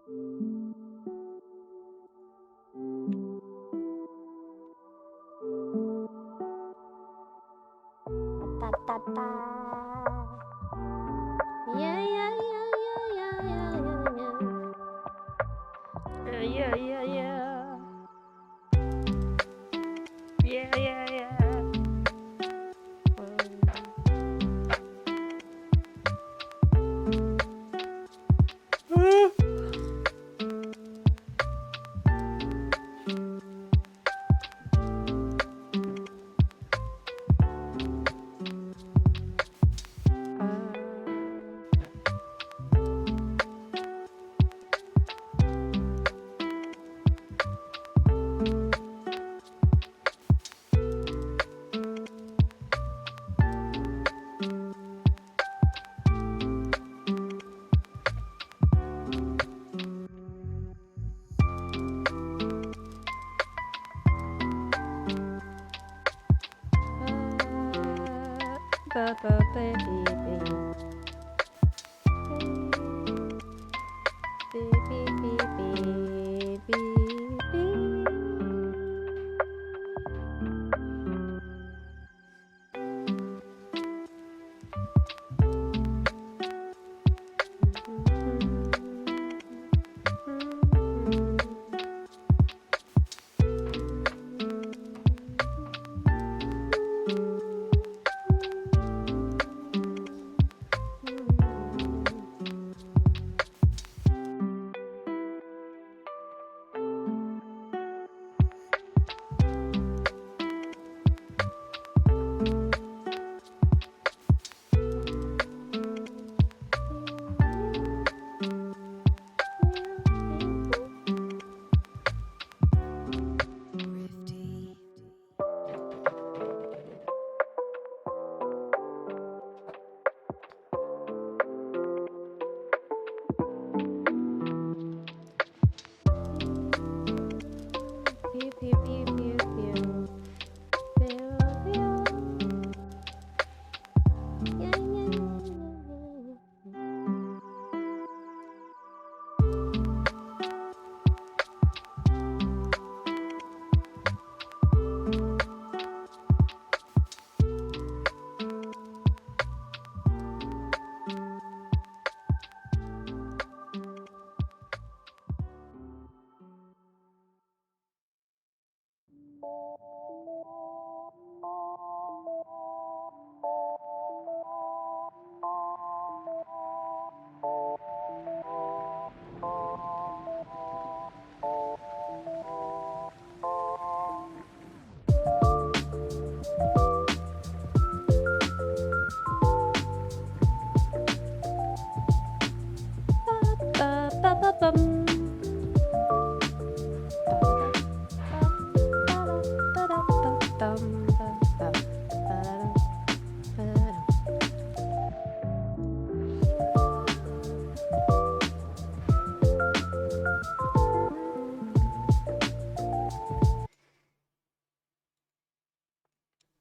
Da, da, da. Yeah, yeah, yeah, yeah, yeah, yeah, yeah, yeah, yeah, yeah, yeah, yeah, yeah.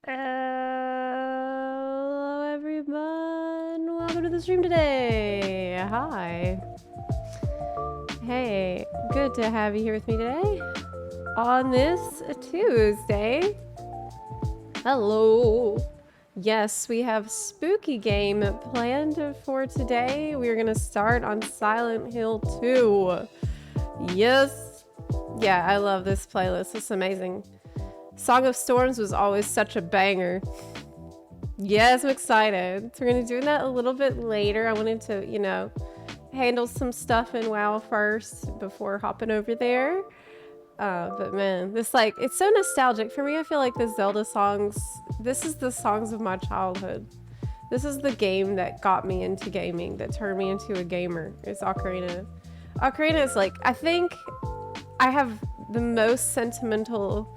Hello, everyone. Welcome to the stream today. Hi. Hey, good to have you here with me today on this Tuesday. Hello. Yes, we have spooky game planned for today. We're gonna start on Silent Hill 2. Yes. Yeah, I love this playlist. It's amazing. Song of Storms was always such a banger. Yes, I'm excited. So we're gonna do that a little bit later. I wanted to, you know, handle some stuff in WoW first before hopping over there. But man, this like, it's so nostalgic. For me, I feel like the Zelda songs, this is the songs of my childhood. This is the game that got me into gaming, that turned me into a gamer. It's Ocarina. Ocarina is like, I think I have the most sentimental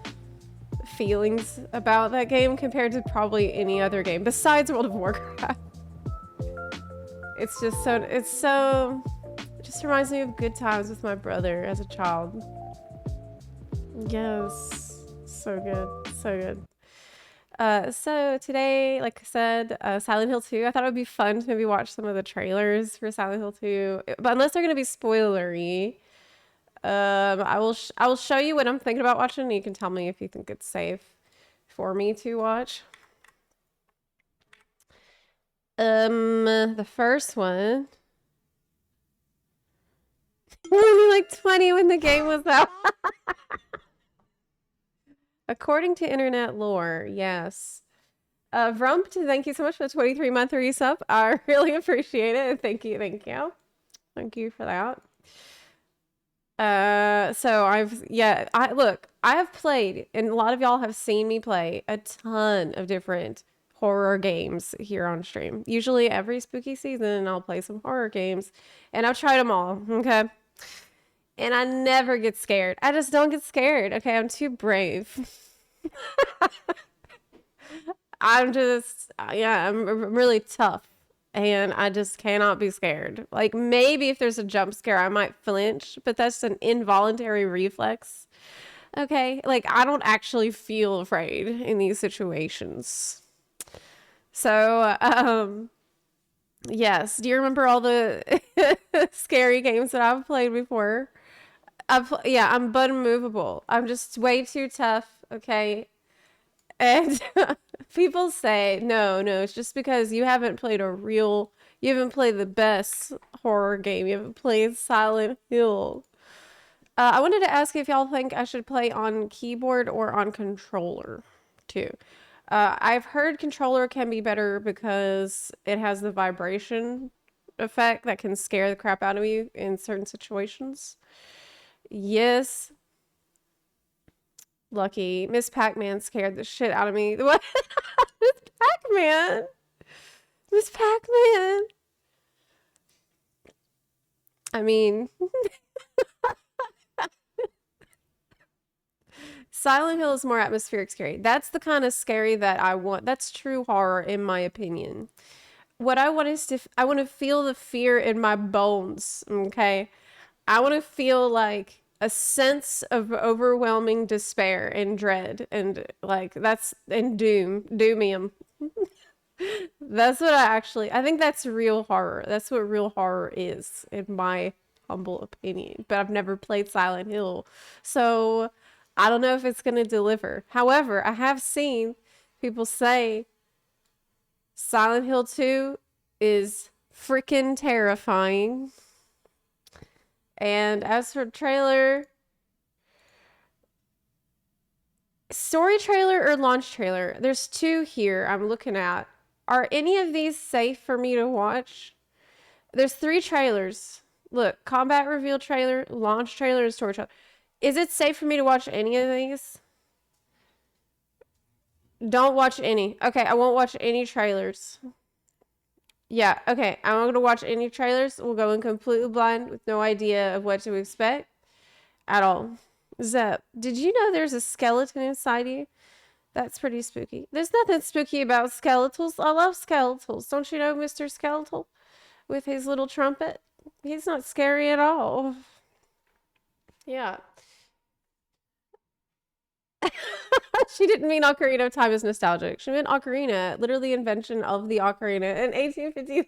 feelings about that game compared to probably any other game besides World of Warcraft. It just reminds me of good times with my brother as a child. Yes, so good, so good. So today, like I said, Silent Hill 2. I thought it would be fun to maybe watch some of the trailers for Silent Hill 2, but unless they're gonna be spoilery, I will show you what I'm thinking about watching, and you can tell me if you think it's safe for me to watch. The first one. Only like 20 when the game was out. According to internet lore, yes. Vrump, thank you so much for the 23-month resub. I really appreciate it. Thank you, thank you. Thank you for that. So I have played, and a lot of y'all have seen me play a ton of different horror games here on stream. Usually every spooky season, I'll play some horror games, and I've tried them all, okay? And I never get scared. I just don't get scared, okay? I'm too brave. I'm really tough. And I just cannot be scared. Like, maybe if there's a jump scare, I might flinch, but that's an involuntary reflex. Okay? Like, I don't actually feel afraid in these situations. So, yes. Do you remember all the scary games that I've played before? Yeah, I'm but immovable. I'm just way too tough, okay? And people say, no, it's just because you haven't played you haven't played the best horror game. You haven't played Silent Hill. I wanted to ask if y'all think I should play on keyboard or on controller, too. I've heard controller can be better because it has the vibration effect that can scare the crap out of you in certain situations. Yes. Lucky. Miss Pac-Man scared the shit out of me. What? Miss Pac-Man? Miss Pac-Man? I mean... Silent Hill is more atmospheric scary. That's the kind of scary that I want. That's true horror, in my opinion. What I want is I want to feel the fear in my bones, okay? I want to feel like a sense of overwhelming despair and dread and like doomium. That's what I think that's real horror. That's what real horror is, in my humble opinion. But I've never played Silent Hill, so I don't know if it's gonna deliver. However, I have seen people say Silent Hill 2 is freaking terrifying. And as for trailer, story trailer or launch trailer, there's two here I'm looking at. Are any of these safe for me to watch? There's 3 trailers. Look, combat reveal trailer, launch trailer, and story trailer. Is it safe for me to watch any of these? Don't watch any. Okay, I won't watch any trailers. Yeah, okay. I'm not going to watch any trailers. We'll go in completely blind with no idea of what to expect at all. Zep, did you know there's a skeleton inside you? That's pretty spooky. There's nothing spooky about skeletals. I love skeletals. Don't you know Mr. Skeletal? With his little trumpet. He's not scary at all. Yeah. She didn't mean Ocarina of Time is nostalgic. She meant Ocarina, literally invention of the Ocarina in 1853.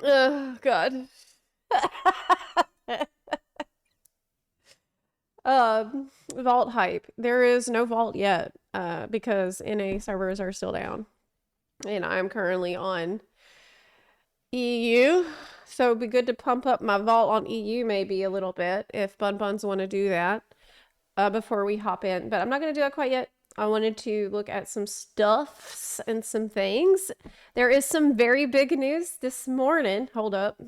Oh, God. Vault hype. There is no vault yet, because NA servers are still down. And I'm currently on EU. So it'd be good to pump up my vault on EU maybe a little bit if Bun Buns want to do that before we hop in. But I'm not going to do that quite yet. I wanted to look at some stuffs and some things. There is some very big news this morning. Hold up.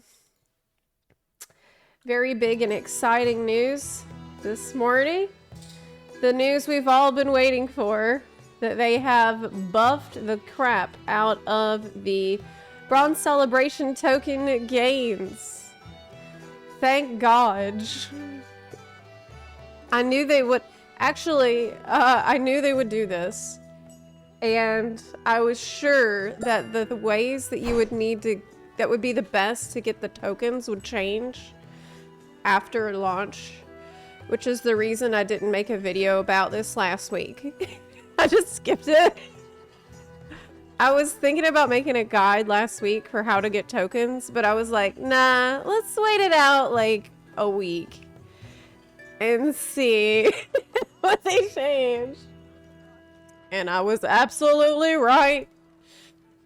Very big and exciting news this morning. The news we've all been waiting for. That they have buffed the crap out of the Bronze Celebration token gains. Thank God. I knew they would. Actually, I knew they would do this. And I was sure that the ways that you would need to, that would be the best to get the tokens would change. after launch, which is the reason I didn't make a video about this last week. I just skipped it. I was thinking about making a guide last week for how to get tokens, but I was like, nah, let's wait it out like a week and see what they changed. And I was absolutely right.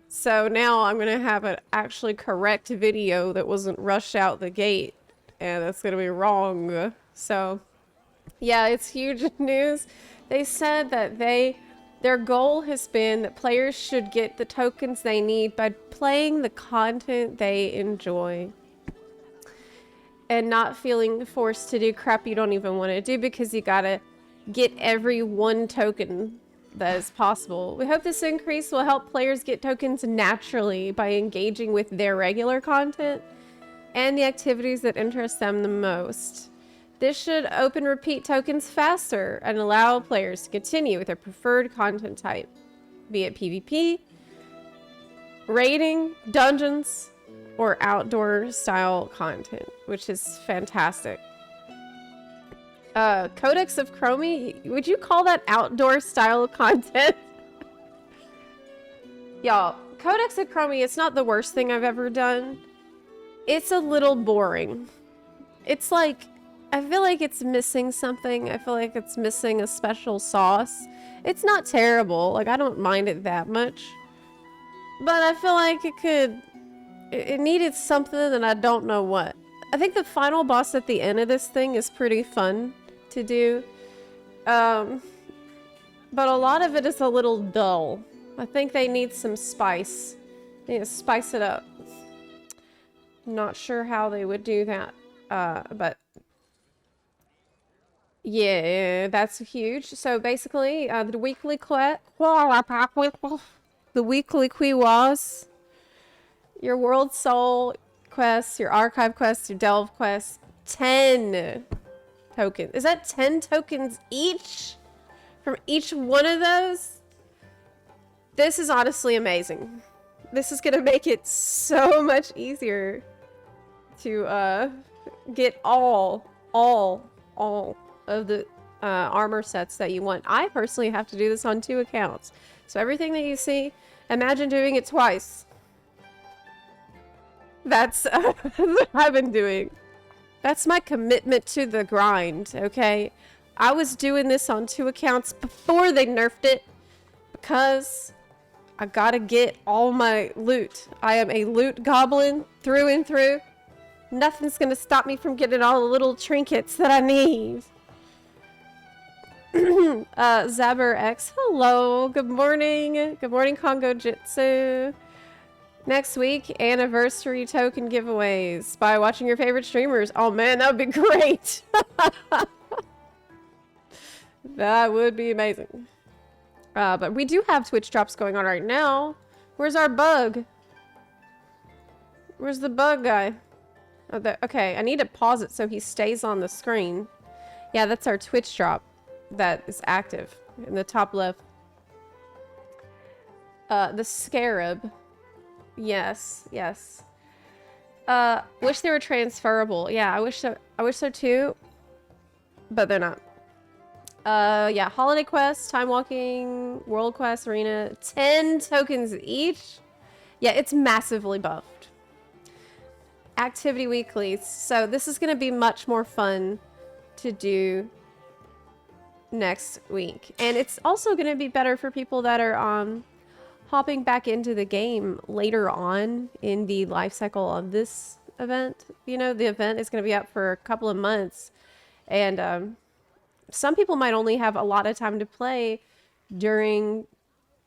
So now I'm going to have an actually correct video that wasn't rushed out the gate, and that's going to be wrong. So yeah, it's huge news. They said that their goal has been that players should get the tokens they need by playing the content they enjoy and not feeling forced to do crap you don't even want to do because you gotta get every one token that is possible. We hope this increase will help players get tokens naturally by engaging with their regular content and the activities that interest them the most. This should open repeat tokens faster and allow players to continue with their preferred content type, be it PvP, raiding, dungeons, or outdoor style content, which is fantastic. Codex of Chromie, would you call that outdoor style content? Y'all, Codex of Chromie, it's not the worst thing I've ever done. It's a little boring. It's like, I feel like it's missing something. I feel like it's missing a special sauce. It's not terrible. Like, I don't mind it that much. But I feel like it needed something and I don't know what. I think the final boss at the end of this thing is pretty fun to do. But a lot of it is a little dull. I think they need some spice. They need to spice it up. I'm not sure how they would do that. But yeah, that's huge. So basically, the weekly quest, the weekly quiz, your World Soul quests, your Archive quests, your Delve quests, 10 tokens. Is that 10 tokens each from each one of those? This is honestly amazing. This is gonna make it so much easier to get all of the armor sets that you want. I personally have to do this on 2 accounts. So everything that you see, imagine doing it twice. That's what I've been doing. That's my commitment to the grind, okay? I was doing this on 2 accounts before they nerfed it because I gotta get all my loot. I am a loot goblin through and through. Nothing's gonna stop me from getting all the little trinkets that I need. Zaber X, hello, good morning. Good morning, Congo Jitsu. Next week, anniversary token giveaways by watching your favorite streamers. Oh man, that would be great. That would be amazing. But we do have Twitch drops going on right now. Where's our bug? Where's the bug guy? Oh, okay, I need to pause it so he stays on the screen. Yeah, that's our Twitch drop that is active in the top left. The Scarab. Yes, yes. Wish they were transferable. Yeah, I wish so too. But they're not. Yeah, Holiday Quest, Time Walking, World Quest, Arena. 10 tokens each. Yeah, it's massively buffed. Activity weeklies. So this is going to be much more fun to do next week. And it's also going to be better for people that are hopping back into the game later on in the life cycle of this event. You know, the event is going to be up for a couple of months. And some people might only have a lot of time to play during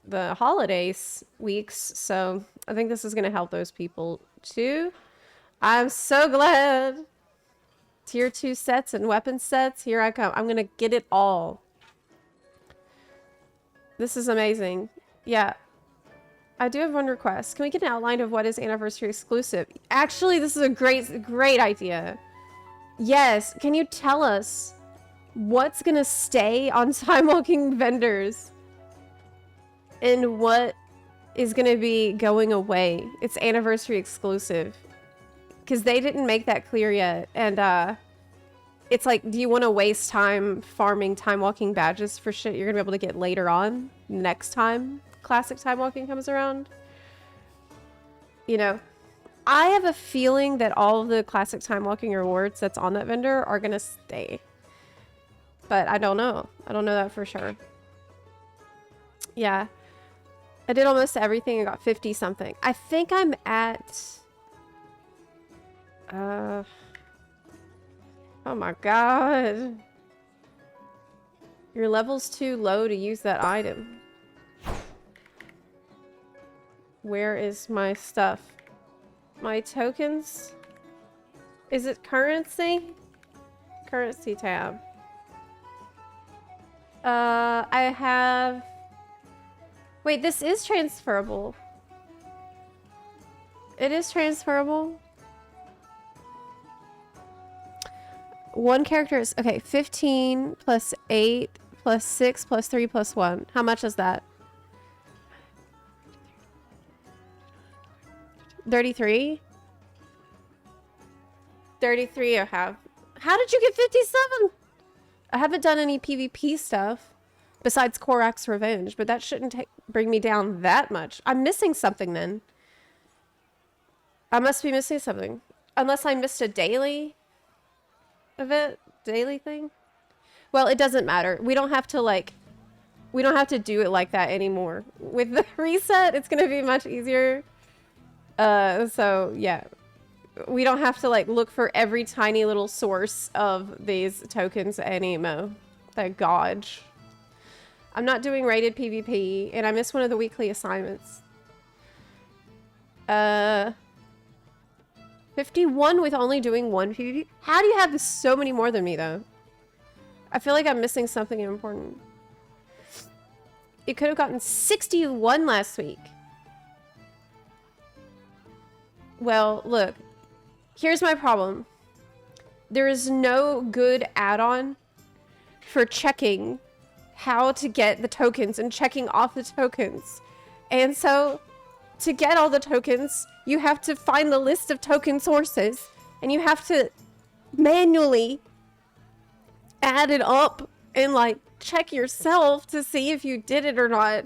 the holidays weeks. So I think this is going to help those people too. I'm so glad. Tier 2 sets and weapon sets. Here I come. I'm going to get it all. This is amazing. Yeah. I do have one request. Can we get an outline of what is anniversary exclusive? Actually, this is a great idea. Yes. Can you tell us what's going to stay on Time Walking vendors and what is going to be going away? It's anniversary exclusive. Because they didn't make that clear yet. And it's like, do you want to waste time farming time walking badges for shit you're gonna be able to get later on next time classic time walking comes around? You know, I have a feeling that all of the classic time walking rewards that's on that vendor are gonna stay, but I don't know. I don't know that for sure. Yeah, I did almost everything and got 50 something. I think I'm at oh my god. Your level's too low to use that item. Where is my stuff? My tokens? Is it currency? Currency tab. I have... Wait, this is transferable. It is transferable. One character is... Okay, 15 plus 8 plus 6 plus 3 plus 1. How much is that? 33? 33 I have. How did you get 57? I haven't done any PvP stuff besides Korak's Revenge, but that shouldn't bring me down that much. I'm missing something then. I must be missing something. Unless I missed a daily event, daily thing. Well, it doesn't matter. We don't have to like, we don't have to do it like that anymore. With the reset, it's going to be much easier. So yeah, we don't have to like look for every tiny little source of these tokens anymore. Thank God. I'm not doing rated PvP, and I missed one of the weekly assignments. 51 with only doing one PvP? How do you have so many more than me, though? I feel like I'm missing something important. You could have gotten 61 last week. Well, look. Here's my problem. There is no good add-on for checking how to get the tokens and checking off the tokens. And so, to get all the tokens, you have to find the list of token sources, and you have to manually add it up and like check yourself to see if you did it or not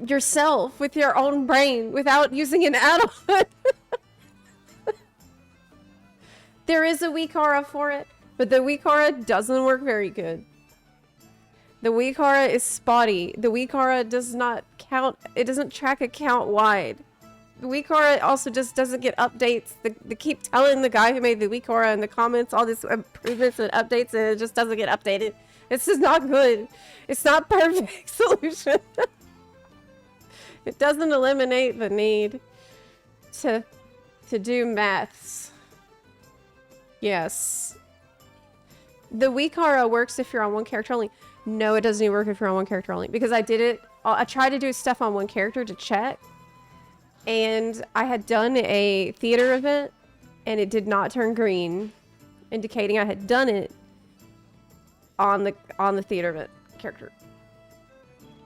yourself with your own brain without using an add-on. There is a weak aura for it, but the weak aura doesn't work very good. The weak aura is spotty. The weak aura does not count. It doesn't track account wide. The weak aura also just doesn't get updates. They keep telling the guy who made the weak aura in the comments all these improvements and updates, and it just doesn't get updated. This is not good. It's not perfect solution. It doesn't eliminate the need to do maths. Yes. The weak aura works if you're on one character only. No, it doesn't even work if you're on one character only. Because I did it. I tried to do stuff on one character to check. And I had done a theater event. And it did not turn green. Indicating I had done it on the theater event character.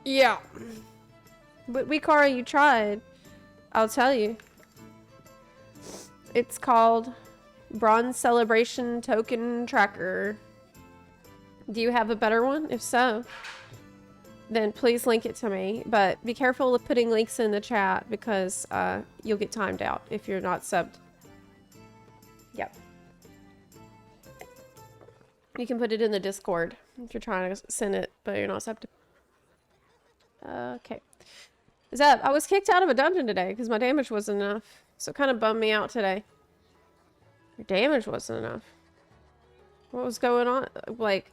Yeah. But weak aura, you tried. I'll tell you. It's called Bronze Celebration Token Tracker. Do you have a better one? If so, then please link it to me. But be careful of putting links in the chat because you'll get timed out if you're not subbed. Yep. You can put it in the Discord if you're trying to send it, but you're not subbed. Okay. Zep, I was kicked out of a dungeon today because my damage wasn't enough. So it kind of bummed me out today. Your damage wasn't enough. What was going on? Like,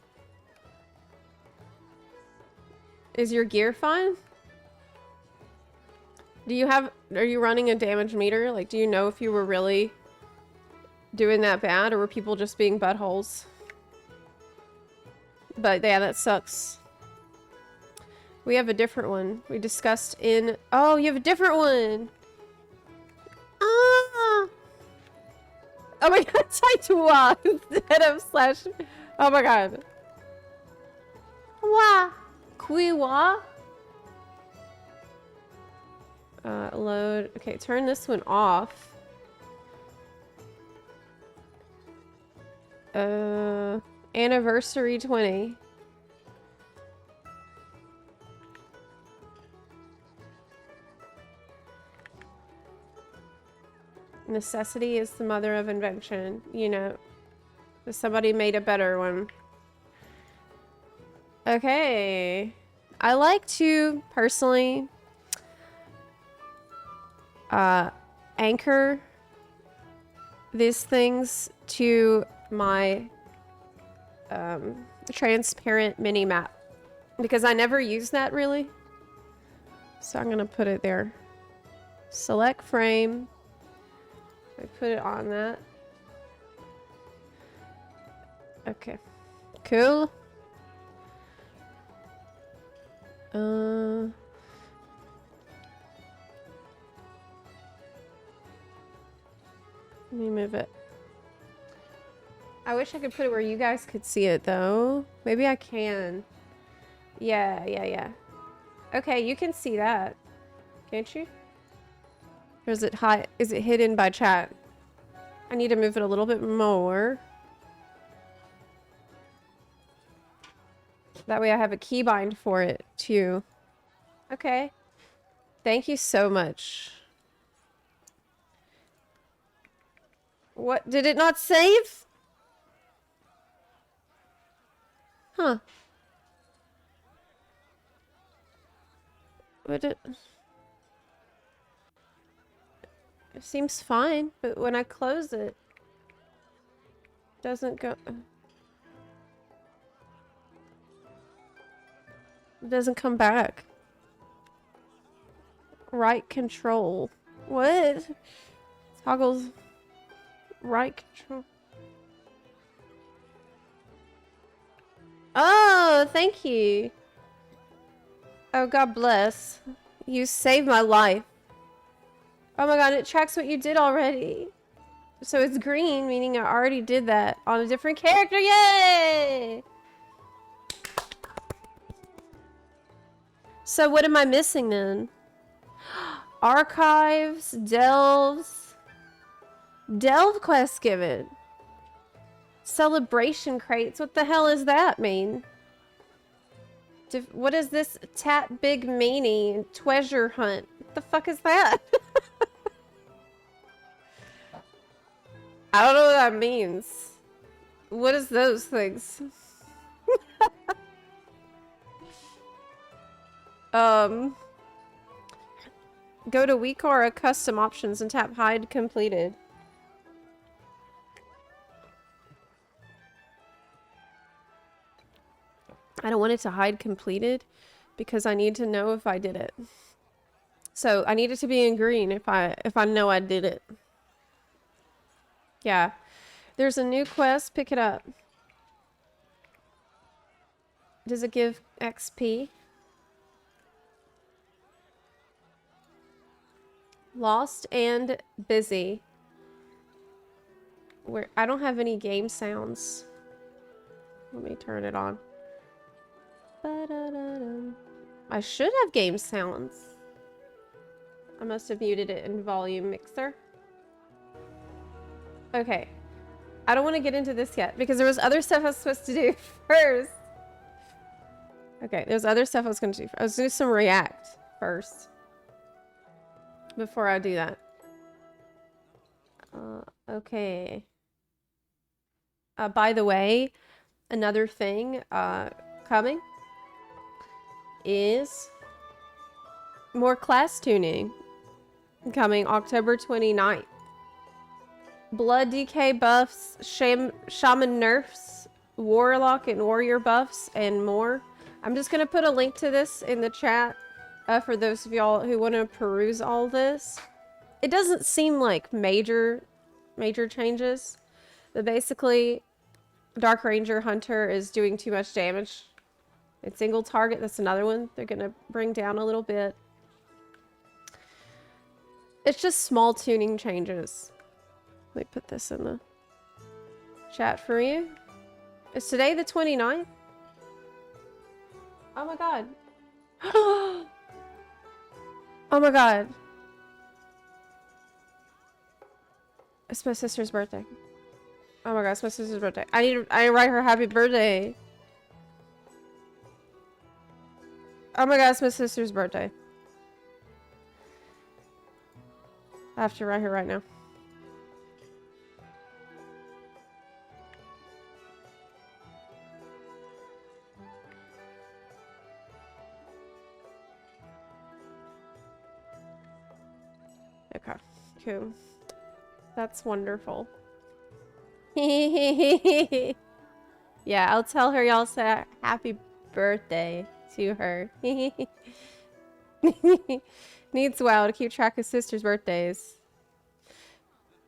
is your gear fine? Are you running a damage meter? Like, do you know if you were really doing that bad or were people just being buttholes? But yeah, that sucks. We have a different one. We discussed in... Oh, you have a different one! Ah! Oh my god, typed wa instead of slash... Oh my god. Wa! Kui wa? Load. Okay, turn this one off. Anniversary 20. Necessity is the mother of invention. You know, somebody made a better one. Okay. I like to personally anchor these things to my transparent mini map because I never use that really. So I'm gonna put it there. Select frame. I put it on that. Okay. Cool. Let me move it. I wish I could put it where you guys could see it though. Maybe I can. Yeah. Okay, you can see that. Can't you? Or is it high? Is it hidden by chat? I need to move it a little bit more. That way I have a keybind for it too. Okay. Thank you so much. What? Did it not save? Huh. Would it... It seems fine, but when I close it, it doesn't go... It doesn't come back. Right control. What? Toggles... Right control. Oh, thank you. Oh, God bless. You saved my life. Oh my God, it tracks what you did already. So it's green, meaning I already did that on a different character. Yay! So what am I missing then? Archives, delves. Delve quest given. Celebration crates. What the hell does that mean? What is this? Tap Big Meanie treasure hunt. What the fuck is that? I don't know what that means. What is those things? Go to Weekora custom options and tap hide completed. I don't want it to hide completed because I need to know if I did it. So I need it to be in green if I know I did it. Yeah. There's a new quest, pick it up. Does it give XP? Lost and busy. Where I don't have any game sounds. Let me turn it on. I should have game sounds. I must have muted it in volume mixer. Okay. I don't want to get into this yet because there was other stuff I was supposed to do first. Okay, there's other stuff I was going to do. I was going to do some React first. Before I do that. Okay. By the way, another thing coming is more class tuning coming October 29th. Blood DK buffs, shaman nerfs, warlock and warrior buffs, and more. I'm just going to put a link to this in the chat for those of y'all who want to peruse all this. It doesn't seem like major changes, but basically Dark Ranger Hunter is doing too much damage. It's single target, that's another one they're going to bring down a little bit. It's just small tuning changes. Let me put this in the chat for you. Is today the 29th? Oh my God. Oh my God. It's my sister's birthday. Oh my gosh, it's my sister's birthday. I write her happy birthday. Oh my gosh, it's my sister's birthday. I have to write her right now. Okay, cool. That's wonderful. Yeah, I'll tell her y'all say happy birthday to her. Needs WoW to keep track of sisters' birthdays.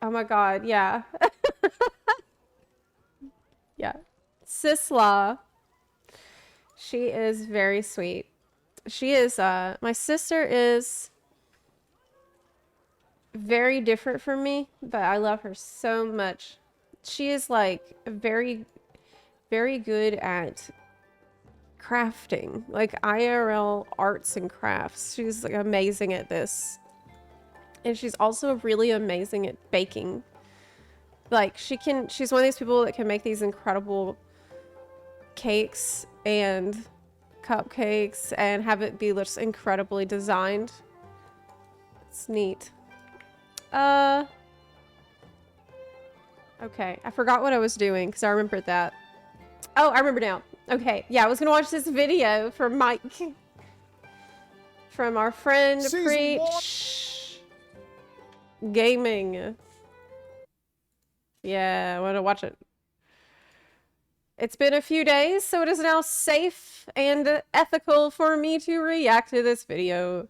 Oh my god, yeah. Yeah. Sisla. She is very sweet. She is, my sister is very different from me, but I love her so much. She is like very, very good at crafting, like IRL arts and crafts. She's like amazing at this. And she's also really amazing at baking. Like she's one of these people that can make these incredible cakes and cupcakes and have it be just incredibly designed. It's neat. Okay, I forgot what I was doing because I remembered that. Oh, I remember now. Okay, yeah, I was gonna watch this video from Mike. From our friend Preach Gaming. Yeah, I want to watch it. It's been a few days, so it is now safe and ethical for me to react to this video.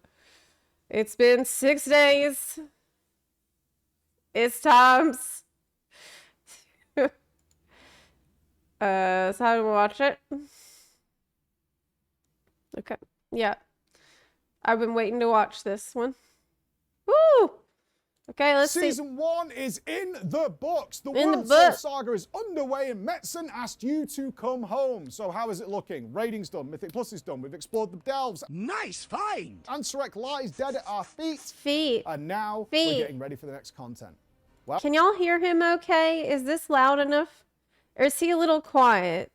It's been 6 days. It's times. So how do we watch it? Okay, yeah. I've been waiting to watch this one. Woo! Okay, let's see. Season 1 is in the books. The World Soul Saga is underway and Metzen asked you to come home. So how is it looking? Rating's done. Mythic Plus is done. We've explored the delves. Nice find! Ansurek lies dead at our feet. Feet. And now we're getting ready for the next content. Well, can y'all hear him okay? Is this loud enough? Or is he a little quiet?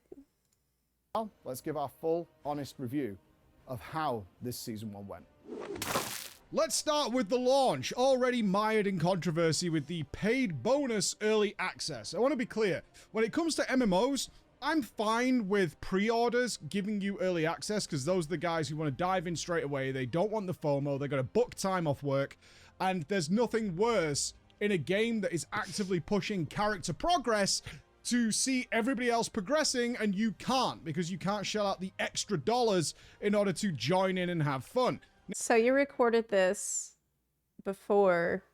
well, let's give our full, honest review of how this Season 1 went. Let's start with the launch, already mired in controversy with the paid bonus early access. I want to be clear, when it comes to MMOs, I'm fine with pre-orders giving you early access because those are the guys who want to dive in straight away. They don't want the FOMO, they're going to book time off work, and there's nothing worse in a game that is actively pushing character progress to see everybody else progressing and you can't, because you can't shell out the extra dollars in order to join in and have fun. So you recorded this before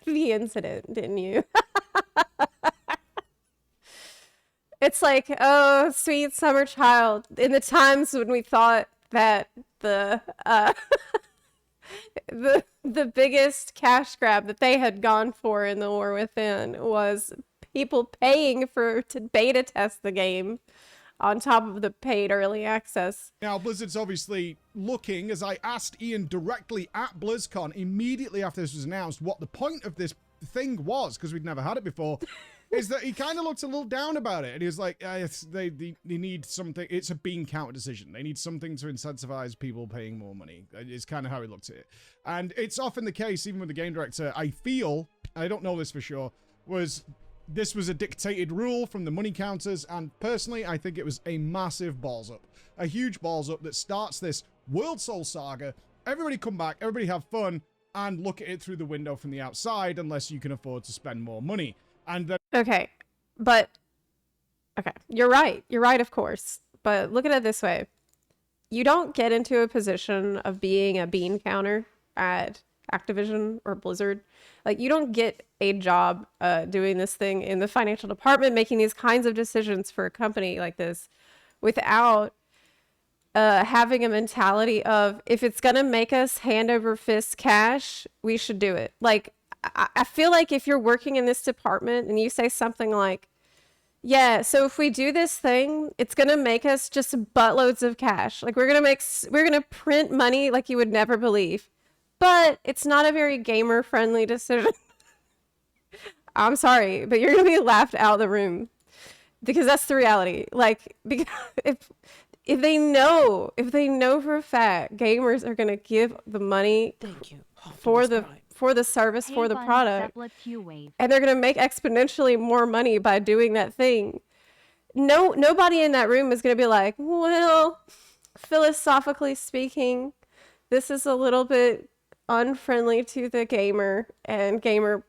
the incident, didn't you? It's like, oh, sweet summer child. In the times when we thought that the the biggest cash grab that they had gone for in the War Within was people paying to beta test the game on top of the paid early access. Now, Blizzard's obviously looking, as I asked Ian directly at BlizzCon immediately after this was announced, what the point of this thing was, because we'd never had it before, is that he kind of looked a little down about it. And he was like, they need something. It's a bean count decision. They need something to incentivize people paying more money. It's kind of how he looked at it. And it's often the case, even with the game director, I feel, I don't know this for sure, this was a dictated rule from the money counters, and personally, I think it was a massive balls up. A huge balls up that starts this World Soul Saga. Everybody come back, everybody have fun, and look at it through the window from the outside, unless you can afford to spend more money. And then... Okay, but... Okay, you're right. You're right, of course. But look at it this way. You don't get into a position of being a bean counter at Activision or Blizzard. Like, you don't get a job doing this thing in the financial department, making these kinds of decisions for a company like this without having a mentality of, if it's gonna make us hand over fist cash, we should do it. Like, I feel like if you're working in this department and you say something like, yeah, so if we do this thing, it's gonna make us just buttloads of cash. Like, we're gonna print money like you would never believe. But it's not a very gamer-friendly decision. I'm sorry, but you're gonna be laughed out of the room because that's the reality. Like, because if they know for a fact gamers are gonna give the money for the service, for the product, and they're gonna make exponentially more money by doing that thing. Nobody in that room is gonna be like, well, philosophically speaking, this is a little bit unfriendly to the gamer, and gamer,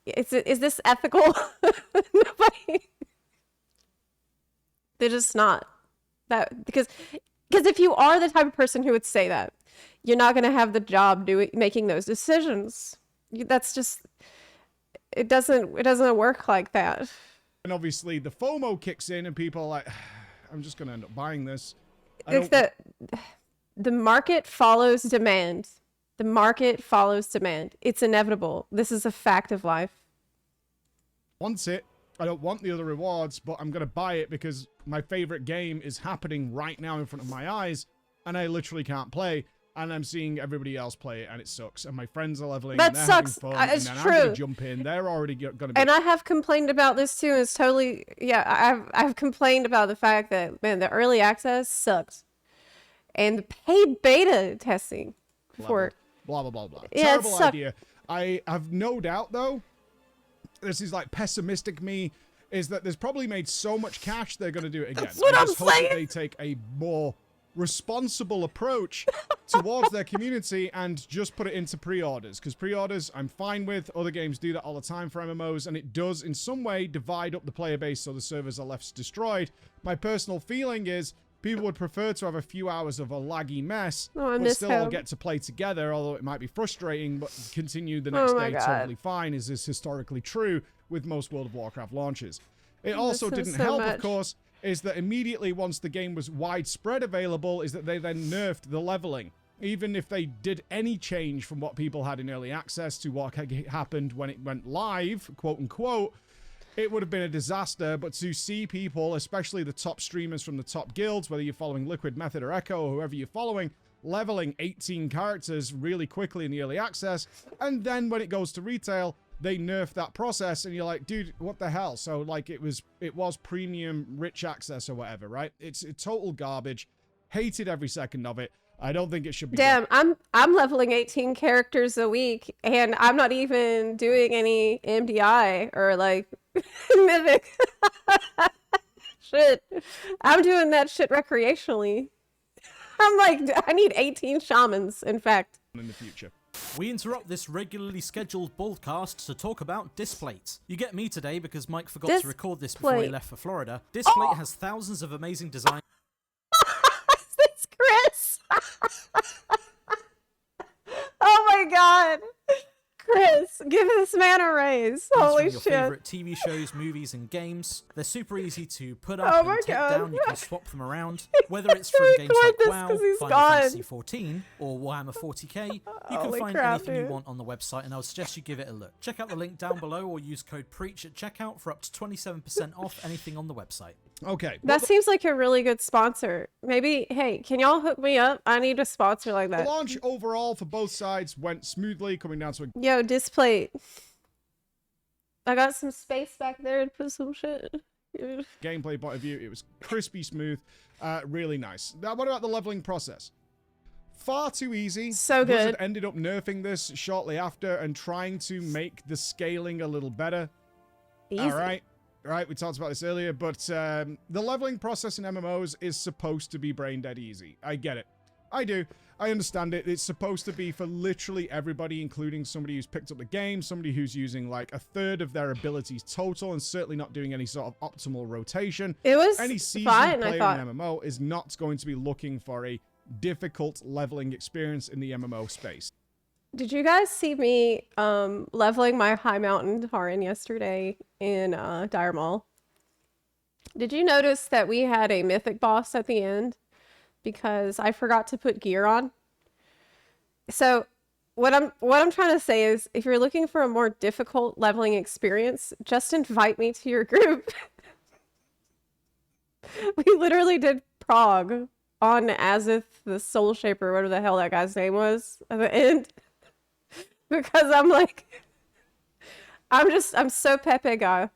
is this ethical? Nobody. They're just not. That because if you are the type of person who would say that, you're not going to have the job making those decisions. That's just, it doesn't work like that. And obviously the FOMO kicks in and people are like, I'm just going to end up buying this. It's that the market follows demand. The market follows demand. It's inevitable. This is a fact of life. Want it. I don't want the other rewards, but I'm going to buy it because my favorite game is happening right now in front of my eyes, and I literally can't play, and I'm seeing everybody else play it, and it sucks, and my friends are leveling, that and they're sucks. having fun, It's and then true. I'm going to jump in. They're already going to be... And I have complained about this too. It's totally... Yeah, I've complained about the fact that, man, the early access sucks. And the paid beta testing for... Blah, blah, blah, blah. Yeah, Terrible idea. I have no doubt, though, this is like pessimistic me, is that there's probably made so much cash they're going to do it again. That's what I'm just hope that saying. they take a more responsible approach towards their community and just put it into pre-orders, because pre-orders I'm fine with. Other games do that all the time for MMOs, and it does in some way divide up the player base so the servers are left destroyed. My personal feeling is people would prefer to have a few hours of a laggy mess, but still all get to play together, although it might be frustrating, but continue the next day totally fine, as is historically true with most World of Warcraft launches. It also didn't help, of course, is that immediately once the game was widespread available, is that they then nerfed the leveling. Even if they did any change from what people had in early access to what happened when it went live, quote unquote, it would have been a disaster. But to see people, especially the top streamers from the top guilds, whether you're following Liquid, Method, or Echo, or whoever you're following, leveling 18 characters really quickly in the early access, and then when it goes to retail, they nerf that process, and you're like, dude, what the hell? So, like, it was premium rich access or whatever, right? It's total garbage. Hated every second of it. I don't think it should be. Damn, I'm leveling 18 characters a week, and I'm not even doing any MDI or like Mythic. Shit, I'm doing that shit recreationally. I'm like, I need 18 shamans, in fact. In the future. We interrupt this regularly scheduled broadcast to talk about Displate. You get me today because Mike forgot to record this before he left for Florida. Displate has thousands of amazing designs. It's Chris. Oh my god. Chris, give this man a raise. Holy your shit. favorite TV shows, movies, and games. They're super easy to put up and take down. You can swap them around. Whether it's from games like WoW, Final Fantasy 14, or Warhammer 40k, you can find anything you want on the website, and I would suggest you give it a look. Check out the link down below or use code PREACH at checkout for up to 27% off anything on the website. Okay. That seems like a really good sponsor. Maybe, hey, can y'all hook me up? I need a sponsor like that. The launch overall for both sides went smoothly, coming down to a... Yo, Displate. I got some space back there to put some shit. gameplay point of view, it was crispy smooth, really nice. Now, what about the leveling process? Far too easy. So good. Blizzard ended up nerfing this shortly after and trying to make the scaling a little better. Easy. All right. Right, we talked about this earlier, but the leveling process in MMOs is supposed to be brain dead easy. I get it. I do. I understand it. It's supposed to be for literally everybody, including somebody who's picked up the game, somebody who's using like a third of their abilities total, and certainly not doing any sort of optimal rotation. It was any seasoned fine, player I thought. in MMO is not going to be looking for a difficult leveling experience in the MMO space. Did you guys see me leveling my High Mountain Tauren yesterday in Dire Mall? Did you notice that we had a mythic boss at the end because I forgot to put gear on? So what I'm trying to say is, if you're looking for a more difficult leveling experience, just invite me to your group. We literally did prog on Azith the Soul Shaper, whatever the hell that guy's name was at the end. Because I'm like, I'm so Pepe guy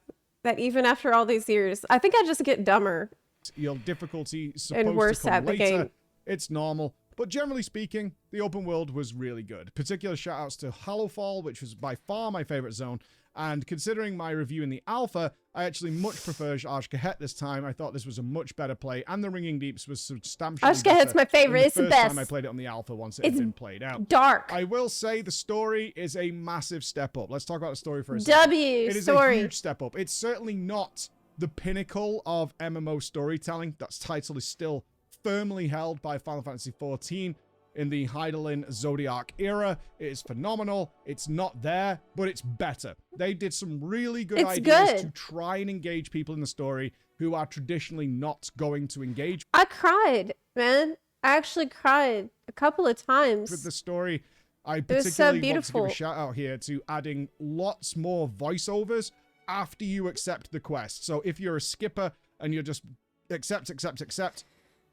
that even after all these years, I think I just get dumber. Your difficulty supposed And worse to come at the later. game. It's normal. But generally speaking, the open world was really good. Particular shout-outs to Hallowfall, which was by far my favorite zone. And considering my review in the alpha, I actually much prefer Ashkahet this time. I thought this was a much better play, and the Ringing Deeps was substantially Ashkahet's my favorite. It's the first best. time I played it on the alpha once it had been played out. Dark. I will say the story is a massive step up. Let's talk about the story for a second. It is a huge step up. It's certainly not the pinnacle of MMO storytelling. That title is still firmly held by Final Fantasy XIV in the Hydaelyn Zodiac era. It is phenomenal. It's not there, but it's better. They did some really good ideas to try and engage people in the story who are traditionally not going to engage. I cried, man. I actually cried a couple of times. With the story, I particularly want to give a shout out here to adding lots more voiceovers after you accept the quest. So if you're a skipper and you're just accept,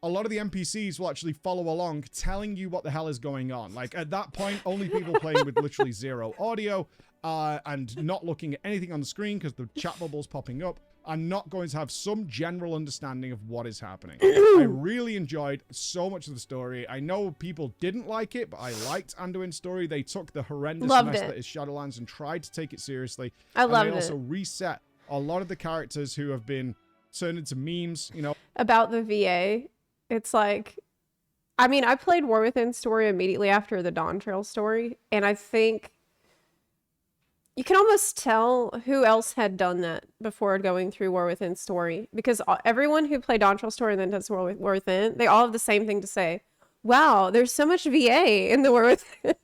a lot of the NPCs will actually follow along, telling you what the hell is going on. Like, at that point, only people playing with literally zero audio and not looking at anything on the screen because the chat bubble's popping up are not going to have some general understanding of what is happening. I really enjoyed so much of the story. I know people didn't like it, but I liked Anduin's story. They took the horrendous mess that is Shadowlands and tried to take it seriously. I loved it. They also reset a lot of the characters who have been turned into memes, you know. About the VA, it's like, I mean, I played War Within story immediately after the Dawn Trail story, and I think you can almost tell who else had done that before going through War Within story, because everyone who played Dawn Trail story and then does War Within, they all have the same thing to say. Wow, there's so much VA in the War Within.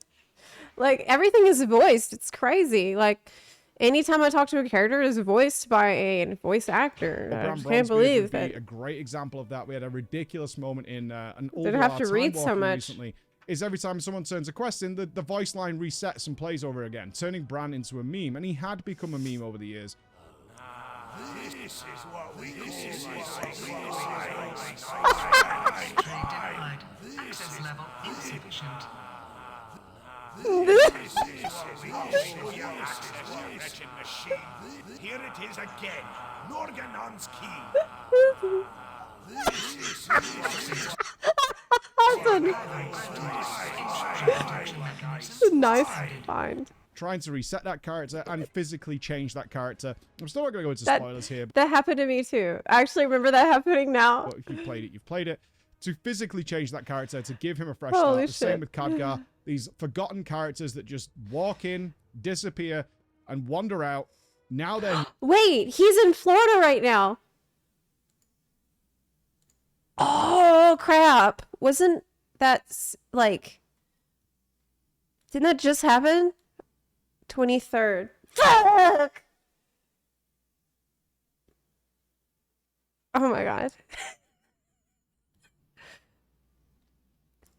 Like, everything is voiced. It's crazy. Like, anytime I talk to a character, it is voiced by a voice actor. I just can't believe that. A great example of that. We had a ridiculous moment in an old Didn't have to read so much. Recently. Is every time someone turns a quest in, the voice line resets and plays over again, turning Bran into a meme, and he had become a meme over the years. This is what we Access level insufficient. Here it is again. Norganon's key. That's a nice find. Trying to reset that character and physically change that character. I'm still not going to go into spoilers here. That happened to me too. I actually remember that happening now. But if you've played it, you've played it. To physically change that character, to give him a fresh start. The same with Khadgar. These forgotten characters that just walk in, disappear, and wander out. Now they're... Wait, he's in Florida right now. Oh, crap. Wasn't that, like... Didn't that just happen? 23rd. Fuck! Oh my god.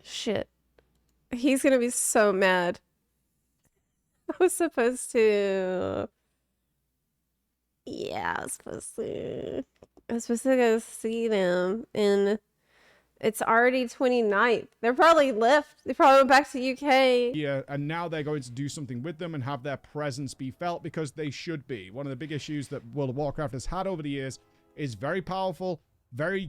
Shit. He's gonna be so mad. I was supposed to... Yeah, I was supposed to go see them, and it's already 29th. They're probably left. They probably went back to UK. Yeah, and now they're going to do something with them and have their presence be felt, because they should be. One of the big issues that World of Warcraft has had over the years is very powerful, very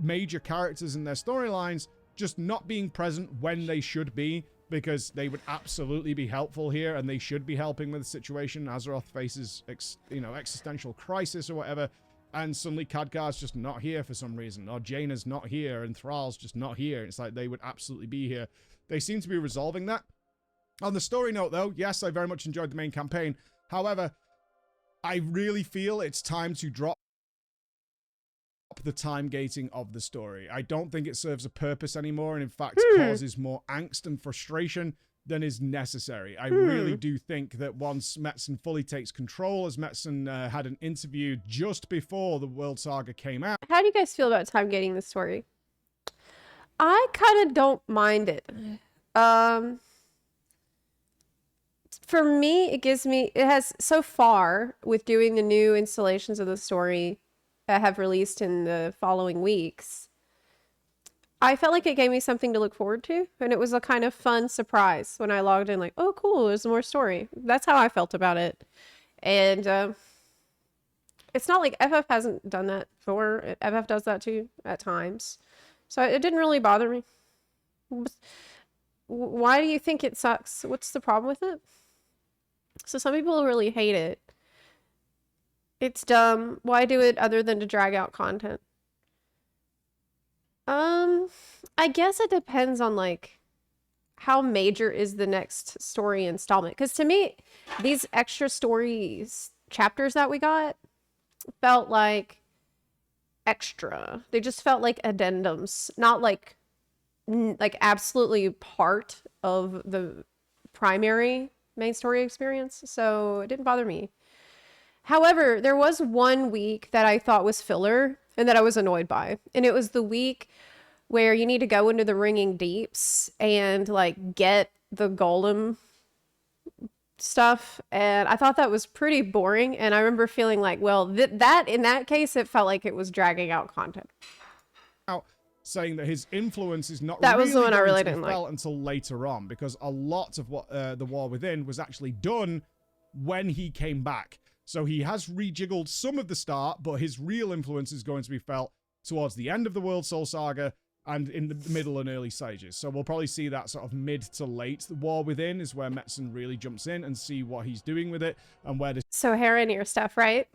major characters in their storylines just not being present when they should be, because they would absolutely be helpful here, and they should be helping with the situation. Azeroth faces, existential crisis or whatever, and suddenly Khadgar's just not here for some reason, or Jaina's not here, and Thrall's just not here. It's like they would absolutely be here. They seem to be resolving that. On the story note, though, yes, I very much enjoyed the main campaign. However, I really feel it's time to drop the time gating of the story. I don't think it serves a purpose anymore, and in fact causes more angst and frustration than is necessary. I really do think that once Metzen fully takes control, as Metzen had an interview just before the World Saga came out. How do you guys feel about time gating the story? I kind of don't mind it. For me, it has so far with doing the new installations of the story that have released in the following weeks. I felt like it gave me something to look forward to, and it was a kind of fun surprise when I logged in, like, oh, cool, there's more story. That's how I felt about it. And it's not like FF hasn't done that before. FF does that too at times. So it didn't really bother me. Why do you think it sucks? What's the problem with it? So some people really hate it. It's dumb. Why do it other than to drag out content? I guess it depends on like how major is the next story installment. Because to me, these extra stories chapters that we got felt like extra. They just felt like addendums, not like absolutely part of the primary main story experience. So it didn't bother me. However, there was one week that I thought was filler and that I was annoyed by. And it was the week where you need to go into the Ringing Deeps and like get the golem stuff. And I thought that was pretty boring. And I remember feeling like, well, that in that case, it felt like it was dragging out content. Saying that his influence is not that really was the one I really going to be didn't felt like until later on, because a lot of what the War Within was actually done when he came back. So he has rejiggled some of the start, but his real influence is going to be felt towards the end of the World Soul Saga and in the middle and early stages. So we'll probably see that sort of mid to late. The War Within is where Metzen really jumps in and see what he's doing with it and where the so Heronir stuff, right?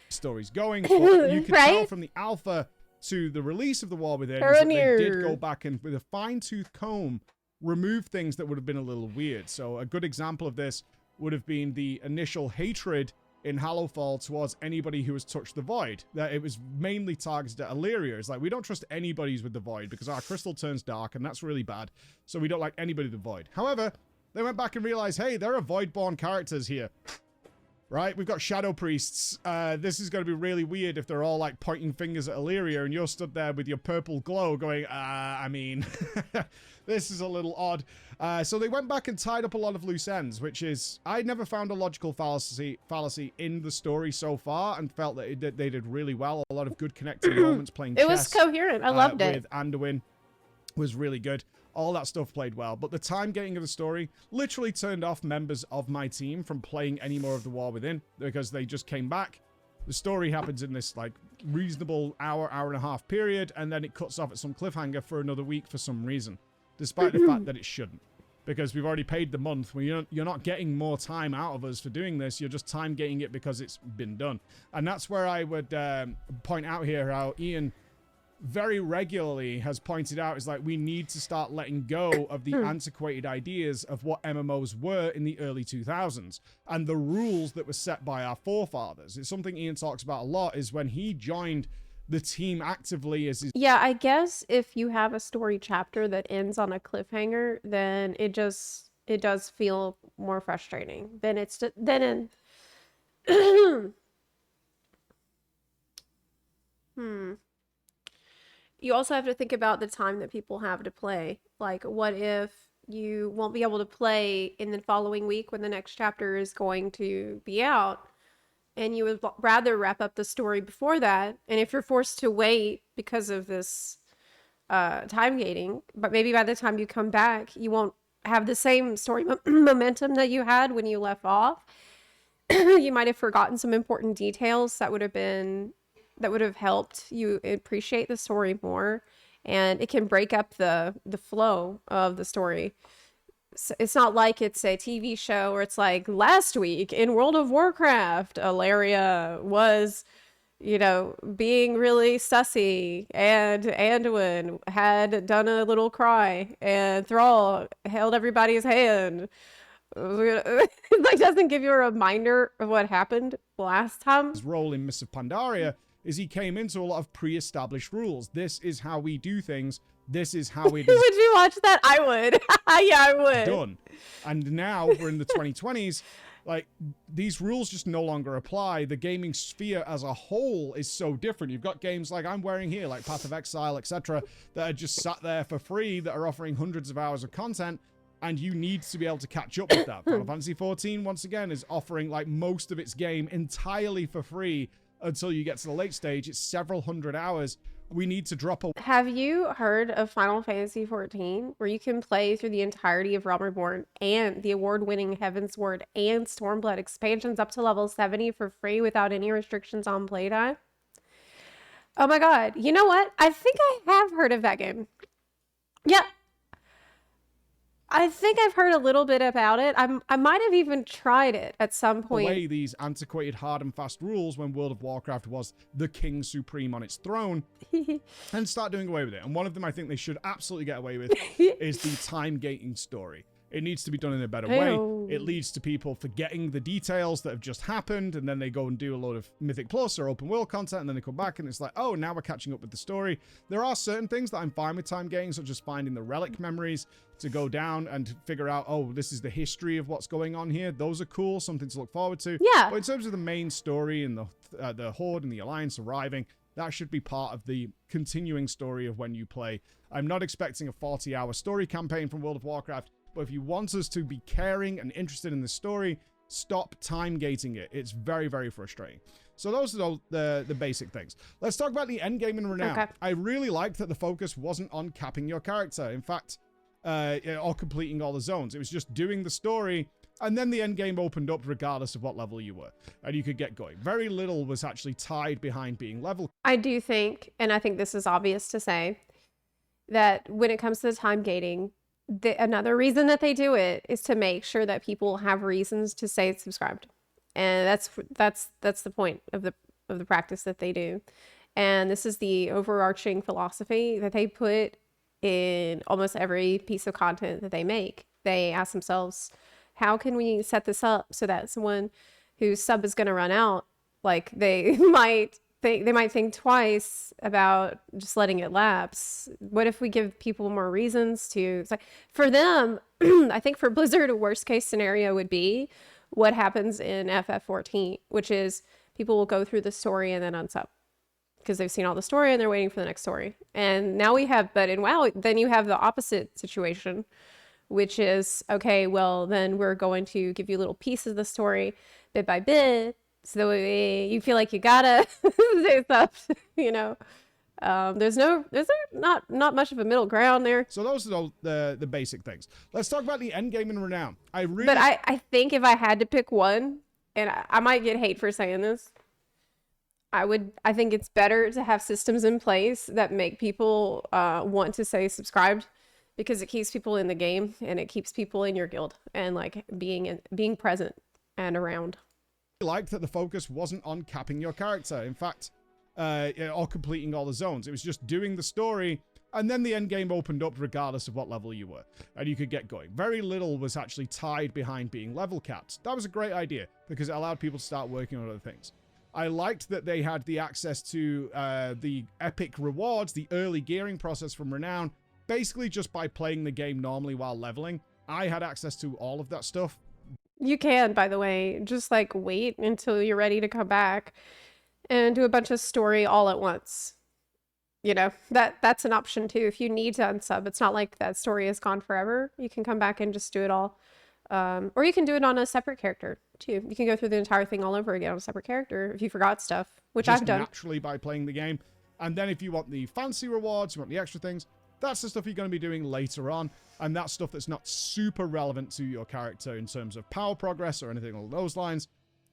Story's going. But you can tell from the alpha to the release of the War Within is that they did go back and with a fine-tooth comb remove things that would have been a little weird. So a good example of this would have been the initial hatred in Hallowfall towards anybody who has touched the Void. That it was mainly targeted at Illyria. It's like, we don't trust anybody who's with the Void because our crystal turns dark and that's really bad. So we don't like anybody with the Void. However, they went back and realized, hey, there are Void-born characters here. Right? We've got Shadow Priests. This is going to be really weird if they're all like pointing fingers at Illyria and you're stood there with your purple glow going, I mean, this is a little odd. So they went back and tied up a lot of loose ends, which is, I never found a logical fallacy in the story so far and felt that they did really well. A lot of good connecting moments playing chess. It was coherent. I loved it. With Anduin was really good. All that stuff played well, but the time getting of the story literally turned off members of my team from playing any more of the War Within because they just came back. The story happens in this like reasonable hour and a half period, and then it cuts off at some cliffhanger for another week for some reason, despite the fact that it shouldn't, because we've already paid the month. You're not getting more time out of us for doing this. You're just time getting it because it's been done, and that's where I would point out here how Ian very regularly has pointed out is like we need to start letting go of the antiquated ideas of what MMOs were in the early 2000s and the rules that were set by our forefathers. It's something Ian talks about a lot is when he joined the team actively as his... Yeah, I guess if you have a story chapter that ends on a cliffhanger, then it does feel more frustrating than it's than in You also have to think about the time that people have to play. Like, what if you won't be able to play in the following week when the next chapter is going to be out, and you would rather wrap up the story before that? And if you're forced to wait because of this time gating, but maybe by the time you come back, you won't have the same story momentum that you had when you left off. You might have forgotten some important details that would have helped you appreciate the story more, and it can break up the flow of the story. So it's not like it's a TV show where it's like, last week in World of Warcraft, Illyria was, being really sussy, and Anduin had done a little cry, and Thrall held everybody's hand. It like doesn't give you a reminder of what happened last time. His role in Mists of Pandaria is he came into a lot of pre-established rules. This is how we do things. This is how it is. Would you watch that? I would. Yeah, I would. Done. And now we're in the 2020s. Like, these rules just no longer apply. The gaming sphere as a whole is so different. You've got games like I'm wearing here, like Path of Exile, etc., that are just sat there for free, that are offering hundreds of hours of content, and you need to be able to catch up with that. Final Fantasy 14, once again, is offering like most of its game entirely for free until you get to the late stage. It's several hundred hours We need to drop a... Have you heard of Final Fantasy XIV, where you can play through the entirety of Realm Reborn and the award-winning Heavensward and Stormblood expansions up to level 70 for free without any restrictions on playtime? Oh my god. You know what? I think I have heard of that game. Yeah. I think I've heard a little bit about it. I might have even tried it at some point. Away these antiquated hard and fast rules when World of Warcraft was the king supreme on its throne and start doing away with it. And one of them I think they should absolutely get away with is the time gating story. It needs to be done in a better way. It leads to people forgetting the details that have just happened, and then they go and do a load of Mythic Plus or open world content, and then they come back and it's like, oh, now we're catching up with the story. There are certain things that I'm fine with time gating, such as finding the relic memories to go down and figure out, oh, this is the history of what's going on here. Those are cool, something to look forward to. Yeah. But in terms of the main story and the Horde and the Alliance arriving, that should be part of the continuing story of when you play. I'm not expecting a 40-hour story campaign from World of Warcraft, but if you want us to be caring and interested in the story, stop time gating it. It's very, very frustrating. So those are the basic things. Let's talk about the end game in Renown. Okay. I really liked that the focus wasn't on capping your character. In fact, or completing all the zones. It was just doing the story, and then the end game opened up regardless of what level you were, and you could get going. Very little was actually tied behind being level. I do think, and I think this is obvious to say, that when it comes to the time gating, another reason that they do it is to make sure that people have reasons to stay subscribed, and that's the point of the practice that they do. And this is the overarching philosophy that they put in almost every piece of content that they make. They ask themselves, how can we set this up so that someone whose sub is going to run out, like they might think twice about just letting it lapse. What if we give people more reasons to? It's like, for them, I think for Blizzard, a worst case scenario would be what happens in FF14, which is people will go through the story and then unsub because they've seen all the story and they're waiting for the next story. And now but in WoW, then you have the opposite situation, which is, okay, well, then we're going to give you little pieces of the story bit by bit, so that you feel like you gotta say stuff, you know. There's not much of a middle ground there. So those are the basic things. Let's talk about the end game in Renown. But I think if I had to pick one, and I might get hate for saying this, I think it's better to have systems in place that make people want to stay subscribed, because it keeps people in the game and it keeps people in your guild and like being present and around. I liked that the focus wasn't on capping your character. In fact, or completing all the zones. It was just doing the story, and then the end game opened up regardless of what level you were, and you could get going. Very little was actually tied behind being level capped. That was a great idea because it allowed people to start working on other things. I liked that they had the access to the epic rewards, the early gearing process from Renown, basically just by playing the game normally while leveling. I had access to all of that stuff. You can, by the way, just like wait until you're ready to come back and do a bunch of story all at once. You know, that's an option too. If you need to unsub, it's not like that story is gone forever. You can come back and just do it all. Or you can do it on a separate character too. You can go through the entire thing all over again on a separate character if you forgot stuff, which just I've done. Naturally by playing the game. And then if you want the fancy rewards, you want the extra things, that's the stuff you're going to be doing later on. And that's stuff that's not super relevant to your character in terms of power progress or anything along those lines.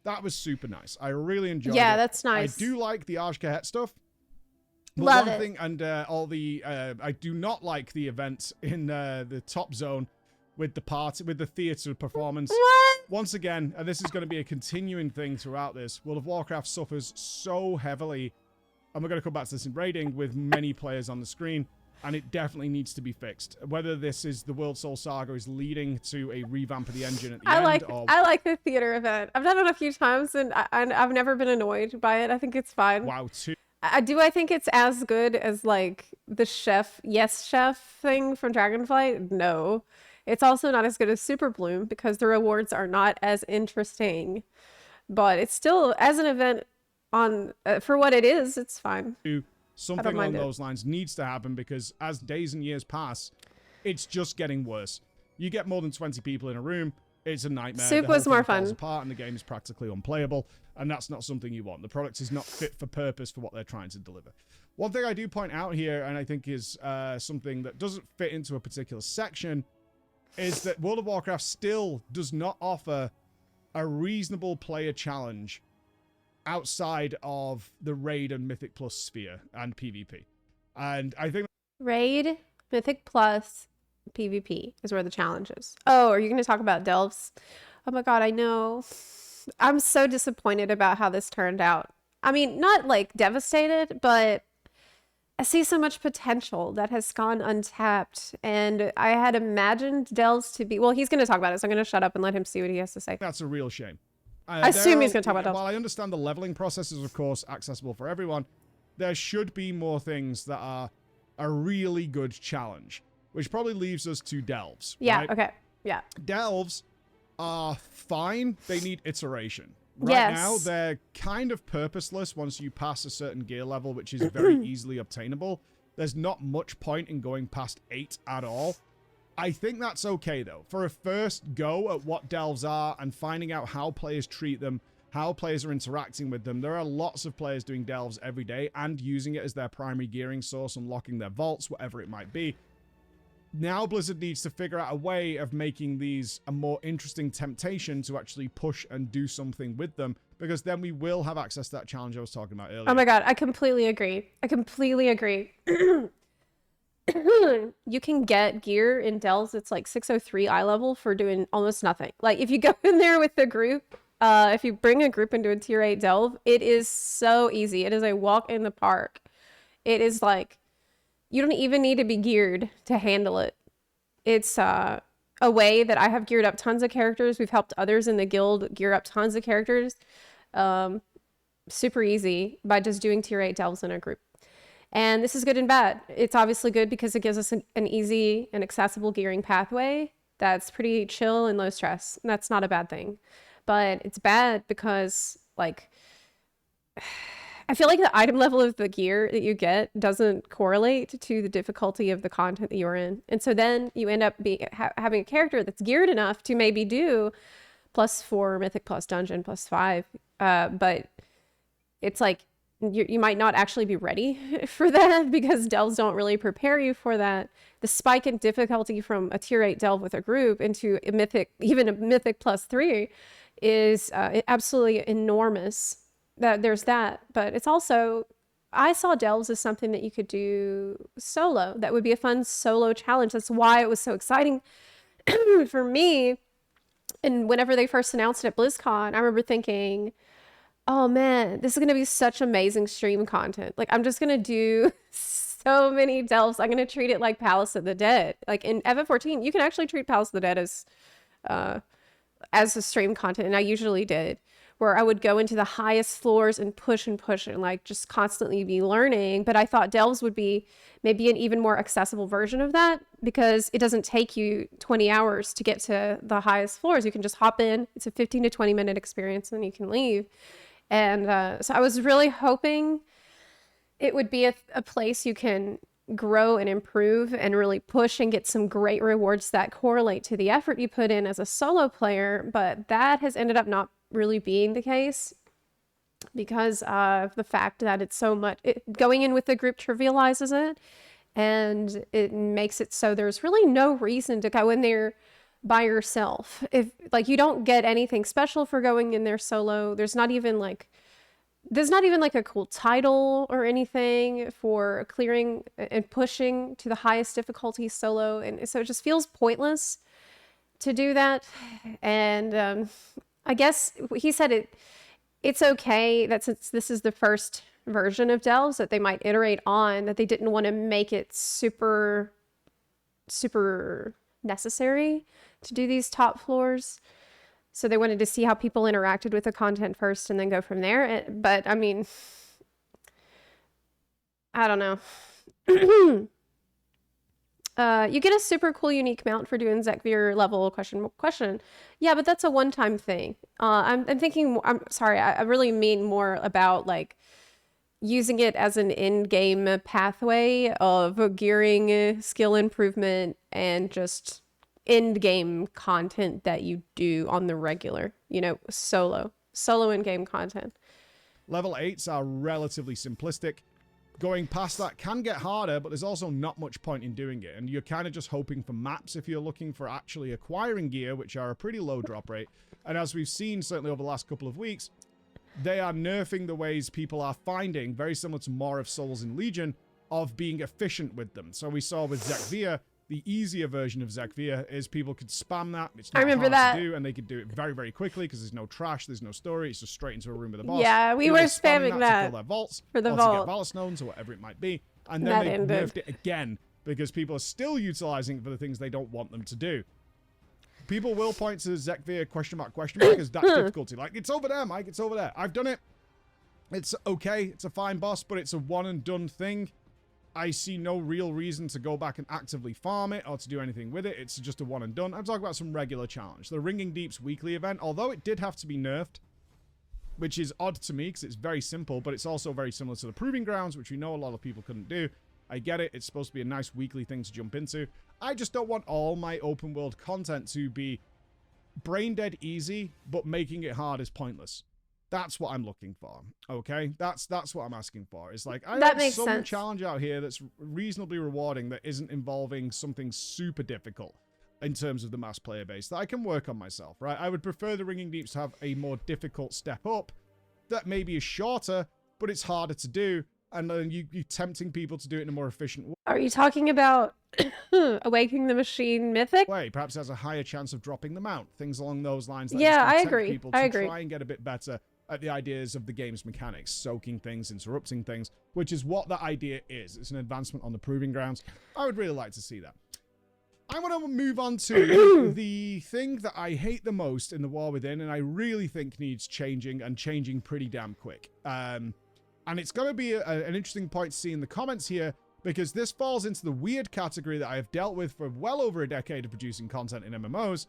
That was super nice. I really enjoyed it. Yeah, that's nice. I do like the Arshkahet stuff. But Love one it. thing, and all the I do not like the event in the top zone with the party, with the theater performance. What? Once again, and this is going to be a continuing thing throughout this, World of Warcraft suffers so heavily, and we're going to come back to this in raiding, with many players on the screen, and it definitely needs to be fixed. Whether this is the World Soul Saga is leading to a revamp of the engine at the end, or... I like the theater event. I've done it a few times, and I've never been annoyed by it. I think it's fine. WoW 2. I think it's as good as like the chef thing from Dragonflight? No. It's also not as good as Super Bloom because the rewards are not as interesting. But it's still, as an event, on for what it is, it's fine. Something along those lines needs to happen because as days and years pass, it's just getting worse. You get more than 20 people in a room, it's a nightmare. Soup was more fun. Falls apart and the game is practically unplayable, and that's not something you want. The product is not fit for purpose for what they're trying to deliver. One thing I do point out here, and I think is something that doesn't fit into a particular section, is that World of Warcraft still does not offer a reasonable player challenge outside of the Raid and Mythic Plus sphere and PvP. And I think Raid, Mythic Plus, PvP is where the challenge is. Oh, are you going to talk about Delves? Oh my god, I know. I'm so disappointed about how this turned out. I mean, not like devastated, but I see so much potential that has gone untapped, and I had imagined Delves to be... Well, he's going to talk about it, so I'm going to shut up and let him see what he has to say. that's a real shame. I assume he's going to talk about Delves. While I understand the leveling process is, of course, accessible for everyone, there should be more things that are a really good challenge, which probably leaves us to Delves. Yeah, right? okay. Yeah. Delves are fine. They need iteration. Right now, they're kind of purposeless once you pass a certain gear level, which is very easily obtainable. There's not much point in going past 8 at all. I think that's okay, though. For a first go at what Delves are and finding out how players treat them, how players are interacting with them, there are lots of players doing Delves every day and using it as their primary gearing source, unlocking their vaults, whatever it might be. Now Blizzard needs to figure out a way of making these a more interesting temptation to actually push and do something with them, because then we will have access to that challenge I was talking about earlier. Oh my god, I completely agree. I completely agree. You can get gear in Delves that's like 603 eye level for doing almost nothing. Like if you go in there with the group, if you bring a group into a tier 8 Delve, it is so easy. It is a walk in the park. It is like, you don't even need to be geared to handle it. It's a way that I have geared up tons of characters. We've helped others in the guild gear up tons of characters. Super easy by just doing tier 8 Delves in a group. And this is good and bad. It's obviously good because it gives us an easy and accessible gearing pathway that's pretty chill and low stress. And that's not a bad thing. But it's bad because, like, I feel like the item level of the gear that you get doesn't correlate to the difficulty of the content that you're in. And so then you end up having a character that's geared enough to maybe do +4 Mythic plus Dungeon +5. But it's like you might not actually be ready for that because Delves don't really prepare you for that. The spike in difficulty from a tier 8 Delve with a group into a Mythic, even a Mythic +3 is absolutely enormous. There's that, but it's also, I saw Delves as something that you could do solo. That would be a fun solo challenge. That's why it was so exciting for me. And whenever they first announced it at BlizzCon, I remember thinking, oh man, this is going to be such amazing stream content. Like, I'm just going to do so many Delves. I'm going to treat it like Palace of the Dead. Like in FF14, you can actually treat Palace of the Dead as a stream content, and I usually did, where I would go into the highest floors and push and like just constantly be learning. But I thought Delves would be maybe an even more accessible version of that because it doesn't take you 20 hours to get to the highest floors. You can just hop in. It's a 15 to 20 minute experience and you can leave. And so I was really hoping it would be a place you can grow and improve and really push and get some great rewards that correlate to the effort you put in as a solo player. But that has ended up not really being the case because of the fact that it's so much going in with the group trivializes it, and it makes it so there's really no reason to go in there by yourself. If like you don't get anything special for going in there solo, there's not even like a cool title or anything for clearing and pushing to the highest difficulty solo, and so it just feels pointless to do that. And I guess he said it's okay that since this is the first version of Delves that they might iterate on, that they didn't want to make it super necessary to do these top floors. So they wanted to see how people interacted with the content first and then go from there. But I mean, I don't know. You get a super cool unique mount for doing Zekvir level question. Yeah, but that's a one-time thing. I'm thinking, I'm sorry, I really mean more about like using it as an in-game pathway of gearing, skill improvement, and just in-game content that you do on the regular, solo in-game content. Level 8s are relatively simplistic. going past that can get harder, but there's also not much point in doing it. And you're kind of just hoping for maps if you're looking for actually acquiring gear, which are a pretty low drop rate. And as we've seen, certainly over the last couple of weeks, they are nerfing the ways people are finding, very similar to more of Souls in Legion, of being efficient with them. So we saw with Zepla, the easier version of Zepla is people could spam that. It's not hard to do, and they could do it very, very quickly because there's no trash, there's no story. It's just straight into a room with a boss. Yeah, we were spamming that to fill their vaults, for the or vault. to get Valor Stones or whatever it might be. And then they nerfed it again because people are still utilizing it for the things they don't want them to do. People will point to Zepla question mark as that difficulty. Like, it's over there, Mike. It's over there. I've done it. It's okay. It's a fine boss, but it's a one and done thing. I see no real reason to go back and actively farm it or to do anything with it. It's just a one and done. I'm talking about some regular challenge. The Ringing Deep's weekly event, although it did have to be nerfed, which is odd to me because it's very simple, but it's also very similar to the Proving Grounds, which we know a lot of people couldn't do. I get it. It's supposed to be a nice weekly thing to jump into. I just don't want all my open world content to be brain dead easy, but making it hard is pointless. That's what I'm looking for, okay? That's what I'm asking for. It's like, I have some challenge out here that's reasonably rewarding that isn't involving something super difficult in terms of the mass player base that I can work on myself, right? I would prefer the Ringing Deeps to have a more difficult step up that maybe is shorter, but it's harder to do, and then you're tempting people to do it in a more efficient way. Are you talking about Awakening the Machine Mythic? Perhaps has a higher chance of dropping the mount, things along those lines. Yeah, I agree. People to try and get a bit better at the ideas of the game's mechanics, soaking things, interrupting things, which is what that idea is. It's an advancement on the Proving Grounds. I would really like to see that. I want to move on to the thing that I hate the most in the War Within, and I really think needs changing, and changing pretty damn quick. And it's going to be an interesting point to see in the comments here, because this falls into the weird category that I have dealt with for well over a decade of producing content in MMOs,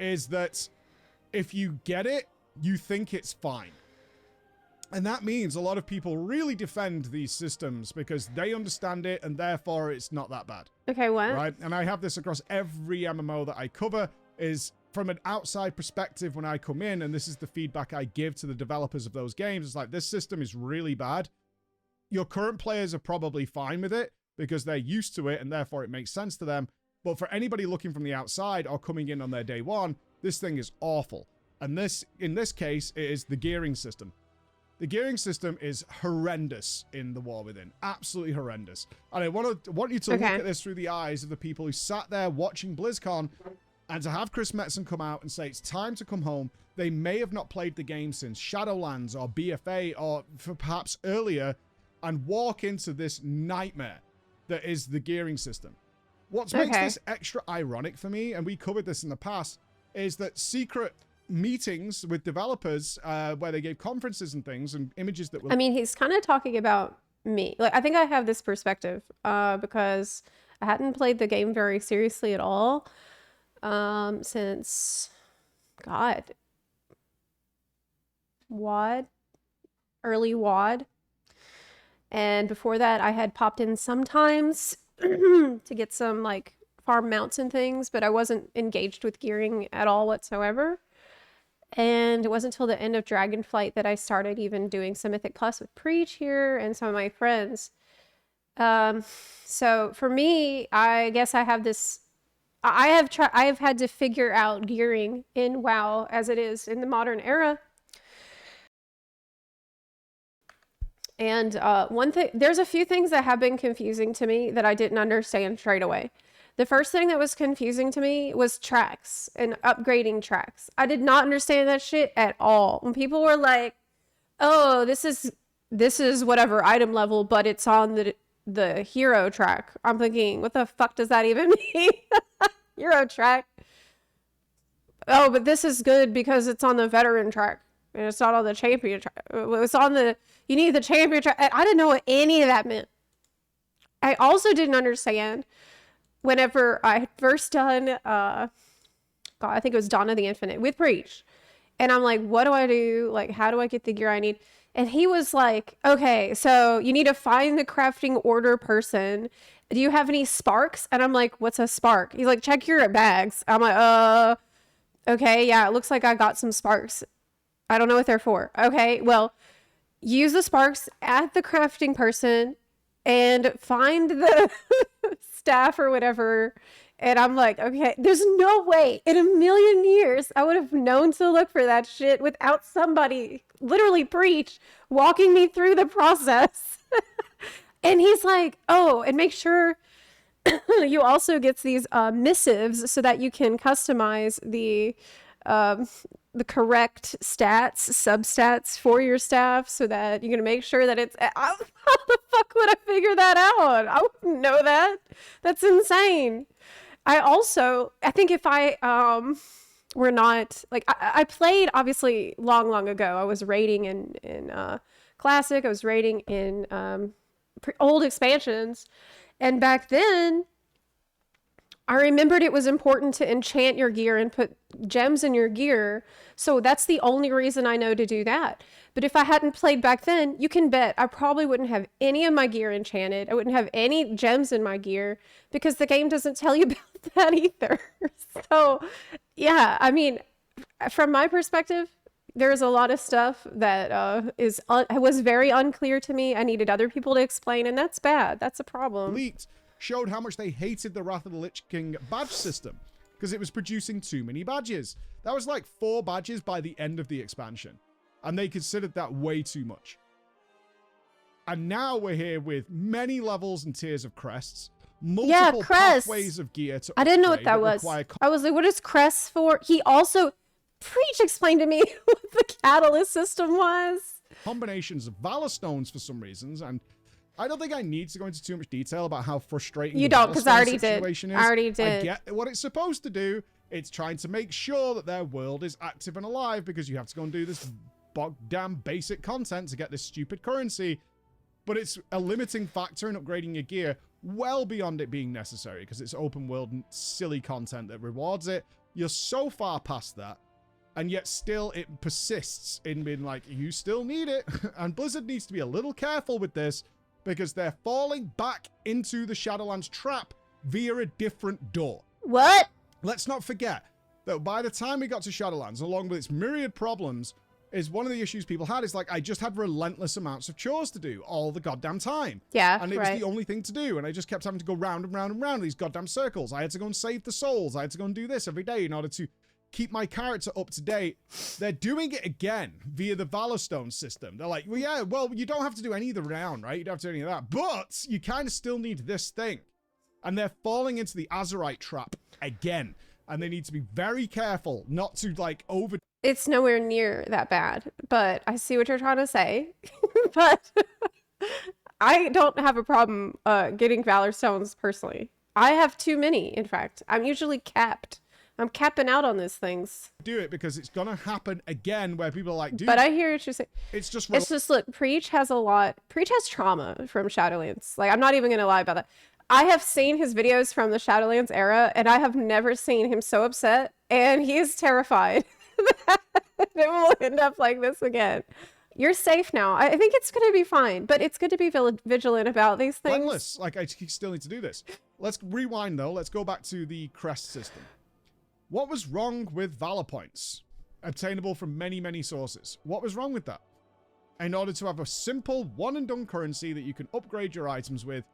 is that if you get it, you think it's fine. And that means a lot of people really defend these systems because they understand it and therefore it's not that bad. Okay, what? Right? And I have this across every MMO that I cover, is from an outside perspective when I come in, and this is the feedback I give to the developers of those games. It's like, this system is really bad. Your current players are probably fine with it because they're used to it and therefore it makes sense to them. But for anybody looking from the outside or coming in on their day one, this thing is awful. And in this case, it is the gearing system. The gearing system is horrendous in the War Within. Absolutely horrendous. And I want you to look at this through the eyes of the people who sat there watching BlizzCon, and to have Chris Metzen come out and say it's time to come home. They may have not played the game since Shadowlands or BFA or perhaps earlier, and walk into this nightmare that is the gearing system. What makes this extra ironic for me, and we covered this in the past, is that secret meetings with developers where they gave conferences and things and images that were... I mean, he's kind of talking about me. Like, I think I have this perspective because I hadn't played the game very seriously at all since, God, WoD, early WoD. And before that, I had popped in sometimes to get some, like, farm mounts and things, but I wasn't engaged with gearing at all whatsoever. And it wasn't until the end of Dragonflight that I started even doing some Mythic Plus with Preach here and some of my friends. So for me, I guess I have this... I have had to figure out gearing in WoW as it is in the modern era. And one thing, there's a few things that have been confusing to me that I didn't understand straight away. The first thing that was confusing to me was tracks and upgrading tracks. I did not understand that shit at all. When people were like, "Oh, this is whatever item level, but it's on the hero track," I'm thinking, what the fuck does that even mean? Hero track. Oh, but this is good because it's on the veteran track and it's not on the champion track. It's on the, you need the champion track. I didn't know what any of that meant. I also didn't understand whenever I had first done, God, I think it was Dawn of the Infinite with Preach. And I'm like, what do I do? Like, how do I get the gear I need? And he was like, okay, so you need to find the crafting order person. Do you have any sparks? And I'm like, what's a spark? He's like, check your bags. I'm like, okay, yeah, it looks like I got some sparks. I don't know what they're for. Okay, well, use the sparks at the crafting person and find the staff or whatever. And I'm like, okay, there's no way in a million years I would have known to look for that shit without somebody, literally Preach, walking me through the process. And he's like, oh, and make sure you also get these missives so that you can customize the correct stats, substats for your staff, so that you're gonna make sure that it's. How the fuck would I figure that out? I wouldn't know that. That's insane. I think if I were not like I played obviously long ago. I was raiding in classic. I was raiding in old expansions, and back then I remembered it was important to enchant your gear and put gems in your gear. So that's the only reason I know to do that. But if I hadn't played back then, you can bet I probably wouldn't have any of my gear enchanted. I wouldn't have any gems in my gear because the game doesn't tell you about that either. So yeah, I mean, from my perspective, there's a lot of stuff that was very unclear to me. I needed other people to explain, and that's bad. That's a problem. Leaked showed how much they hated the Wrath of the Lich King badge system because it was producing too many badges. That was like 4 badges by the end of the expansion, and they considered that way too much. And now we're here with many levels and tiers of crests, multiple pathways of gear to I didn't know what that was. I was like, what is crests for? He also, Preach explained to me what the catalyst system was. Combinations of Valor Stones for some reasons, and I don't think I need to go into too much detail about how frustrating you the don't, because I already did. Is. I already did. I get what it's supposed to do. It's trying to make sure that their world is active and alive because you have to go and do this damn basic content to get this stupid currency. But it's a limiting factor in upgrading your gear well beyond it being necessary because it's open world and silly content that rewards it. You're so far past that. And yet still it persists in being like, you still need it. And Blizzard needs to be a little careful with this because they're falling back into the Shadowlands trap via a different door. What? Let's not forget that by the time we got to Shadowlands, along with its myriad problems, is one of the issues people had is like, I just had relentless amounts of chores to do all the goddamn time. Yeah, and it was the only thing to do. And I just kept having to go round and round and round these goddamn circles. I had to go and save the souls. I had to go and do this every day in order to keep my character up to date. They're doing it again via the Valor Stone system. They're like, well, yeah, well, you don't have to do any of the renown, right? You don't have to do any of that. But you kind of still need this thing. And they're falling into the Azerite trap again. And they need to be very careful not to, like, over... It's nowhere near that bad. But I see what you're trying to say. But I don't have a problem getting Valor Stones personally. I have too many, in fact. I'm usually capped. I'm capping out on these things. Do it because it's gonna happen again where people are like, dude. But I hear what you're saying. It's just look, Preach has trauma from Shadowlands. Like, I'm not even gonna lie about that. I have seen his videos from the Shadowlands era, and I have never seen him so upset, and he is terrified that it will end up like this again. You're safe now. I think it's going to be fine, but it's good to be vigilant about these things. Endless. Like, I still need to do this. Let's rewind, though. Let's go back to the crest system. What was wrong with Valor Points? Obtainable from many, many sources. What was wrong with that? In order to have a simple one-and-done currency that you can upgrade your items with,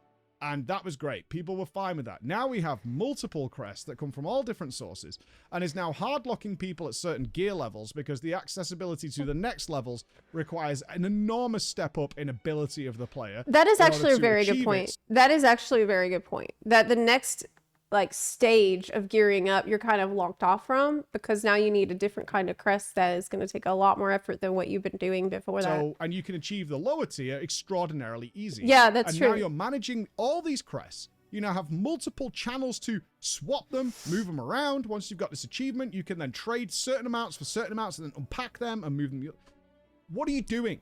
and that was great. People were fine with that. Now we have multiple crests that come from all different sources and is now hard-locking people at certain gear levels because the accessibility to the next levels requires an enormous step up in ability of the player. That is actually a very good point. That is actually a very good point. That the next stage of gearing up, you're kind of locked off from because now you need a different kind of crest that is going to take a lot more effort than what you've been doing before that. And you can achieve the lower tier extraordinarily easy. Yeah, that's true. And now you're managing all these crests. You now have multiple channels to swap them, move them around. Once you've got this achievement, you can then trade certain amounts for certain amounts and then unpack them and move them. What are you doing?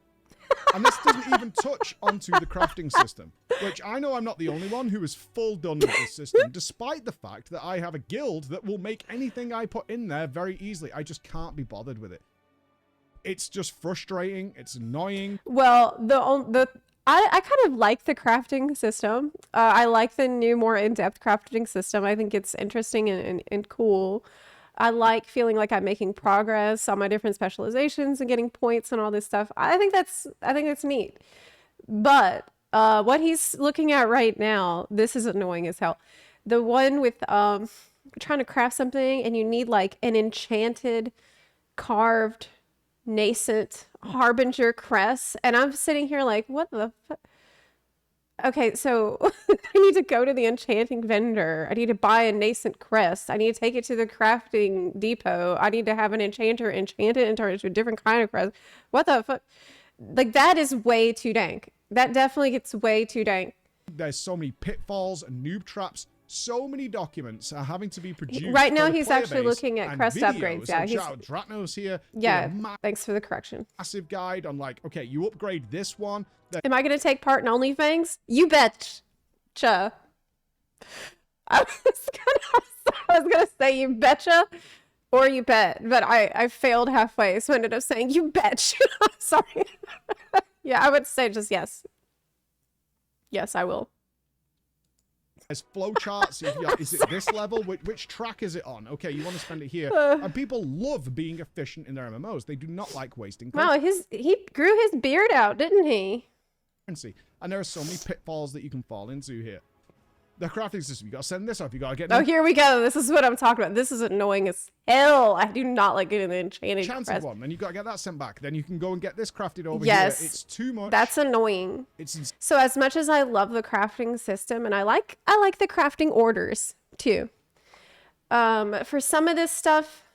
And this doesn't even touch onto the crafting system, which I know I'm not the only one who is full done with this system, despite the fact that I have a guild that will make anything I put in there very easily. I just can't be bothered with it. It's just frustrating. It's annoying. Well, I kind of like the crafting system. I like the new, more in-depth crafting system. I think it's interesting and cool. I like feeling like I'm making progress on my different specializations and getting points and all this stuff. I think that's neat. But What he's looking at right now, this is annoying as hell. The one with trying to craft something and you need like an enchanted carved nascent harbinger crest, and I'm sitting here like, what the fuck? Okay, so I need to go to the enchanting vendor. I need to buy a nascent crest. I need to take it to the crafting depot. I need to have an enchanter enchant it and turn it into a different kind of crest. What the fuck? Like, that is way too dank. That definitely gets way too dank. There's so many pitfalls and noob traps. So many documents are having to be produced. Right now, he's actually looking at crest upgrades. Yeah, he's Dratnos here. Yeah, thanks for the correction. Massive guide on like, okay, you upgrade this one. Am I going to take part in OnlyFans? You betcha. I was gonna say you betcha or you bet, but I failed halfway, so I ended up saying you betcha. I'm sorry. Yeah, I would say just yes. Yes, I will. There's flowcharts. Is it this level? Which track is it on? Okay, you want to spend it here. And people love being efficient in their MMOs. They do not like wasting time. Wow, he grew his beard out, didn't he? And there are so many pitfalls that you can fall into here. The crafting system, you got to send this off. You got to get. Oh, here we go. This is what I'm talking about. This is annoying as hell. I do not like getting the enchanted crest. One. Then you got to get that sent back. Then you can go and get this crafted over here. It's too much. That's annoying. So as much as I love the crafting system, and I like the crafting orders too. For some of this stuff,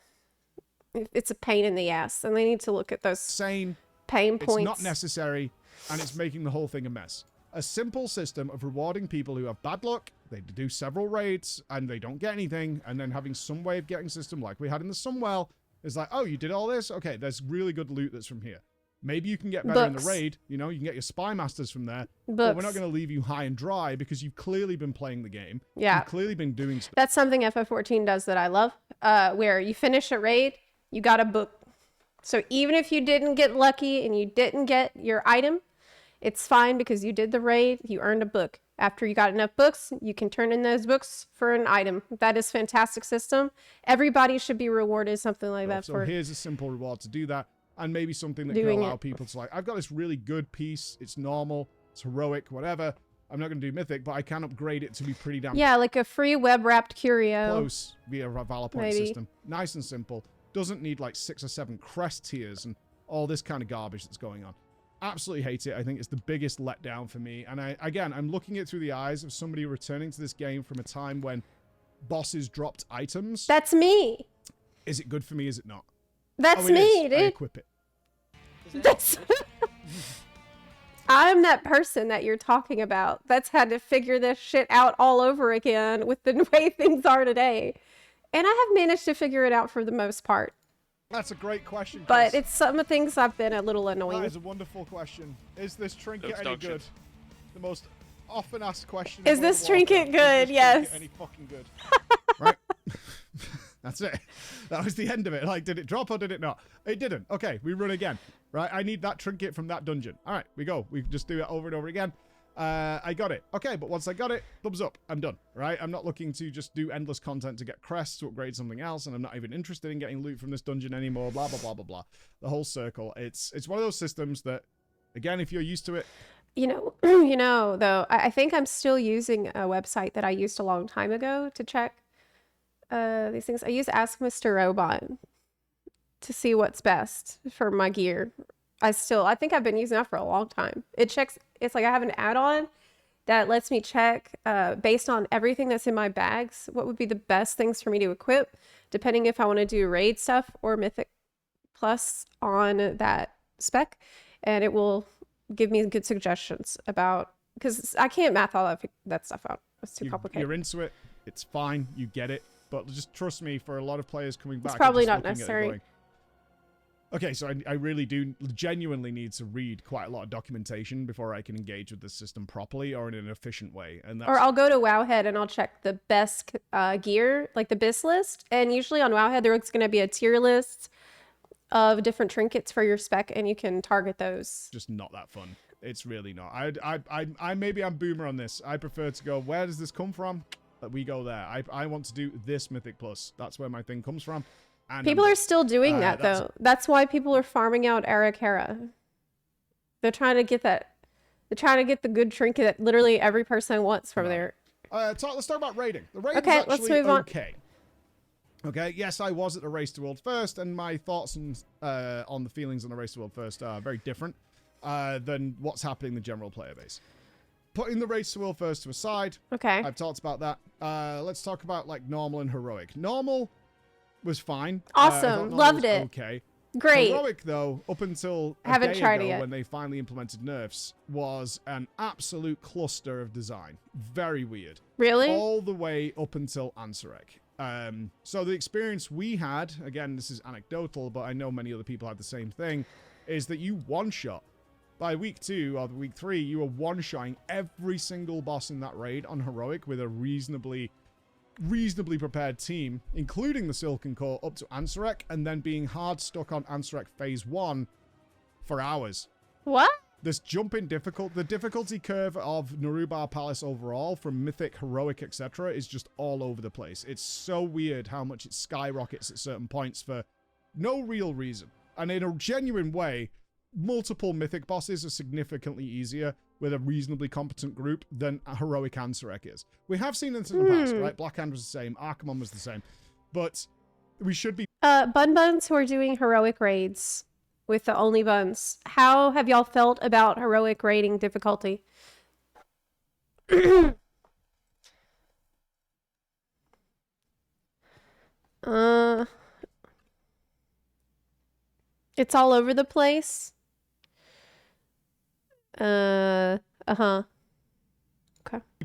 it's a pain in the ass, and they need to look at those pain points. It's not necessary, and it's making the whole thing a mess. A simple system of rewarding people who have bad luck, they do several raids, and they don't get anything, and then having some way of getting system like we had in the Sunwell is like, oh, you did all this? Okay, there's really good loot that's from here. Maybe you can get better in the raid. You know, you can get your spy masters from there. But we're not going to leave you high and dry because you've clearly been playing the game. Yeah. You've clearly been doing stuff. That's something FF14 does that I love, where you finish a raid, you got a book. So even if you didn't get lucky and you didn't get your item, it's fine because you did the raid, you earned a book. After you got enough books, you can turn in those books for an item. That is a fantastic system. Everybody should be rewarded something like that. So here's a simple reward to do that. And maybe something that can allow people to like, I've got this really good piece. It's normal. It's heroic, whatever. I'm not going to do mythic, but I can upgrade it to be pretty damn like a free web-wrapped curio. Close via a Valor Point system. Nice and simple. Doesn't need like 6 or 7 crest tiers and all this kind of garbage that's going on. Absolutely hate it. I think it's the biggest letdown for me. And I'm looking it through the eyes of somebody returning to this game from a time when bosses dropped items. That's me. Is it good for me? Is it not? That's me, dude. I equip it. That's I'm that person that you're talking about that's had to figure this shit out all over again with the way things are today. And I have managed to figure it out for the most part. That's a great question, Chris. But it's some of the things I've been a little annoying. That is a wonderful question. Is this trinket any good? The most often asked question. Is this trinket good? Yes. Any fucking good? Right. That's it. That was the end of it. Like, did it drop or did it not? It didn't. Okay, we run again. Right, I need that trinket from that dungeon. All right, we go. We just do it over and over again. I got it. Okay, but once I got it, thumbs up. I'm done. Right? I'm not looking to just do endless content to get crests, to upgrade something else, and I'm not even interested in getting loot from this dungeon anymore. Blah blah blah blah blah. The whole circle. It's one of those systems that, again, if you're used to it. You know, though, I think I'm still using a website that I used a long time ago to check these things. I use Ask Mr. Robot to see what's best for my gear. I think I've been using that for a long time. It's like I have an add-on that lets me check based on everything that's in my bags, what would be the best things for me to equip, depending if I want to do raid stuff or mythic plus on that spec. And it will give me good suggestions about, because I can't math all that stuff out. It's too complicated. You're into it. It's fine. You get it. But just trust me, for a lot of players coming back, it's probably not necessary. Okay, so I really do genuinely need to read quite a lot of documentation before I can engage with the system properly or in an efficient way. Or I'll go to Wowhead and I'll check the best gear, like the BIS list. And usually on Wowhead, there's going to be a tier list of different trinkets for your spec, and you can target those. Just not that fun. It's really not. I maybe I'm boomer on this. I prefer to go, where does this come from? We go there. I want to do this Mythic Plus. That's where my thing comes from. And people are still doing that, though. That's why people are farming out Arakara. They're trying to get that They're trying to get the good trinket that literally every person wants from there. Let's talk about rating. The rating Okay, is actually let's move on. okay. Okay, yes, I was at the Race to World First, and my thoughts on the feelings on the Race to World First are very different than what's happening in the general player base. Putting the Race to World First to a side, Okay. I've talked about that. Let's talk about like normal and heroic. Normal was fine. Awesome. Loved it. Okay. Great. Heroic, though, up until a Haven't day tried ago it yet. when they finally implemented nerfs, was an absolute cluster of design. Very weird. Really? All the way up until Ansurek. So the experience we had, again, this is anecdotal, but I know many other people had the same thing, is that you one-shot. By week 2 or week 3, you were one-shotting every single boss in that raid on heroic with a reasonably prepared team, including the Silken Core up to Ansurek, and then being hard stuck on Ansurek Phase 1 for hours. What? This jump in the difficulty curve of Narubar Palace overall, from Mythic, Heroic, etc., is just all over the place. It's so weird how much it skyrockets at certain points for no real reason. And in a genuine way, multiple Mythic bosses are significantly easier with a reasonably competent group than a Heroic Ansurek is. We have seen this in the past, right? Blackhand was the same, Archimon was the same, but we should be... Buns who are doing heroic raids with the only buns. How have y'all felt about heroic raiding difficulty? It's all over the place. Okay.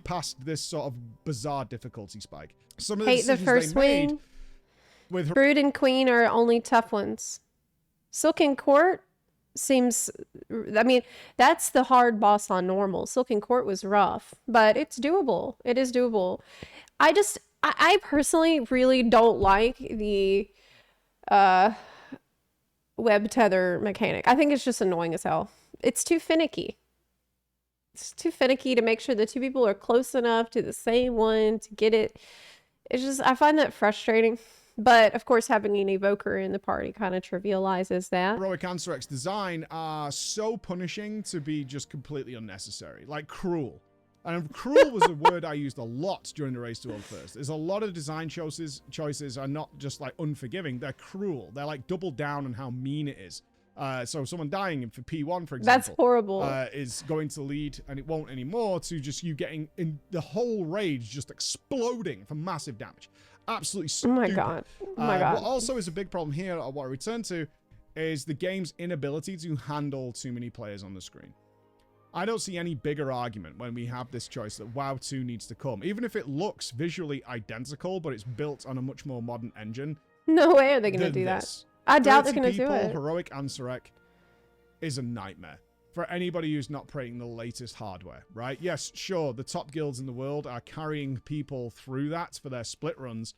Past this sort of bizarre difficulty spike. Some of Hate the decisions first they made wing. with Brood and Queen are only tough ones. Silken Court seems... I mean, that's the hard boss on normal. Silken Court was rough, but it's doable. It is doable. I personally really don't like the web tether mechanic. I think it's just annoying as hell. It's too finicky. It's too finicky to make sure the two people are close enough to the same one to get it. It's just, I find that frustrating. But of course, having an evoker in the party kind of trivializes that. Heroic Ansurek's design are so punishing to be just completely unnecessary. Like cruel. And cruel was a word I used a lot during the Race to World First. There's a lot of design choices are not just like unforgiving, they're cruel. They're like double down on how mean it is. So someone dying for P1, for example, that's horrible. Is going to lead, and it won't anymore, to just you getting in the whole rage just exploding for massive damage. Absolutely stupid. Oh my god. Oh my god. What also is a big problem here, what I return to, is the game's inability to handle too many players on the screen. I don't see any bigger argument when we have this choice that WoW 2 needs to come. Even if it looks visually identical, but it's built on a much more modern engine. No way are they going to do that. I doubt they're going to do it. Heroic Ansurek is a nightmare for anybody who's not playing the latest hardware, right? Yes, sure, the top guilds in the world are carrying people through that for their split runs,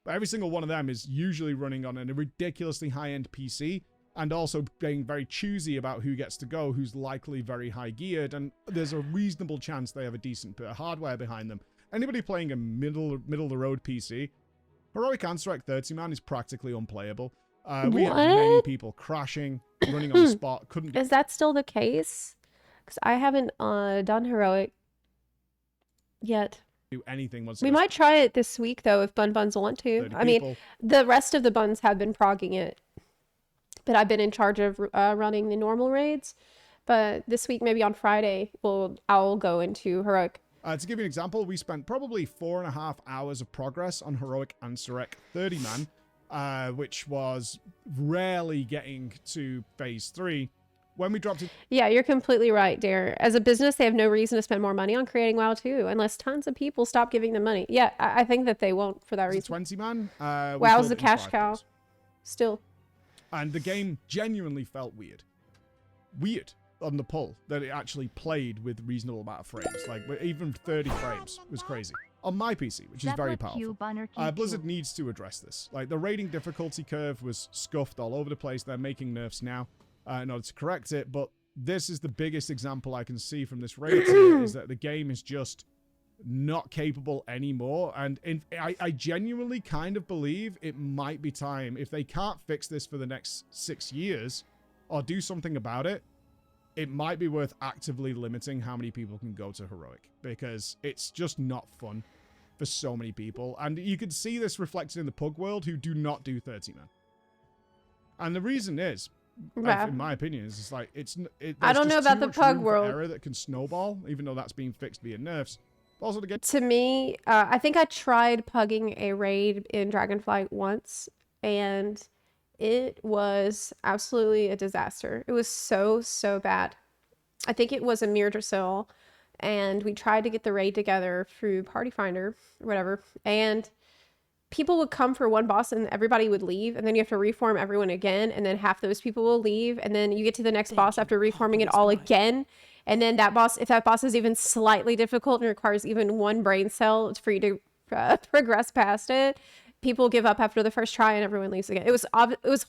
but every single one of them is usually running on a ridiculously high-end PC, and also being very choosy about who gets to go, who's likely very high geared, and there's a reasonable chance they have a decent bit of hardware behind them. Anybody playing a middle of the road PC, Heroic Ansurek 30-man is practically unplayable. We have many people crashing, running on the spot. Is that still the case? Because I haven't done Heroic yet. Do anything once we might try it this week though if Buns want to. I mean, the rest of the Buns have been progging it. But I've been in charge of running the normal raids. But this week, maybe on Friday, I'll go into Heroic. To give you an example, we spent probably 4.5 hours of progress on Heroic Ansurek 30-man, which was rarely getting to Phase 3. When we dropped it... Yeah, you're completely right, Dare. As a business, they have no reason to spend more money on creating WoW 2, unless tons of people stop giving them money. Yeah, I think that they won't for that reason. 20-man? WoW's the cash cow. Still. And the game genuinely felt weird. Weird on the pull that it actually played with reasonable amount of frames. Like, even 30 frames was crazy. On my PC, which is very powerful. Blizzard needs to address this. Like, the rating difficulty curve was scuffed all over the place. They're making nerfs now in order to correct it. But this is the biggest example I can see from this raid tier, is that the game is just not capable anymore. And I genuinely kind of believe it might be time, if they can't fix this for the next 6 years or do something about it, it might be worth actively limiting how many people can go to heroic, because it's just not fun for so many people. And you can see this reflected in the pug world, who do not do 30 men. And the reason is, in my opinion, is it's like I don't know about the pug world. Error that can snowball, even though that's being fixed via nerfs. Also, to me, I think I tried pugging a raid in Dragonflight once, and it was absolutely a disaster. It was so bad. I think it was a Mirdrasil, and we tried to get the raid together through Party Finder or whatever, and people would come for one boss and everybody would leave, and then you have to reform everyone again, and then half those people will leave, and then you get to the next boss after reforming it all again, and then that boss, if that boss is even slightly difficult and requires even one brain cell for you to progress past it, people give up after the first try and everyone leaves again. It was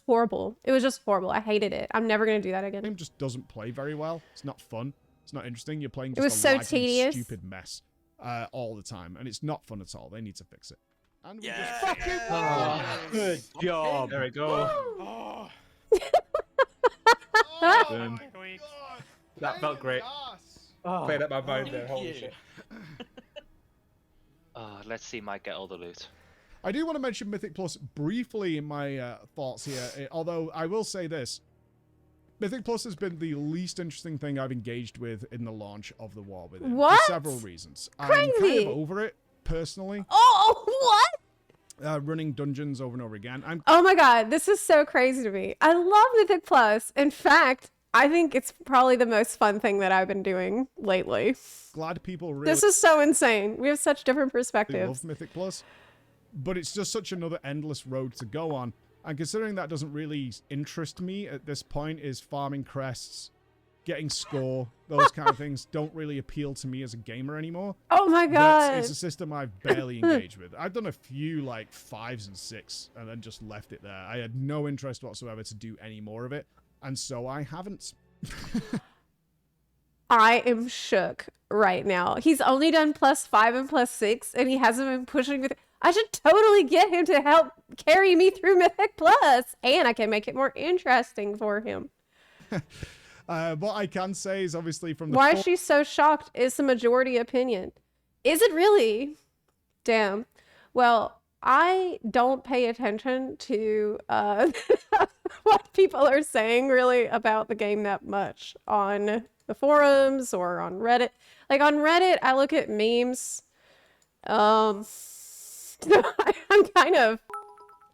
horrible. It was just horrible. I hated it. I'm never going to do that again. The game just doesn't play very well. It's not fun. It's not interesting. You're playing just it was so tedious, stupid mess all the time, and it's not fun at all. They need to fix it. And we Yeah. just fucking Good job. There we go. Oh, Boom. my God. That felt great. Oh, Played up my mind there. Holy you. shit. Let's see Mike get all the loot. I do want to mention Mythic Plus briefly in my thoughts here, although I will say this. Mythic Plus has been the least interesting thing I've engaged with in the launch of the War Within. What? For several reasons. I'm Crazy. kind of over it, personally. Oh, what? Running dungeons over and over again. Oh my God, this is so crazy to me. I love Mythic Plus. In fact, I think it's probably the most fun thing that I've been doing lately. Glad people really This is so insane. We have such different perspectives. love Mythic Plus, but it's just such another endless road to go on. And considering that doesn't really interest me at this point, is farming crests, getting score, those kind of things don't really appeal to me as a gamer anymore. Oh my God. It's a system I've barely engaged with. I've done a few like 5s and 6 and then just left it there. I had no interest whatsoever to do any more of it, and so I haven't. I am shook right now. He's only done +5 and +6, and he hasn't been pushing with. I should totally get him to help carry me through Mythic Plus, and I can make it more interesting for him. What I can say is obviously from the Why is she so shocked is the majority opinion. Is it really? Damn. Well, I don't pay attention to what people are saying really about the game that much on the forums or on Reddit. Like on Reddit, I look at memes. I'm kind of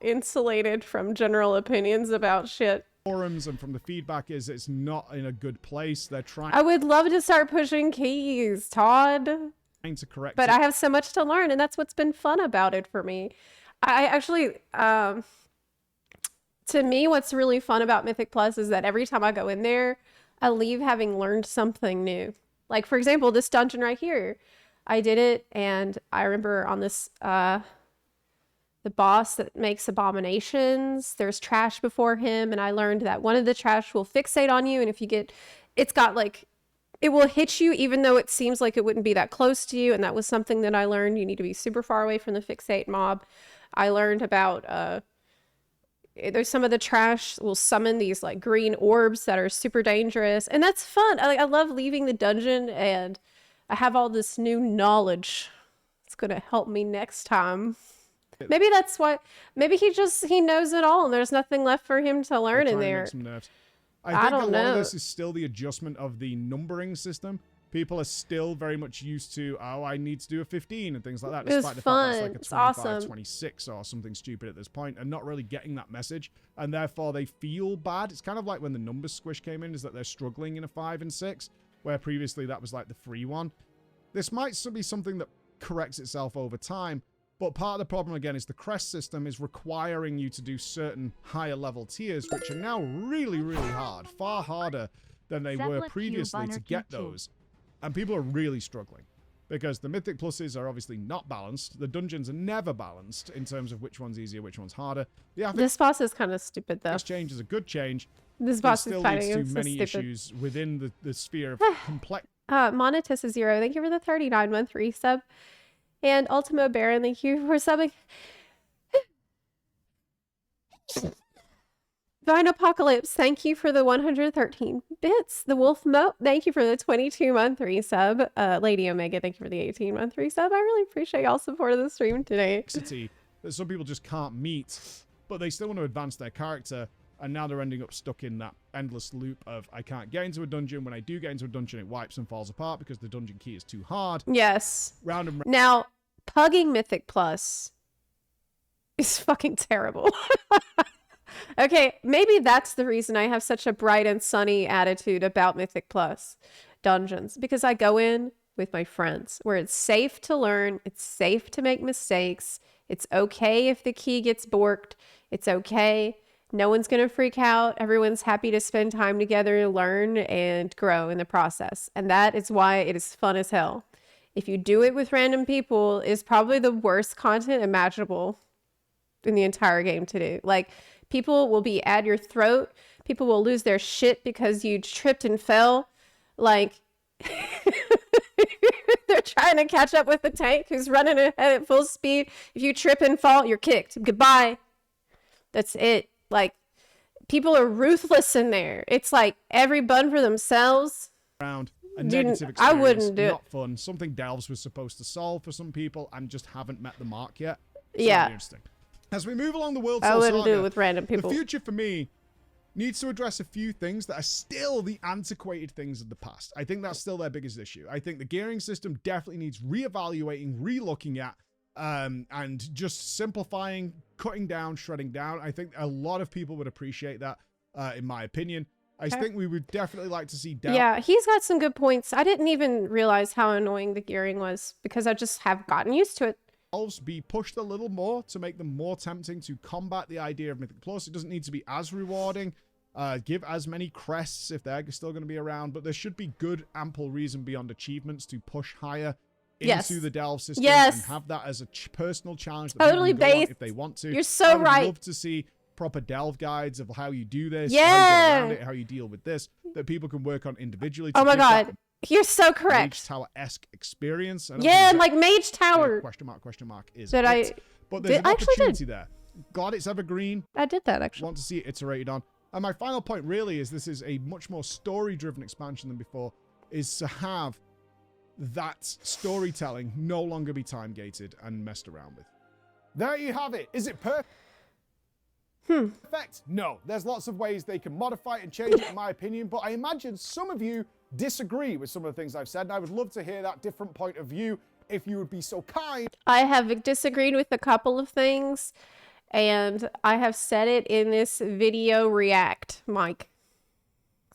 insulated from general opinions about shit. Forums and from the feedback is it's not in a good place. They're trying I would love to start pushing keys, Todd. to correct But it. I have so much to learn, and that's what's been fun about it for me. I actually, to me, what's really fun about Mythic Plus is that every time I go in there, I leave having learned something new. Like, for example, this dungeon right here. I did it, and I remember on this, the boss that makes abominations, there's trash before him, and I learned that one of the trash will fixate on you, and if you get, it's got like, it will hit you even though it seems like it wouldn't be that close to you, and that was something that I learned. You need to be super far away from the fixate mob. I learned about, there's some of the trash will summon these like green orbs that are super dangerous, and that's fun. I love leaving the dungeon, and I have all this new knowledge. It's gonna help me next time. Maybe that's why. Maybe he knows it all, and there's nothing left for him to learn in there. I think don't a lot know. of this is still the adjustment of the numbering system. People are still very much used to, oh, I need to do a 15 and things like that. It was Despite the fun. fact that it's It's like a 25, awesome. 26 or something stupid at this point, and not really getting that message, and therefore they feel bad. It's kind of like when the numbers squish came in, is that they're struggling in a 5 and 6, where previously that was like the free one. This might be something that corrects itself over time, but part of the problem, again, is the crest system is requiring you to do certain higher level tiers, which are now really, really hard. Far harder than they were Zepla previously Q, to Bunner get Q2. those. And people are really struggling. Because the Mythic Pluses are obviously not balanced. The dungeons are never balanced in terms of which one's easier, which one's harder. The affix This boss is kind of stupid though. change is a good change. This But it boss is still fighting. leads to It's so many stupid. issues within the sphere of complex. Monetus is 0. Thank you for the 39-month resub. And Ultimo Baron, thank you for subbing. Vine Apocalypse, thank you for the 113 bits. The Wolf Moat, thank you for the 22-month resub. Lady Omega, thank you for the 18-month resub. I really appreciate y'all support of the stream today. That some people just can't meet, but they still want to advance their character, and now they're ending up stuck in that endless loop of I can't get into a dungeon. When I do get into a dungeon, it wipes and falls apart because the dungeon key is too hard. Yes. Round and round. Now, pugging Mythic Plus is fucking terrible. Okay, maybe that's the reason I have such a bright and sunny attitude about Mythic Plus dungeons, because I go in with my friends where it's safe to learn, it's safe to make mistakes, it's okay if the key gets borked, it's okay, no one's gonna freak out, everyone's happy to spend time together, learn, and grow in the process, and that is why it is fun as hell. If you do it with random people, it's probably the worst content imaginable in the entire game to do. Like, people will be at your throat. People will lose their shit because you tripped and fell. Like, they're trying to catch up with the tank who's running ahead at full speed. If you trip and fall, you're kicked. Goodbye. That's it. Like, people are ruthless in there. It's like every bun for themselves. Around. A Dude, negative experience, I wouldn't do not fun. Something Delves was supposed to solve for some people and just haven't met the mark yet. So Yeah. it'll be interesting. As we move along the world, I wouldn't do it with random people. The future for me needs to address a few things that are still the antiquated things of the past. I think that's still their biggest issue. I think the gearing system definitely needs reevaluating, relooking at, and just simplifying, cutting down, shredding down. I think a lot of people would appreciate that, in my opinion. I think we would definitely like to see Delves. Yeah, he's got some good points. I didn't even realize how annoying the gearing was because I just have gotten used to it. Be pushed a little more to make them more tempting to combat the idea of Mythic Plus. It doesn't need to be as rewarding. Give as many crests if they're still going to be around, but there should be good, ample reason beyond achievements to push higher into the Delve system and have that as a personal challenge that totally people can go on based. if they want to. You're so I would right. love to see proper Delve guides of how you do this, Yeah. how you get around it, how you deal with this, that people can work on individually. To Oh my give that God. You're so correct. Mage Tower-esque experience. Yeah, like Mage Tower. Question mark is That it. But there's an I actually opportunity there. Glad it's evergreen. I did that actually. Want to see it iterated on. And my final point really is this is a much more story-driven expansion than before, is to have that storytelling no longer be time-gated and messed around with. There you have it. Is it perfect? Perfect? No. There's lots of ways they can modify it and change it, in my opinion, but I imagine some of you disagree with some of the things I've said, and I would love to hear that different point of view if you would be so kind. I have disagreed with a couple of things, and I have said it in this video react, Mike.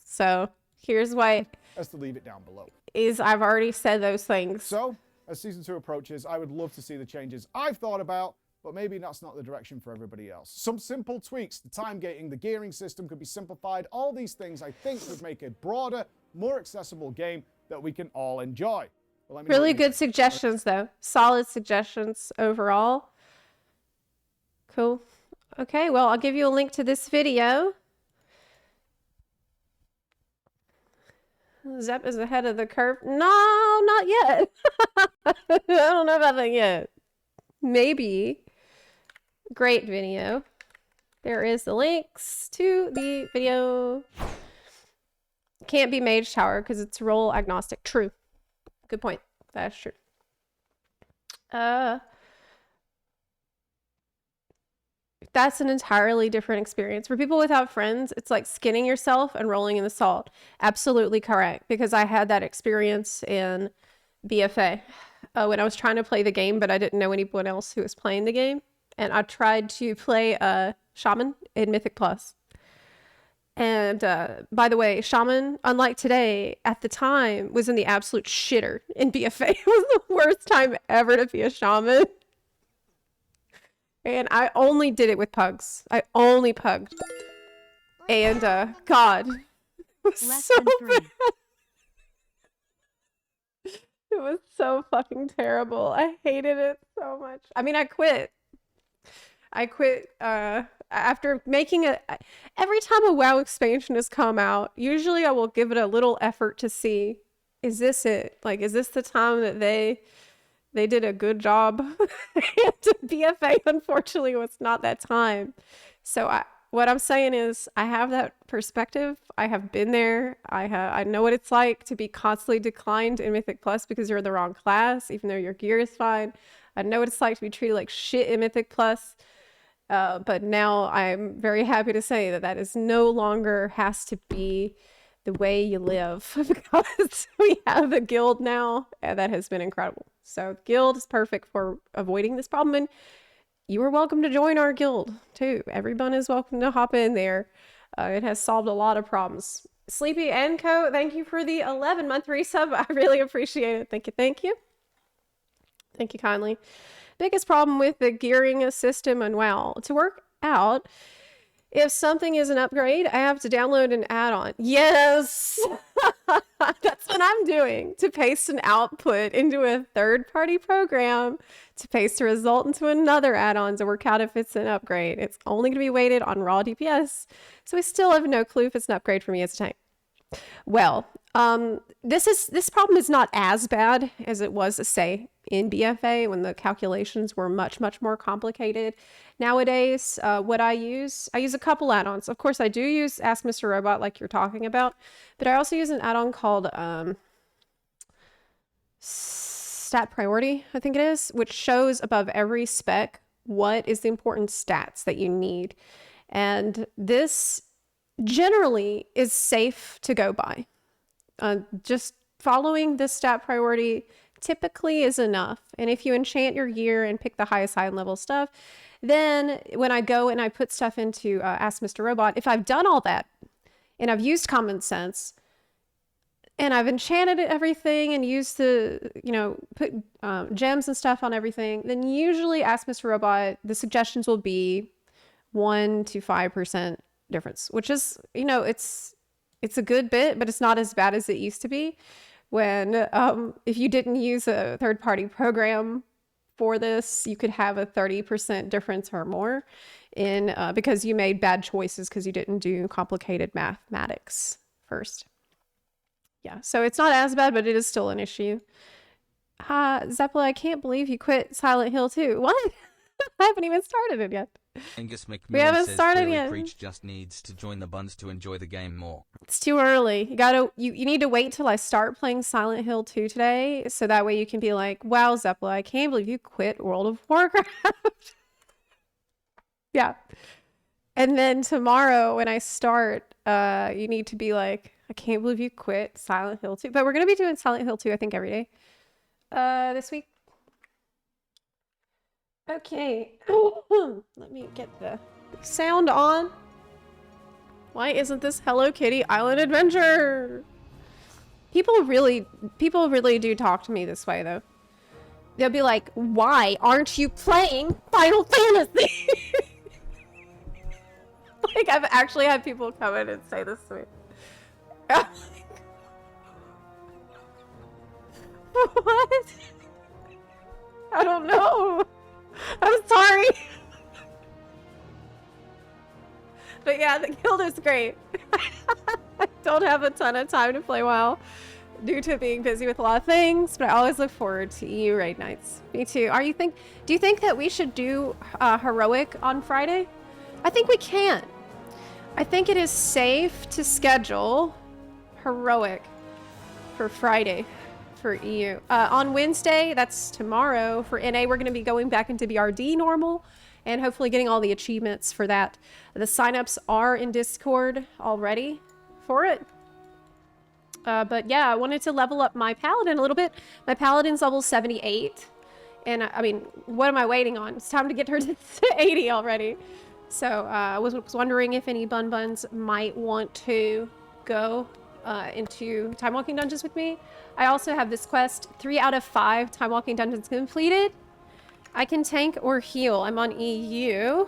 So here's why. As to leave it down below. I've already said those things. So, as Season 2 approaches, I would love to see the changes I've thought about, but maybe that's not the direction for everybody else. Some simple tweaks, the time gating, the gearing system could be simplified. All these things I think would make a broader, more accessible game that we can all enjoy. Well, really good suggestions, though. Solid suggestions overall. Cool. Okay, well, I'll give you a link to this video. Zep is ahead of the curve. No, not yet. I don't know about that yet. Maybe. Great video. There is the links to the video. Can't be Mage Tower because it's role agnostic. True. Good point. That's true. That's an entirely different experience. For people without friends, it's like skinning yourself and rolling in the salt. Absolutely correct. Because I had that experience in BFA when I was trying to play the game, but I didn't know anyone else who was playing the game. And I tried to play Shaman in Mythic Plus. And by the way, Shaman, unlike today, at the time was in the absolute shitter in BFA. It was the worst time ever to be a Shaman. And I only did it with pugs. I only pugged. And God, it was so bad. It was so fucking terrible. I hated it so much. I mean, I quit after making every time a WoW expansion has come out, usually I will give it a little effort to see, is this it? Like, is this the time that they did a good job? And BFA, unfortunately, was not that time. So what I'm saying is I have that perspective. I have been there. I know what it's like to be constantly declined in Mythic Plus because you're the wrong class, even though your gear is fine. I know what it's like to be treated like shit in Mythic Plus. But now I'm very happy to say that that is no longer has to be the way you live because we have a guild now, and that has been incredible. So guild is perfect for avoiding this problem, and you are welcome to join our guild too. Everyone is welcome to hop in there. It has solved a lot of problems. Sleepy and Co, thank you for the 11-month resub. I really appreciate it. Thank you, thank you. Thank you kindly. Biggest problem with the gearing system and WoW. To work out if something is an upgrade, I have to download an add-on. Yes! That's what I'm doing. To paste an output into a third-party program, to paste a result into another add-on to work out if it's an upgrade. It's only going to be weighted on raw DPS, so we still have no clue if it's an upgrade for me as a tank. Well, this problem is not as bad as it was, say, in BFA when the calculations were much more complicated. Nowadays, what I use a couple add-ons. Of course, I do use Ask Mr. Robot like you're talking about, but I also use an add-on called Stat Priority, I think it is, which shows above every spec what is the important stats that you need. And this generally is safe to go by. Just following this stat priority typically is enough. And if you enchant your gear and pick the highest high level stuff, then when I go and I put stuff into Ask Mr. Robot, if I've done all that and I've used common sense and I've enchanted everything and used the, put gems and stuff on everything, then usually Ask Mr. Robot, the suggestions will be 1 to 5% difference, which is, it's a good bit, but it's not as bad as it used to be when if you didn't use a third-party program for this, you could have a 30% difference or more in because you made bad choices because you didn't do complicated mathematics first. Yeah, so it's not as bad, but it is still an issue. Zepla, I can't believe you quit Silent Hill 2. What? I haven't even started it yet. Angus McMillan We haven't says started Clearly yet. Preach just needs to join the buns to enjoy the game more. It's too early. You need to wait till I start playing Silent Hill 2 today, so that way you can be like, wow, Zepla, I can't believe you quit World of Warcraft. Yeah. And then tomorrow when I start, you need to be like, I can't believe you quit Silent Hill 2. But we're going to be doing Silent Hill 2, I think, every day this week. Okay. Let me get the sound on. Why isn't this Hello Kitty Island Adventure? People really do talk to me this way, though. They'll be like, why aren't you playing Final Fantasy? Like, I've actually had people come in and say this to me. What? I don't know. I'm sorry. But yeah, the guild is great. I don't have a ton of time to play WoW due to being busy with a lot of things, but I always look forward to EU raid nights. Me too. Do you think that we should do heroic on Friday? I think we can. I think it is safe to schedule heroic for Friday for EU. On Wednesday, that's tomorrow, for NA, we're going to be going back into BRD normal and hopefully getting all the achievements for that. The signups are in Discord already for it. But yeah, I wanted to level up my paladin a little bit. My paladin's level 78. And I mean, what am I waiting on? It's time to get her to 80 already. So I was wondering if any buns might want to go into Time Walking Dungeons with me. I also have this quest, 3 out of 5 Time Walking Dungeons completed. I can tank or heal. I'm on EU.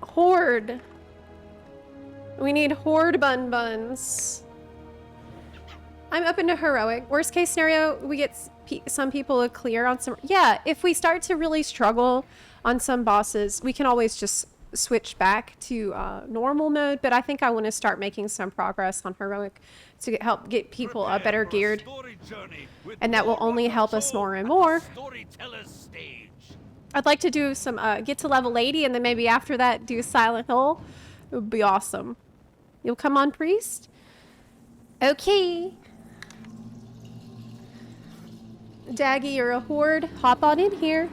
Horde. We need Horde buns. I'm up into heroic. Worst case scenario, we get some people a clear on some... Yeah, if we start to really struggle on some bosses, we can always just switch back to normal mode, but I think I want to start making some progress on heroic to help get people better geared, and that will only help us more and more. I'd like to do some, get to level 80 and then maybe after that do Silent Hill. It would be awesome. You'll come on, Priest? Okay. Daggy, you're a horde. Hop on in here.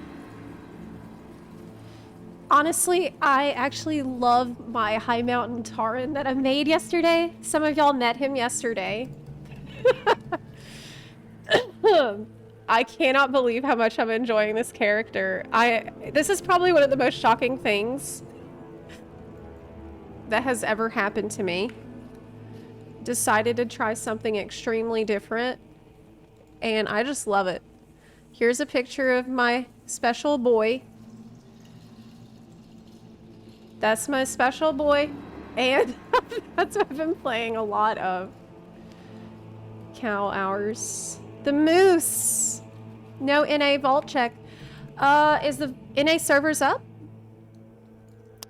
Honestly, I actually love my High Mountain Tauren that I made yesterday. Some of y'all met him yesterday. I cannot believe how much I'm enjoying this character. This is probably one of the most shocking things that has ever happened to me. Decided to try something extremely different, and I just love it. Here's a picture of my special boy. That's my special boy, and that's what I've been playing a lot of. Cow hours. The moose. No NA vault check. Is the NA servers up?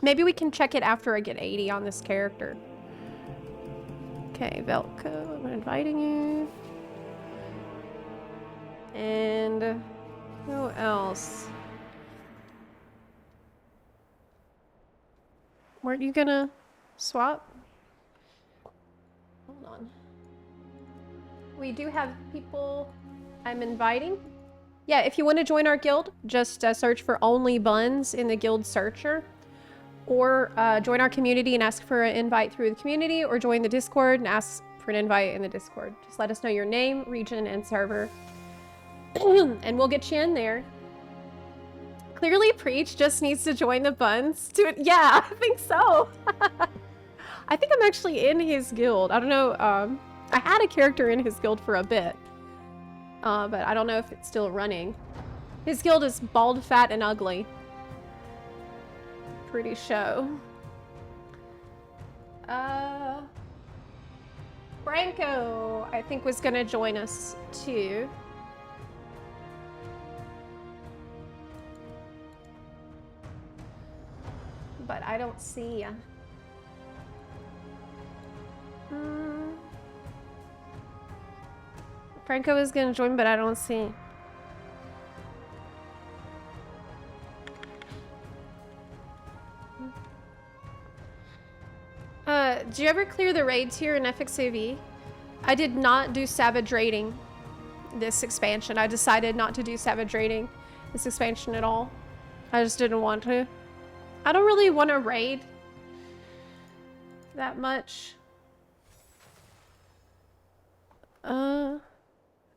Maybe we can check it after I get 80 on this character. Okay, Velko, I'm inviting you. And who else? Weren't you gonna swap? Hold on. We do have people I'm inviting. Yeah, if you want to join our guild, just search for Only Buns in the guild searcher. Or join our community and ask for an invite through the community, or join the Discord and ask for an invite in the Discord. Just let us know your name, region, and server. And we'll get you in there. Clearly Preach just needs to join the Buns. Yeah, I think so. I think I'm actually in his guild. I don't know. I had a character in his guild for a bit. But I don't know if it's still running. His guild is Bald, Fat, and Ugly. Pretty show. Franco, I think, was gonna join us too. But I don't see ya. Franco is gonna join, but I don't see. Did you ever clear the raid tier in FXAV? I did not do Savage Raiding this expansion. I decided not to do Savage Raiding this expansion at all. I just didn't want to. I don't really want to raid that much.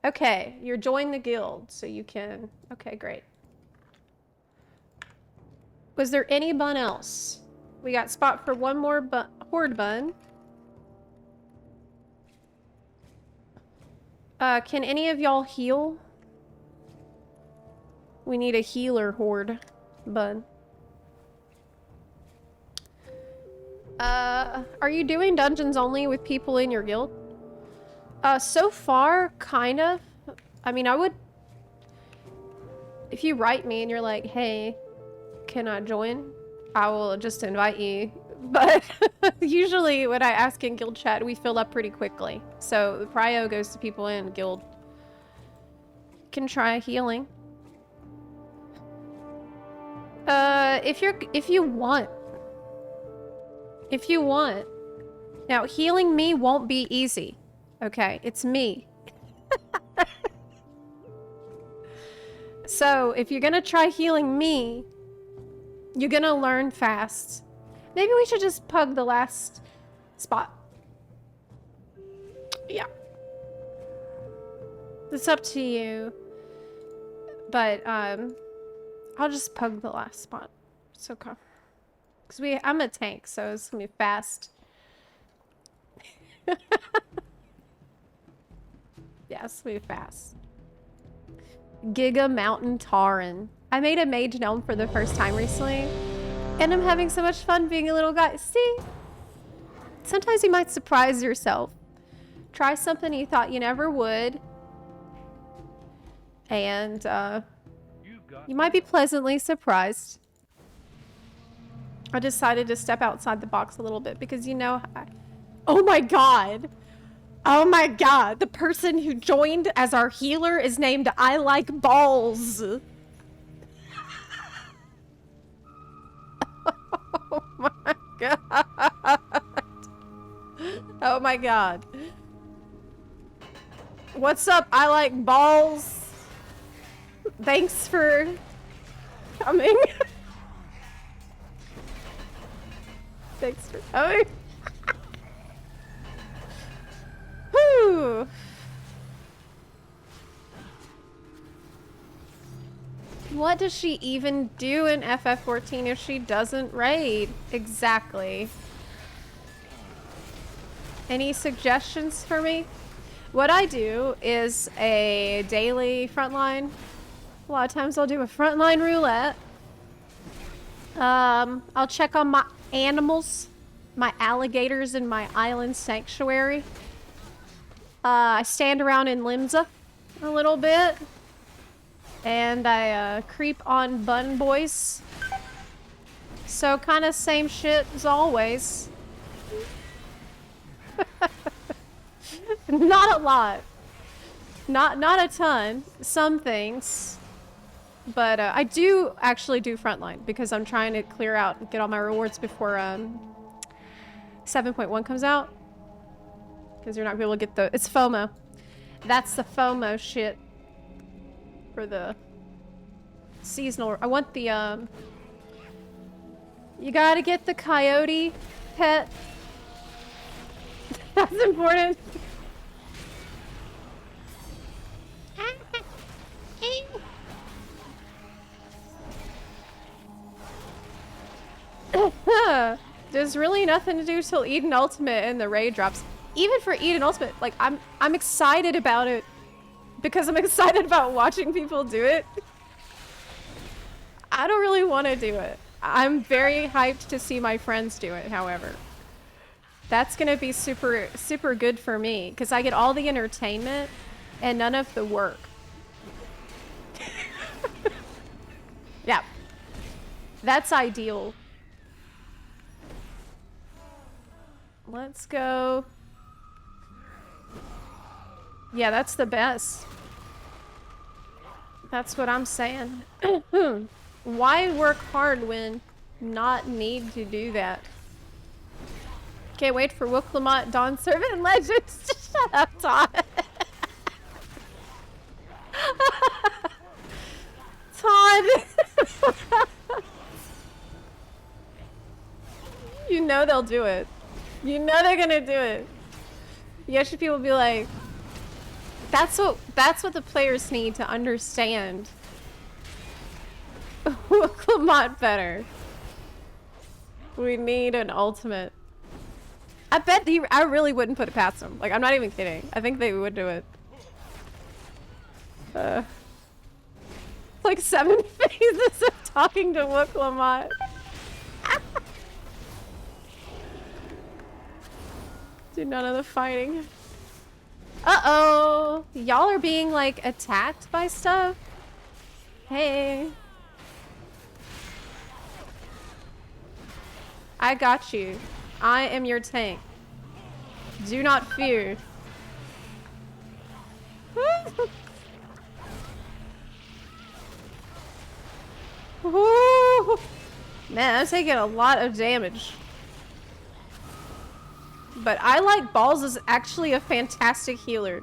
Okay, you're joining the guild, so you can... Okay, great. Was there any bun else? We got spot for one more horde bun. Can any of y'all heal? We need a healer horde bun. Are you doing dungeons only with people in your guild? So far, kind of. I mean, I would... If you write me and you're like, hey, can I join? I will just invite you. But usually when I ask in guild chat, we fill up pretty quickly. So the prio goes to people in guild. Can try healing. If you want. If you want. Now, healing me won't be easy. Okay, it's me. So, if you're gonna try healing me, you're gonna learn fast. Maybe we should just pug the last spot. Yeah. It's up to you. But, I'll just pug the last spot. It's okay. Because I'm a tank, so it's gonna be fast. Yeah, it's gonna be fast. Giga Mountain Tauren. I made a mage gnome for the first time recently, and I'm having so much fun being a little guy. See? Sometimes you might surprise yourself. Try something you thought you never would, and you might be pleasantly surprised. I decided to step outside the box a little bit because, you know, oh my god. Oh my god. The person who joined as our healer is named I Like Balls. Oh my god. Oh my god. What's up? I like balls. Thanks for coming. Thanks for coming. Whew. What does she even do in FF14 if she doesn't raid? Exactly. Any suggestions for me? What I do is a daily frontline. A lot of times I'll do a frontline roulette. I'll check on my animals, my alligators in my island sanctuary. I stand around in Limsa a little bit. And I creep on bun boys. So kind of same shit as always. Not a lot. Not a ton. Some things. But I do actually do frontline because I'm trying to clear out and get all my rewards before 7.1 comes out. Because you're not gonna be able to get the... It's FOMO. That's the FOMO shit. For the seasonal... I want the, You gotta get the coyote pet. That's important. There's really nothing to do till Eden Ultimate and the raid drops. Even for Eden Ultimate, like, I'm excited about it. Because I'm excited about watching people do it. I don't really want to do it. I'm very hyped to see my friends do it, however. That's gonna be super, super good for me, because I get all the entertainment and none of the work. Yeah. That's ideal. Let's go. Yeah, that's the best. That's what I'm saying. Why work hard when not need to do that? Can't wait for Wooklamont, Dawn Servant, and Legends to shut up, Todd. Todd. You know they'll do it. You know they're gonna do it. Yesterday people will be like, that's what the players need to understand. Wooklamont better. We need an ultimate. I bet I really wouldn't put it past them. Like, I'm not even kidding. I think they would do it. Like 7 phases of talking to Wooklamont. Do none of the fighting. Uh-oh. Y'all are being, like, attacked by stuff? Hey. I got you. I am your tank. Do not fear. Woo! Man, I'm taking a lot of damage. But I like Balls is actually a fantastic healer.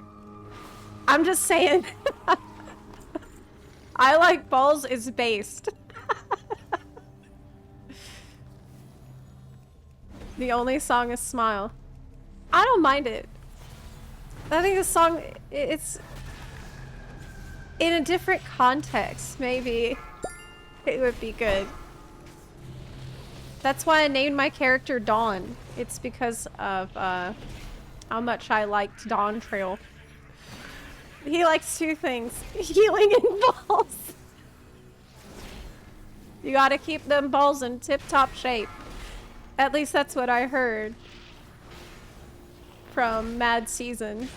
I'm just saying. I like Balls is based. The only song is Smile. I don't mind it. I think the song, it's in a different context, maybe it would be good. That's why I named my character Dawn. It's because of how much I liked Dawn Trail. He likes 2 things, healing and balls. You gotta keep them balls in tip-top shape. At least that's what I heard from Mad Season.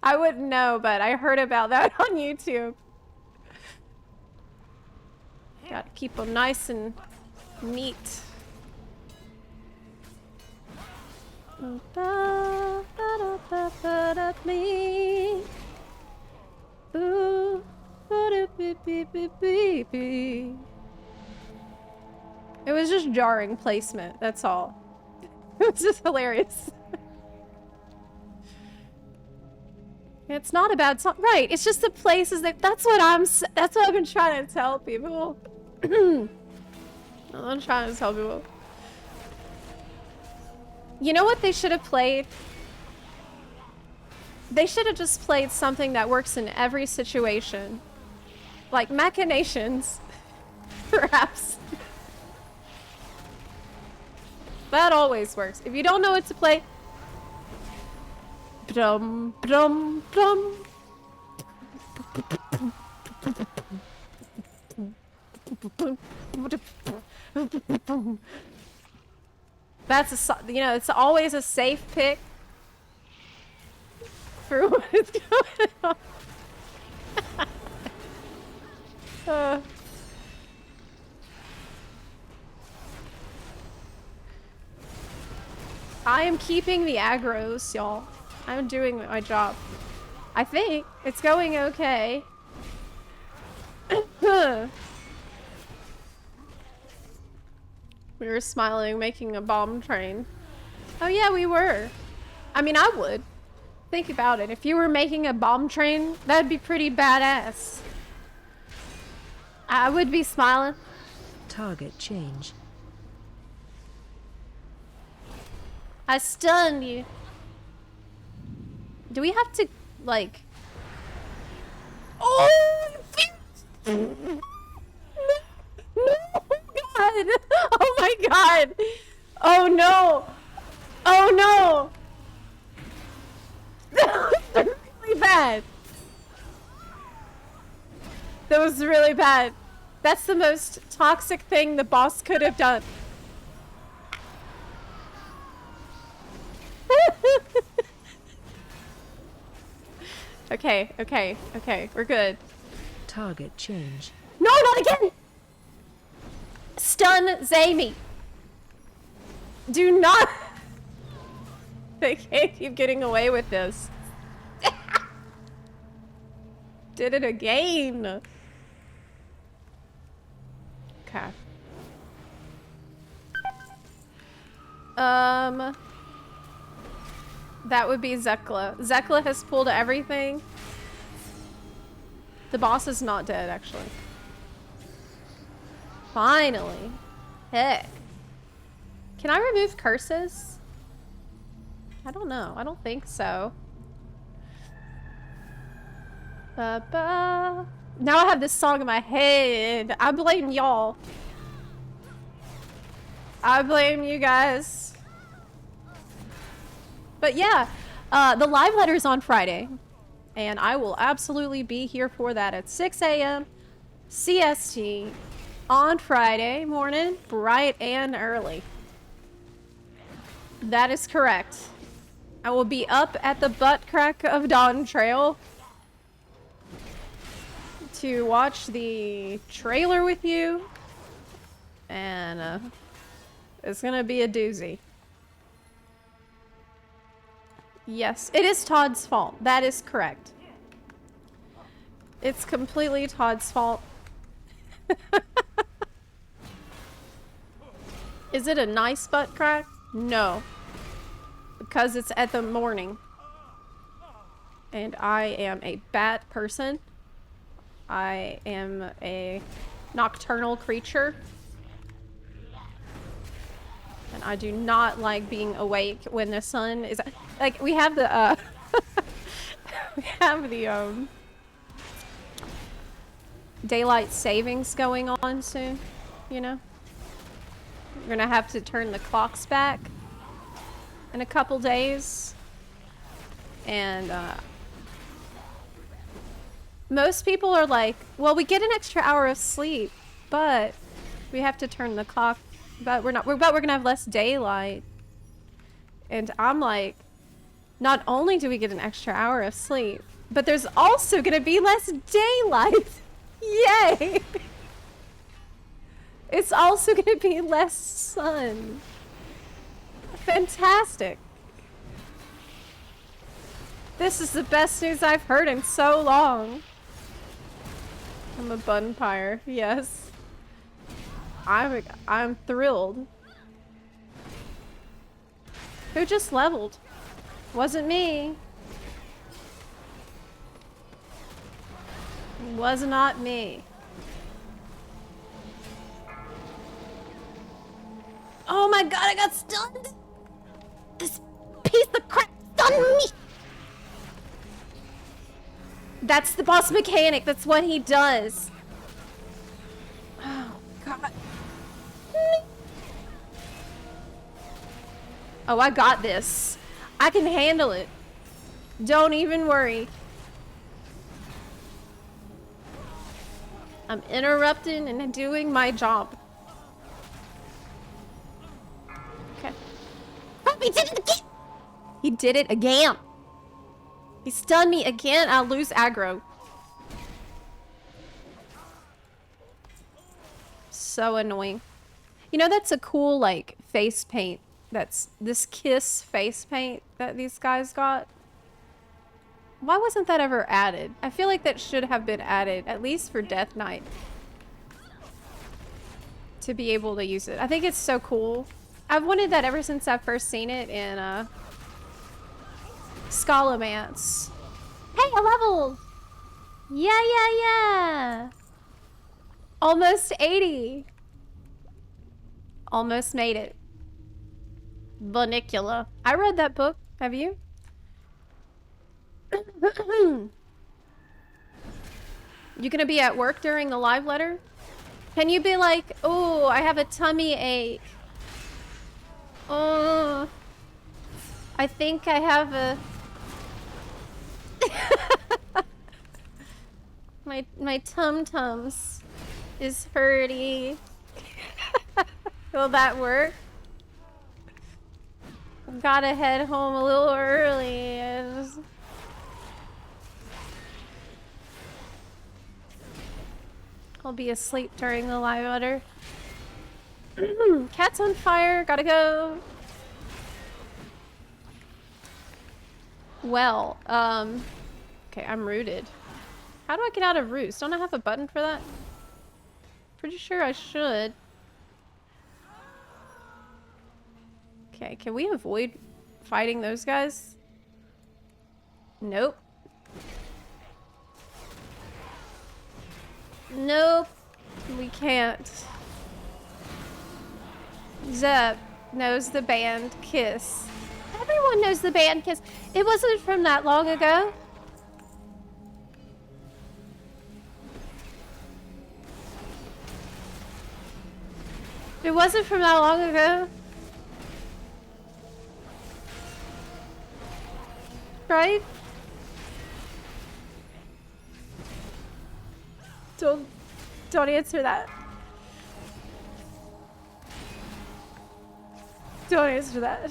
I wouldn't know, but I heard about that on YouTube. Gotta keep them nice and neat. Me. Ooh, It was just jarring placement, that's all. It was just hilarious. It's not a bad song. Right, it's just the places that's what I've been trying to tell people. I'm trying to tell people. You know what they should have played? They should have just played something that works in every situation. Like Machinations, perhaps. That always works. If you don't know what to play, drum, drum, drum. That's a, you know, it's always a safe pick for what is going on. I am keeping the aggros, y'all. I'm doing my job. I think it's going okay. We were smiling, making a bomb train. Oh yeah, we were. I mean, I would. Think about it. If you were making a bomb train, that'd be pretty badass. I would be smiling. Target change. I stunned you. Do we have to, like... Oh! No! God! Oh my God! Oh no! Oh no! That was really bad. That was really bad. That's the most toxic thing the boss could have done. Okay, we're good. Target change. No, not again! Stun Zamy. Do not. They can't keep getting away with this. Did it again. Okay. That would be Zepla. Zepla has pulled everything. The boss is not dead, actually. Finally. Heck. Can I remove curses? I don't know. I don't think so. Now I have this song in my head. I blame y'all. I blame you guys. But yeah, the live letter's on Friday. And I will absolutely be here for that at 6 a.m. CST on Friday morning, bright and early. That is correct. I will be up at the butt crack of dawn trail to watch the trailer with you. And it's gonna be a doozy. Yes, it is Todd's fault. That is correct. It's completely Todd's fault. Is it a nice butt crack? No. Because it's at the morning. And I am a bat person. I am a nocturnal creature. And I do not like being awake when the sun is... Like, we have the, we have the, daylight savings going on soon, you know? We're gonna have to turn the clocks back in a couple days. And, most people are like, well, we get an extra hour of sleep, but we have to turn the clock, but we're gonna have less daylight. And I'm like, not only do we get an extra hour of sleep, but there's also gonna be less daylight. Yay! It's also gonna be less sun. Fantastic. This is the best news I've heard in so long. I'm a bunpire. Yes. I'm thrilled. Who just leveled? Wasn't me. Was not me. Oh my god, I got stunned! This piece of crap stunned me! That's the boss mechanic, that's what he does. Oh god. Oh, I got this. I can handle it. Don't even worry. I'm interrupting and doing my job. Okay. Oh, he did it again! He did it again! He stunned me again, I'll lose aggro. So annoying. You know, that's a cool, like, face paint. That's this kiss face paint that these guys got. Why wasn't that ever added? I feel like that should have been added, at least for Death Knight. To be able to use it. I think it's so cool. I've wanted that ever since I've first seen it in, Scalomance. Hey, I leveled! Yeah! Almost 80. Almost made it. Bunicula. I read that book. Have you? You gonna be at work during the live letter? Can you be like, oh, I have a tummy ache. Oh, I think I have a... my tum-tums is hurty. Will that work? Gotta head home a little early. I'll be asleep during the live letter. Cat's on fire, gotta go. Well, okay, I'm rooted. How do I get out of roost? Don't I have a button for that? Pretty sure I should. Okay, can we avoid fighting those guys? Nope. Nope. We can't. Zep knows the band Kiss. Everyone knows the band Kiss. It wasn't from that long ago. It wasn't from that long ago. Right? Don't answer that. Don't answer that.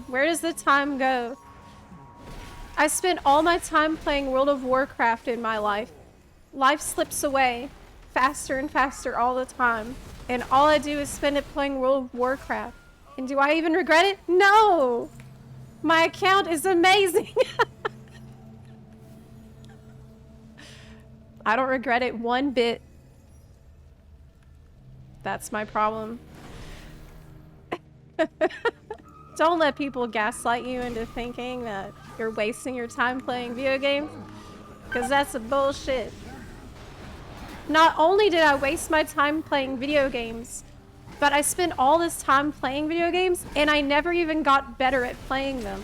Where does the time go? I spent all my time playing World of Warcraft in my life. Life slips away faster and faster all the time. And all I do is spend it playing World of Warcraft. And do I even regret it? No! My account is amazing! I don't regret it one bit. That's my problem. Don't let people gaslight you into thinking that you're wasting your time playing video games, because that's a bullshit. Not only did I waste my time playing video games, but I spent all this time playing video games and I never even got better at playing them.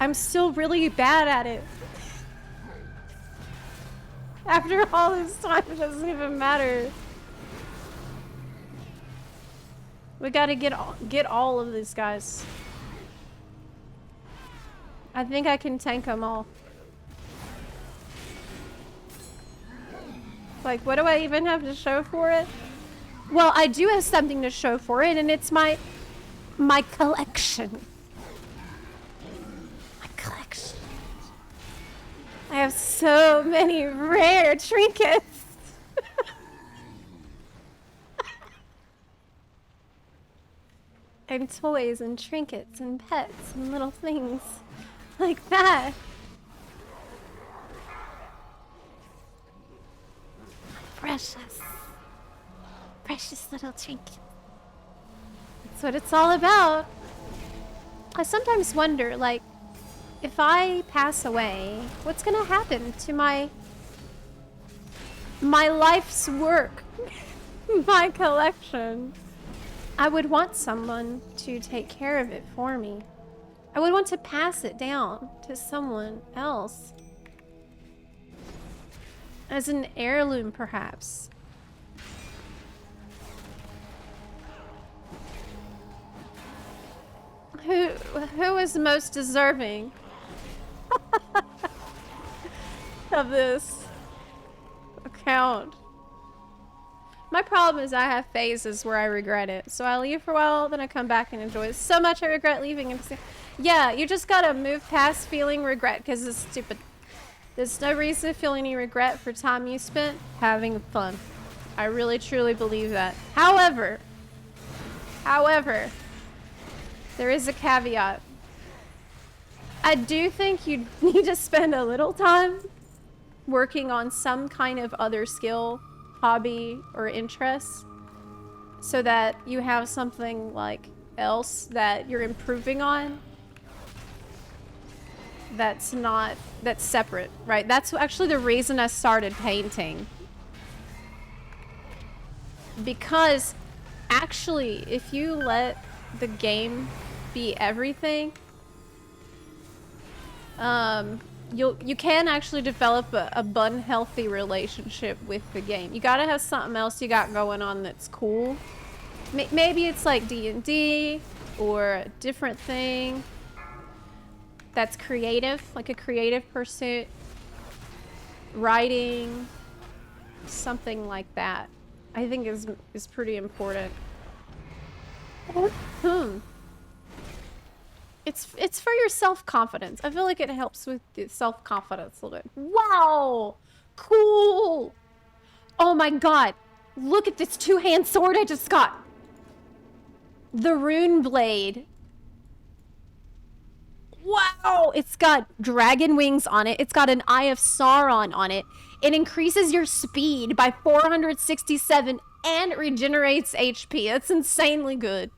I'm still really bad at it. After all this time, it doesn't even matter. We gotta get all of these guys. I think I can tank them all. Like, what do I even have to show for it? Well, I do have something to show for it, and it's my collection. My collection. I have so many rare trinkets. And toys and trinkets and pets and little things like that. Precious. Precious little trinket. That's what it's all about. I sometimes wonder, like, if I pass away, what's gonna happen to my life's work? My collection. I would want someone to take care of it for me. I would want to pass it down to someone else. As an heirloom, perhaps. Who is most deserving of this account? My problem is I have phases where I regret it. So I leave for a while, then I come back and enjoy it so much I regret leaving. Yeah, you just gotta move past feeling regret because it's stupid. There's no reason to feel any regret for time you spent having fun. I really truly believe that. However, there is a caveat. I do think you need to spend a little time working on some kind of other skill, hobby, or interest so that you have something like else that you're improving on that's separate, right? That's actually the reason I started painting. Because actually, if you let the game be everything, you can actually develop a unhealthy relationship with the game. You gotta have something else you got going on that's cool. Maybe it's like D&D or a different thing that's creative, like a creative pursuit. Writing, something like that, I think is pretty important. It's for your self-confidence. I feel like it helps with the self-confidence a little bit. Wow! Cool! Oh my god! Look at this two-hand sword I just got! The rune blade. Wow! It's got dragon wings on it. It's got an Eye of Sauron on it. It increases your speed by 467 and regenerates HP. That's insanely good.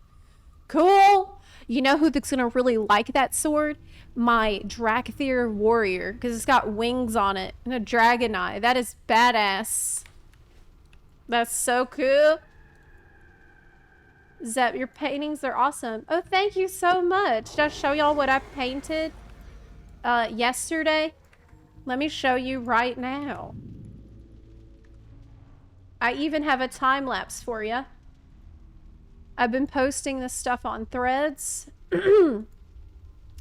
Cool! You know who's gonna really like that sword? My Drakthir warrior, because it's got wings on it and a dragon eye. That is badass. That's so cool. Zep, your paintings are awesome. Oh, thank you so much. Did I show y'all what I painted yesterday? Let me show you right now. I even have a time lapse for you. I've been posting this stuff on Threads.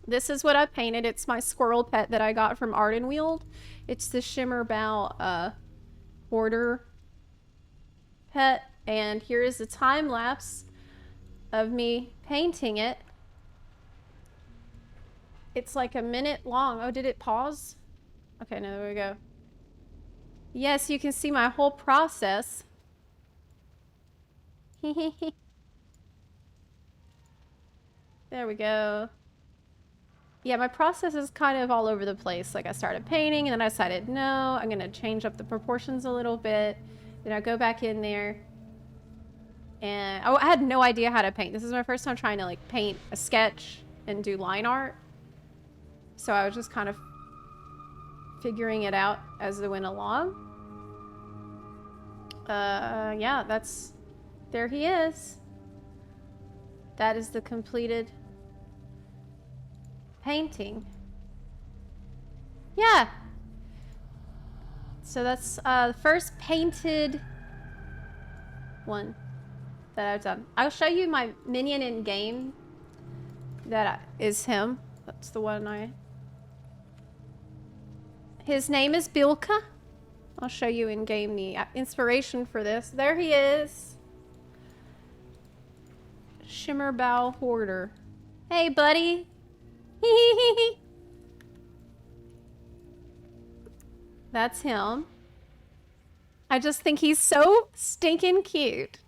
This is what I painted. It's my squirrel pet that I got from Ardenweald. It's the Shimmer Bow hoarder pet. And here is a time lapse of me painting it. It's like a minute long. Oh, did it pause? Okay, no, there we go. Yes, you can see my whole process. There we go. Yeah, my process is kind of all over the place. Like I started painting and then I decided, no, I'm gonna change up the proportions a little bit. Then I go back in there. And I had no idea how to paint. This is my first time trying to like paint a sketch and do line art. So I was just kind of figuring it out as I went along. Yeah, there he is. That is the completed painting. Yeah. So that's the first painted one that I've done. I'll show you my minion in game. That is him. That's the one His name is Bilka. I'll show you in game the inspiration for this. There he is. Shimmer Bow Hoarder. Hey, buddy. That's him. I just think he's so stinking cute.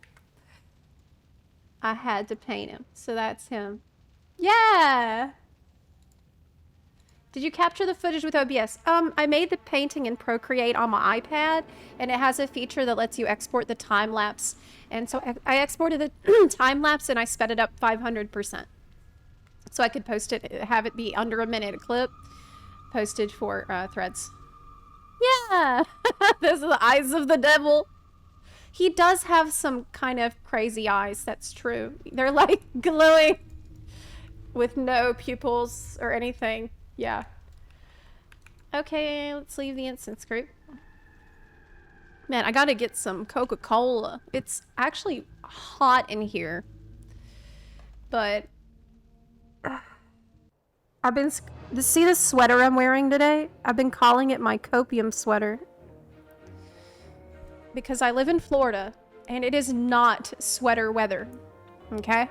I had to paint him. So that's him. Yeah! Did you capture the footage with OBS? I made the painting in Procreate on my iPad, and it has a feature that lets you export the time lapse. And so I exported the time lapse and I sped it up 500%. So I could post it, have it be under a minute clip, posted for threads. Yeah! Those are the eyes of the devil. He does have some kind of crazy eyes, that's true. They're like glowing with no pupils or anything. Yeah. Okay, let's leave the instance group. Man, I gotta get some Coca-Cola. It's actually hot in here. But I've been... See this sweater I'm wearing today? I've been calling it my copium sweater. Because I live in Florida, and it is not sweater weather. Okay?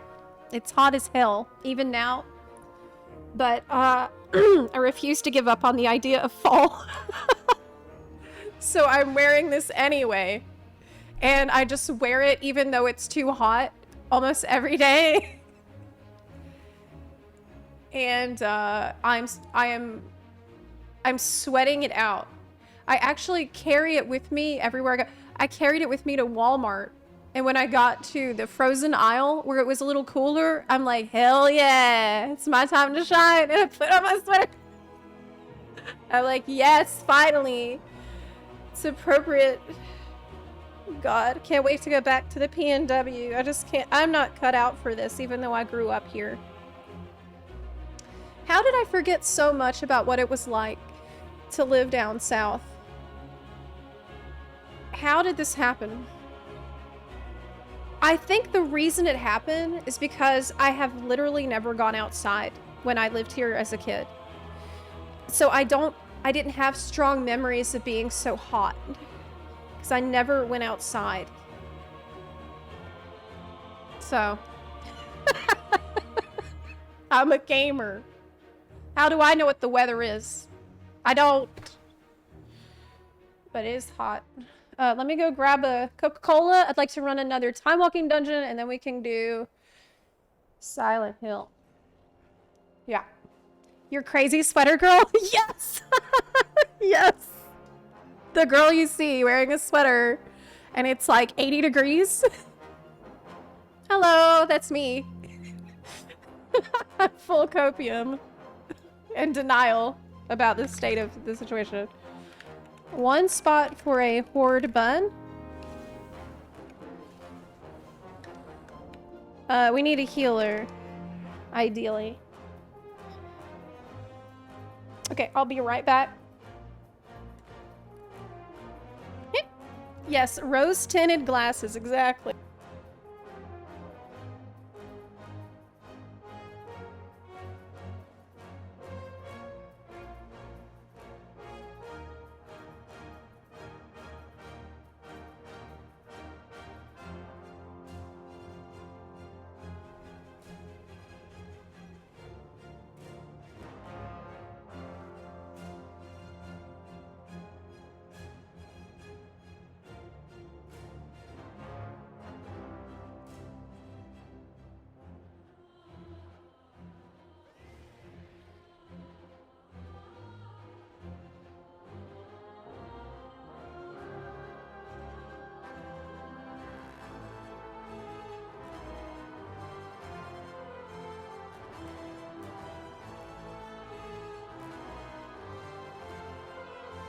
It's hot as hell, even now. But, I refuse to give up on the idea of fall. So I'm wearing this anyway. And I just wear it even though it's too hot almost every day. And, I'm sweating it out. I actually carry it with me everywhere I go. I carried it with me to Walmart. And when I got to the frozen aisle where it was a little cooler, I'm like, hell yeah, it's my time to shine. And I put on my sweater. I'm like, yes, finally. It's appropriate. God, can't wait to go back to the PNW. I just can't. I'm not cut out for this, even though I grew up here. How did I forget so much about what it was like to live down south? How did this happen? I think the reason it happened is because I have literally never gone outside when I lived here as a kid. So I didn't have strong memories of being so hot because I never went outside. So I'm a gamer. How do I know what the weather is? I don't. But it is hot. Let me go grab a Coca-Cola. I'd like to run another time walking dungeon, and then we can do Silent Hill. Yeah. Your crazy sweater girl? Yes! Yes! The girl you see wearing a sweater, and it's like 80 degrees. Hello, that's me. Full copium. And denial about the state of the situation. One spot for a horde bun. We need a healer, ideally. Okay, I'll be right back. Yes, rose-tinted glasses, exactly.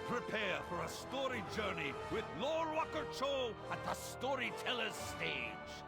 Prepare for a story journey with Lord Walker Cho at the Storyteller's Stage.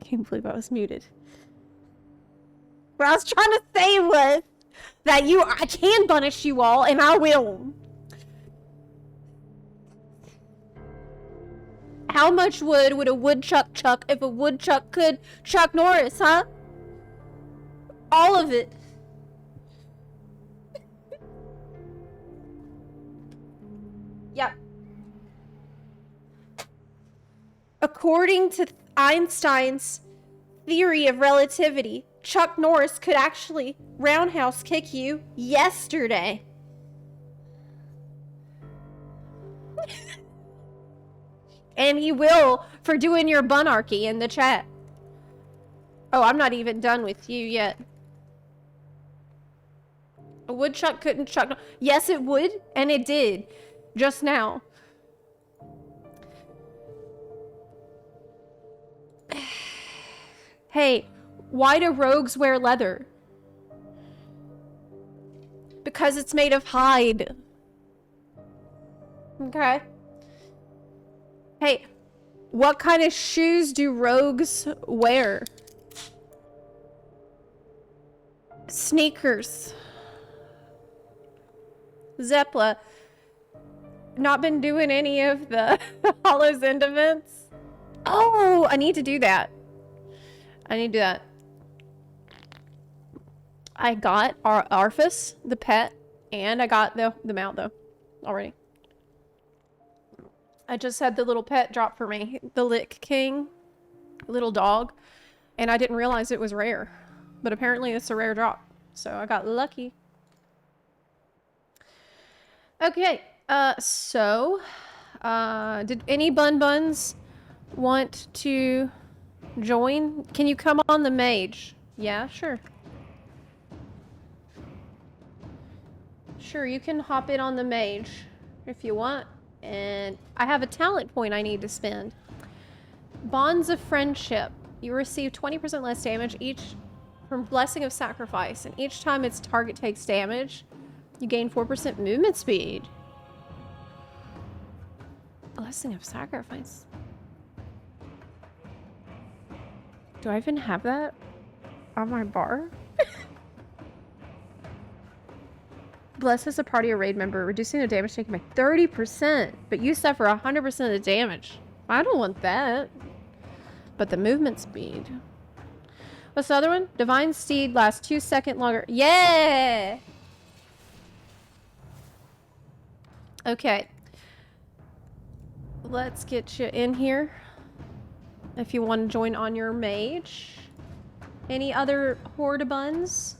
I can't believe I was muted. What I was trying to say was that I can punish you all, and I will. How much wood would a woodchuck chuck if a woodchuck could Chuck Norris, huh? All of it. Yep. According to Einstein's theory of relativity, Chuck Norris could actually roundhouse kick you yesterday. And he will for doing your bunarchy in the chat. Oh, I'm not even done with you yet. A woodchuck couldn't chuck. Yes, it would, and it did just now. Hey, why do rogues wear leather? Because it's made of hide. Okay. Hey, what kind of shoes do rogues wear? Sneakers. Zepla. Not been doing any of the Hollow's End events. Oh, I need to do that. I need to do that. I got our Arfus, the pet, and I got the mount though already. I just had the little pet drop for me, the Lick King, little dog, and I didn't realize it was rare, but apparently it's a rare drop, so I got lucky. Okay, did any buns want to join? Can you come on the mage? Yeah, sure. Sure, you can hop in on the mage if you want. And I have a talent point I need to spend. Bonds of Friendship. You receive 20% less damage each from Blessing of Sacrifice. And each time its target takes damage, you gain 4% movement speed. Blessing of Sacrifice. Do I even have that on my bar? Blesses a party or raid member, reducing the damage taken by 30%, but you suffer 100% of the damage. I don't want that. But the movement speed. What's the other one? Divine Steed lasts 2 seconds longer. Yeah! Okay. Let's get you in here. If you want to join on your mage. Any other horde buns?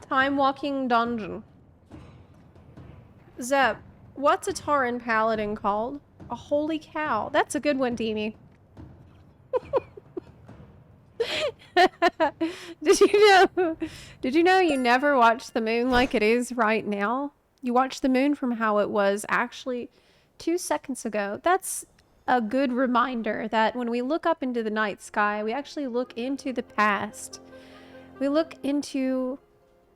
Time walking dungeon. Zep, what's a Tauren paladin called? A holy cow. That's a good one, Deemy. Did you know you never watch the moon like it is right now? You watch the moon from how it was actually 2 seconds ago. That's a good reminder that when we look up into the night sky, we actually look into the past. We look into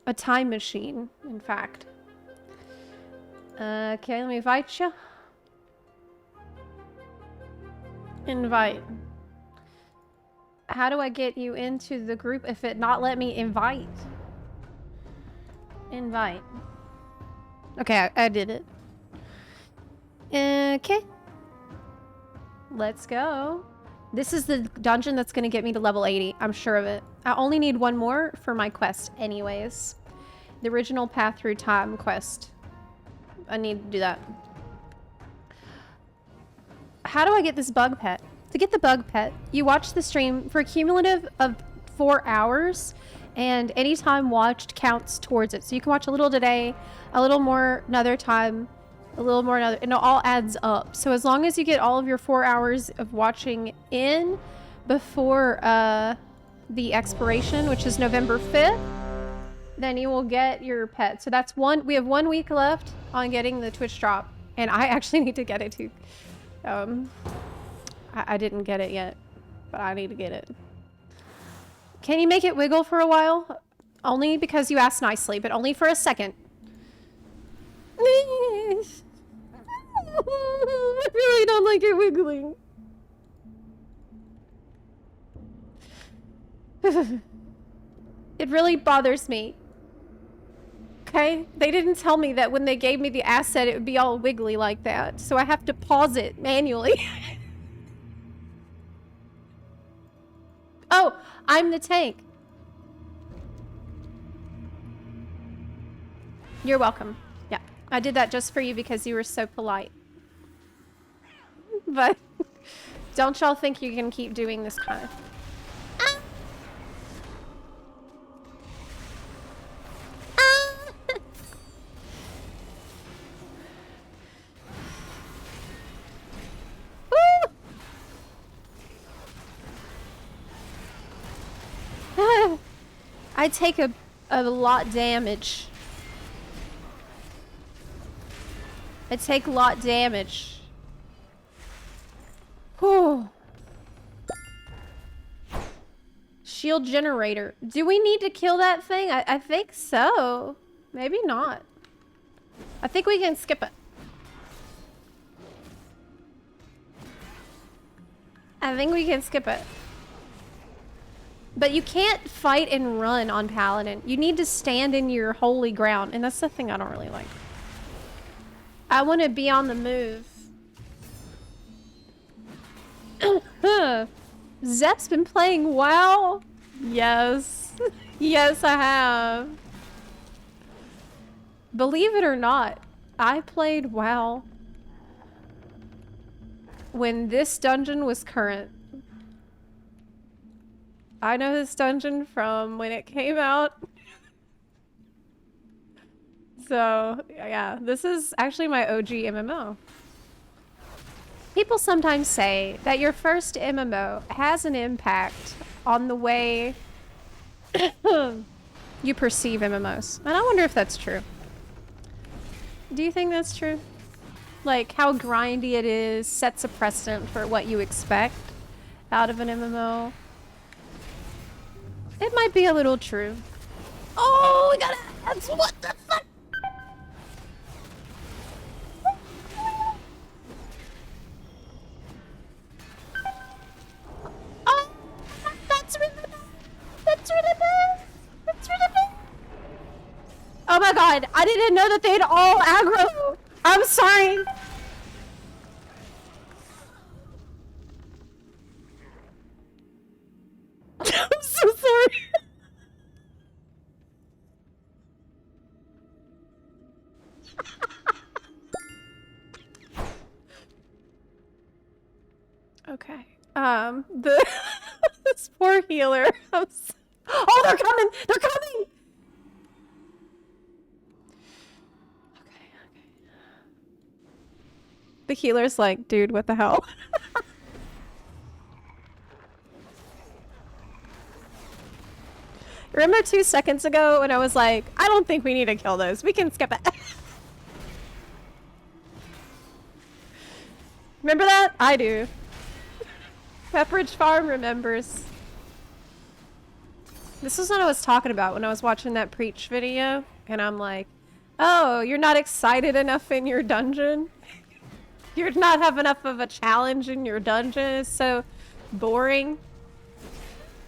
a time machine, in fact. Okay, let me invite you. Invite. How do I get you into the group if it not let me invite? Invite. Okay, I did it. Okay. Let's go. This is the dungeon that's going to get me to level 80. I'm sure of it. I only need one more for my quest anyways. The original Path Through Time quest. I need to do that. How do I get this bug pet? To get the bug pet, you watch the stream for a cumulative of 4 hours, and any time watched counts towards it. So you can watch a little today, a little more another time, a little more another, and it all adds up. So as long as you get all of your 4 hours of watching in before the expiration, which is November 5th, then you will get your pet. So that's we have 1 week left on getting the Twitch drop, and I actually need to get it too. I didn't get it yet, but I need to get it. Can you make it wiggle for a while? Only because you asked nicely, but only for a second. I really don't like it wiggling. It really bothers me. Okay? They didn't tell me that when they gave me the asset it would be all wiggly like that, so I have to pause it manually. Oh, I'm the tank. You're welcome. Yeah, I did that just for you because you were so polite. But don't y'all think you can keep doing this kind of... I take a lot damage. I take a lot damage. Whew. Shield generator. Do we need to kill that thing? I think so. Maybe not. I think we can skip it. I think we can skip it. But you can't fight and run on Paladin. You need to stand in your holy ground, and that's the thing I don't really like. I want to be on the move. Zep's been playing WoW? Yes. Yes, I have. Believe it or not, I played WoW when this dungeon was current. I know this dungeon from when it came out. So, yeah, this is actually my OG MMO. People sometimes say that your first MMO has an impact on the way you perceive MMOs. And I wonder if that's true. Do you think that's true? Like, how grindy it is sets a precedent for what you expect out of an MMO. It might be a little true. Oh, we got ads! What the fuck? Oh, that's really bad. That's really bad. That's really bad. Oh my god, I didn't know that they'd all aggro. I'm sorry. I'm so sorry. Okay. This poor healer. Oh, they're coming! They're coming! Okay. The healer's like, dude, what the hell? Remember 2 seconds ago when I was like, I don't think we need to kill those. We can skip it. Remember that? I do. Pepperidge Farm remembers. This is what I was talking about when I was watching that Preach video. And I'm like, oh, you're not excited enough in your dungeon? You're not have enough of a challenge in your dungeon? It's so boring.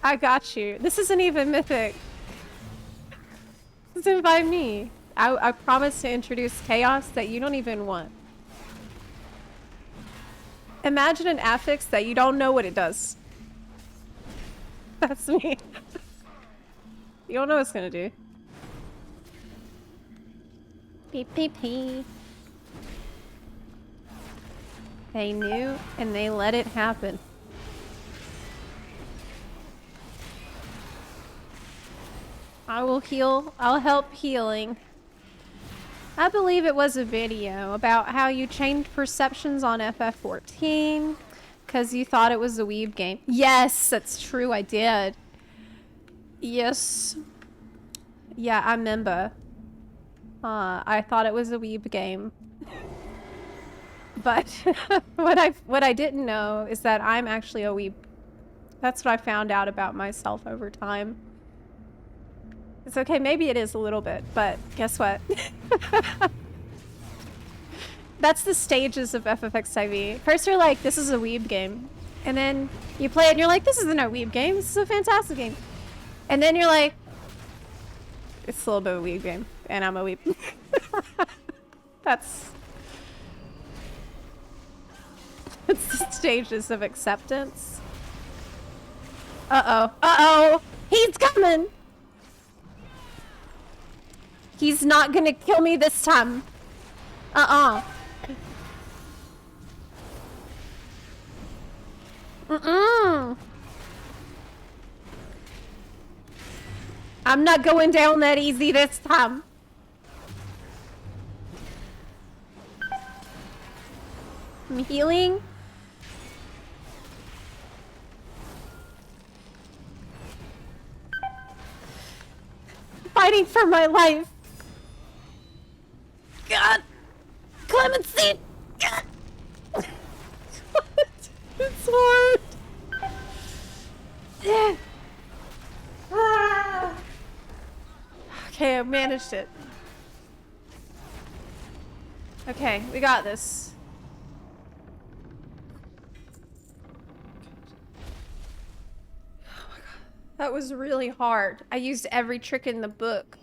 I got you. This isn't even mythic. This isn't by me. I promise to introduce chaos that you don't even want. Imagine an affix that you don't know what it does. That's me. You don't know what it's gonna do. Beep beep beep. They knew and they let it happen. I will heal. I'll help healing. I believe it was a video about how you changed perceptions on FF14 because you thought it was a weeb game. Yes, that's true. I did. Yes. Yeah, I remember. I thought it was a weeb game. But what I didn't know is that I'm actually a weeb. That's what I found out about myself over time. It's okay, maybe it is a little bit, but guess what? That's the stages of FFXIV. First you're like, this is a weeb game. And then you play it and you're like, this isn't a weeb game, this is a fantastic game. And then you're like, it's a little bit of a weeb game, and I'm a weeb. That's it's the stages of acceptance. Uh-oh. Uh-oh! He's coming! He's not gonna kill me this time. Uh-uh. Mm-mm. I'm not going down that easy this time. I'm healing. Fighting for my life. God. Clemency. God. It's hard. Okay, I managed it. Okay, we got this. Oh my god. That was really hard. I used every trick in the book.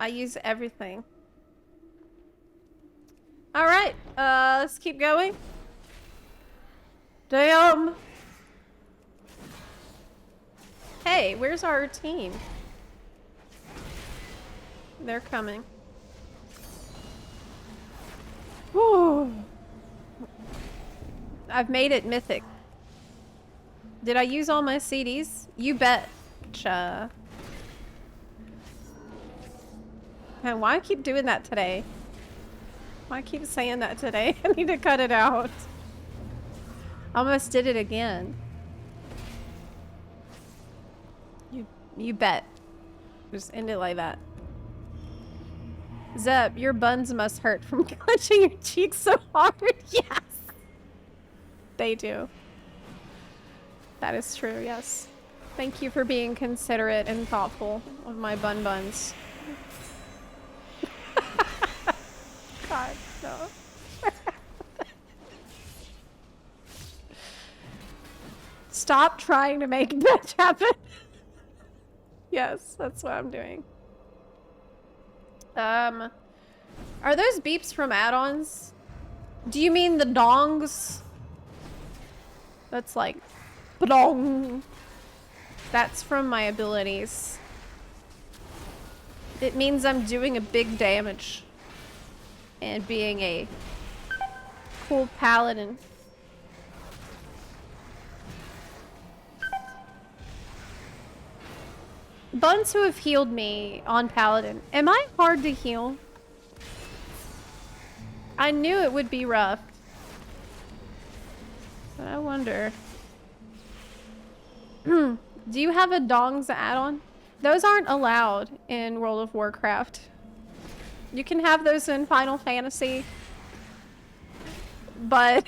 I used everything. Alright, let's keep going. Damn. Hey, where's our team? They're coming. Whew. I've made it mythic. Did I use all my CDs? You betcha. Man, why I keep doing that today? Why I keep saying that today? I need to cut it out. Almost did it again. You bet. Just end it like that. Zep, your buns must hurt from clenching your cheeks so hard. Yes. They do. That is true, yes. Thank you for being considerate and thoughtful of my buns. God, no. Stop trying to make that happen. Yes, that's what I'm doing. Are those beeps from add-ons? Do you mean the dongs? That's like, ba-dong. That's from my abilities. It means I'm doing a big damage. And being a cool paladin. Buns who have healed me on paladin. Am I hard to heal? I knew it would be rough. But I wonder. Do you have a dongs add-on? Those aren't allowed in World of Warcraft. You can have those in Final Fantasy. But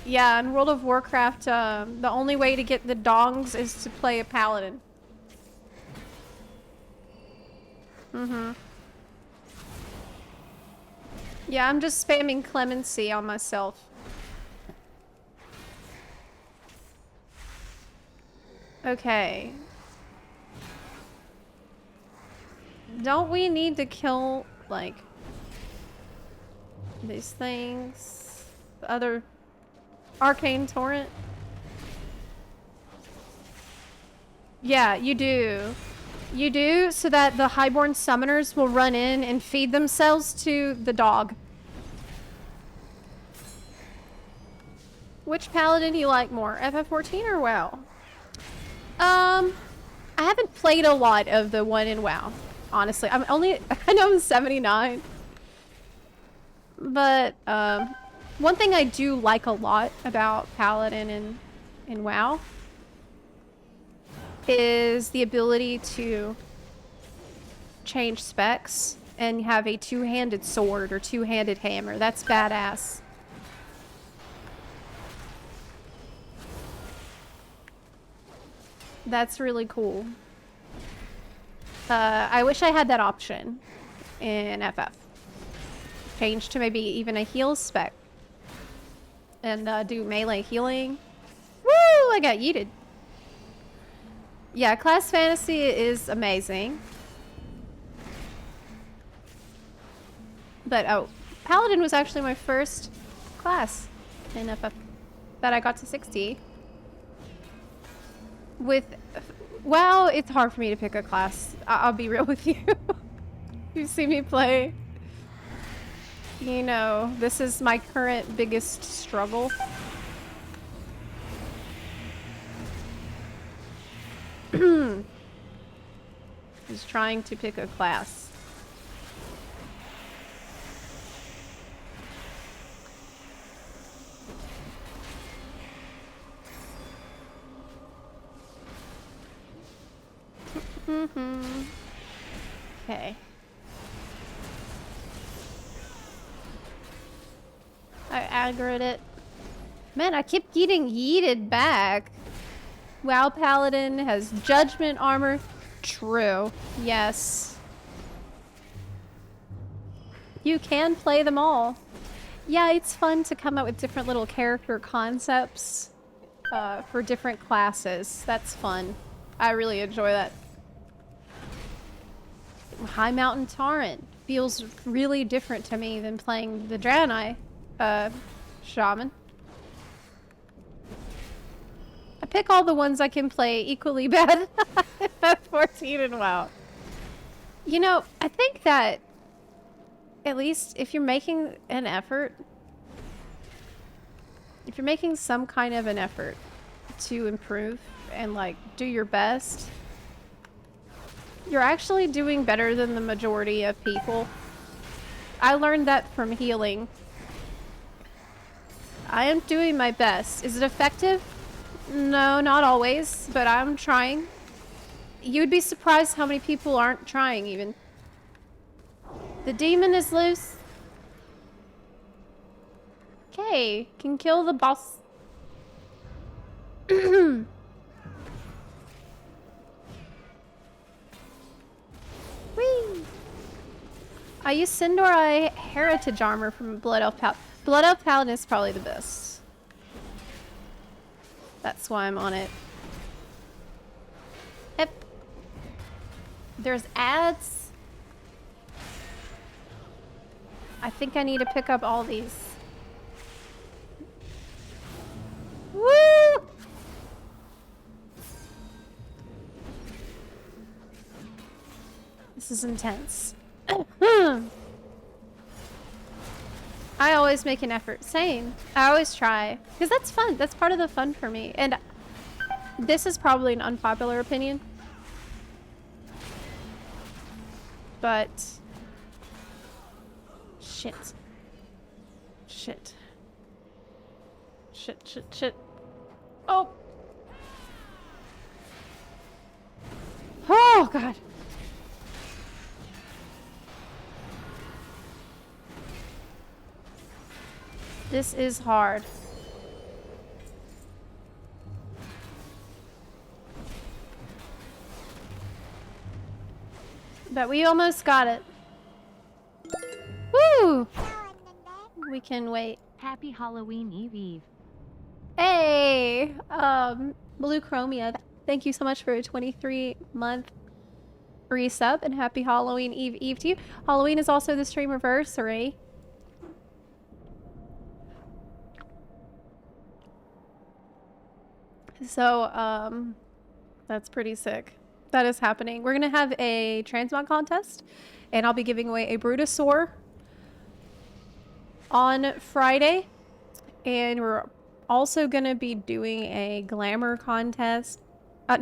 yeah, in World of Warcraft, the only way to get the dongs is to play a paladin. Yeah, I'm just spamming clemency on myself. Okay. Don't we need to kill, like, these things? The other arcane torrent? Yeah, you do. You do, so that the highborn summoners will run in and feed themselves to the dog. Which paladin do you like more, FF14 or WoW? I haven't played a lot of the one in WoW. Honestly, I know I'm 79. But, one thing I do like a lot about Paladin in WoW is the ability to change specs and have a two-handed sword or two-handed hammer. That's badass. That's really cool. I wish I had that option in FF. Change to maybe even a heal spec. And do melee healing. Woo! I got yeeted. Yeah, class fantasy is amazing. But, oh, Paladin was actually my first class in FF that I got to 60. With, well, it's hard for me to pick a class. I'll be real with you. You see me play. You know, this is my current biggest struggle. Is trying to pick a class. Okay. I aggroed it. Man, I keep getting yeeted back. WoW Paladin has judgment armor. True. Yes. You can play them all. Yeah, it's fun to come up with different little character concepts for different classes. That's fun. I really enjoy that. High Mountain Torrent feels really different to me than playing the Draenei shaman. I pick all the ones I can play equally bad at 14 and WoW. You know, I think that at least if you're making an effort, if you're making some kind of an effort to improve and like do your best, you're actually doing better than the majority of people. I learned that from healing. I am doing my best. Is it effective? No, not always, but I'm trying. You'd be surprised how many people aren't trying even. The demon is loose. Okay, can kill the boss. Whee! I use Sindori Heritage Armor from Blood Elf Paladin. Blood Elf Paladin is probably the best. That's why I'm on it. Yep. There's ads. I think I need to pick up all these. Woo! This is intense. I always make an effort. Same. I always try. Because that's fun. That's part of the fun for me. And this is probably an unpopular opinion. But... Shit. Shit. Shit, shit, shit. Oh! Oh, God. This is hard. But we almost got it. Woo! We can wait. Happy Halloween Eve. Hey! Blue Chromia, thank you so much for a 23-month resub and happy Halloween Eve to you. Halloween is also the streamiversary. So, that's pretty sick. That is happening. We're gonna have a transmog contest, and I'll be giving away a Brutosaur on Friday, and we're also gonna be doing a glamour contest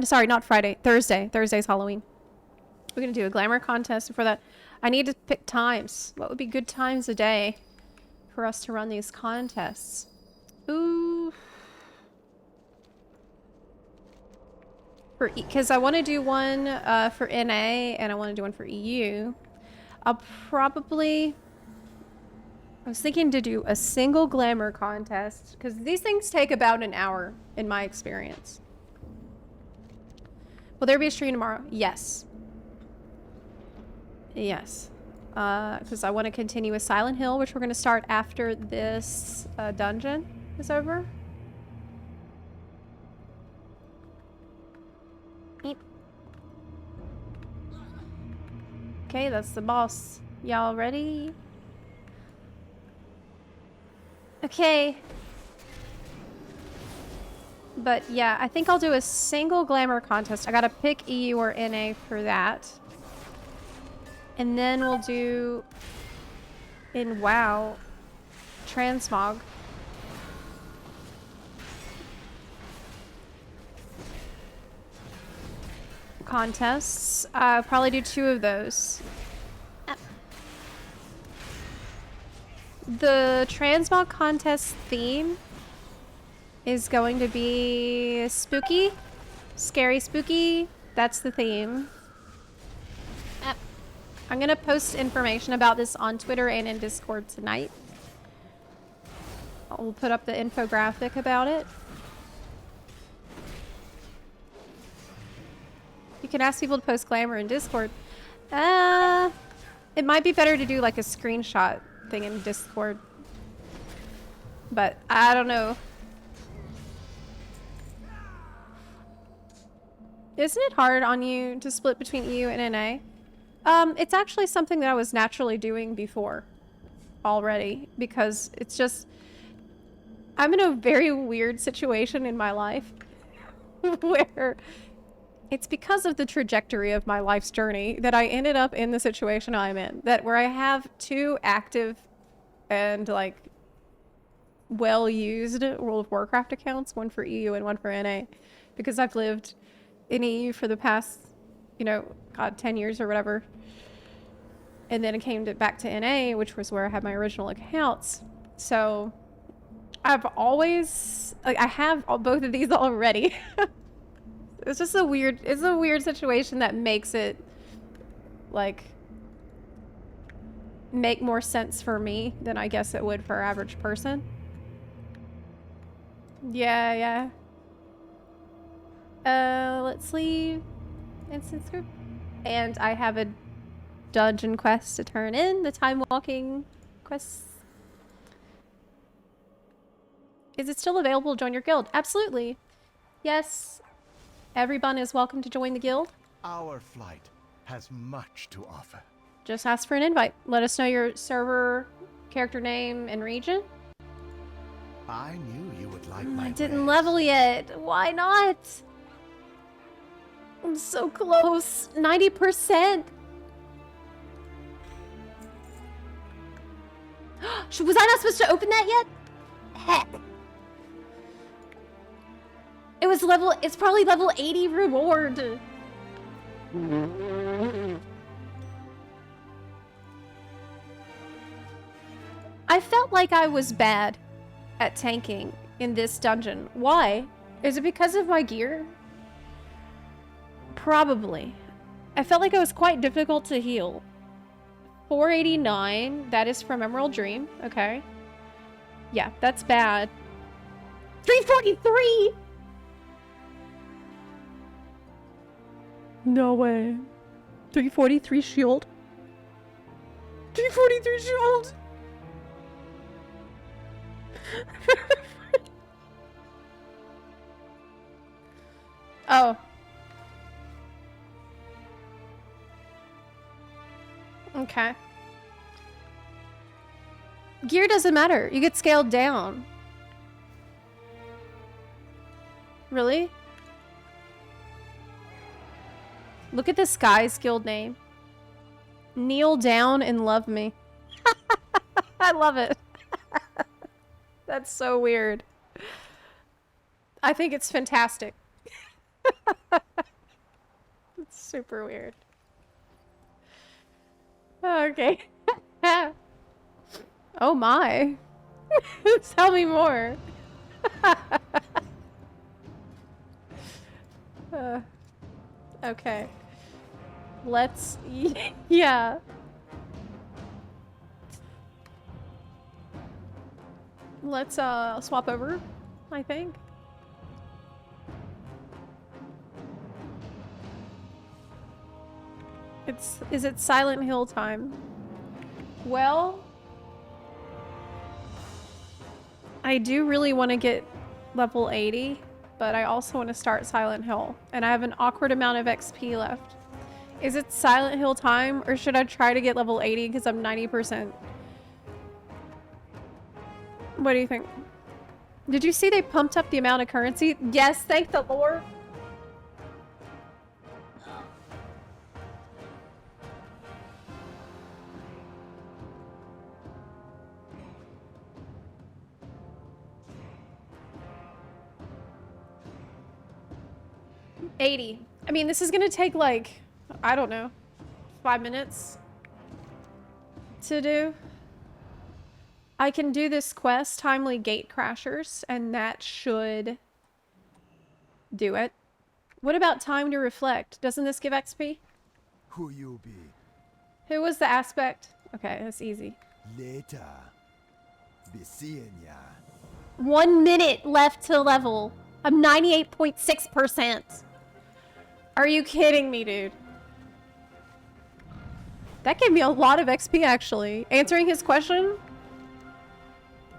Sorry, not Friday. Thursday. Thursday's Halloween. We're going to do a glamour contest before that. I need to pick times. What would be good times a day for us to run these contests? Ooh. Because I want to do one for NA and I want to do one for EU. I was thinking to do a single glamour contest because these things take about an hour in my experience. Will there be a stream tomorrow? Yes. Yes. Because I want to continue with Silent Hill, which we're going to start after this dungeon is over. Eep. Okay, that's the boss. Y'all ready? Okay. But yeah, I think I'll do a single glamour contest. I gotta pick EU or NA for that. And then we'll do in WoW transmog. Contests. I'll probably do 2 of those. The transmog contest theme is going to be spooky. Scary spooky. That's the theme. I'm gonna post information about this on Twitter and in Discord tonight. I'll put up the infographic about it. You can ask people to post glamour in Discord. It might be better to do like a screenshot thing in Discord. But I don't know. Isn't it hard on you to split between EU and NA? It's actually something that I was naturally doing before already because it's just I'm in a very weird situation in my life where it's because of the trajectory of my life's journey that I ended up in the situation I'm in, that where I have 2 active and like well-used World of Warcraft accounts, one for EU and one for NA, because I've lived in EU for the past, you know, God, 10 years or whatever. And then it came back to NA, which was where I had my original accounts. So I've always, like, I have both of these already. It's just a weird situation that makes it, like, make more sense for me than I guess it would for an average person. Yeah. Let's leave instance group. And I have a dungeon quest to turn in, the time walking quests. Is it still available to join your guild? Absolutely. Yes. Everyone is welcome to join the guild. Our flight has much to offer. Just ask for an invite. Let us know your server, character name, and region. I knew you would like my I didn't level yet. Why not? I'm so close. 90%. Was I not supposed to open that yet? Heck. It's probably level 80 reward. I felt like I was bad at tanking in this dungeon. Why? Is it because of my gear? Probably. I felt like it was quite difficult to heal. 489, that is from Emerald Dream. Okay. Yeah, that's bad. 343! No way. 343 shield. 343 shield! Oh. Okay. Gear doesn't matter. You get scaled down. Really? Look at this guy's guild name. Kneel down and love me. I love it. That's so weird. I think it's fantastic. It's super weird. Okay. Oh my. Tell me more. Okay. Let's... Yeah. Let's swap over, I think. Is it Silent Hill time? Well, I do really want to get level 80, but I also want to start Silent Hill, and I have an awkward amount of XP left. Is it Silent Hill time, or should I try to get level 80 because I'm 90%? What do you think? Did you see they pumped up the amount of currency? Yes, thank the Lord. $80. I mean, this is gonna take like, I don't know, 5 minutes to do. I can do this quest, Timely Gate Crashers, and that should do it. What about Time to Reflect? Doesn't this give XP? Who you be? Who was the aspect? Okay, that's easy. Later. Be seeing ya. 1 minute left to level. I'm 98.6%. Are you kidding me, dude? That gave me a lot of XP, actually. Answering his question,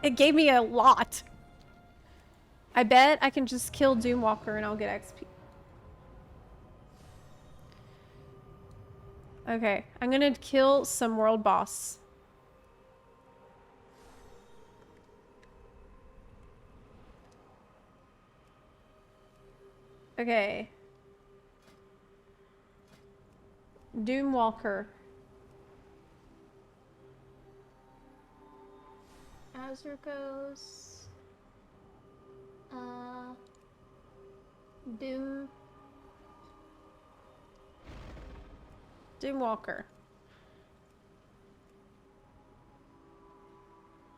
it gave me a lot. I bet I can just kill Doomwalker and I'll get XP. Okay, I'm gonna kill some world boss. Okay. Doomwalker. Azurkos. Doomwalker.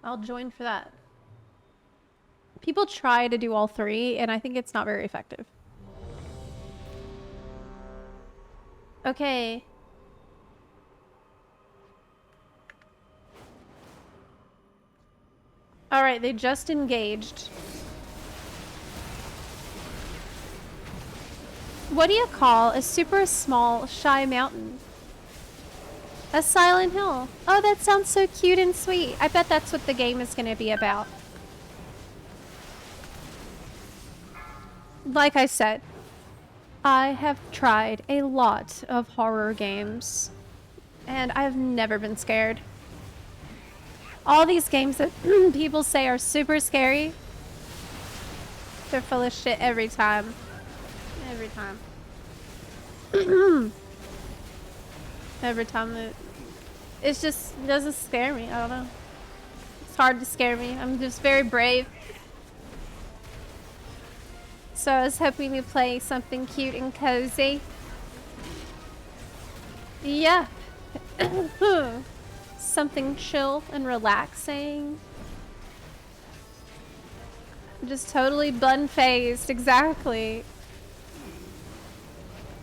I'll join for that. People try to do all three, and I think it's not very effective. Okay. Alright, they just engaged. What do you call a super small, shy mountain? A Silent Hill. Oh, that sounds so cute and sweet. I bet that's what the game is going to be about. Like I said, I have tried a lot of horror games, and I've never been scared. All these games that people say are super scary, they're full of shit every time. Every time. Every time it just doesn't scare me. I don't know. It's hard to scare me. I'm just very brave. So I was hoping to play something cute and cozy. Yeah. Something chill and relaxing. Just totally bun-faced. Exactly.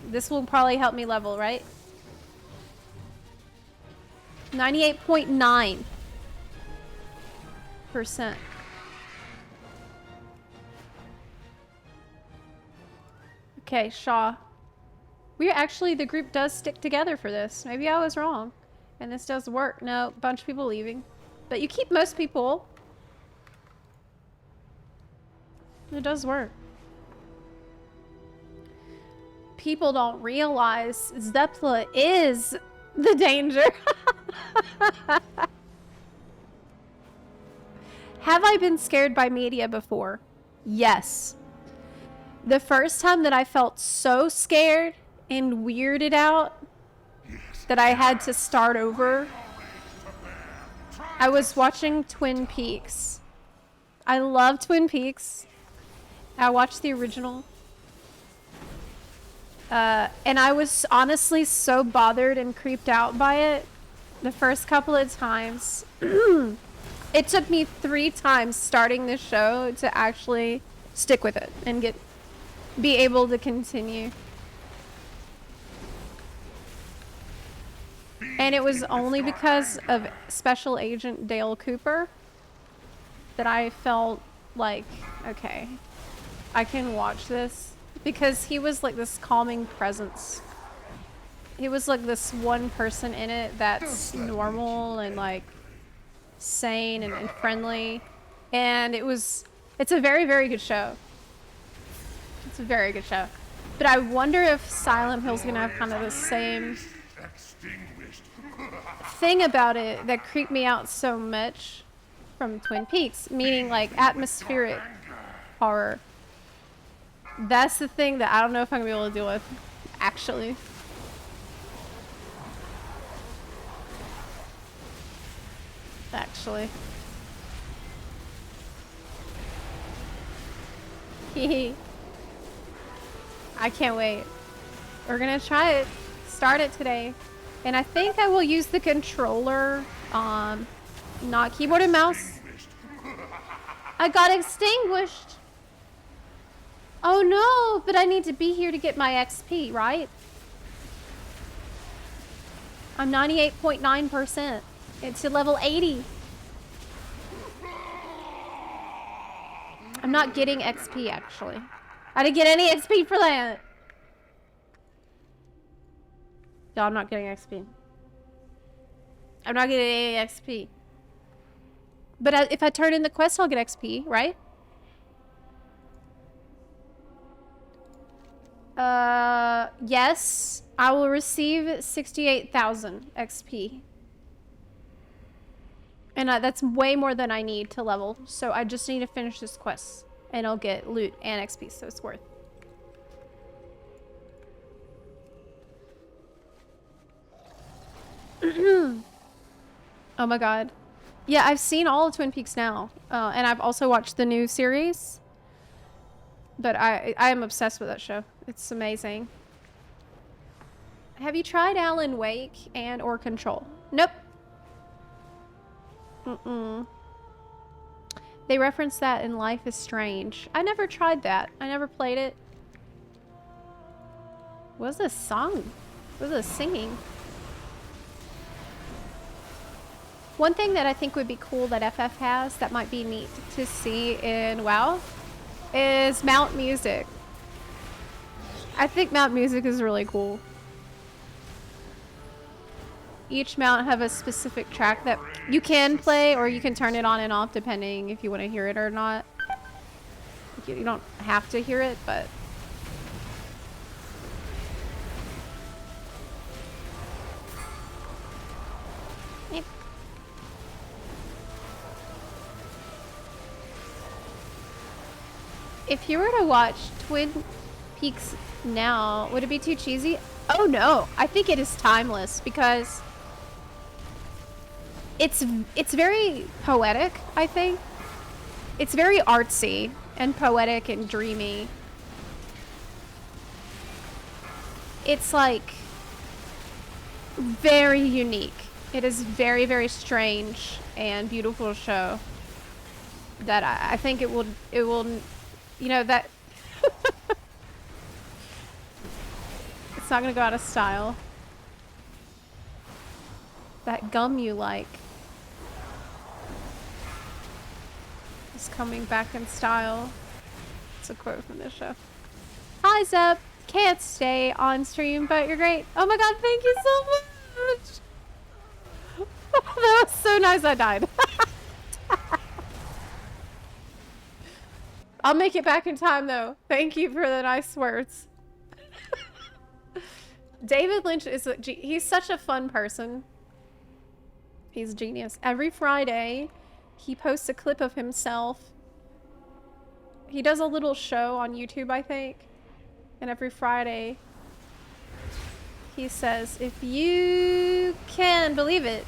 This will probably help me level, right? 98.9%. Okay, Shaw. The group does stick together for this. Maybe I was wrong. And this does work. No, bunch of people leaving. But you keep most people. It does work. People don't realize Zepla is the danger. Have I been scared by media before? Yes. The first time that I felt so scared and weirded out that I had to start over, I was watching Twin Peaks. I love Twin Peaks. I watched the original. And I was honestly so bothered and creeped out by it the first couple of times. It took me 3 times starting this show to actually stick with it and be able to continue. And it was only because of Special Agent Dale Cooper that I felt like, okay, I can watch this, because he was like this calming presence. He was like this one person in it that's normal and like sane and friendly. And it's a very, very good show. It's a very good show. But I wonder if Silent Hill's gonna have kind of the same thing about it that creeped me out so much from Twin Peaks, meaning like atmospheric horror. That's the thing that I don't know if I'm gonna be able to deal with, actually. Hehe. I can't wait. We're gonna try it. Start it today. And I think I will use the controller, not keyboard and mouse. I got extinguished. Oh no, but I need to be here to get my XP, right? I'm 98.9%. It's to level 80. I'm not getting XP, actually. I didn't get any XP for that. No, I'm not getting XP. I'm not getting any XP. But if I turn in the quest, I'll get XP, right? Yes. I will receive 68,000 XP. And that's way more than I need to level. So I just need to finish this quest. And I'll get loot and XP, so it's worth. Oh my god. Yeah, I've seen all of Twin Peaks now. And I've also watched the new series. But I am obsessed with that show. It's amazing. Have you tried Alan Wake and or Control? Nope. They reference that in Life is Strange. I never tried that. I never played it. What was this song? What was this singing? One thing that I think would be cool that FF has that might be neat to see in WoW is mount music. I think mount music is really cool. Each mount have a specific track that you can play, or you can turn it on and off depending if you want to hear it or not. You don't have to hear it, but yep. If you were to watch Twin Peaks now, would it be too cheesy? Oh no, I think it is timeless because it's very poetic, I think. It's very artsy and poetic and dreamy. It's like very unique. It is very, very strange and beautiful show that I think it will, you know, that it's not gonna go out of style. That gum you like is coming back in style. It's a quote from this show. Hi Zep, can't stay on stream, but you're great. Oh my god, thank you so much. That was so nice. I died. I'll make it back in time though. Thank you for the nice words. David Lynch is he's such a fun person. He's a genius. Every Friday, he posts a clip of himself. He does a little show on YouTube, I think. And every Friday, he says, if you can believe it,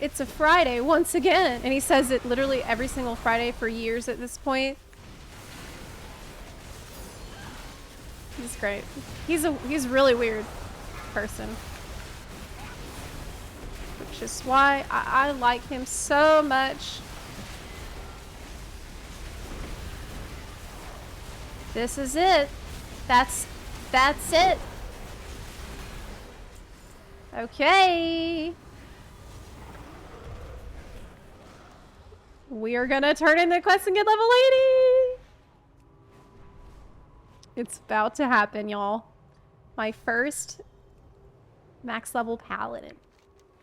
it's a Friday once again. And he says it literally every single Friday for years at this point. He's great. He's really weird person. Which is why I like him so much. This is it. That's it. Okay. We are gonna turn in the quest and get level 80. It's about to happen, y'all. My first max level paladin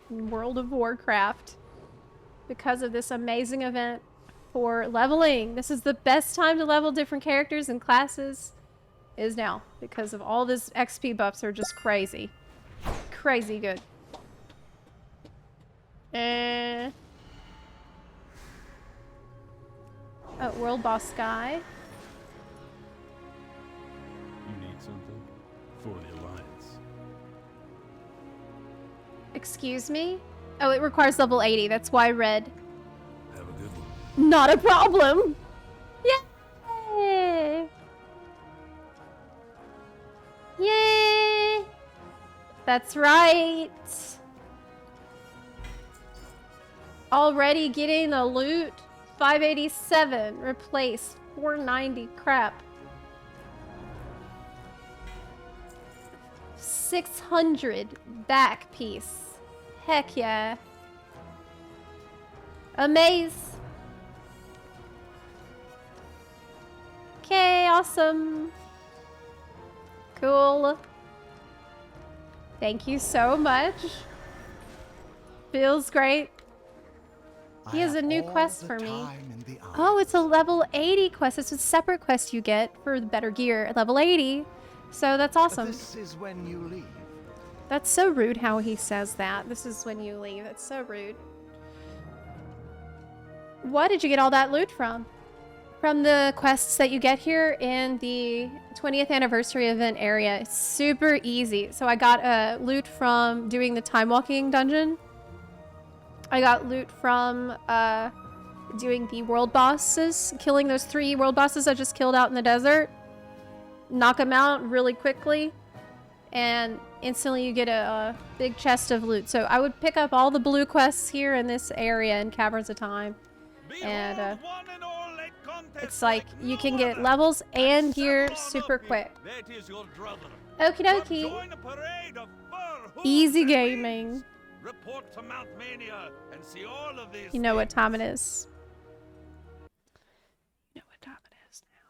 in World of Warcraft because of this amazing event for leveling. This is the best time to level different characters and classes is now because of all this XP buffs are just crazy. Crazy good. Oh, world boss guy. You need something? For the Alliance. Excuse me? Oh, it requires level 80. That's why red. Have a good one. Not a problem. Yay! Yay! That's right. Already getting the loot. 587 replaced 490. Crap. 600 back piece. Heck yeah. Amaze. Okay, awesome. Cool. Thank you so much. Feels great. He has a new quest for me. Oh, it's a level 80 quest. It's a separate quest you get for the better gear at level 80. So that's awesome. This is when you leave. That's so rude how he says that. This is when you leave. That's so rude. What did you get all that loot from? From the quests that you get here in the 20th anniversary event area. It's super easy. So I got loot from doing the time walking dungeon. I got loot from doing the world bosses, killing those 3 world bosses I just killed out in the desert. Knock them out really quickly, and instantly you get a big chest of loot. So I would pick up all the blue quests here in this area in Caverns of Time. And it's like you can get levels and gear super quick. Okie dokie. Easy gaming. Report to Mount Mania and see all of these. You know what time it is. You know what time it is now.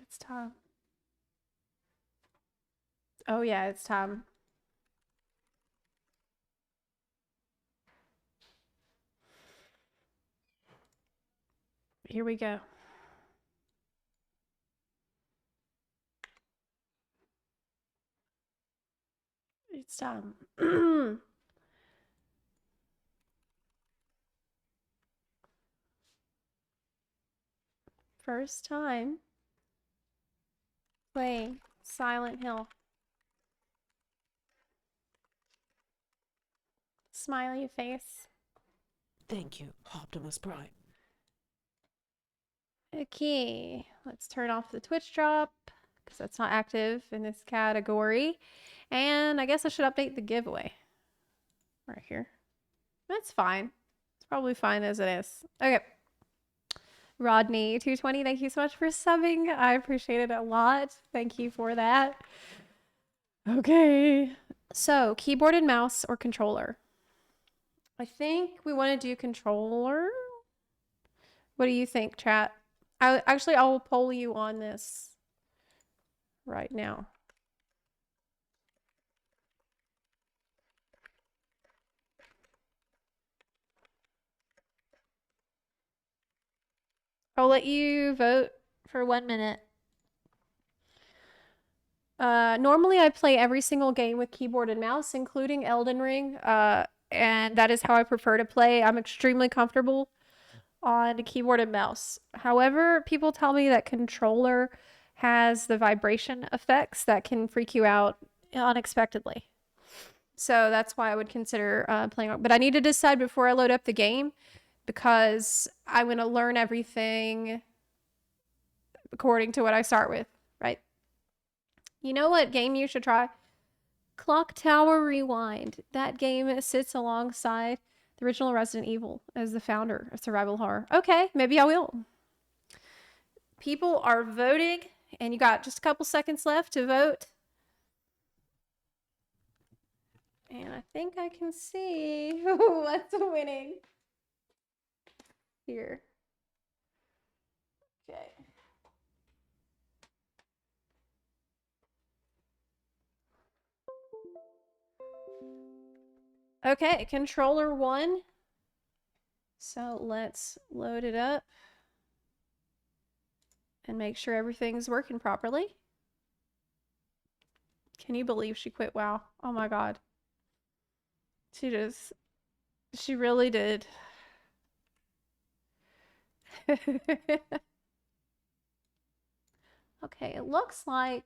It's time. Oh yeah, it's time. Here we go. It's time. First time playing Silent Hill. Smiley face. Thank you, Optimus Prime. Okay, let's turn off the Twitch drop because that's not active in this category. And I guess I should update the giveaway right here. That's fine. It's probably fine as it is. Okay. Rodney 220, thank you so much for subbing. I appreciate it a lot. Thank you for that. Okay. So, keyboard and mouse or controller? I think we want to do controller. What do you think, chat? I will poll you on this right now. I'll let you vote for 1 minute. Normally I play every single game with keyboard and mouse, including Elden Ring, and that is how I prefer to play. I'm extremely comfortable on a keyboard and mouse. However, people tell me that controller has the vibration effects that can freak you out unexpectedly. So that's why I would consider playing. But I need to decide before I load up the game, because I'm going to learn everything according to what I start with, right? You know what game you should try? Clock Tower Rewind. That game sits alongside the original Resident Evil as the founder of survival horror. Okay, maybe I will. People are voting, and you got just a couple seconds left to vote. And I think I can see what's winning here. Okay. Okay, controller 1. So let's load it up and make sure everything's working properly. Can you believe she quit WoW? Oh my god. She really did. Okay, it looks like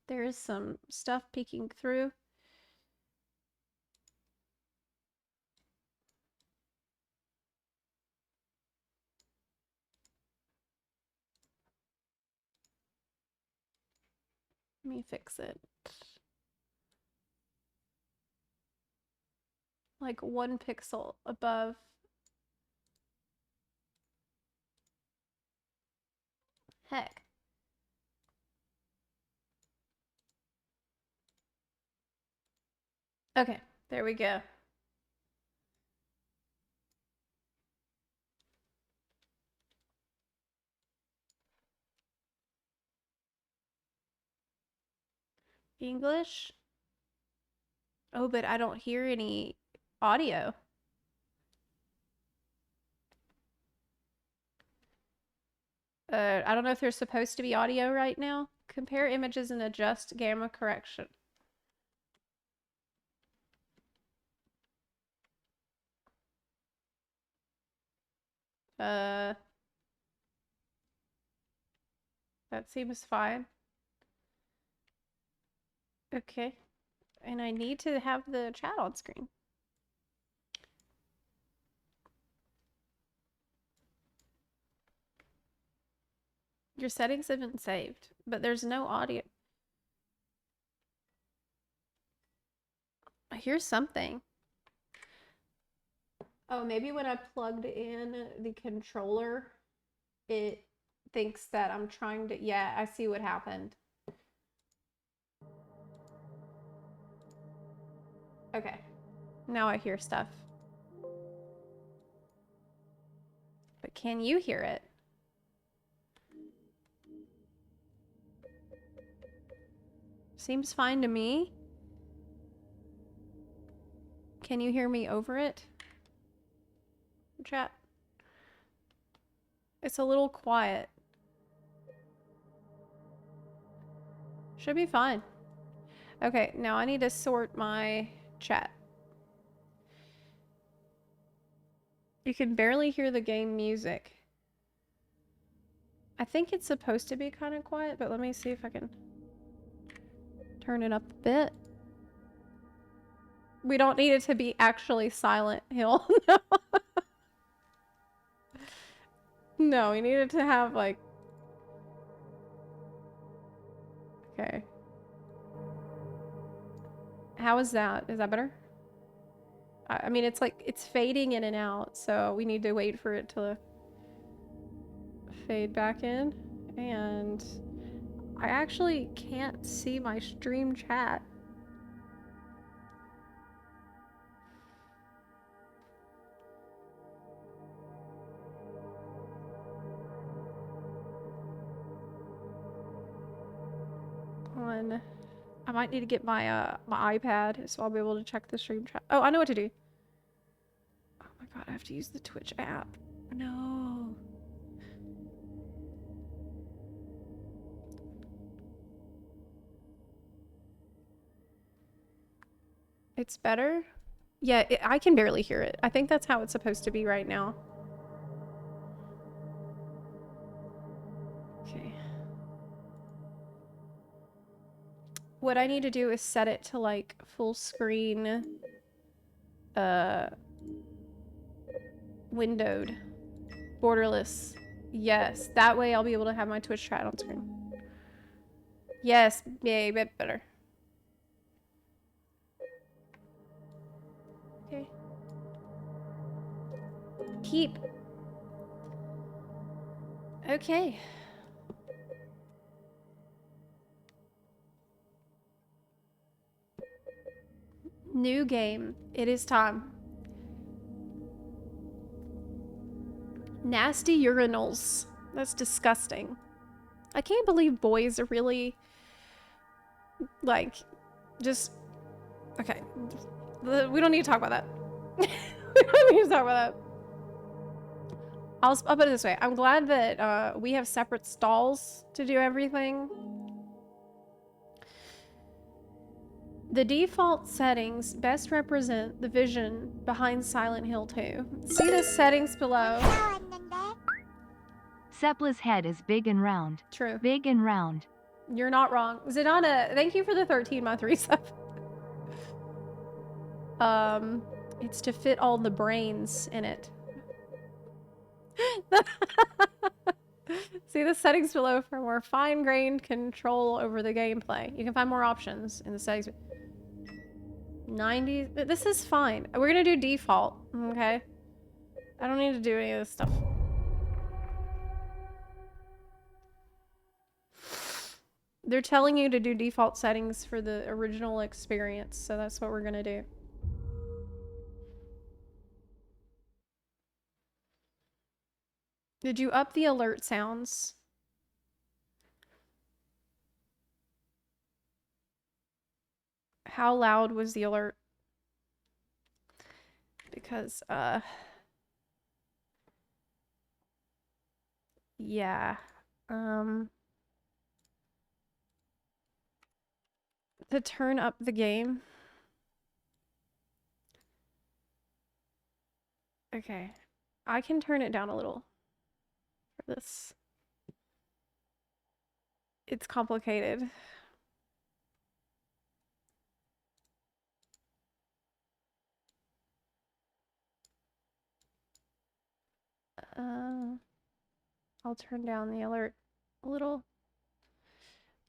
there's some stuff peeking through. Let me fix it. Like 1 pixel above. Heck. Okay, there we go. English? Oh, but I don't hear any audio. I don't know if there's supposed to be audio right now. Compare images and adjust gamma correction. That seems fine. Okay. And I need to have the chat on screen. Your settings have been saved, but there's no audio. I hear something. Oh, maybe when I plugged in the controller, it thinks that I'm trying to... Yeah, I see what happened. Okay. Now I hear stuff. But can you hear it? Seems fine to me. Can you hear me over it? Chat. It's a little quiet. Should be fine. Okay, now I need to sort my chat. You can barely hear the game music. I think it's supposed to be kind of quiet, but let me see if I can turn it up a bit. We don't need it to be actually Silent Hill. No. No, we need it to have like... Okay. How is that? Is that better? I mean, it's like, it's fading in and out, so we need to wait for it to fade back in. And I actually can't see my stream chat. I might need to get my my iPad, so I'll be able to check the stream chat. Oh, I know what to do. Oh my god, I have to use the Twitch app. No. It's better? Yeah, I can barely hear it. I think that's how it's supposed to be right now. Okay. What I need to do is set it to like full screen, windowed, borderless. Yes, that way I'll be able to have my Twitch chat on screen. Yes, yeah, a bit better. Okay. Keep. Okay. New game. It is time. Nasty urinals. That's disgusting. I can't believe boys are really, like, just... Okay. We don't need to talk about that. We don't need to talk about that. I'll put it this way. I'm glad that we have separate stalls to do everything. The default settings best represent the vision behind Silent Hill 2. See the settings below. Zepla's head is big and round. True. Big and round. You're not wrong. Zidana, thank you for the 13-month resub. It's to fit all the brains in it. See the settings below for more fine-grained control over the gameplay. You can find more options in the settings. 90. This is fine. We're gonna do default, okay? I don't need to do any of this stuff. They're telling you to do default settings for the original experience, so that's what we're gonna do. Did you up the alert sounds? How loud was the alert? Because, yeah. To turn up the game. Okay. I can turn it down a little for this. It's complicated. I'll turn down the alert a little.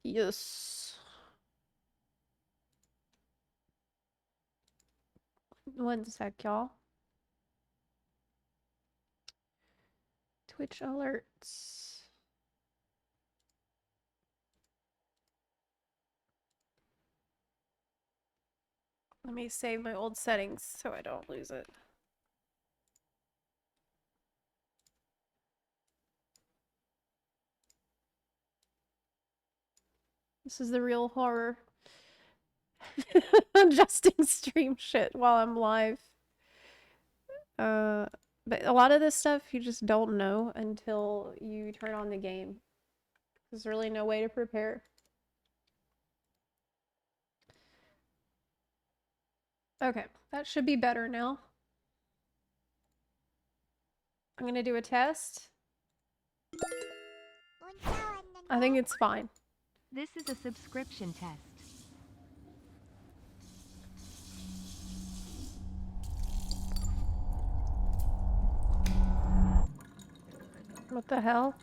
Yes. One sec, y'all. Twitch alerts. Let me save my old settings so I don't lose it. This is the real horror. Adjusting stream shit while I'm live. But a lot of this stuff you just don't know until you turn on the game. There's really no way to prepare. Okay, that should be better now. I'm gonna do a test. I think it's fine. This is a subscription test. What the hell?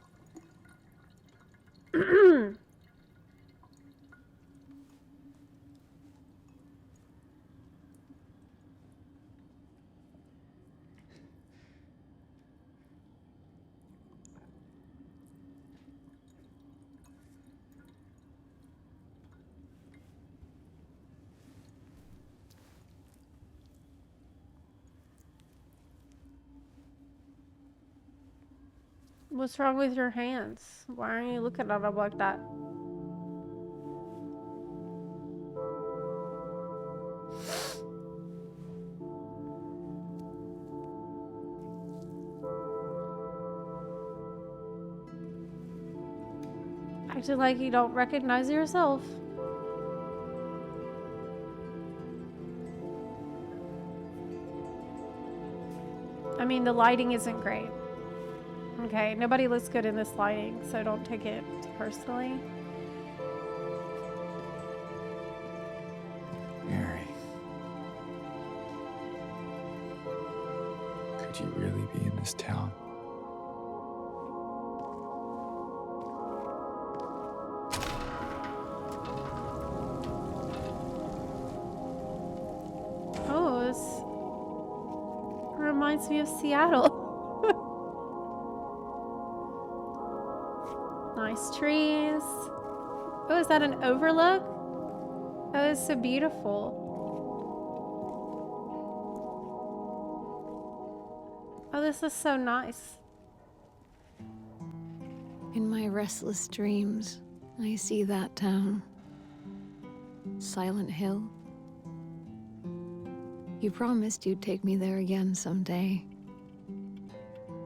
What's wrong with your hands? Why are you looking at them like that? Acting like you don't recognize yourself. I mean, the lighting isn't great. Okay, nobody looks good in this lighting, so don't take it personally. Mary. Could you really be in this town? reminds me of Seattle. Nice trees. Oh, is that an overlook? Oh, it's so beautiful. Oh, this is so nice. In my restless dreams, I see that town. Silent Hill. You promised you'd take me there again someday.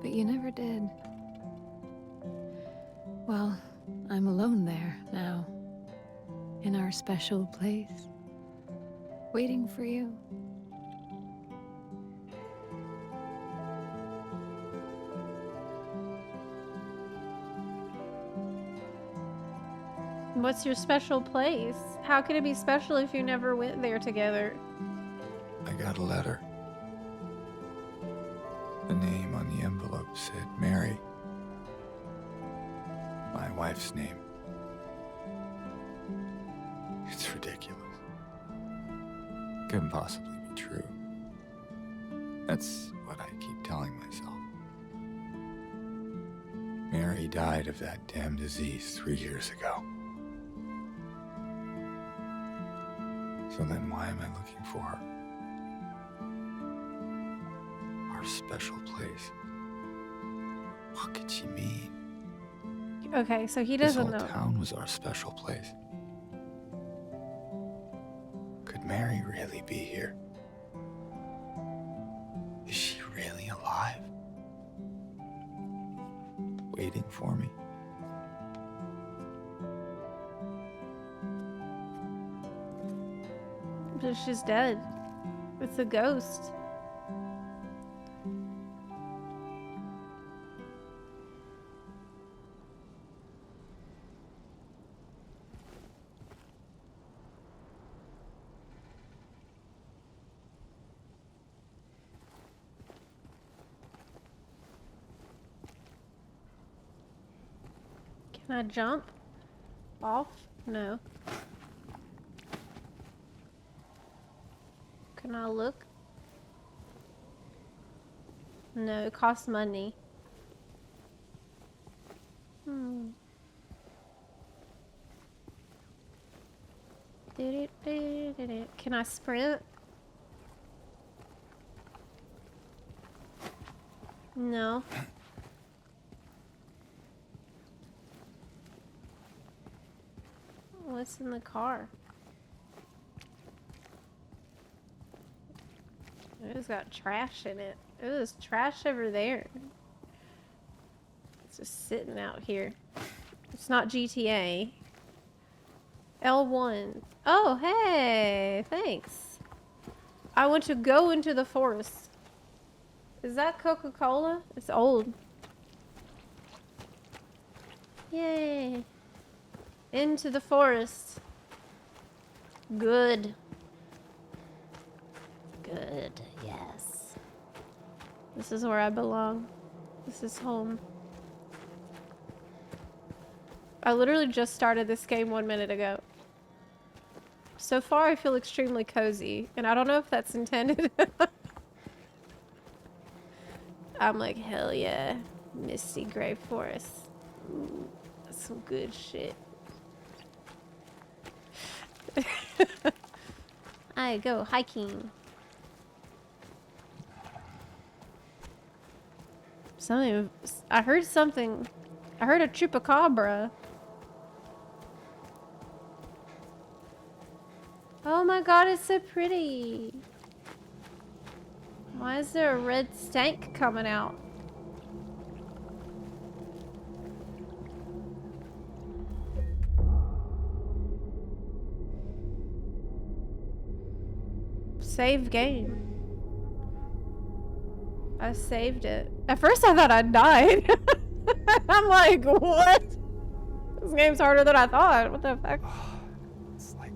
But you never did. Well, I'm alone there now. In our special place. Waiting for you. What's your special place? How could it be special if you never went there together? I got a letter. The name on the envelope said Mary. My wife's name. It's ridiculous. Couldn't possibly be true. That's what I keep telling myself. Mary died of that damn disease 3 years ago. So then why am I looking for her? Our special place. What could she mean? Okay, so he doesn't know. This whole town was our special place. Could Mary really be here? Is she really alive? Waiting for me? But she's dead. It's a ghost. Can I jump off? No. Can I look? No, it costs money. Can I sprint? No. What's in the car? It's got trash in it. Ooh, there's trash over there. It's just sitting out here. It's not GTA. L1. Oh, hey! Thanks. I want to go into the forest. Is that Coca-Cola? It's old. Yay. Into the forest. Good. Good, yes. This is where I belong. This is home. I literally just started this game 1 minute ago. So far, I feel extremely cozy, and I don't know if that's intended. I'm like, hell yeah. Misty Gray Forest. Ooh, that's some good shit. I go hiking. Something. I heard something. I heard a chupacabra. Oh my god, it's so pretty. Why is there a red stank coming out? Save game. I saved it. At first I thought I died. I'm like, what? This game's harder than I thought. What the fuck? It's like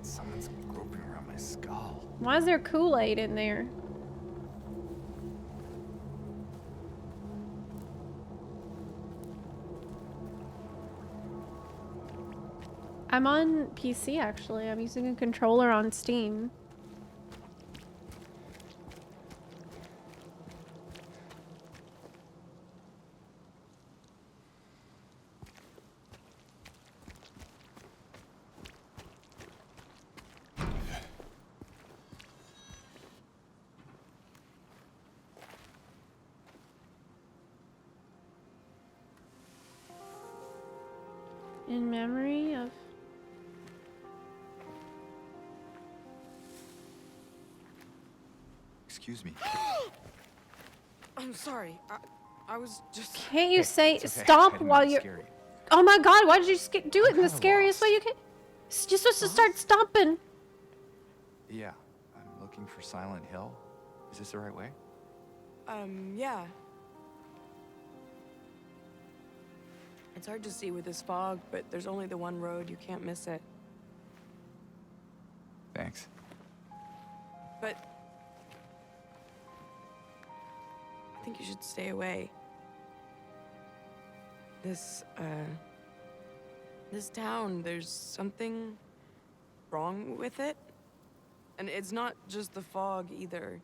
someone's groping around my skull. Why is there Kool-Aid in there? I'm on PC actually. I'm using a controller on Steam. In memory of... Excuse me. I'm sorry. I was just... Can't you say okay. stop while you're... Scary. Oh my god, why did you do it in the scariest way you can? You're supposed to start stomping. Yeah, I'm looking for Silent Hill. Is this the right way? Yeah. It's hard to see with this fog, but there's only the one road. You can't miss it. Thanks. But... I think you should stay away. This town, there's something wrong with it. And it's not just the fog, either.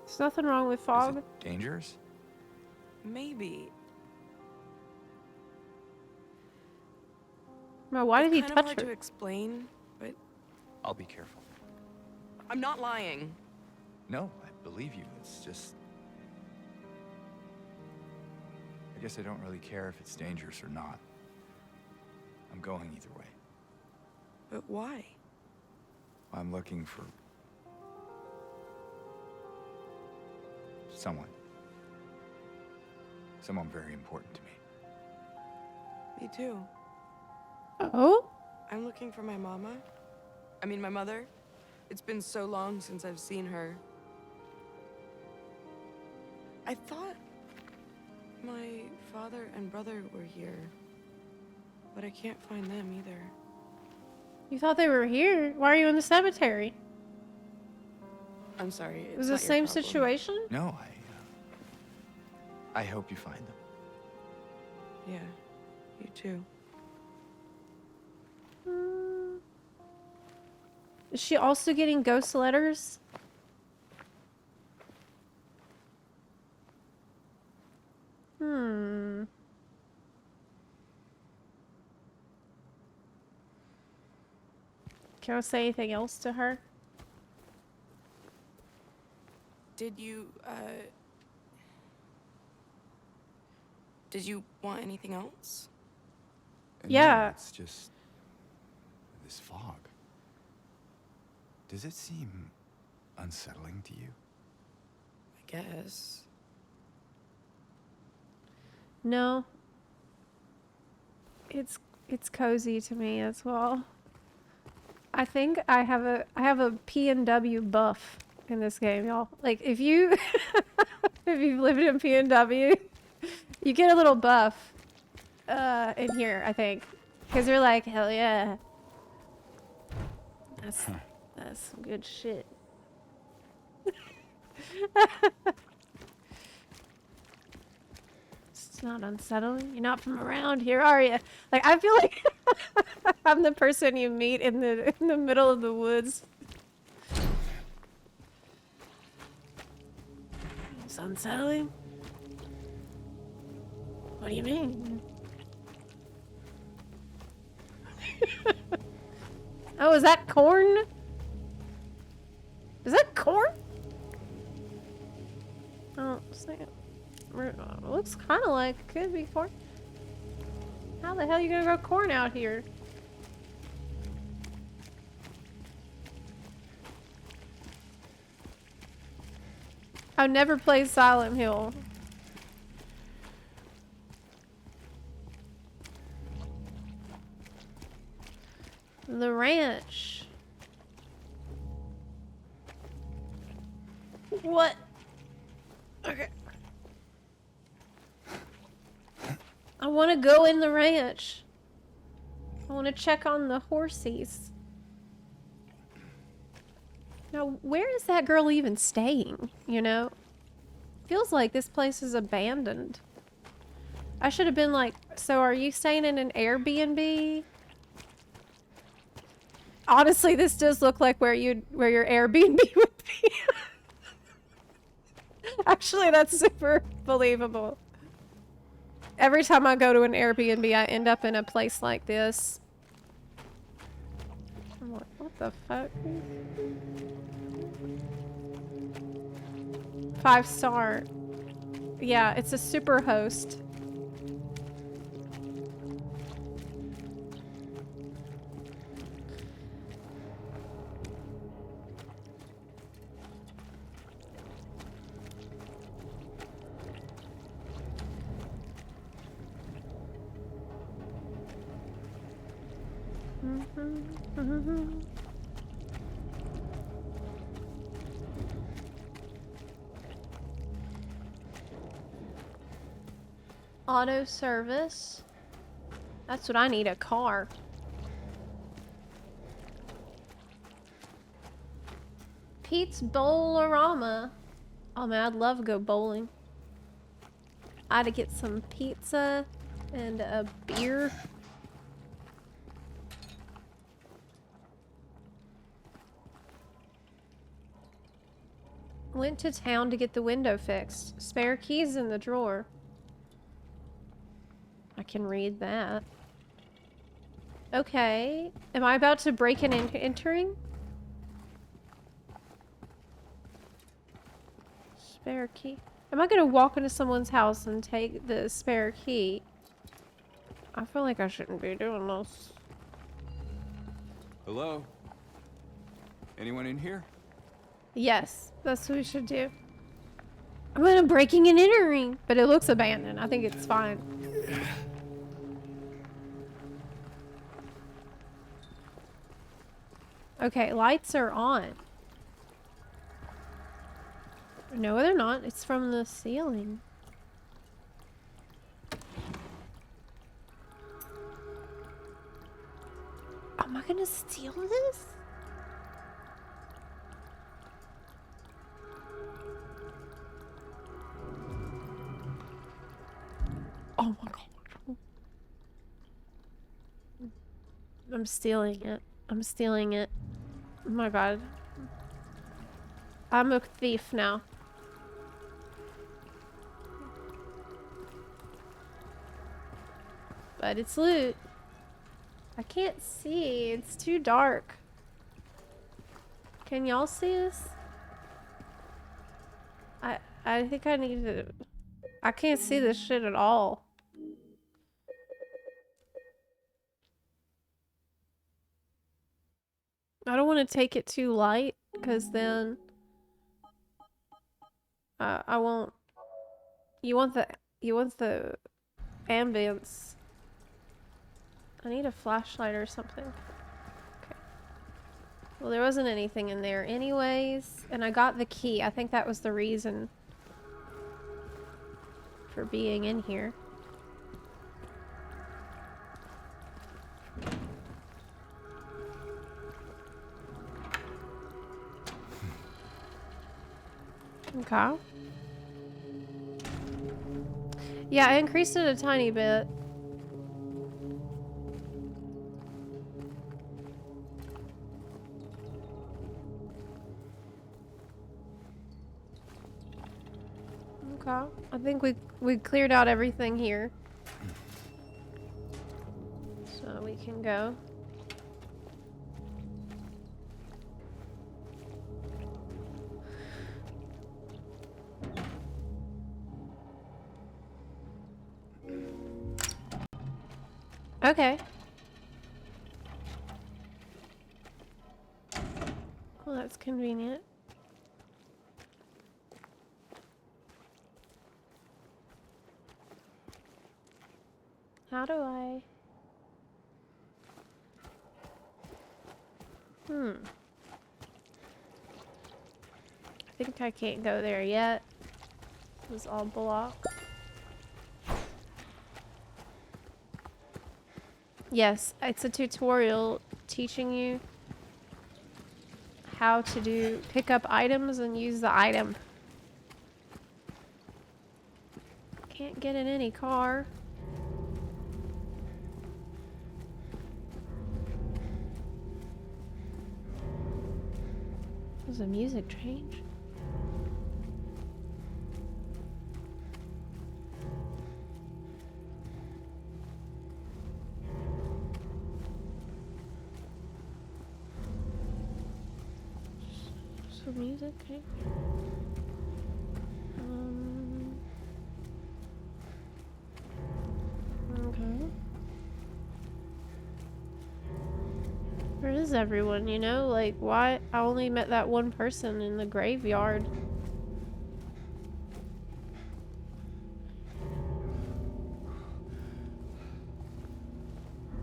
There's nothing wrong with fog. Is it dangerous? Maybe. No, why did he It's kind touch of hard her? to explain, but I'll be careful. I'm not lying. No, I believe you. It's just... I guess I don't really care if it's dangerous or not. I'm going either way. But why? I'm looking for... someone. Someone very important to me. Me too. Oh? I'm looking for my mama. I mean, my mother. It's been so long since I've seen her. I thought my father and brother were here, but I can't find them either. You thought they were here? Why are you in the cemetery? I'm sorry. It was the same situation? No, I hope you find them. Yeah, you too. Is she also getting ghost letters? Can I say anything else to her? Did you want anything else? Yeah. No, it's just... this fog. Does it seem unsettling to you? I guess. No. It's cozy to me as well. I think I have a P&W buff in this game, y'all. Like if you if you've lived in P&W, you get a little buff in here, I think. Cuz you're like, hell yeah. That's some good shit. It's not unsettling. You're not from around here, are you? Like I feel like I'm the person you meet in the middle of the woods. It's unsettling? What do you mean? Oh, is that corn? Is that corn? Oh, it looks kind of like it could be corn. How the hell are you gonna grow corn out here? I've never played Silent Hill. The ranch. What? Okay. I want to go in the ranch. I want to check on the horsies. Now, where is that girl even staying, you know? Feels like this place is abandoned. I should have been like, so are you staying in an Airbnb? Honestly, this does look like where your Airbnb would be. Actually, that's super believable. Every time I go to an Airbnb, I end up in a place like this. I'm like, what the fuck? 5-star. Yeah, it's a super host. Auto service. That's what I need, a car. Pete's Bowlerama. Oh man, I'd love to go bowling. I had to get some pizza and a beer. Went to town to get the window fixed. Spare keys in the drawer. I can read that. Okay. Am I about to break and entering? Spare key. Am I gonna walk into someone's house and take the spare key? I feel like I shouldn't be doing this. Hello? Anyone in here? Yes, that's what we should do. I'm gonna breaking and entering, but it looks abandoned. I think it's fine. Okay, lights are on. No, they're not. It's from the ceiling. Am I gonna steal this? Oh my god. I'm stealing it. I'm stealing it. Oh my god. I'm a thief now. But it's loot. I can't see. It's too dark. Can y'all see this? I think I need to... I can't see this shit at all. I don't want to take it too light, because then... I won't... You want the ambience. I need a flashlight or something. Okay. Well, there wasn't anything in there anyways, and I got the key. I think that was the reason for being in here. Okay. Yeah, I increased it a tiny bit. Okay. I think we cleared out everything here. So we can go. Okay. Well, that's convenient. How do I... I think I can't go there yet. It's all blocked. Yes, it's a tutorial teaching you how to pick up items and use the item. Can't get in any car. Does the music change? So music change? Okay. Where is everyone, you know? Like, why? I only met that one person in the graveyard.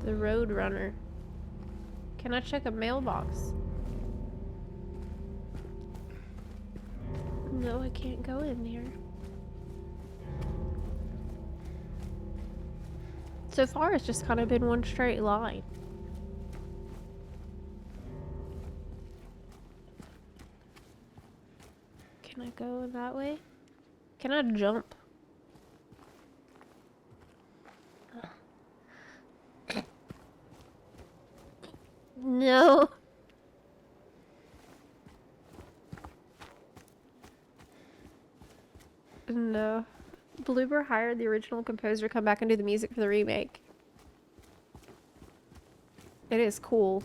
The Road Runner. Can I check a mailbox? No, I can't go in there. So far, it's just kind of been one straight line. Can I go that way? Can I jump? No. No. Bloober hired the original composer to come back and do the music for the remake. It is cool.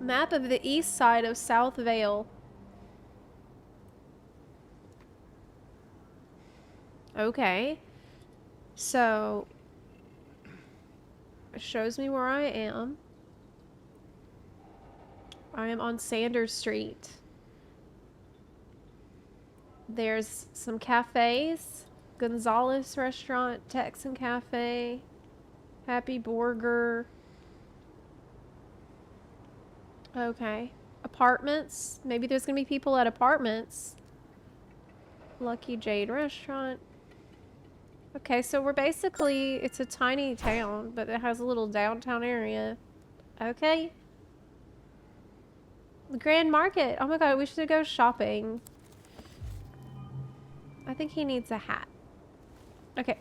Map of the east side of South Vale. Okay. So, it shows me where I am. I am on Sanders Street. There's some cafes. Gonzalez Restaurant, Texan Cafe, Happy Burger. Okay. Apartments. Maybe there's gonna be people at apartments. Lucky Jade Restaurant. Okay, so we're basically, it's a tiny town, but it has a little downtown area. Okay. The Grand Market. Oh my god, we should go shopping. I think he needs a hat. Okay.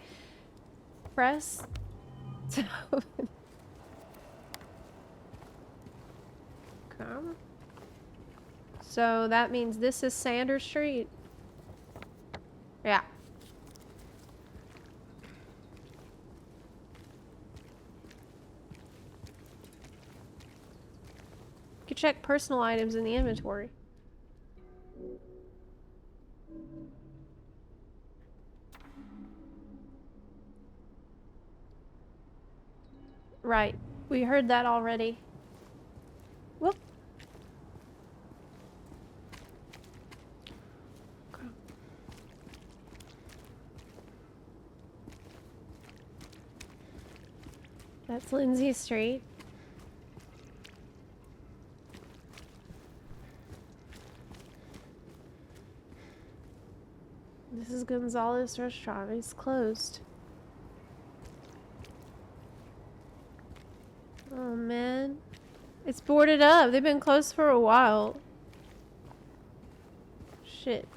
Press. Come. So that means this is Sanders Street. Yeah. You can check personal items in the inventory. Right. We heard that already. Whoop. Okay. That's Lindsay Street. This is Gonzalez Restaurant. It's closed. Oh man. It's boarded up. They've been closed for a while. Shit.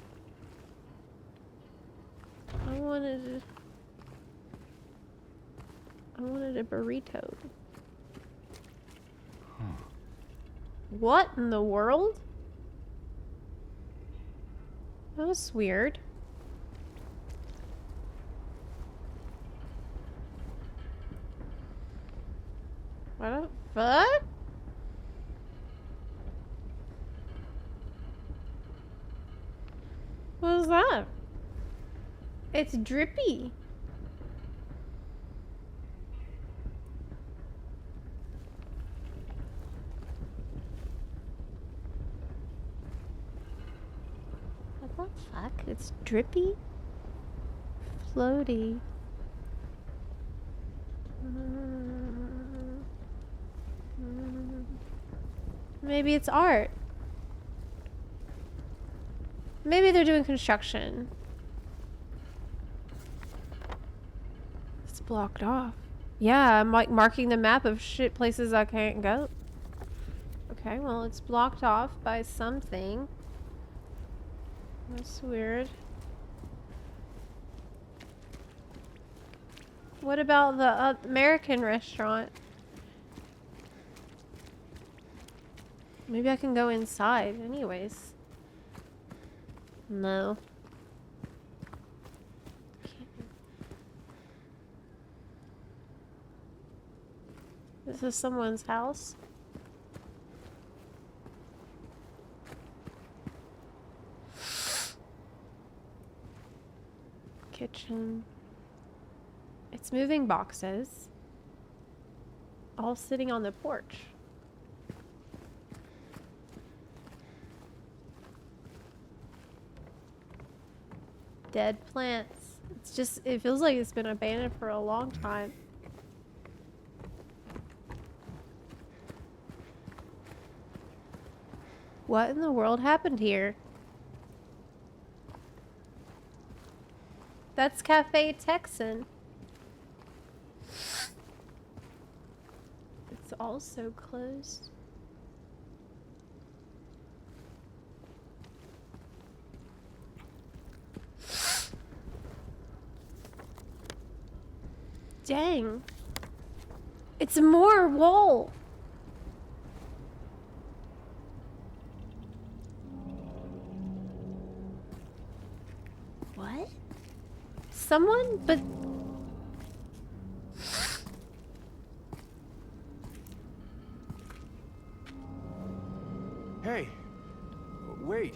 I wanted a burrito. Huh. What in the world? That was weird. What the fuck? What was that? It's drippy. What the fuck? It's drippy? Floaty. Maybe it's art. Maybe they're doing construction. It's blocked off. Yeah, I'm like marking the map of shit places I can't go. Okay, well it's blocked off by something. That's weird. What about the American restaurant? Maybe I can go inside anyways. No. This is someone's house. Kitchen. It's moving boxes. All sitting on the porch. Dead plants. It's just, it feels like it's been abandoned for a long time. What in the world happened here? That's Cafe Texan. It's also closed. Dang. It's more wall. What? Someone? But... Hey, wait.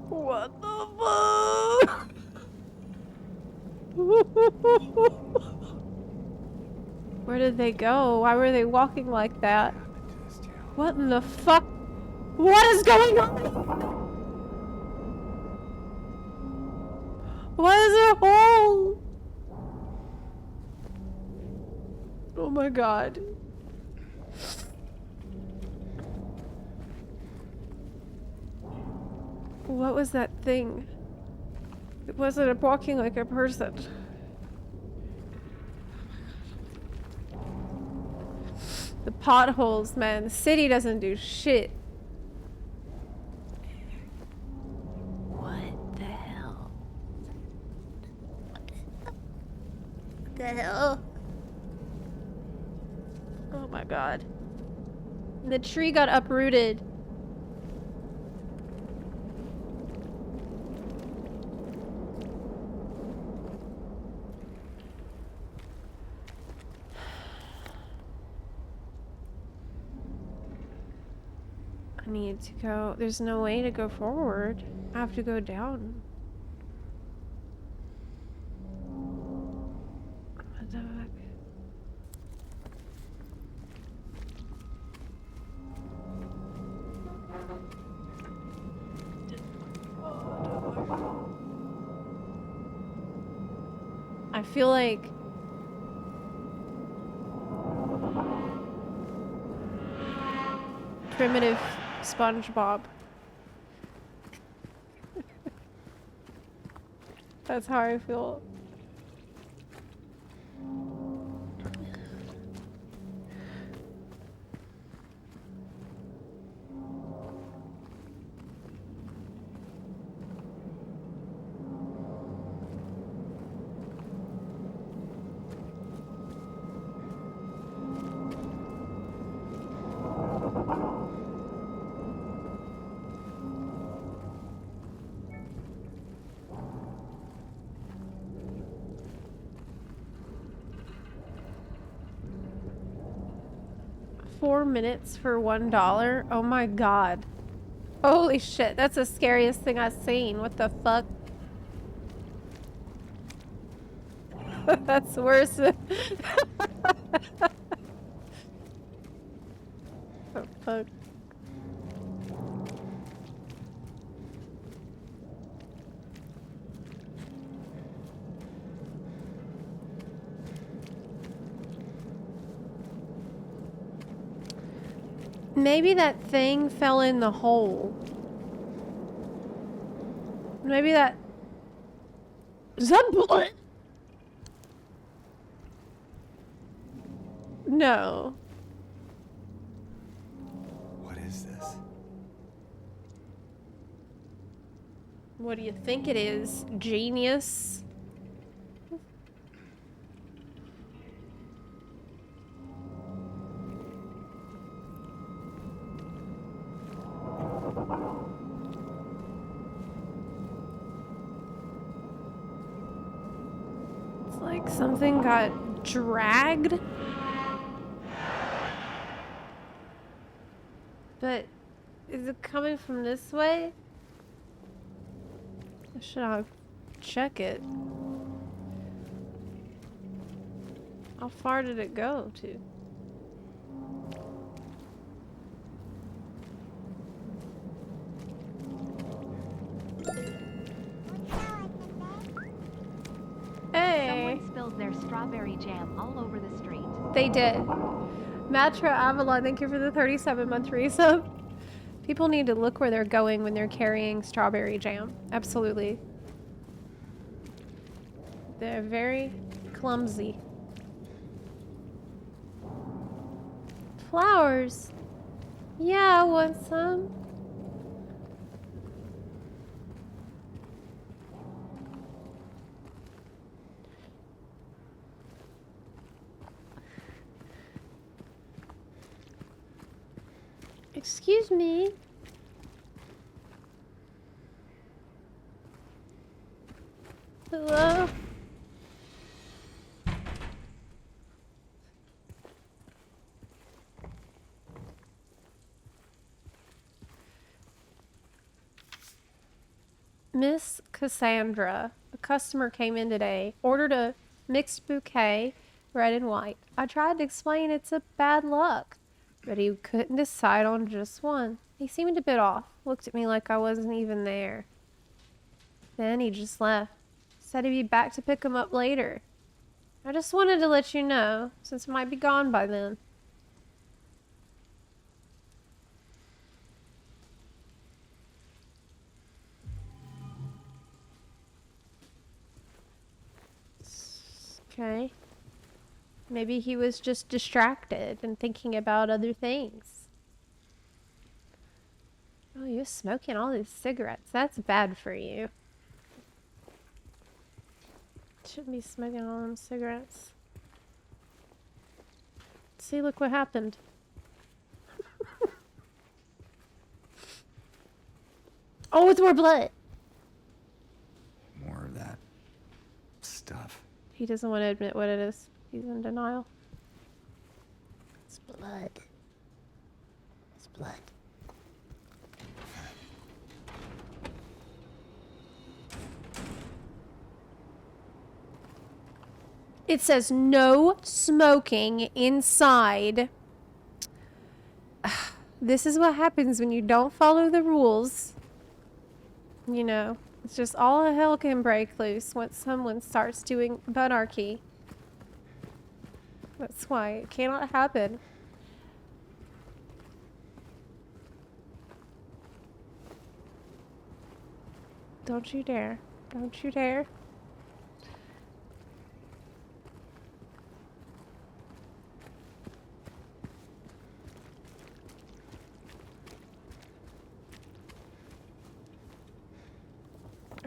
What the fuck? Where did they go? Why were they walking like that? What in the fuck? What is going on? Why is there a hole? Oh my god. What was that thing? It wasn't walking like a person. The potholes, man. The city doesn't do shit. What the hell? What the hell? Oh my god. The tree got uprooted. I need to go. There's no way to go forward. I have to go down. What the fuck? I feel like primitive SpongeBob. That's how I feel. $4 for $1. Oh my god. Holy shit, that's the scariest thing I've seen. What the fuck? That's worse than... Oh fuck. Maybe that thing fell in the hole. Maybe that... Zepla! No. What is this? What do you think it is? Genius? It's like Like something got dragged? But is it coming from this way? Should I check it? How far did it go to? Hey! Someone spilled their strawberry jam all over the street. They did. Metro Avalon, thank you for the 37-month resub. People need to look where they're going when they're carrying strawberry jam. Absolutely. They're very clumsy. Flowers. Yeah, I want some. Excuse me. Hello? Miss Cassandra, a customer came in today, ordered a mixed bouquet, red and white. I tried to explain it's a bad luck, but he couldn't decide on just one. He seemed a bit off, looked at me like I wasn't even there. Then he just left. Said he'd be back to pick him up later. I just wanted to let you know, since it might be gone by then. Okay. Maybe he was just distracted and thinking about other things. Oh, you're smoking all these cigarettes. That's bad for you. Shouldn't be smoking all them cigarettes. See, look what happened. Oh, it's more blood. More of that stuff. He doesn't want to admit what it is. He's in denial. It's blood. It's blood. It says no smoking inside. This is what happens when you don't follow the rules. You know, it's just all hell can break loose once someone starts doing bunarchy. That's why it cannot happen. Don't you dare. Don't you dare.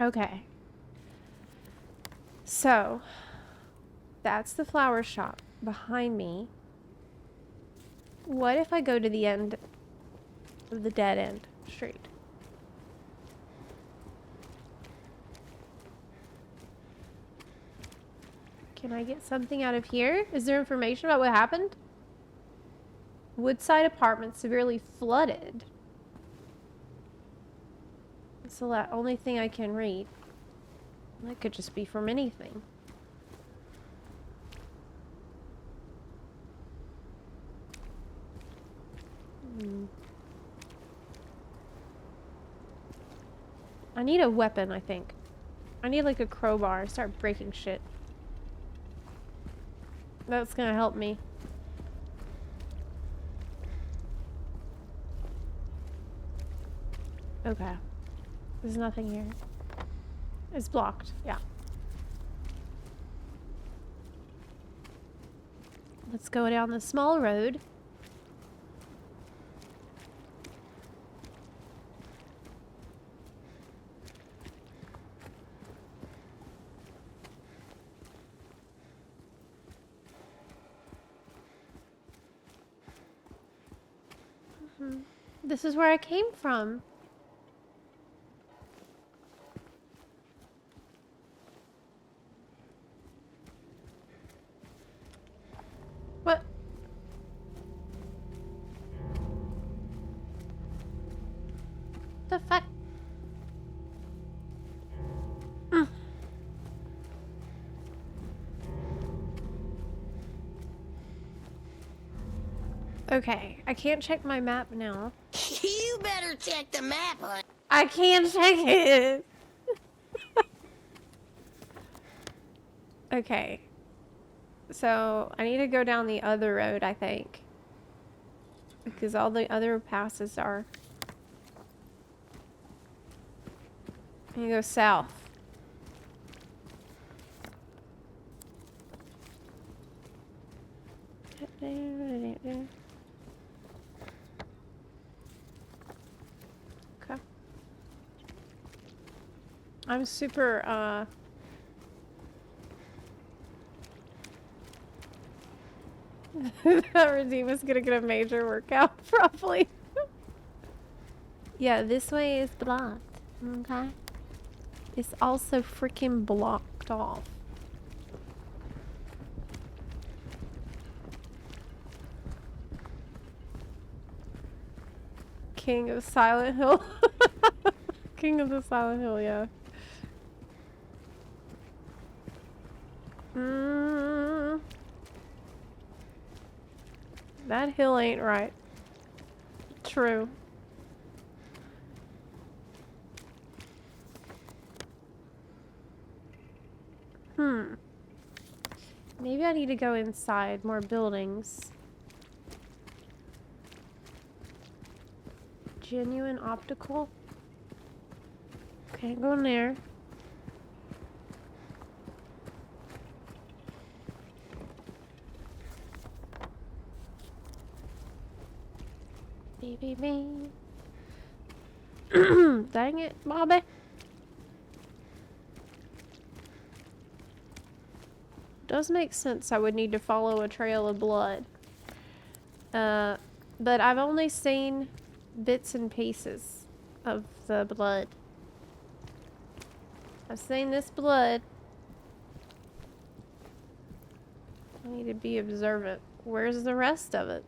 Okay. So, that's the flower shop behind me. What if I go to the end of the dead end street? Can I get something out of here? Is there information about what happened? Woodside apartment severely flooded. It's the only thing I can read. That could just be from anything. I need a weapon, I think. I need like a crowbar. Start breaking shit. That's gonna help me. Okay. There's nothing here. It's blocked. Yeah. Let's go down the small road. This is where I came from. the fuck? Okay, I can't check my map now. You better check the map, hon. I can't check it. Okay. So, I need to go down the other road, I think. Because all the other passes are... You go south. Okay. I'm super, that Redeemer's gonna get a major workout, probably. Yeah, this way is blocked, okay? It's also freaking blocked off. King of Silent Hill. King of the Silent Hill, yeah. That hill ain't right. True. Maybe I need to go inside more buildings. Genuine optical. Okay, go in there. Baby. Dang it, Bobby. Does make sense I would need to follow a trail of blood. But I've only seen bits and pieces of the blood. I've seen this blood. I need to be observant. Where's the rest of it?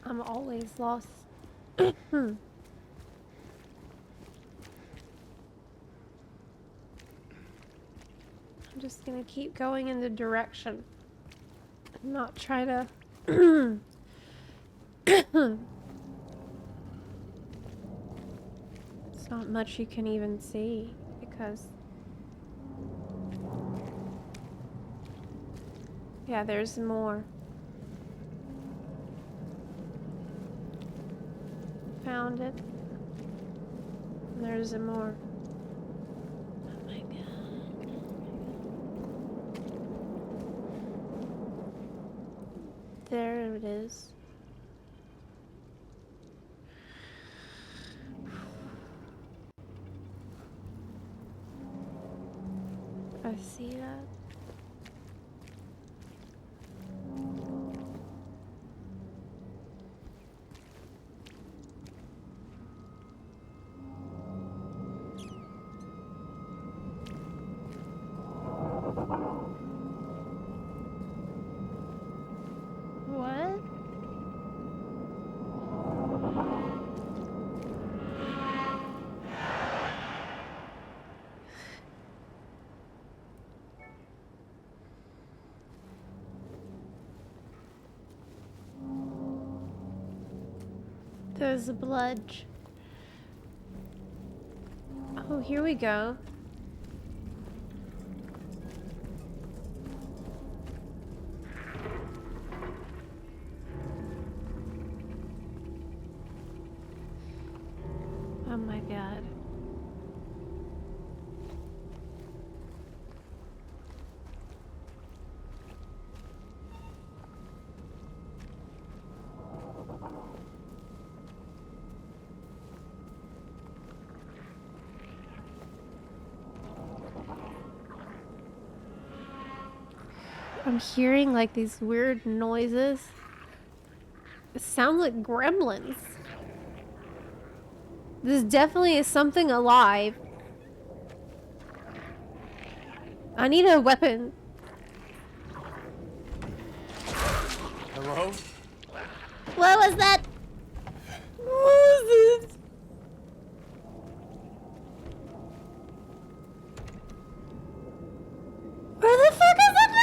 I'm always lost. I'm just gonna keep going in the direction and not try to It's not much you can even see because yeah, there's more. Found it. And there's more. Oh my god. There it is. I see that. What? There's the blood. Oh, here we go. Oh my god. I'm hearing like these weird noises. It sounds like gremlins. This definitely is something alive. I need a weapon. Hello? What was that? What was it? Where the fuck is that?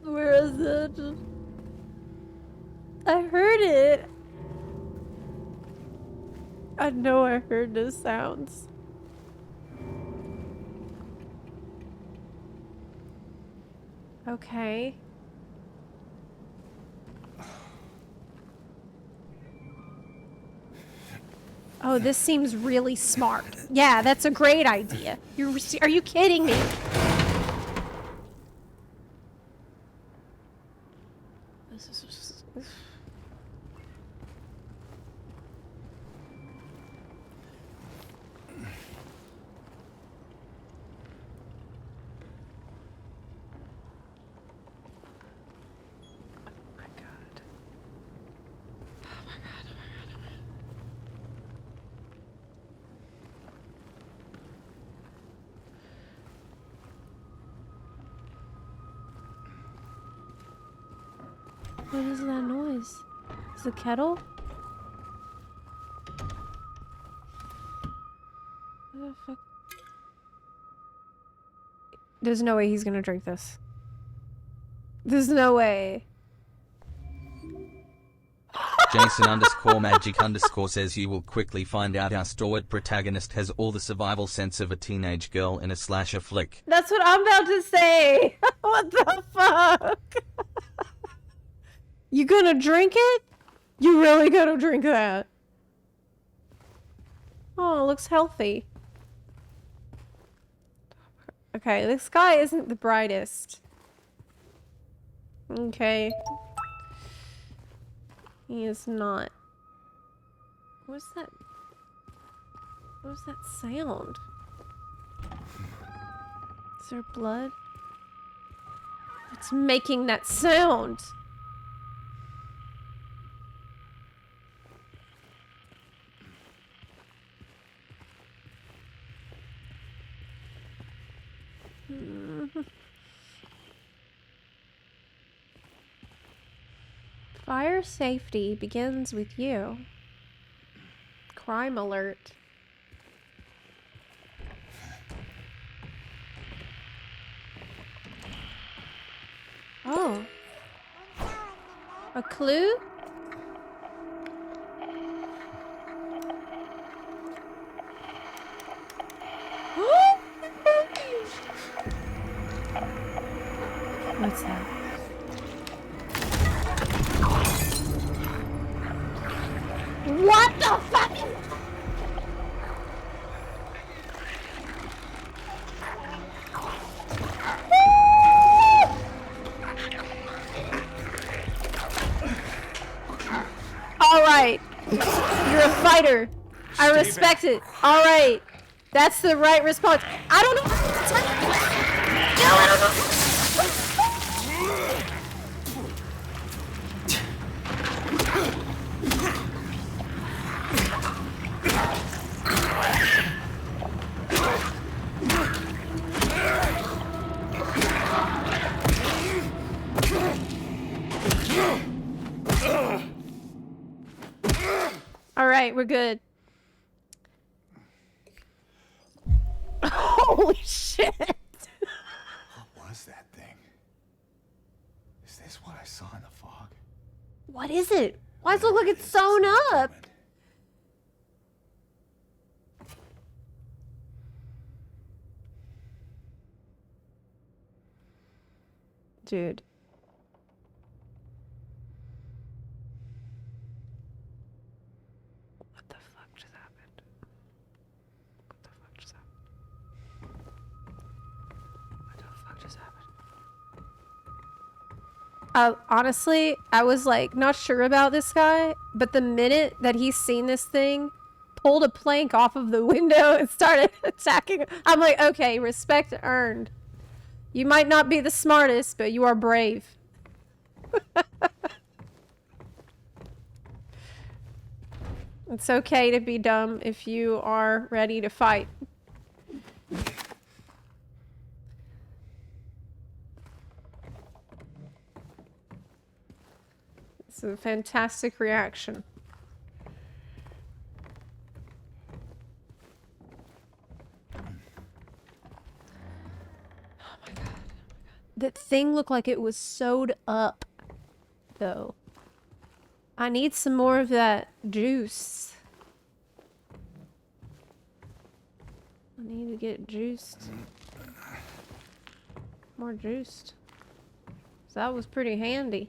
Where is it? I heard it. I know I heard those sounds. Okay. Oh, this seems really smart. Yeah, that's a great idea. Are you kidding me? What is that noise? Is it a kettle? What the fuck? There's no way he's gonna drink this. There's no way. Jason_magic_ says you will quickly find out our stalwart protagonist has all the survival sense of a teenage girl in a slasher flick. That's what I'm about to say. What the fuck? You gonna drink it? You really gonna drink that? Oh, it looks healthy. Okay, this guy isn't the brightest. Okay. He is not. What's that? What was that sound? Is there blood? What's making that sound? Fire safety begins with you. Crime alert. Oh. A clue? What's that? What the fuck? All right. You're a fighter. I respect it. All right. That's the right response. I don't know. No, I don't know. All right, we're good. Holy shit! What was that thing? Is this what I saw in the fog? What is it? Why does it look like it's sewn up? Dude. What the fuck just happened? Honestly, I was like not sure about this guy, but the minute that he's seen this thing, pulled a plank off of the window and started attacking, I'm like, okay, respect earned. You might not be the smartest, but you are brave. It's okay to be dumb if you are ready to fight. It's a fantastic reaction. Oh my god. That thing looked like it was sewed up, though. I need some more of that juice. I need to get juiced. More juiced. So that was pretty handy.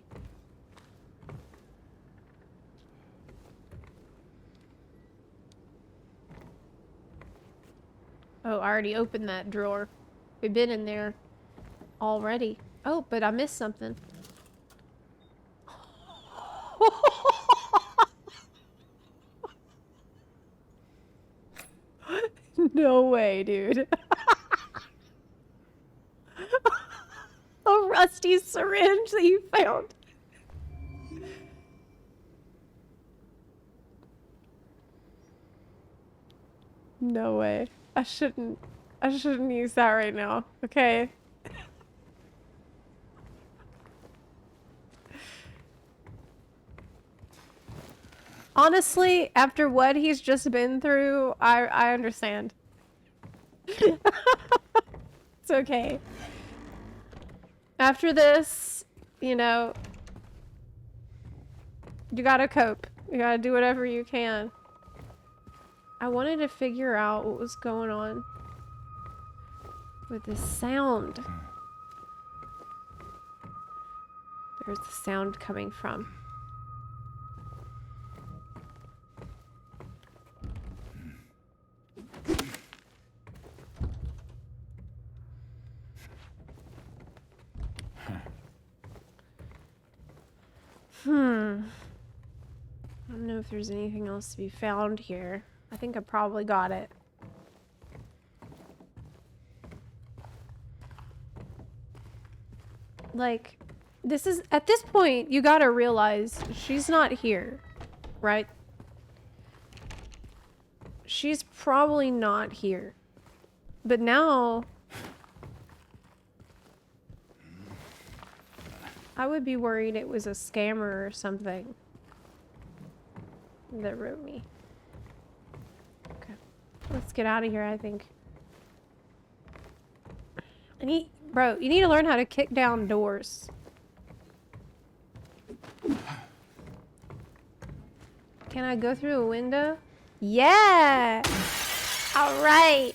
Oh, I already opened that drawer. We've been in there already. Oh, but I missed something. No way, dude. A rusty syringe that you found. No way. I shouldn't use that right now. Okay. Honestly, after what he's just been through, I understand. It's okay. After this, you know, you gotta cope. You gotta do whatever you can. I wanted to figure out what was going on with the sound. There's the sound coming from. I don't know if there's anything else to be found here. I think I probably got it. Like, this is, at this point, you gotta realize she's not here, right? She's probably not here. But now, I would be worried it was a scammer or something that wrote me. Okay. Let's get out of here, I think. Bro, you need to learn how to kick down doors. Can I go through a window? Yeah! All right.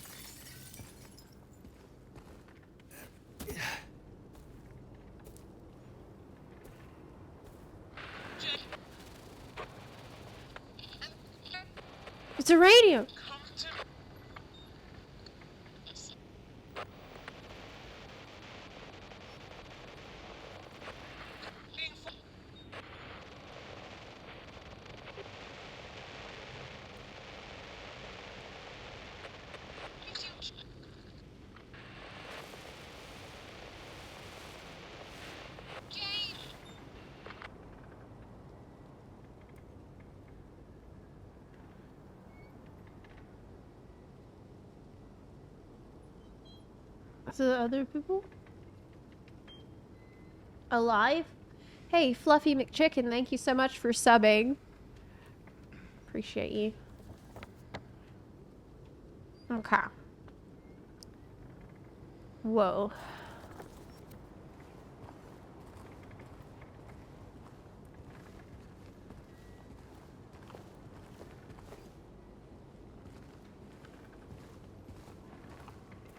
It's a radio. So the other people? Alive? Hey, Fluffy McChicken, thank you so much for subbing. Appreciate you. Okay. Whoa.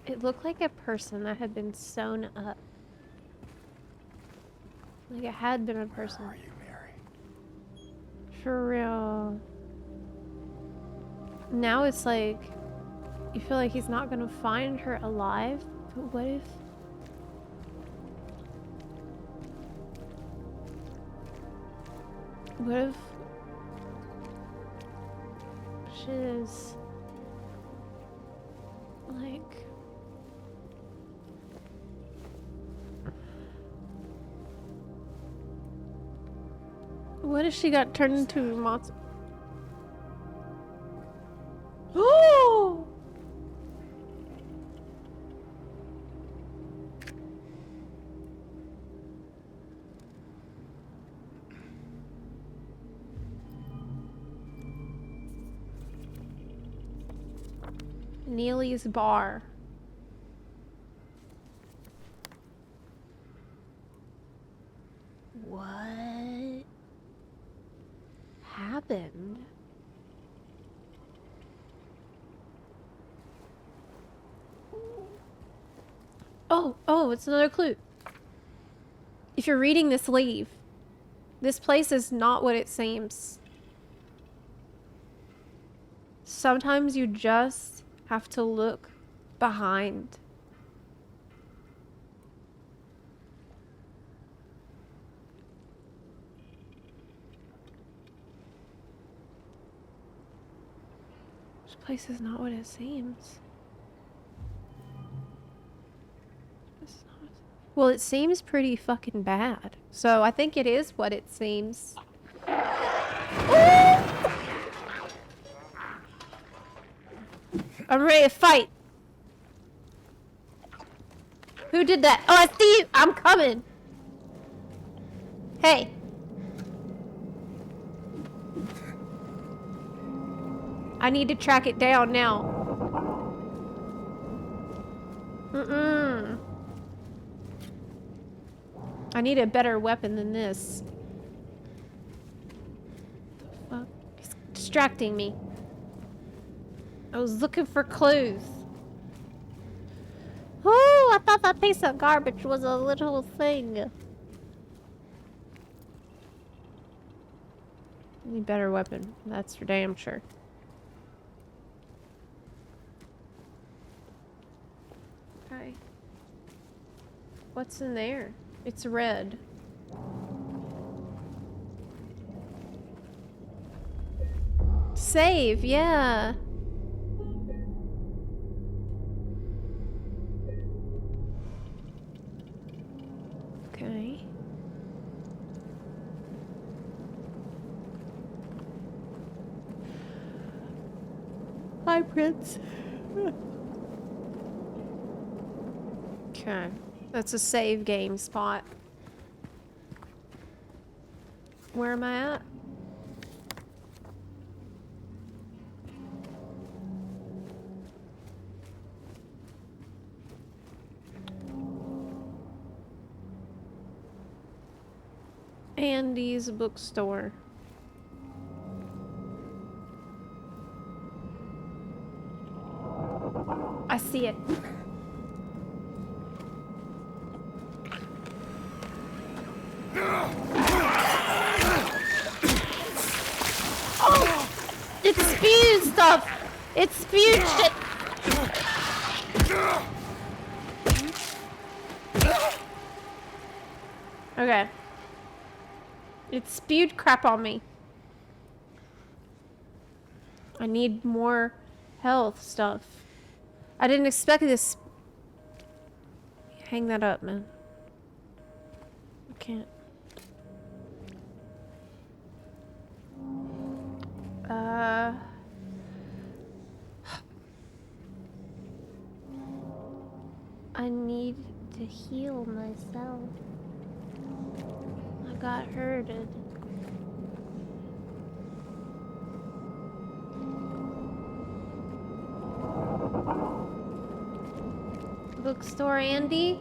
It looked like a person that had been sewn up. Like it had been a person. Where are you, Mary? For real. Now it's like, you feel like he's not gonna find her alive, but what if? What if she is like... What if she got turned into a monster? Oh! Neely's bar. What happened? Oh, it's another clue. If you're reading this, leave. This place is not what it seems. Sometimes you just have to look behind. This place is not what it seems. Well, it seems pretty fucking bad. So I think it is what it seems. I'm ready to fight. Who did that? Oh, I see you. I'm coming. Hey. I need to track it down now. I need a better weapon than this. The fuck? It's distracting me. I was looking for clues. Oh, I thought that piece of garbage was a little thing. I need a better weapon. That's for damn sure. Okay. What's in there? It's red. Save, yeah. Okay. Hi, Prince. Okay. That's a save game spot. Where am I at? Andy's bookstore. I see it. Oh! It spews stuff! It spewed shit! Okay. It spewed crap on me. I need more health stuff. I didn't expect this. Hang that up, man. I can't. I need to heal myself. I got hurted. Bookstore Andy?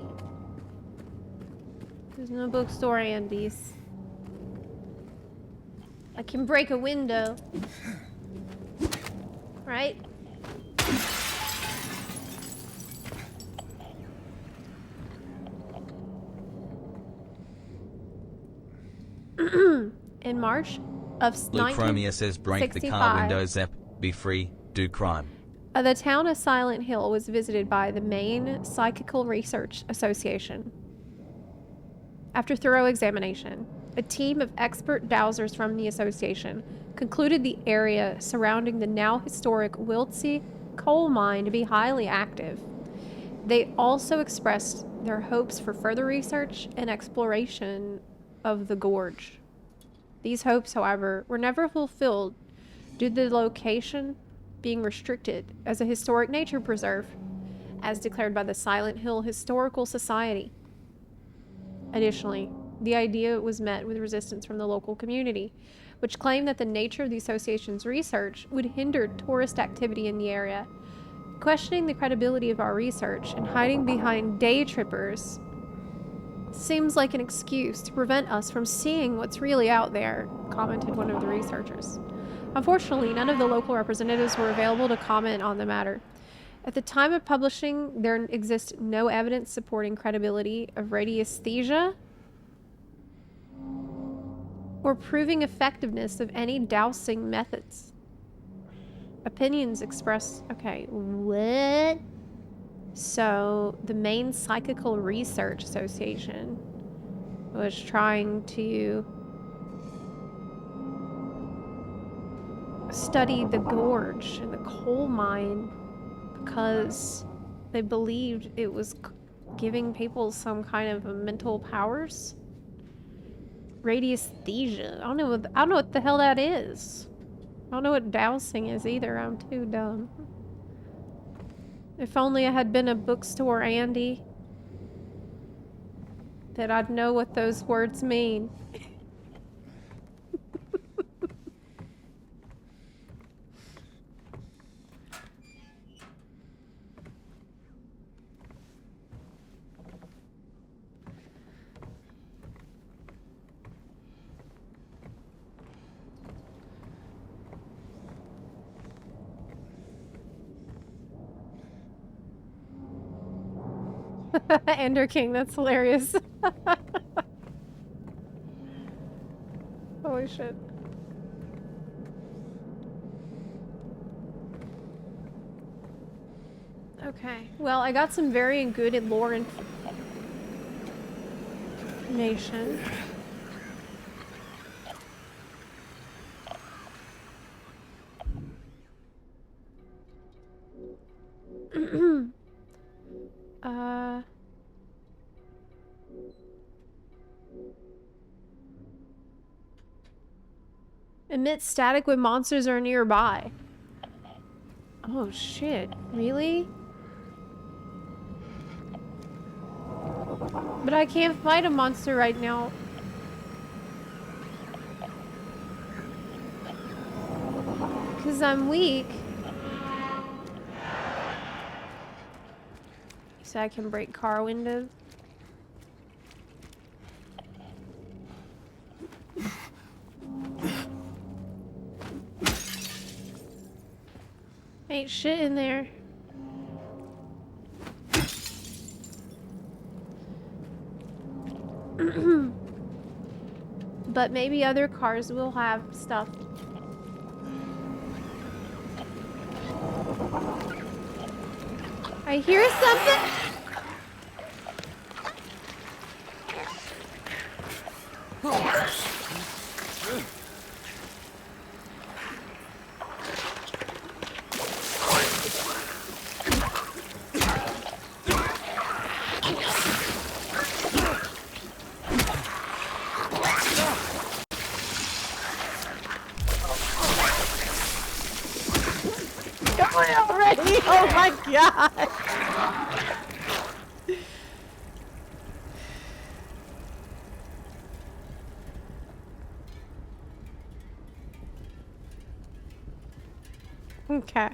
There's no bookstore Andy's. I can break a window. Right? In March of Lucromia says break the car window, Zep, be free, do crime. The town of Silent Hill was visited by the Maine Psychical Research Association. After thorough examination, A team of expert dowsers from the association concluded the area surrounding the now historic Wiltsey coal mine to be highly active. They also expressed their hopes for further research and exploration of the gorge. These hopes, however, were never fulfilled due to the location being restricted as a historic nature preserve, as declared by the Silent Hill Historical Society. Additionally, the idea was met with resistance from the local community, which claimed that the nature of the association's research would hinder tourist activity in the area. Questioning the credibility of our research and hiding behind day trippers seems like an excuse to prevent us from seeing what's really out there, commented one of the researchers. Unfortunately, none of the local representatives were available to comment on the matter. At the time of publishing, there exists no evidence supporting credibility of radiesthesia or proving effectiveness of any dowsing methods. Opinions expressed... Okay, what? So, the main Psychical Research Association was trying to study the gorge and the coal mine because they believed it was giving people some kind of mental powers. Radiesthesia. I don't know what the hell that is. I don't know what dowsing is either. I'm too dumb. If only I had been a bookstore Andy, that I'd know what those words mean. Ender King, that's hilarious. Holy shit. Okay, well, I got some very good lore information. Emit static when monsters are nearby. Oh shit, really? But I can't fight a monster right now. Because I'm weak. So I can break car windows. Ain't shit in there. But maybe other cars will have stuff. I hear something. Already? Oh my god! Okay.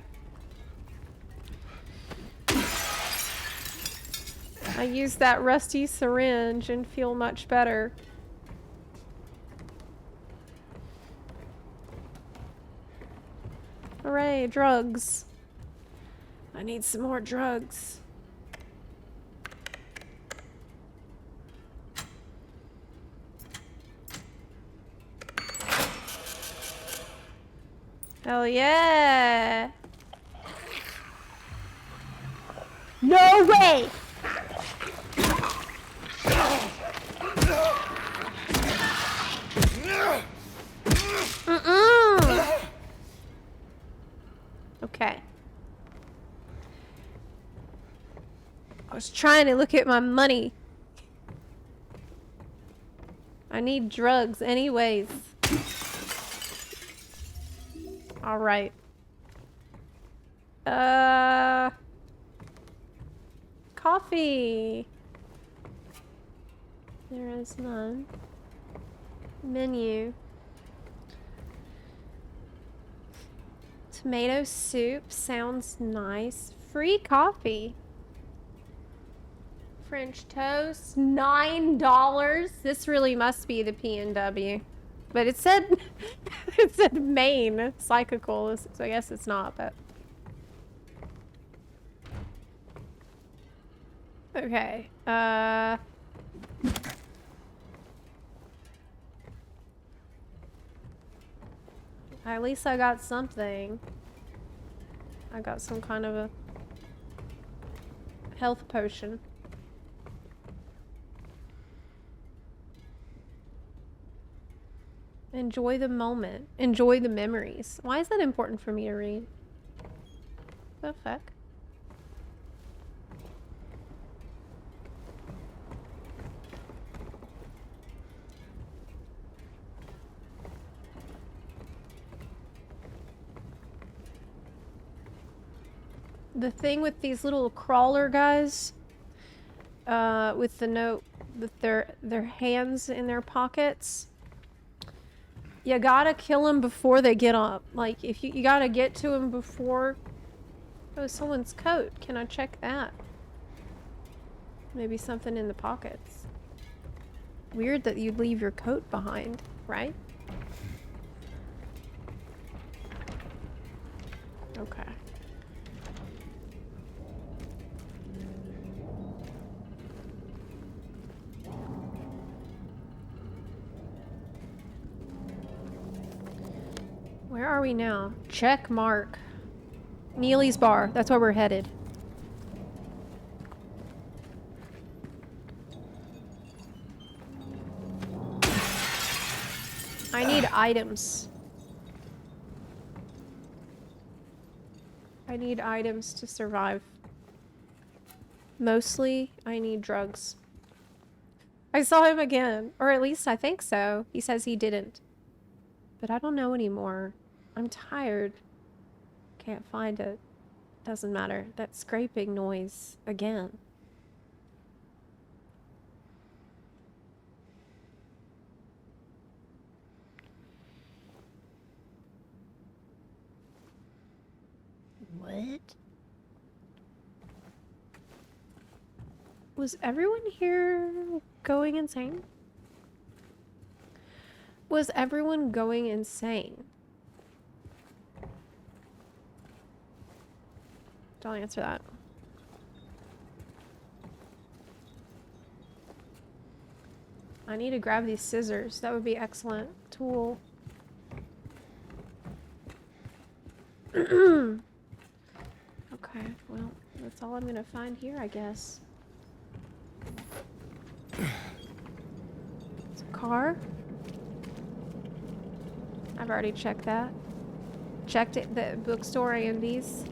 I used that rusty syringe and feel much better. Hooray, drugs. I need some more drugs. Hell yeah! No way! Okay. I was trying to look at my money. I need drugs anyways. All right. Coffee. There is none. Menu. Tomato soup sounds nice. Free coffee. French toast, $9. This really must be the P&W. But it said it said Maine psychical, so I guess it's not, but okay. At least I got something. I got some kind of a health potion. Enjoy the moment. Enjoy the memories. Why is that important for me to read? The fuck? The thing with these little crawler guys, with the note, with their hands in their pockets, you gotta kill them before they get up. Like, if you gotta get to them before... Oh, someone's coat. Can I check that? Maybe something in the pockets. Weird that you'd leave your coat behind, right? Okay. Where are we now? Check mark. Neely's bar. That's where we're headed. I need items. I need items to survive. Mostly, I need drugs. I saw him again. Or at least I think so. He says he didn't. But I don't know anymore. I'm tired. Can't find it. Doesn't matter. That scraping noise again. What? Was everyone here going insane? Was everyone going insane? Don't answer that. I need to grab these scissors. That would be excellent tool. Okay, well, that's all I'm gonna find here, I guess. It's a car. I've already checked that. Checked it, the bookstore and these.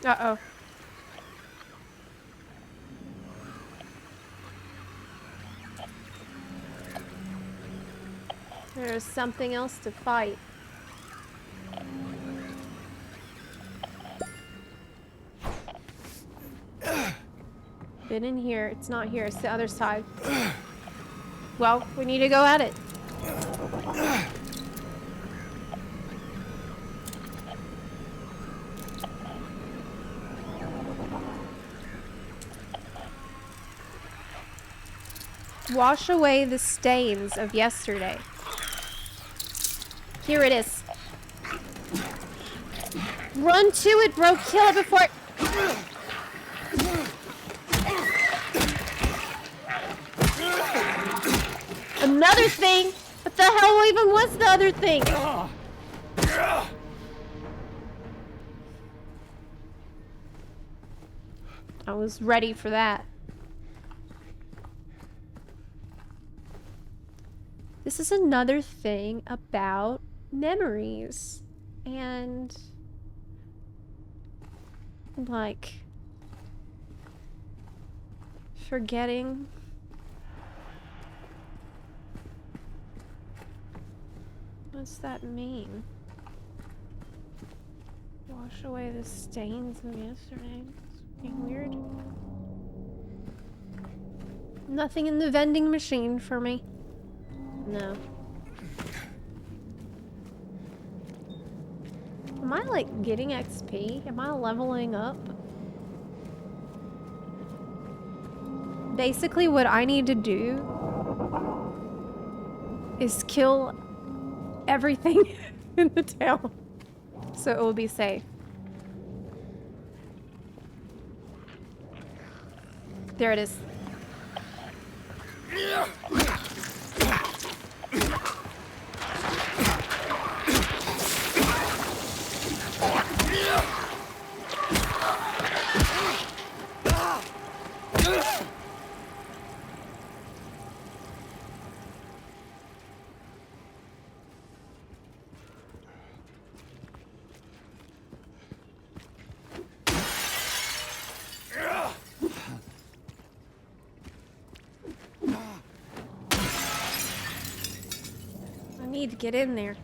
Uh-oh. There's something else to fight. Been in here. It's not here. It's the other side. Well, we need to go at it. Wash away the stains of yesterday. Here it is. Run to it, bro. Kill it before it... Another thing? What the hell even was the other thing? I was ready for that. This is another thing about memories and like forgetting. What's that mean? Wash away the stains of yesterday. It's being weird. Nothing in the vending machine for me. No. Am I like getting XP? Am I leveling up? Basically what I need to do is kill everything in the town so it will be safe. There it is. I need to get in there,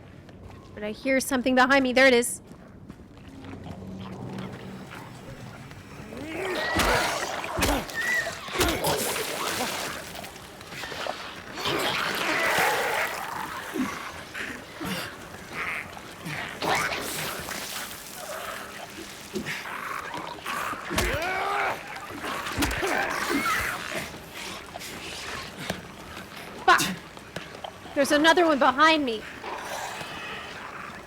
but I hear something behind me. There it is. There's another one behind me.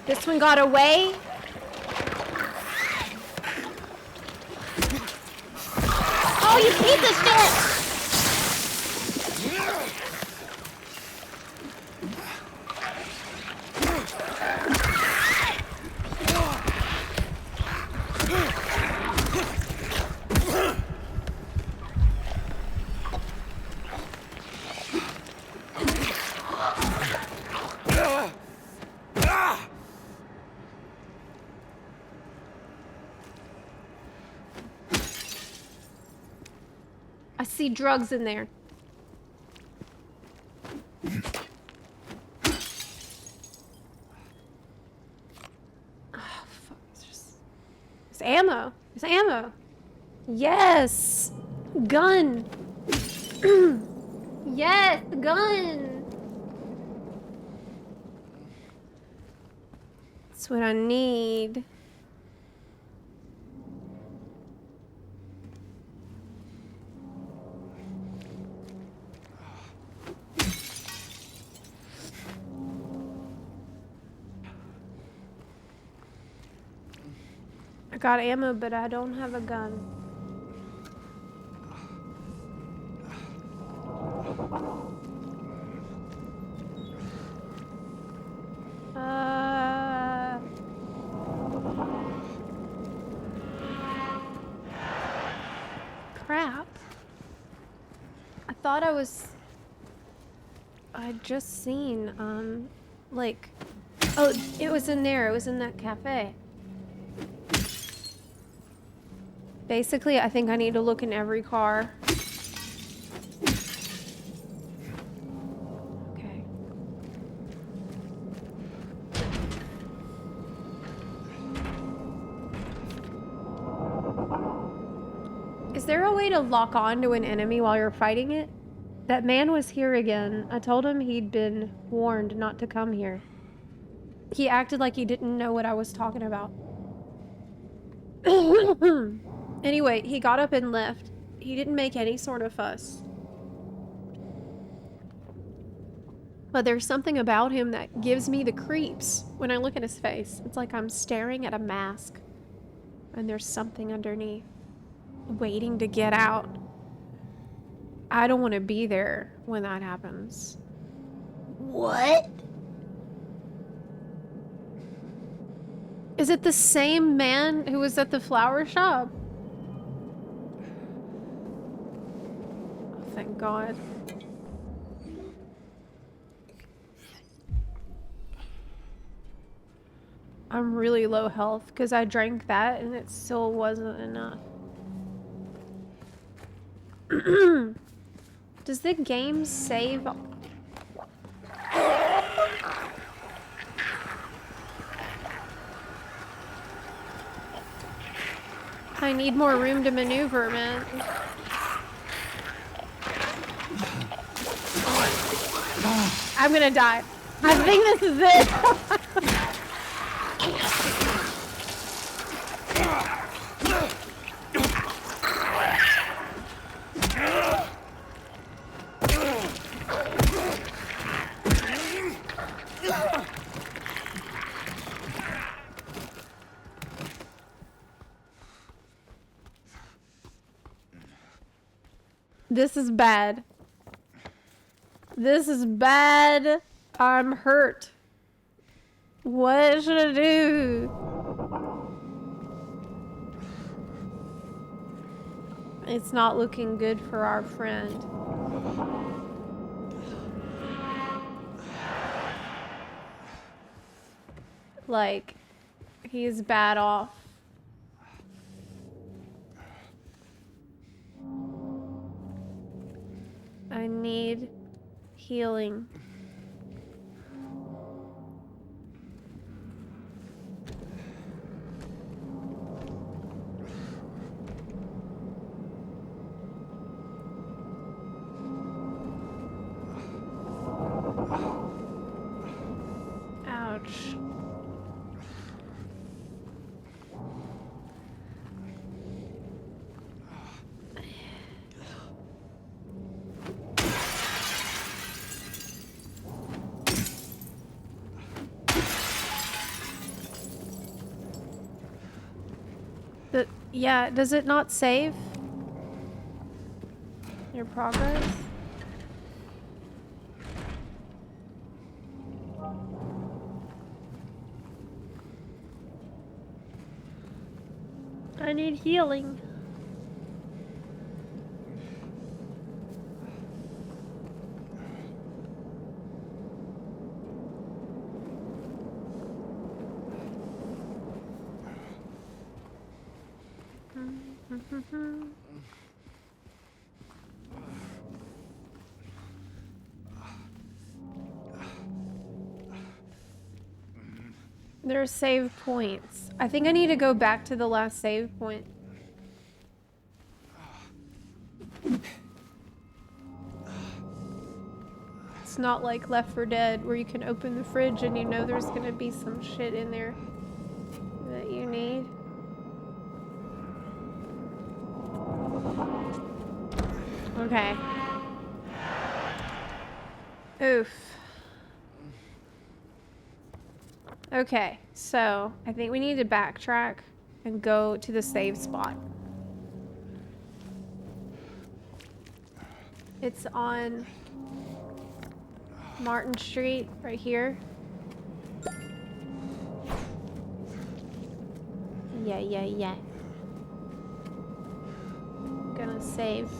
This one got away. Oh, you piece of shit! I see drugs in there. Oh, fuck. There's ammo. There's ammo. Yes! Gun! Yes! Gun! That's what I need. I got ammo, but I don't have a gun. Crap. I thought I'd just seen, like, oh, it was in there. It was in that cafe. Basically, I think I need to look in every car. Okay. Is there a way to lock on to an enemy while you're fighting it? That man was here again. I told him he'd been warned not to come here. He acted like he didn't know what I was talking about. Anyway, he got up and left. He didn't make any sort of fuss. But there's something about him that gives me the creeps when I look at his face. It's like I'm staring at a mask. And there's something underneath, waiting to get out. I don't want to be there when that happens. What? Is it the same man who was at the flower shop? Oh, thank God. I'm really low health because I drank that and it still wasn't enough. Does the game save? I need more room to maneuver, man. I'm gonna die. I think this is it. This is bad. This is bad. I'm hurt. What should I do? It's not looking good for our friend. Like, he's bad off. I need healing. Ouch. Yeah, does it not save your progress? I need healing. There are save points. I think I need to go back to the last save point. It's not like Left 4 Dead where you can open the fridge and you know there's gonna be some shit in there that you need. Okay. Oof. Okay, so I think we need to backtrack and go to the save spot. It's on Martin Street, right here. Yeah. I'm gonna save.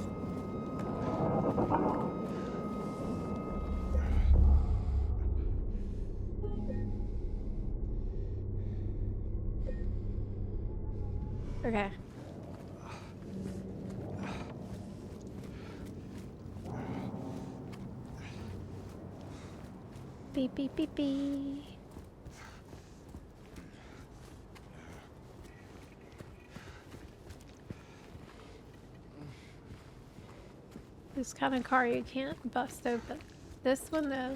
Okay. Beep, beep, beep, beep. This kind of car you can't bust open. This one though.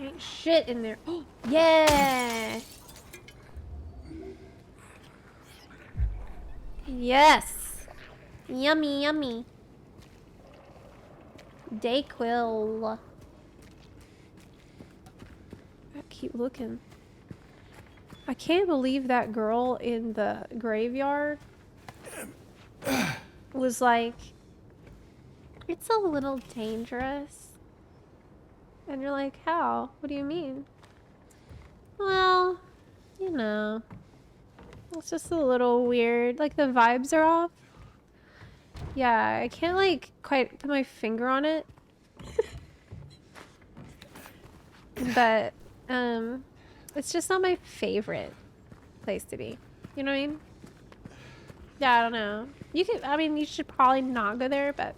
Ain't shit in there. Oh, yeah! Yes! Yummy, yummy. Dayquil. I keep looking. I can't believe that girl in the graveyard was like, it's a little dangerous. And you're like, how? What do you mean? Well, you know. It's just a little weird. Like the vibes are off. Yeah, I can't like quite put my finger on it. But it's just not my favorite place to be. You know what I mean? Yeah, I don't know. You could, I mean, you should probably not go there, but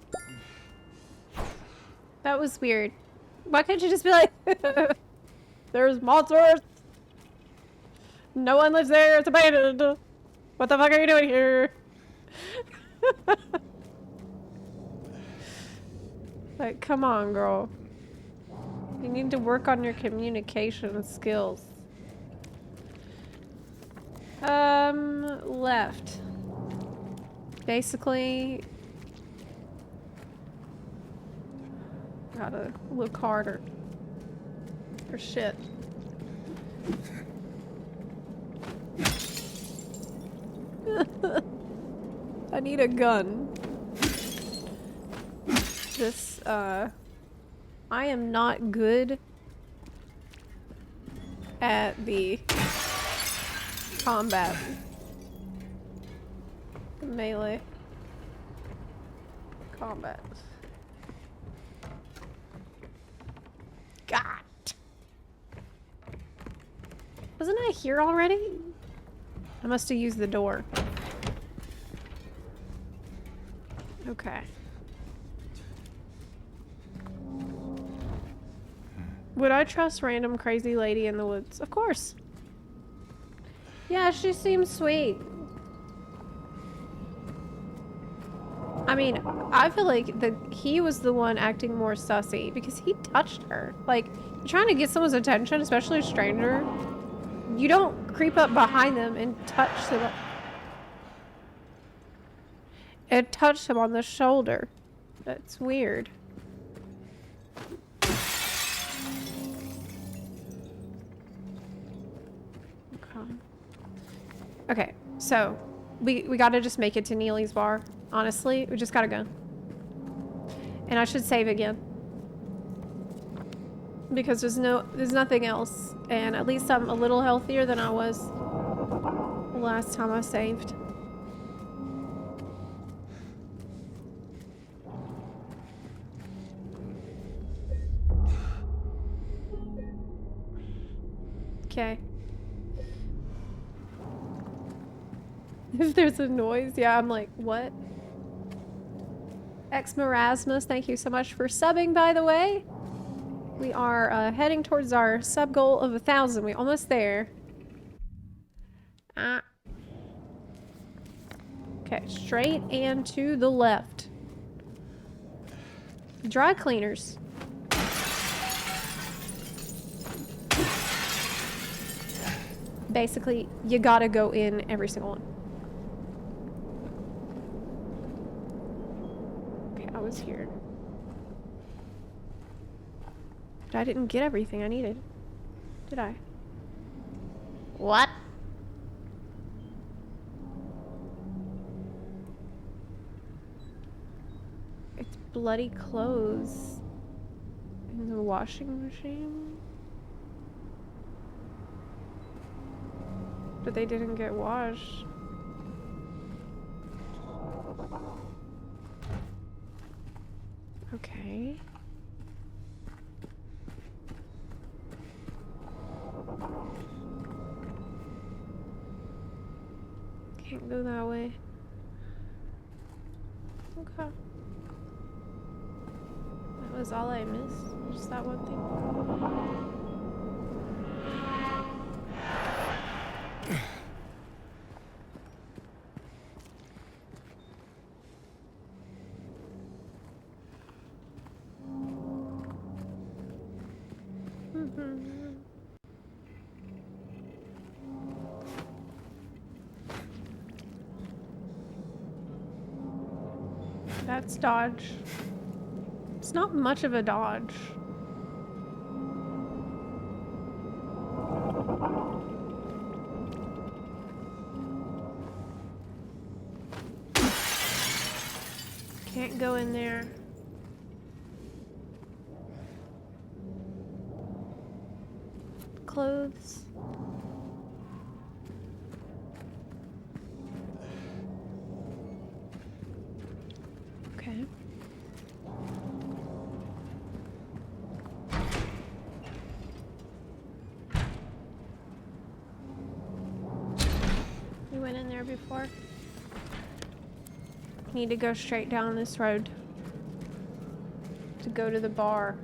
that was weird. Why couldn't you just be like, there's monsters. No one lives there. It's abandoned. What the fuck are you doing here? Like, come on, girl. You need to work on your communication skills. Left. Basically, gotta look harder for shit. I need a gun. This, I am not good at the combat. Melee combat. God. Wasn't I here already? I must have used the door. Okay. Would I trust random crazy lady in the woods? Of course. Yeah, she seems sweet. I mean, I feel like he was the one acting more sussy because he touched her. Like, trying to get someone's attention, especially a stranger, you don't creep up behind them and touch them. And touch him on the shoulder. That's weird. Okay, so we gotta just make it to Neely's bar. Honestly, we just gotta go. And I should save again. Because there's nothing else. And at least I'm a little healthier than I was the last time I saved. Okay. If there's a noise, yeah, I'm like, what? Xmarasmus, thank you so much for subbing, by the way. We are heading towards our sub goal of 1,000. We're almost there. Ah. Okay, straight and to the left. Dry cleaners. Basically, you gotta go in every single one. I was here. But I didn't get everything I needed. Did I? What? It's bloody clothes in the washing machine. But they didn't get washed. Okay. Can't go that way. Okay. That was all I missed. Just that one thing. That's dodge. It's not much of a dodge. Can't go in there. Clothes. there before. Need to go straight down this road to go to the bar.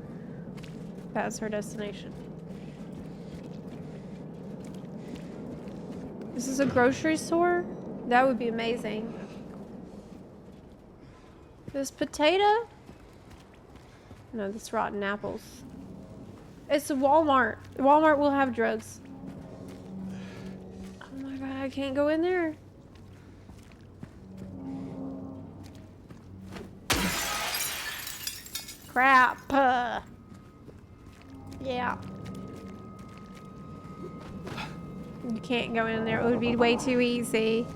That's our destination. This is a grocery store? That would be amazing. This potato? No, this rotten apples. It's a Walmart. Walmart will have drugs. Oh my god, I can't go in there. Crap. Yeah. You can't go in there. It would be way too easy.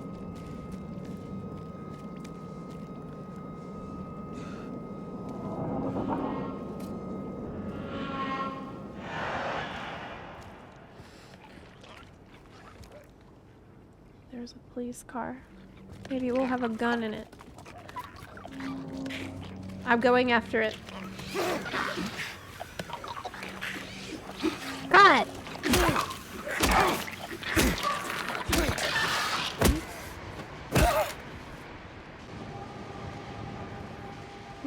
There's a police car. Maybe it will have a gun in it. I'm going after it. God!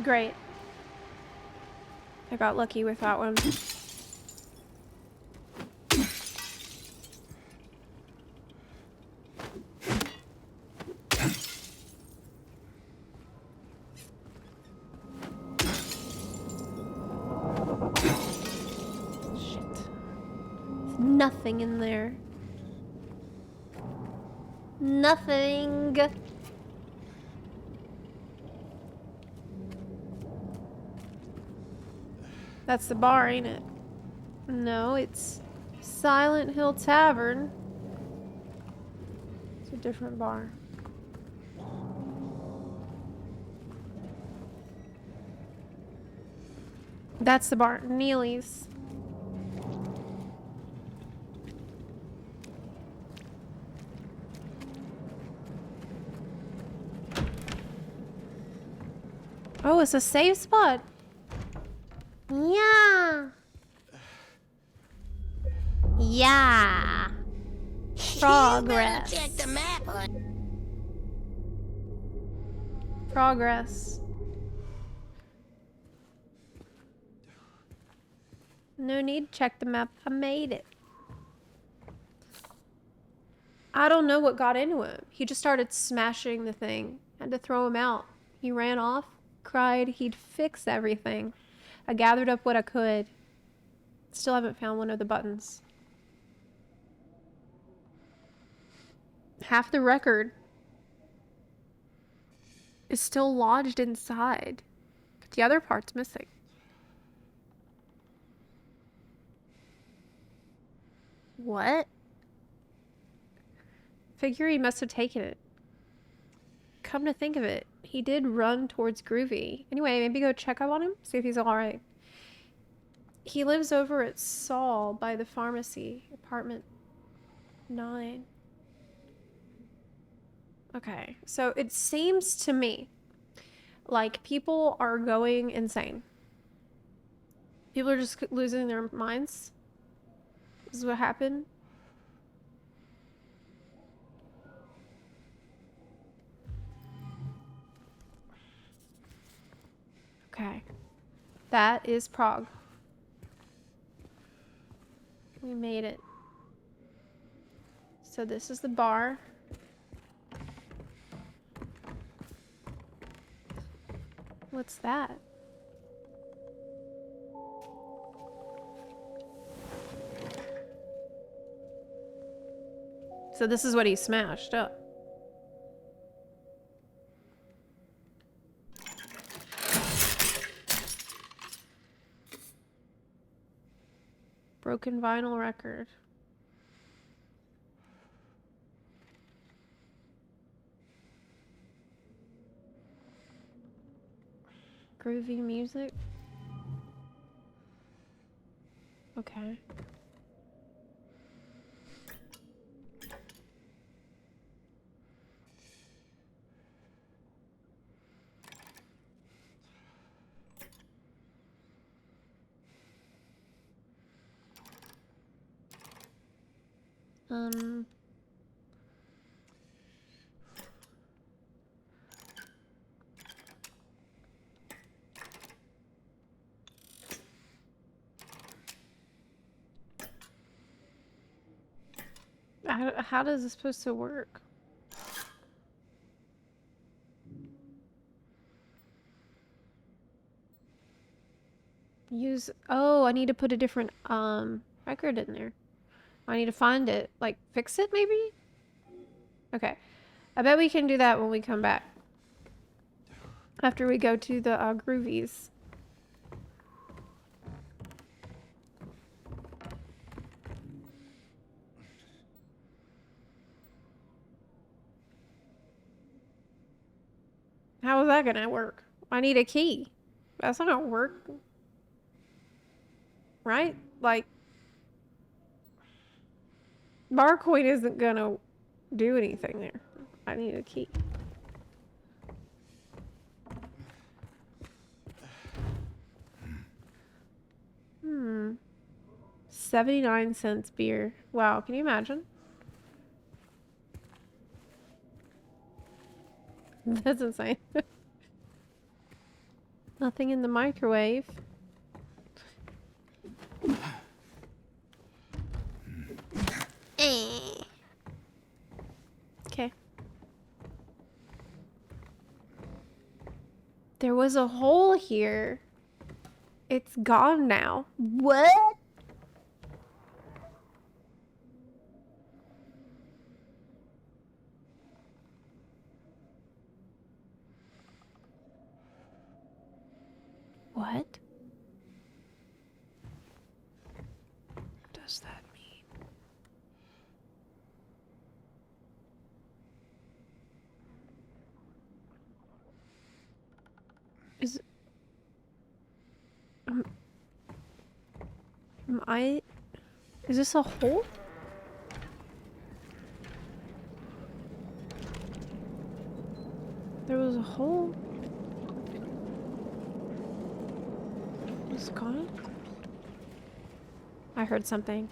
Great. I got lucky with that one. Nothing in there. Nothing. That's the bar, ain't it? No, it's Silent Hill Tavern. It's a different bar. That's the bar. Neely's. Oh, it's a safe spot. Yeah. Yeah. Progress. Check the map, hun. Progress. No need to check the map. I made it. I don't know what got into him. He just started smashing the thing. Had to throw him out. He ran off, cried he'd fix everything. I gathered up what I could. Still haven't found one of the buttons. Half the record is still lodged inside, but the other part's missing. What? Figure he must have taken it. Come to think of it, he did run towards Groovy. Anyway, maybe go check up on him, see if he's alright. He lives over at Saul by the pharmacy, apartment 9. Okay, so it seems to me like people are going insane. People are just losing their minds. This is what happened. Okay. That is Prague. We made it. So this is the bar. What's that? So this is what he smashed up. Broken vinyl record. Groovy music. Okay. How is this supposed to work? Use... Oh, I need to put a different record in there. I need to find it. Like, fix it, maybe? Okay. I bet we can do that when we come back. After we go to the Groovies. How is that gonna work? I need a key. That's not gonna work. Right? Like, Barcoin isn't gonna do anything there. I need a key. 79 cents beer. Wow, can you imagine? That's insane. Nothing in the microwave. Okay. There was a hole here. It's gone now. What? What does that mean? Is is this a hole? There was a hole. It's gone. I heard something.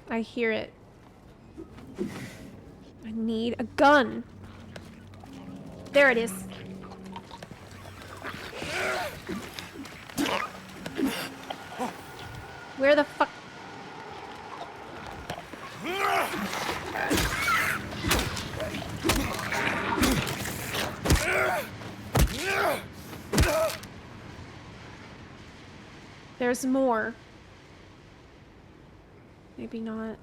I hear it. I need a gun. There it is. Where the fuck? There's more. Maybe not.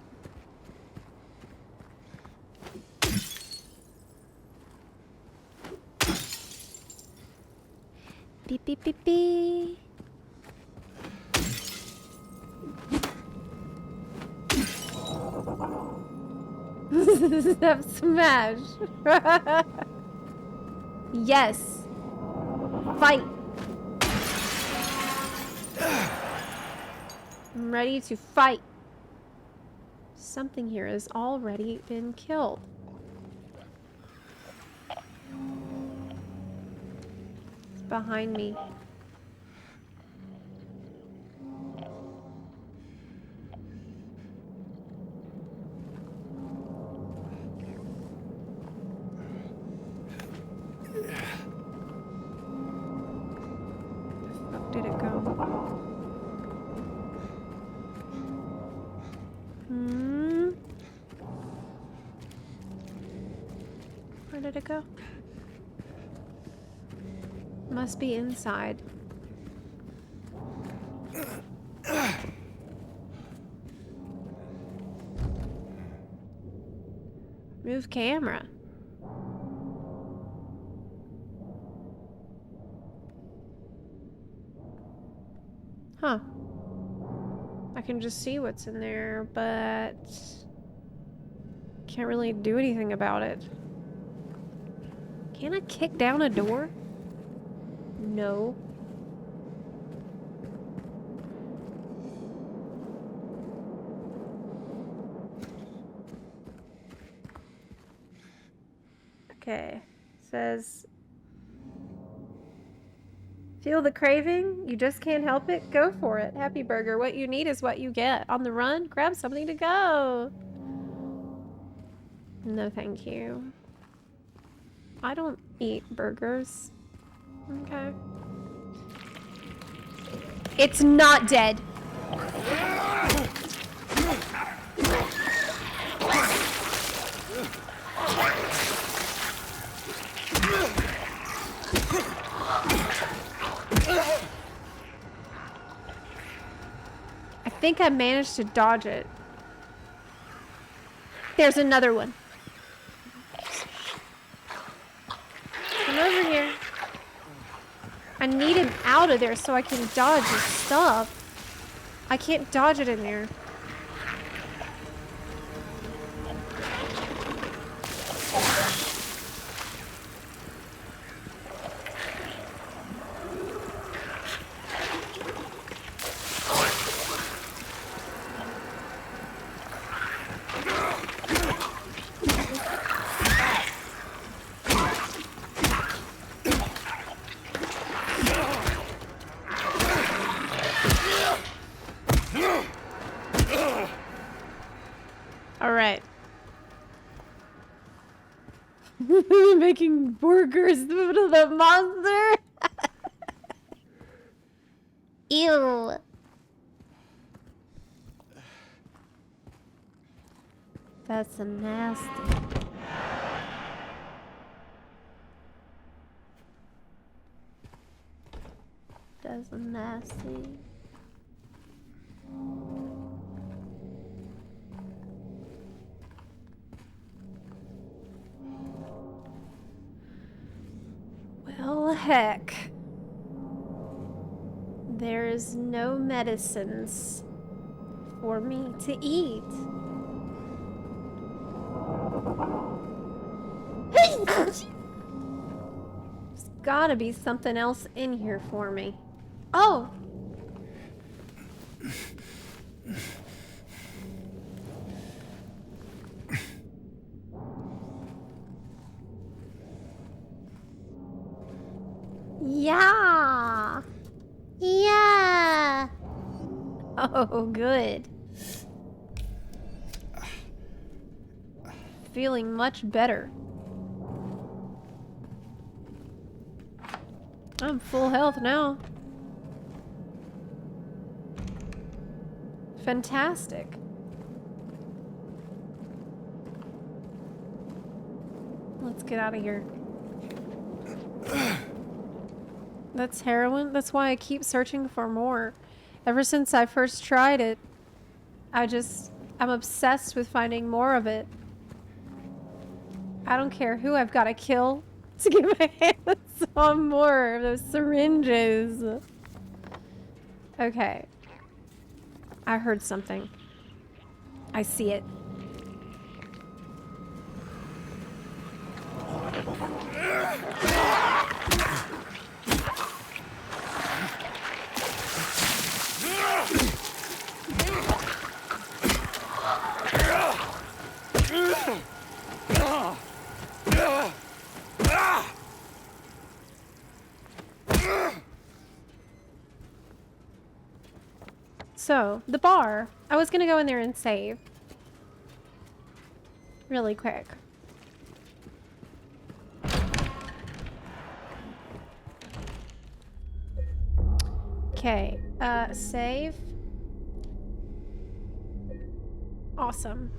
Beep beep beep beep. Step smash. Yes. Fight. I'm ready to fight. Something here has already been killed. It's behind me. Did it go? Where did it go? Must be inside. Move camera. Huh. I can just see what's in there, but can't really do anything about it. Can I kick down a door? No. Okay. Says, feel the craving? You just can't help it? Go for it. Happy Burger. What you need is what you get. On the run, grab something to go. No, thank you. I don't eat burgers. Okay. It's not dead. think I managed to dodge it. There's another one. Come over here. I need him out of there so I can dodge his stuff. I can't dodge it in there. Alright. Making burgers out of the monster. Ew. That's nasty. That's nasty. Well, heck. There's no medicines for me to eat. There's gotta be something else in here for me. Oh! Yeah! Yeah! Oh, good. Feeling much better. I'm full health now. Fantastic. Let's get out of here. That's heroin. That's why I keep searching for more. Ever since I first tried it, I'm obsessed with finding more of it. I don't care who I've got to kill to get my hands on more of those syringes. Okay. I heard something. I see it. So, the bar. I was gonna go in there and save. Really quick. Okay, save. Awesome.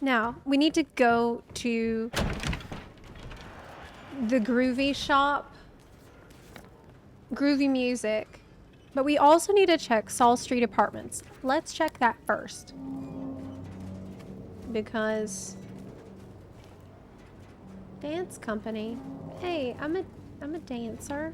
Now, we need to go to the Groovy shop. Groovy music. But we also need to check Saul Street Apartments. Let's check that first. Because dance company. Hey, I'm a dancer.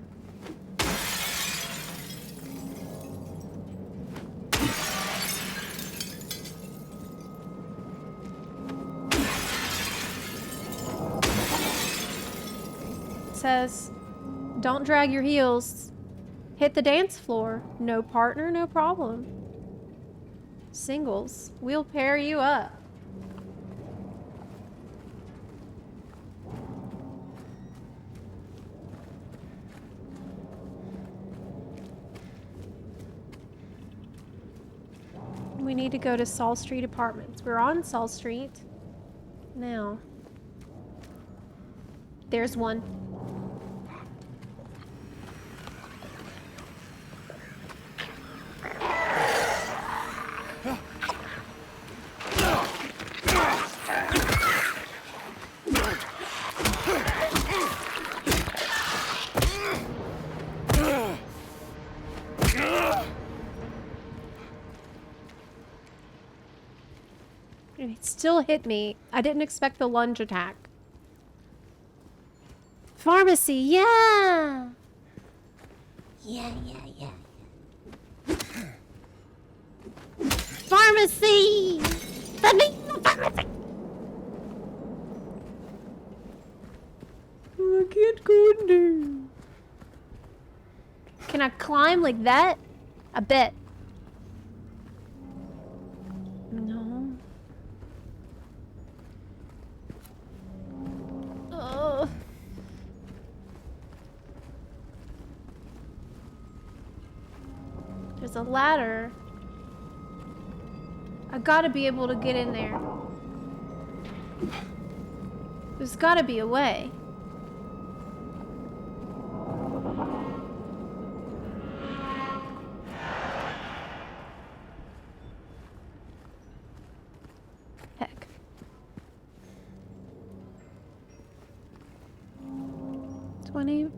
It says, don't drag your heels. Hit the dance floor. No partner, no problem. Singles, we'll pair you up. We need to go to Saul Street Apartments. We're on Saul Street now. There's one. And it still hit me. I didn't expect the lunge attack. Pharmacy, yeah! Yeah. Pharmacy! Let me pharmacy! I can't go in there. Can I climb like that? I bet. No. Oh. There's a ladder. I gotta be able to get in there. There's gotta be a way. Heck. $20%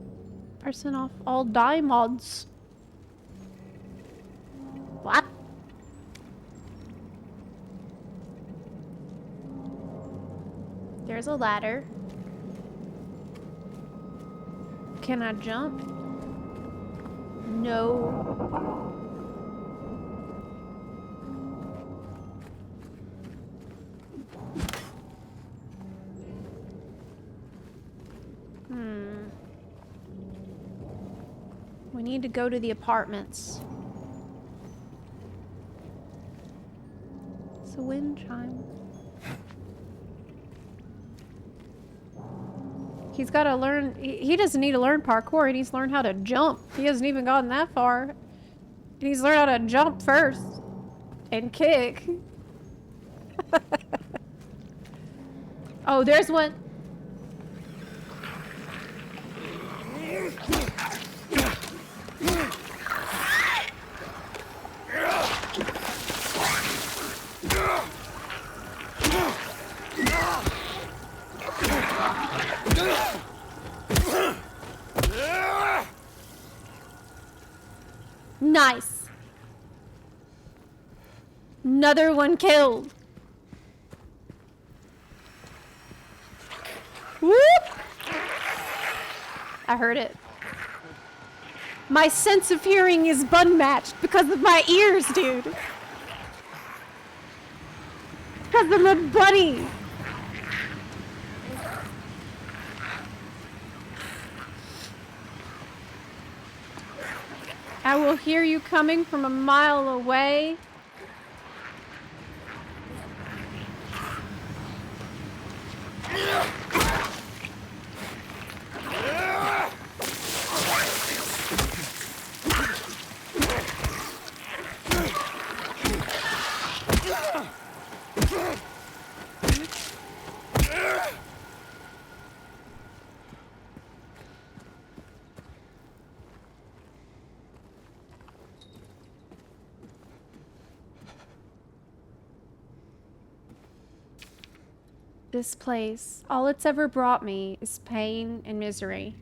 off all dye mods. What? There's a ladder. Can I jump? No. We need to go to the apartments. It's a wind chime. He's got to learn. He doesn't need to learn parkour. He needs to learn how to jump. He hasn't even gotten that far. He needs to learn how to jump first and kick. Oh, there's one. Nice. Another one killed. Whoop! I heard it. My sense of hearing is unmatched because of my ears, dude. Because of my buddy. I will hear you coming from a mile away. This place, all it's ever brought me is pain and misery.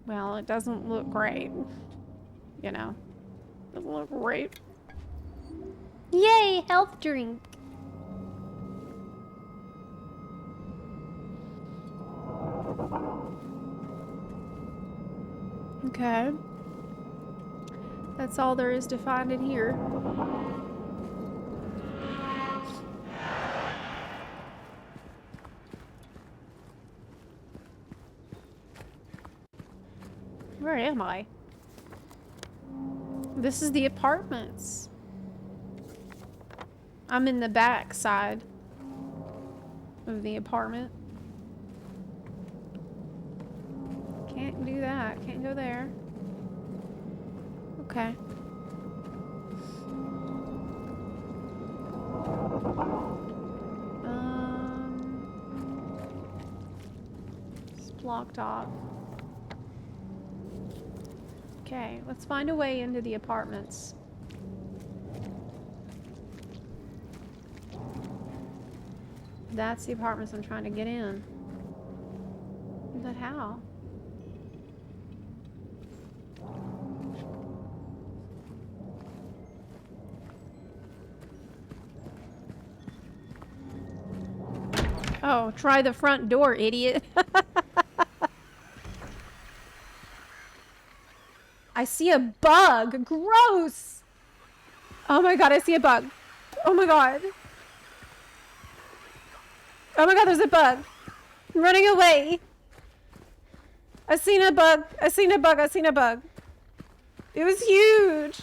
Well, it doesn't look great. You know, doesn't look great. Yay, health drink. Okay. That's all there is to find in here. Where am I? This is the apartments. I'm in the back side of the apartment. Can't do that. Can't go there. Okay. It's blocked off. Okay, let's find a way into the apartments. That's the apartments I'm trying to get in. But how? Oh, try the front door, idiot. I see a bug. Gross. Oh my god, I see a bug. Oh my god. Oh my god, there's a bug. I'm running away. I seen a bug. I seen a bug. I seen a bug. It was huge.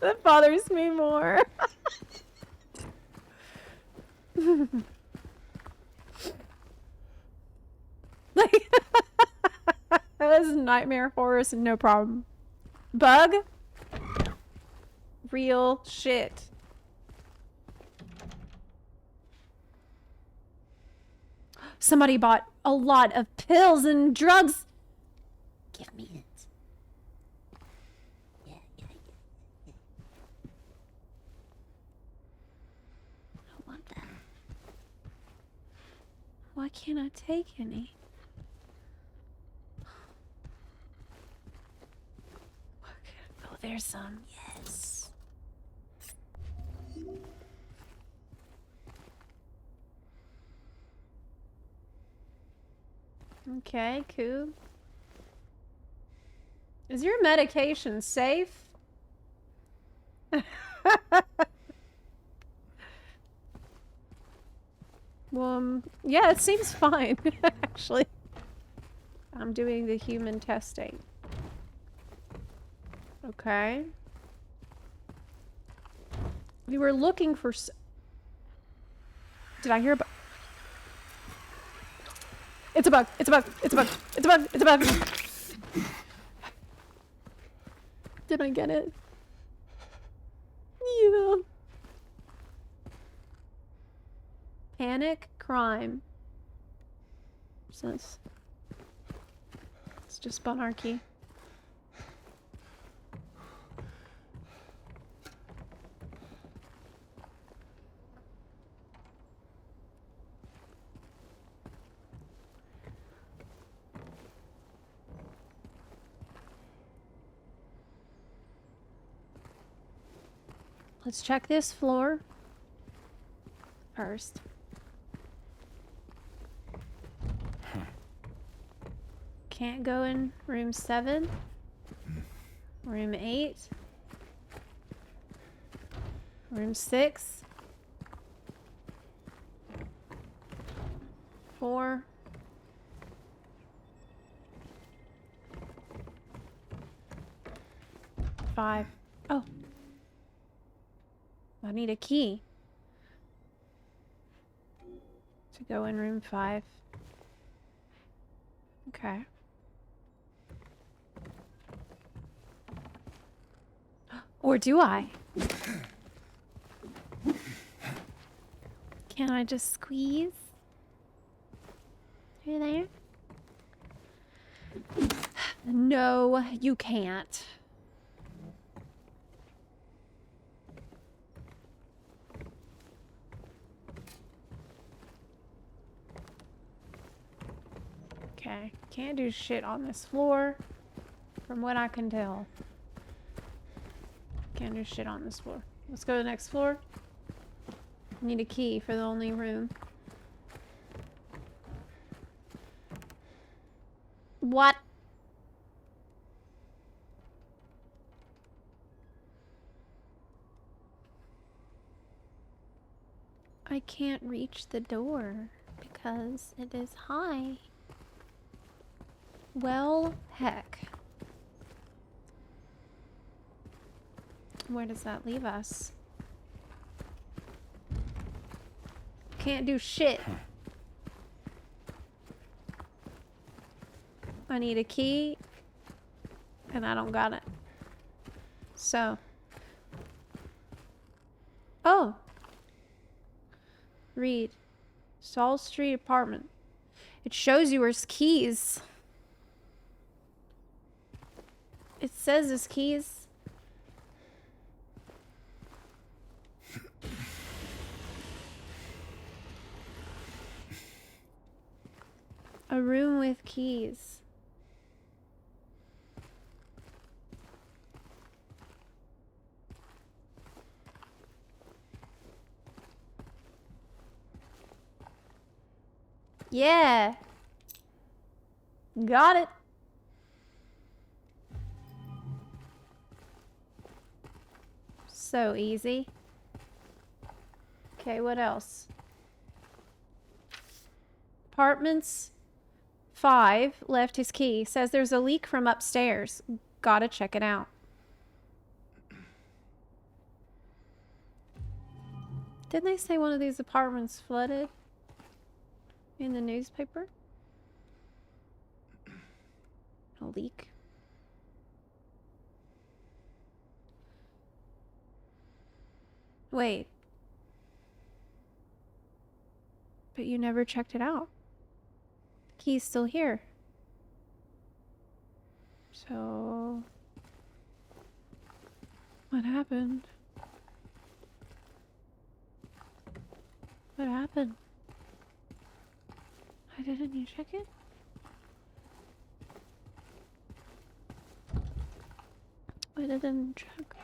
That bothers me more. Like, that is nightmare horrors, no problem. Bug? Real shit. Somebody bought a lot of pills and drugs. Give me it. I want that. Why can't I take any? Oh, there's some. Yes. Okay, cool. Is your medication safe? Yeah, it seems fine, actually. I'm doing the human testing. Okay. We were looking for Did I hear about... It's a bug. It's a bug. It's a bug. It's a bug. It's a bug. Did I get it? Yeah. Panic, crime. So it's just monarchy. Let's check this floor first. Can't go in room 7. Room 8. Room 6. 4. 5. Oh. I need a key to go in room 5. Okay. Or do I? Can I just squeeze through there? No, you can't. Okay, can't do shit on this floor, from what I can tell. Can't do shit on this floor. Let's go to the next floor. Need a key for the only room. What? I can't reach the door because it is high. Well, heck. Where does that leave us? Can't do shit. I need a key, and I don't got it. So. Oh. Read. Saul Street apartment. It shows you where's keys. It says there's keys. A room with keys. Yeah. Got it. So easy. Okay, what else? Apartments 5 left his key. Says there's a leak from upstairs. Gotta check it out. Didn't they say one of these apartments flooded in the newspaper? A leak. Wait. But you never checked it out. The key's still here. So... what happened? What happened? Why didn't you check it? Why didn't you check?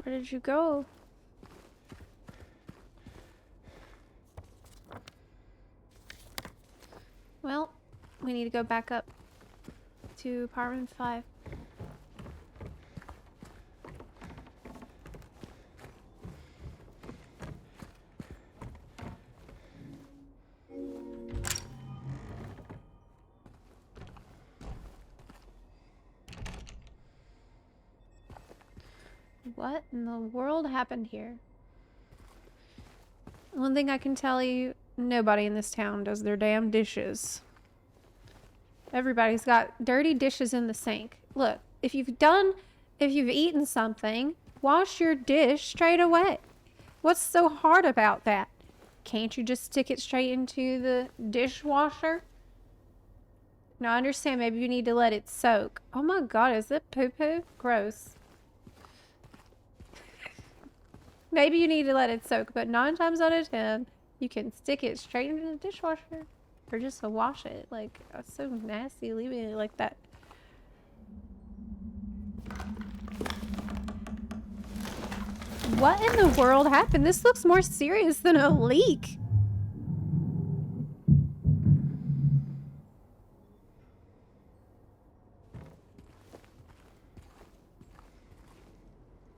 Where did you go? Well, we need to go back up to apartment 5. What in the world happened here? One thing I can tell you, nobody in this town does their damn dishes. Everybody's got dirty dishes in the sink. Look, if you've eaten something, wash your dish straight away. What's so hard about that? Can't you just stick it straight into the dishwasher? Now I understand maybe you need to let it soak. Oh my god, is it poo-poo? Gross. Maybe you need to let it soak, but 9 times out of 10, you can stick it straight into the dishwasher. Or just to wash it. Like, that's so nasty leaving it like that. What in the world happened? This looks more serious than a leak.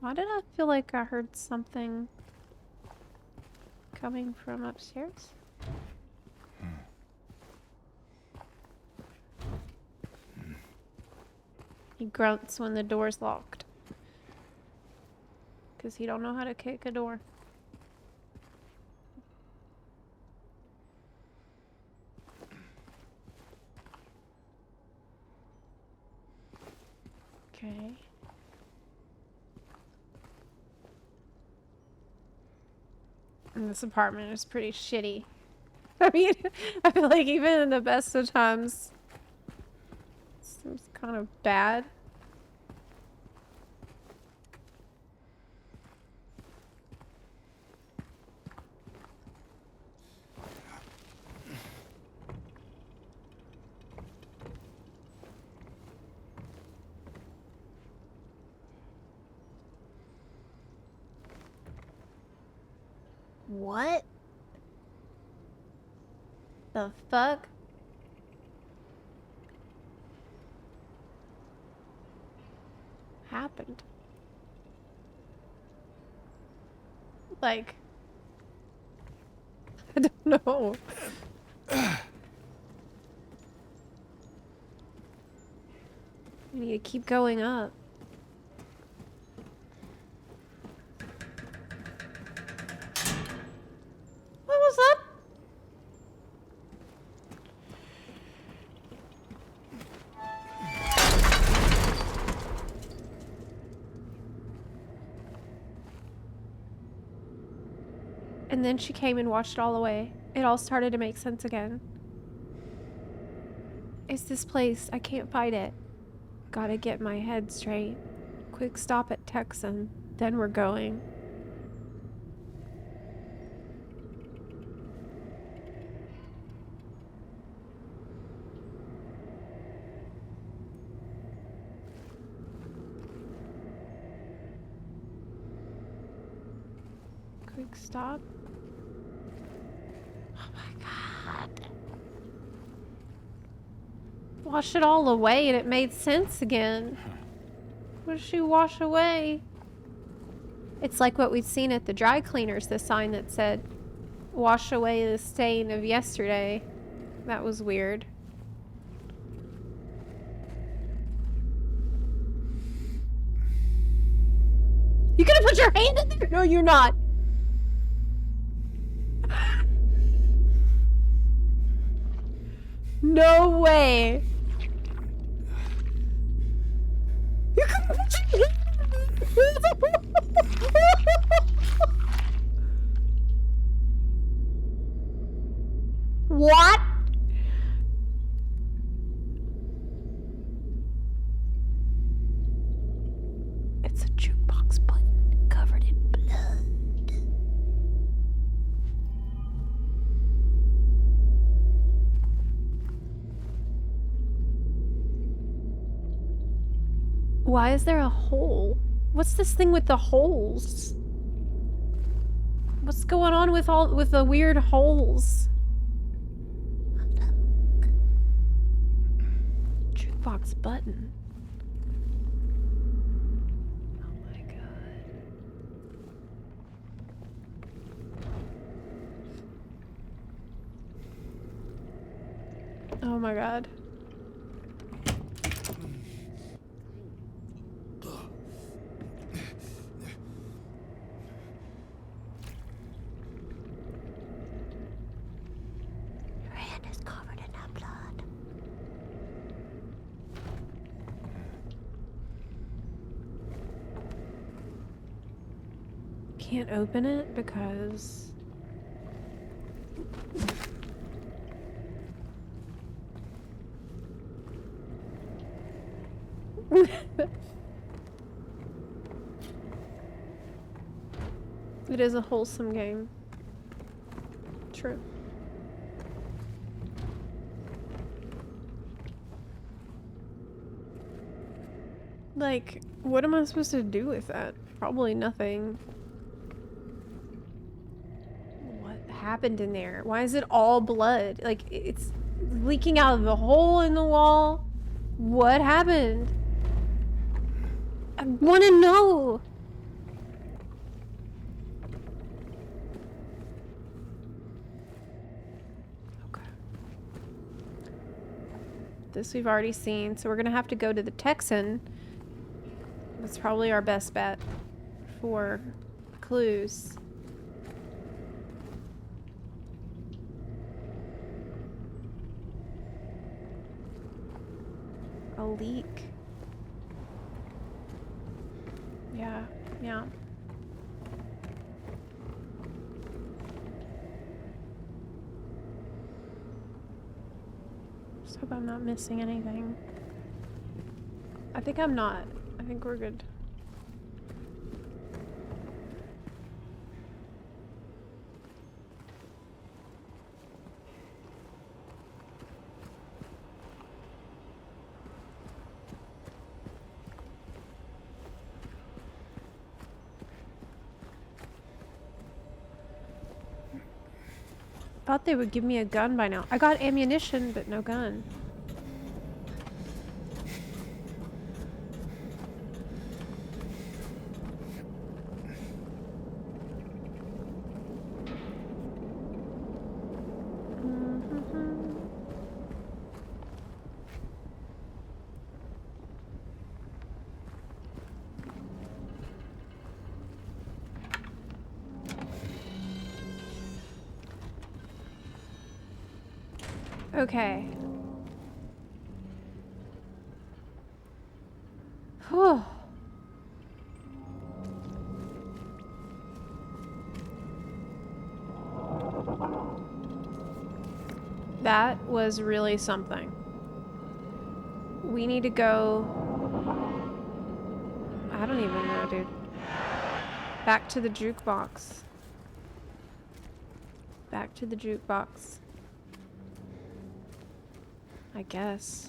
Why did I feel like I heard something coming from upstairs? He grunts when the door's locked. Because he don't know how to kick a door. Okay. And this apartment is pretty shitty. I mean, I feel like even in the best of times, it seems kind of bad. What the fuck? Happened? Like, I don't know. We need to keep going up. What was up? And then she came and watched it all away. It all started to make sense again. It's this place. I can't fight it. Gotta get my head straight. Quick stop at Texan. Then we're going. Quick stop. Oh my god. Wash it all away and it made sense again. What did she wash away? It's like what we'd seen at the dry cleaners, the sign that said, wash away the stain of yesterday. That was weird. You gonna put your hand in there? No, you're not. No way. You gonna put your hand in there? What? It's a jukebox button covered in blood. Why is there a hole? What's this thing with the holes? What's going on with the weird holes? Jukebox button. Oh my god. Oh my god. Your hand is covered in that blood. Can't open it because... It is a wholesome game. True. Like, what am I supposed to do with that? Probably nothing. What happened in there? Why is it all blood? Like, it's leaking out of the hole in the wall. What happened? I want to know. Okay. This we've already seen, so we're gonna have to go to the Texan. That's probably our best bet for clues. A leak. Yeah. Just hope I'm not missing anything. I think I'm not. I think we're good. Thought they would give me a gun by now. I got ammunition, but no gun. Okay. Whew. That was really something. We need to go... I don't even know, dude. Back to the jukebox. Back to the jukebox. I guess.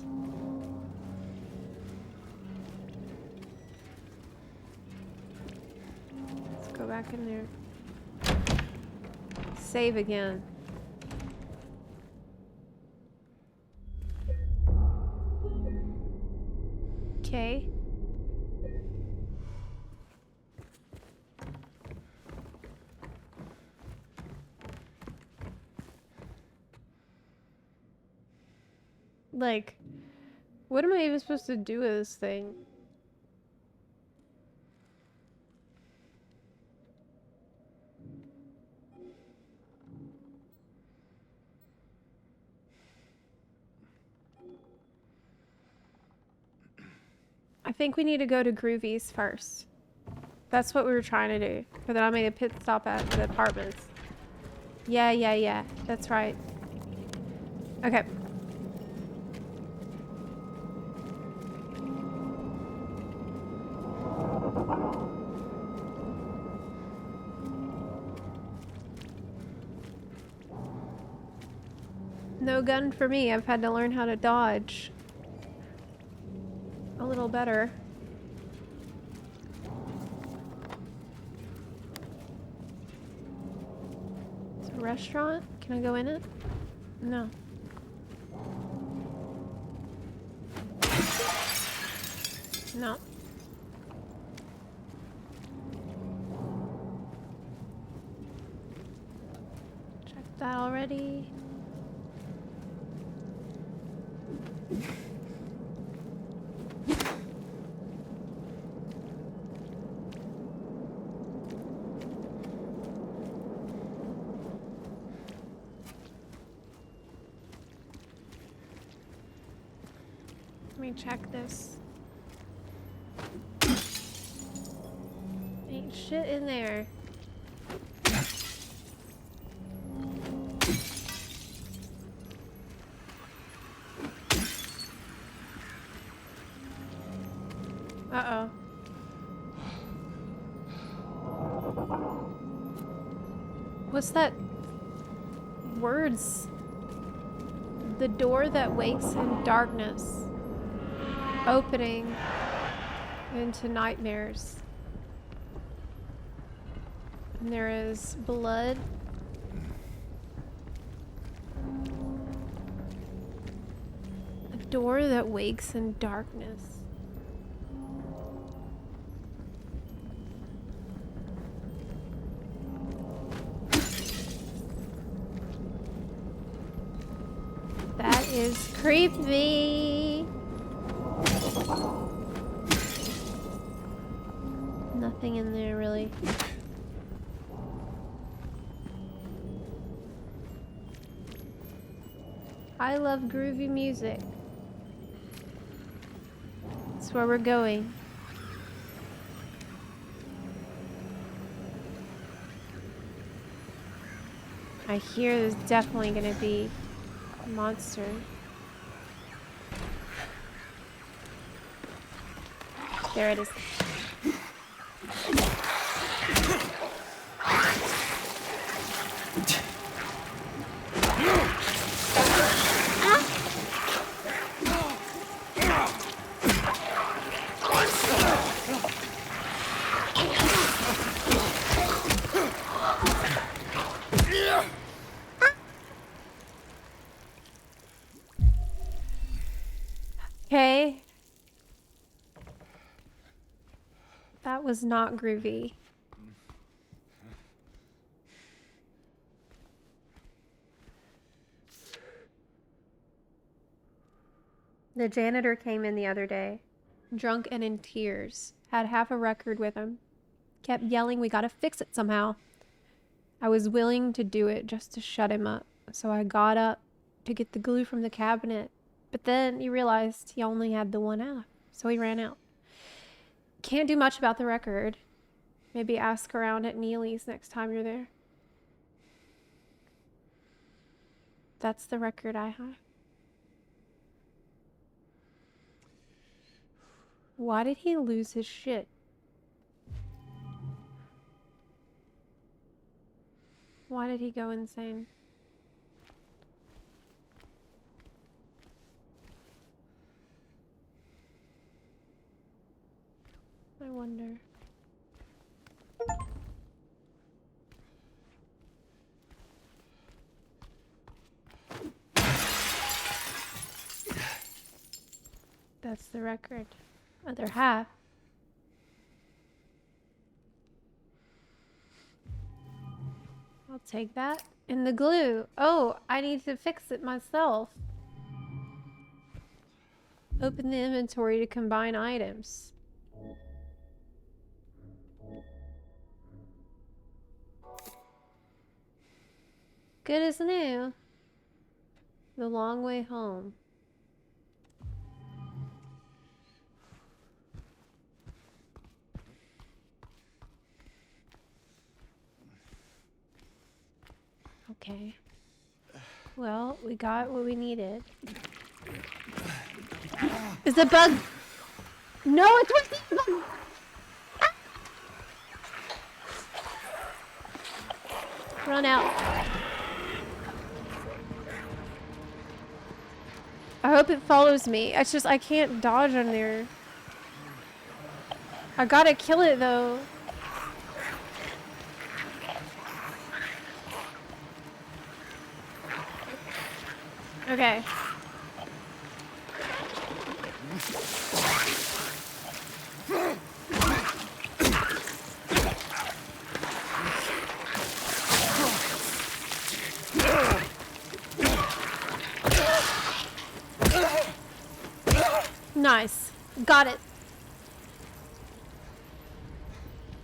Let's go back in there. Save again. Okay. Like, what am I even supposed to do with this thing? I think we need to go to Groovy's first. That's what we were trying to do. But then I made a pit stop at the apartments. Yeah. That's right. Okay. No gun for me. I've had to learn how to dodge a little better. It's a restaurant. Can I go in it? No. No. Checked that already. Let me check this. Ain't shit in there. Uh-oh. What's that? Words. The door that wakes in darkness. Opening into nightmares. And there is blood. A door that wakes in darkness. That is creepy. Nothing in there really. I love groovy music. That's where we're going. I hear there's definitely gonna be a monster. There it is. Okay. That was not groovy. The janitor came in the other day, drunk and in tears, had half a record with him, kept yelling, "We gotta fix it somehow." I was willing to do it just to shut him up, so I got up to get the glue from the cabinet, but then he realized he only had the one half, so he ran out. Can't do much about the record. Maybe ask around at Neely's next time you're there. That's the record I have. Why did he lose his shit? Why did he go insane? I wonder. the record. Other half. I'll take that. And the glue. Oh, I need to fix it myself. Open the inventory to combine items. Good as new. The long way home. Okay. Well, we got what we needed. Is it bug? No, it's with the bug. Run out. I hope it follows me. It's just I can't dodge on there. I gotta kill it though. Okay. Nice. Got it.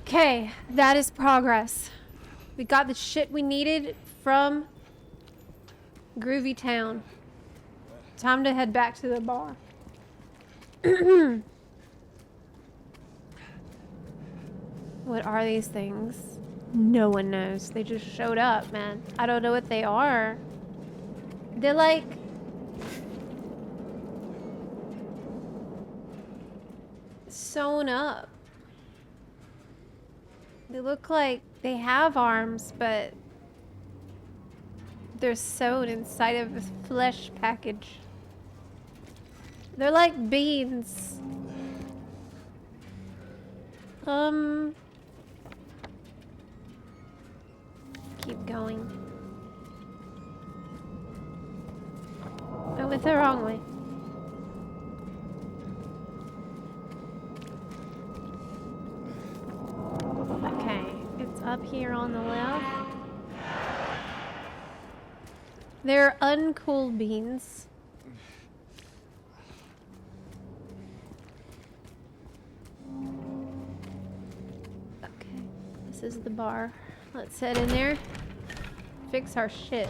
Okay, that is progress. We got the shit we needed from Groovy Town. Time to head back to the bar. What are these things? No one knows. They just showed up, man. I don't know what they are. They're like... sewn up. They look like they have arms, but they're sewn inside of a flesh package. They're like beans. Keep going. I went the wrong way. Okay, it's up here on the left. They're uncooled beans. Okay, this is the bar. Let's head in there. Fix our shit.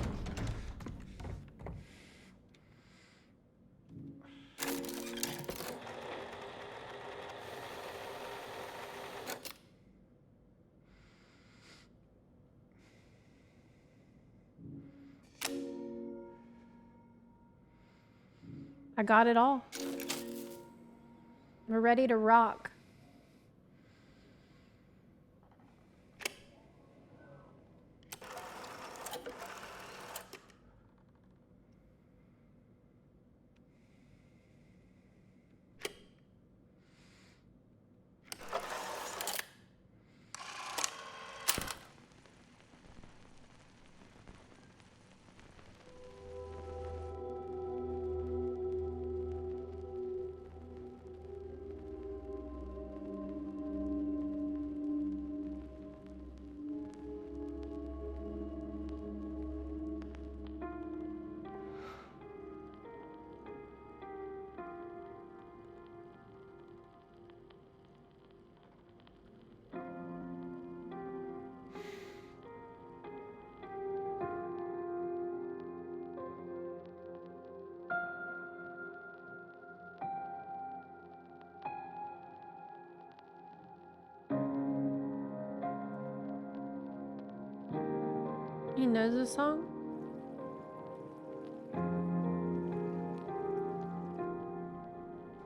I got it all. We're ready to rock. He knows the song?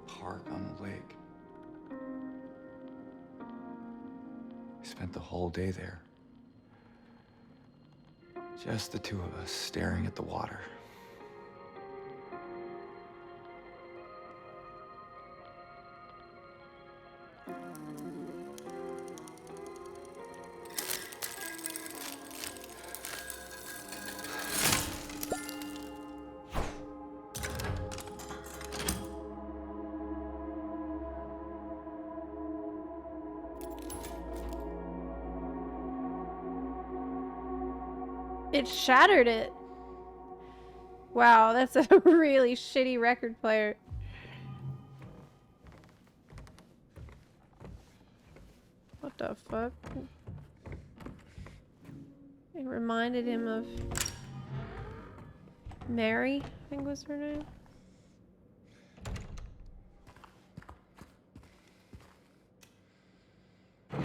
Park on the lake. We spent the whole day there. Just the two of us staring at the water. It shattered it. Wow, that's a really shitty record player. What the fuck? It reminded him of Mary, I think was her name. What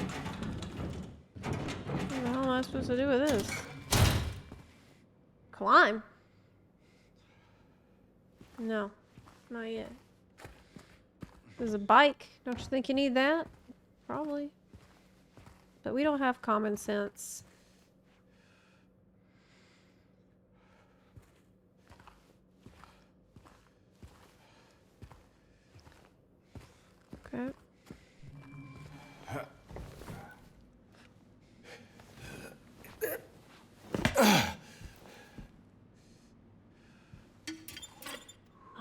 the hell am I supposed to do with this? Climb? No, not yet. There's a bike. Don't you think you need that? Probably. But we don't have common sense. Okay.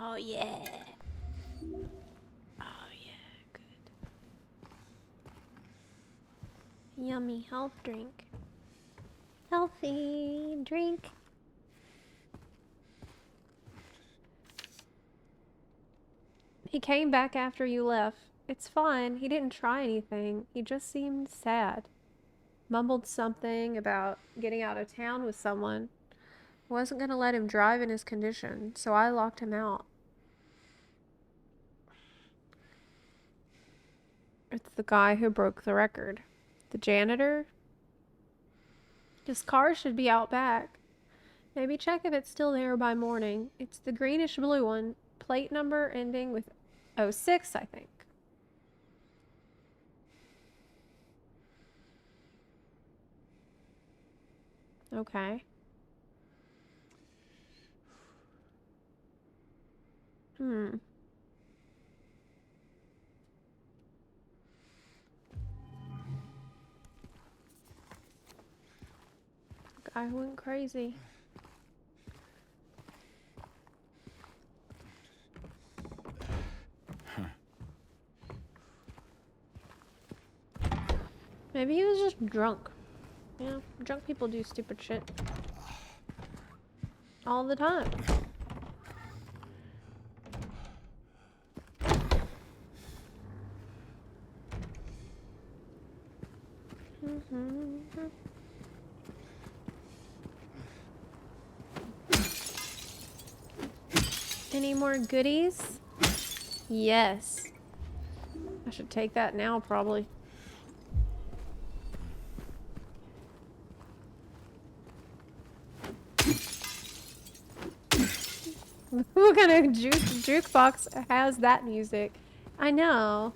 Oh yeah. Oh yeah, good. Yummy health drink. Healthy drink. He came back after you left. It's fine. He didn't try anything. He just seemed sad. Mumbled something about getting out of town with someone. Wasn't gonna let him drive in his condition, so I locked him out. It's the guy who broke the record. The janitor? His car should be out back. Maybe check if it's still there by morning. It's the greenish blue one. Plate number ending with 06, I think. Okay. Guy went crazy. Maybe he was just drunk. You know, drunk people do stupid shit. All the time. Any more goodies? Yes. I should take that now, probably. What kind of jukebox has that music? I know.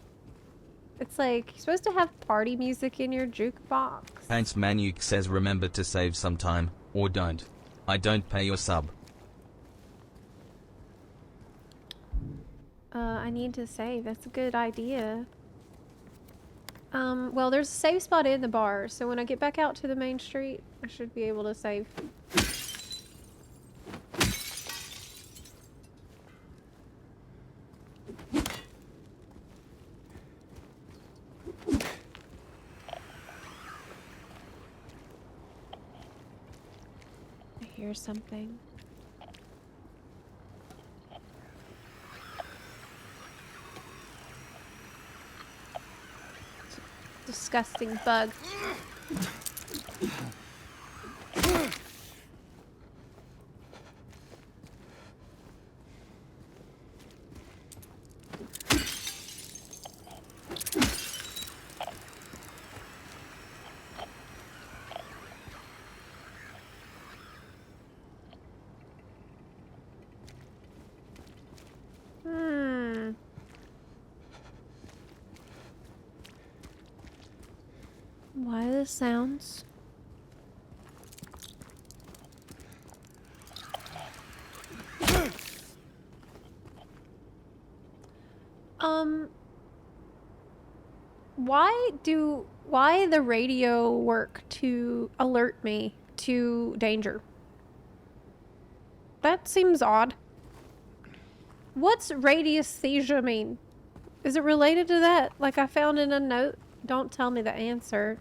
It's like, you're supposed to have party music in your jukebox. Ants Manuk says remember to save some time, or don't. I don't pay your sub. I need to save. That's a good idea. Well, there's a save spot in the bar, so when I get back out to the main street, I should be able to save. I hear something. Disgusting bug. Why the sounds? Why the radio work to alert me to danger? That seems odd. What's radiesthesia mean? Is it related to that? Like I found in a note? Don't tell me the answer.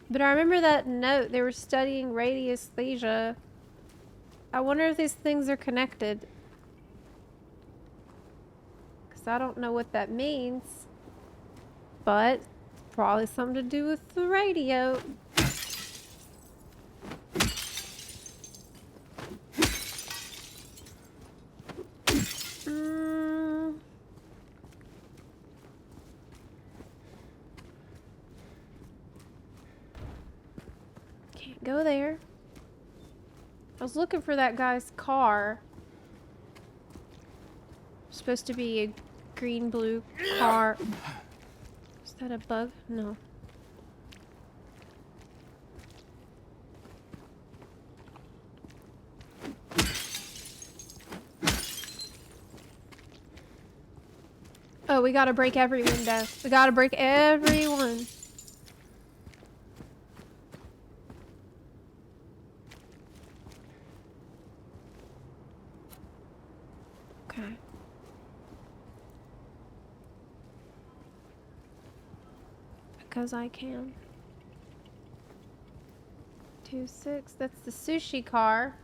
But I remember that note. They were studying radiesthesia. I wonder if these things are connected. Because I don't know what that means. But probably something to do with the radio. Can't go there. I was looking for that guy's car. Supposed to be a green-blue car. Is that a bug? No. Oh, we gotta break every window. We gotta break every one. Okay. Because I can. 2-6. That's the sushi car.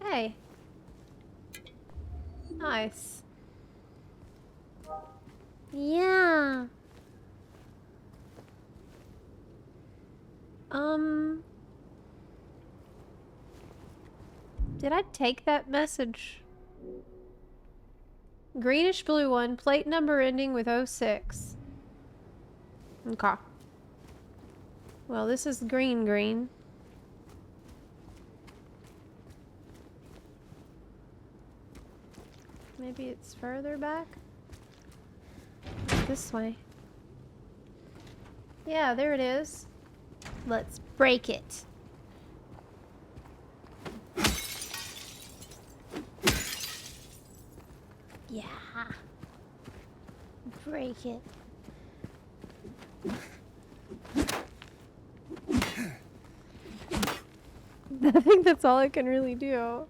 Hey. Nice. Yeah. Did I take that message? Greenish blue one, plate number ending with 06. Okay. Well, this is green. Maybe it's further back? This way. Yeah, there it is. Let's break it. Yeah. Break it. I think that's all I can really do.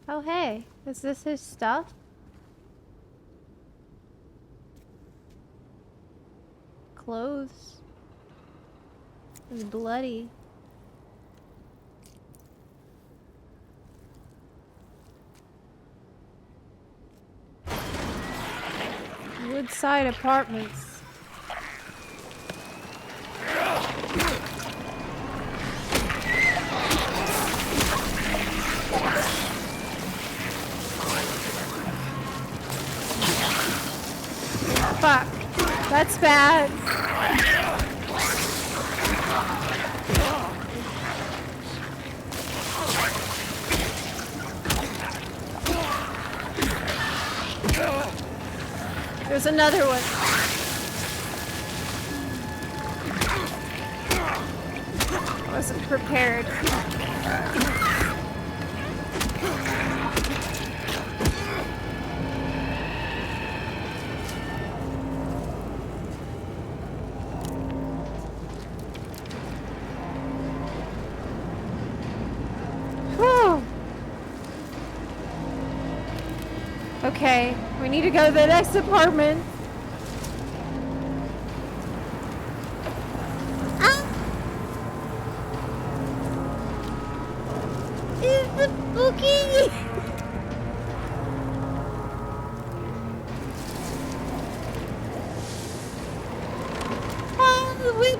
Oh, hey. Is this his stuff? Clothes. It's bloody. Woodside Apartments. Fuck. That's bad. There's another one. I wasn't prepared. Whew. Okay, we need to go to the next apartment.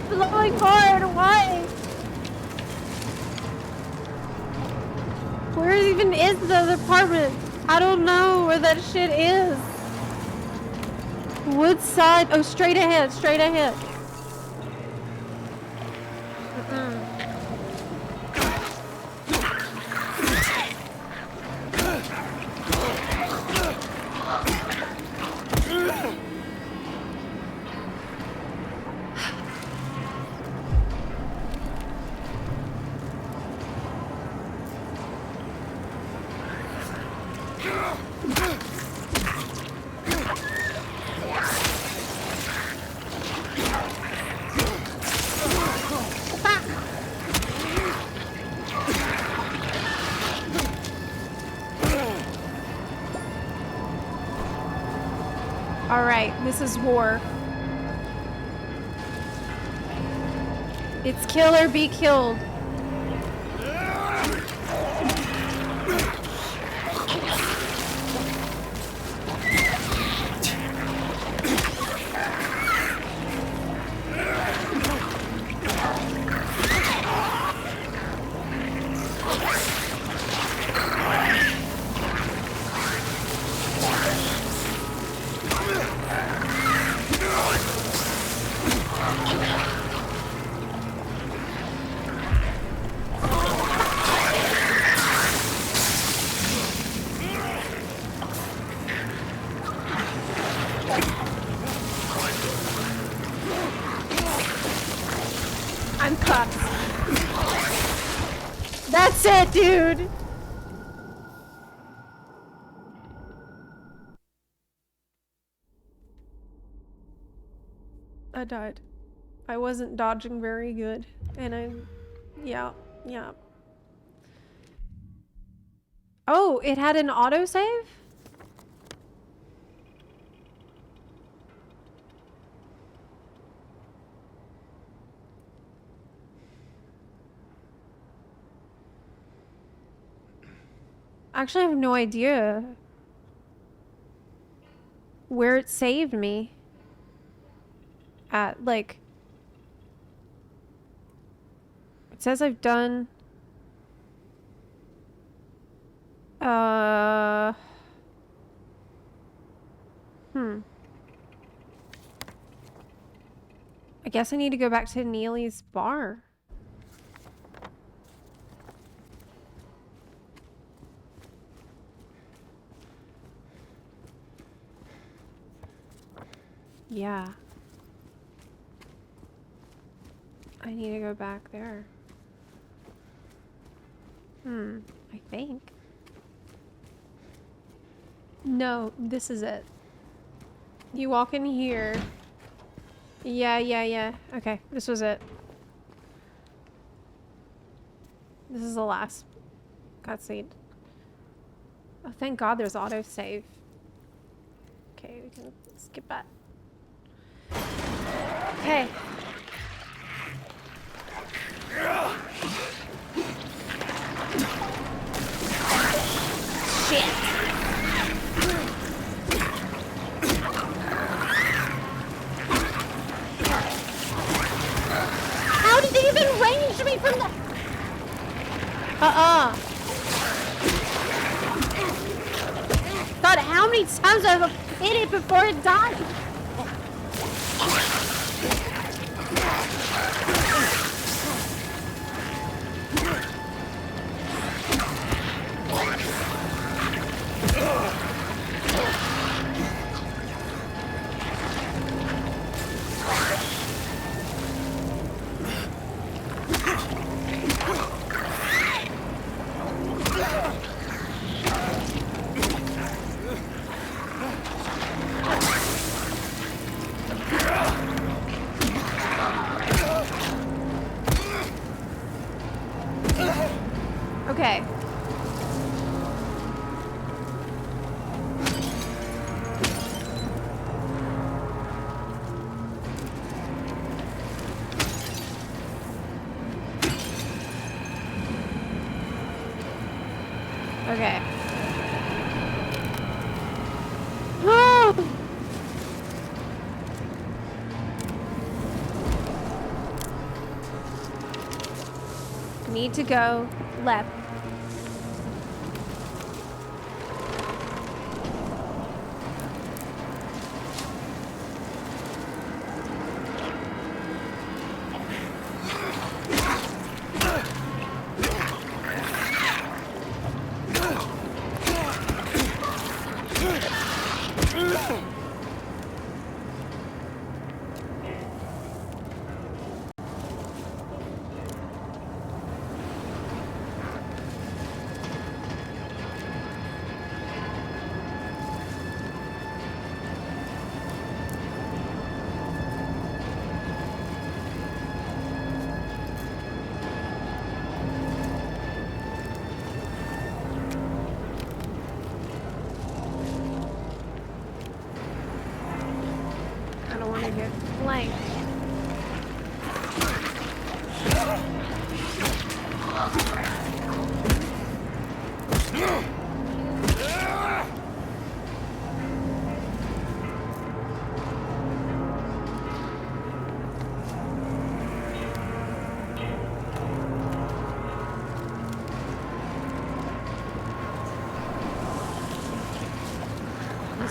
Blowing hard. Why? Where even is the apartment? I don't know where that shit is. Woodside. Oh, straight ahead. Straight ahead. All right, this is war. It's kill or be killed. I'm cuffed. That's it, dude. I died. I wasn't dodging very good. And yeah. Oh, it had an autosave? Actually, I have no idea where it saved me at, like, it says I've done, I guess I need to go back to Neely's bar. Yeah. I need to go back there. I think. No, this is it. You walk in here. Yeah. Okay, this was it. This is the last cutscene. Oh, thank God there's autosave. Okay, we can skip that. Okay. Shit. How did they even range me from the... God, how many times have I hit it before it died? Okay. Okay. Need to go left.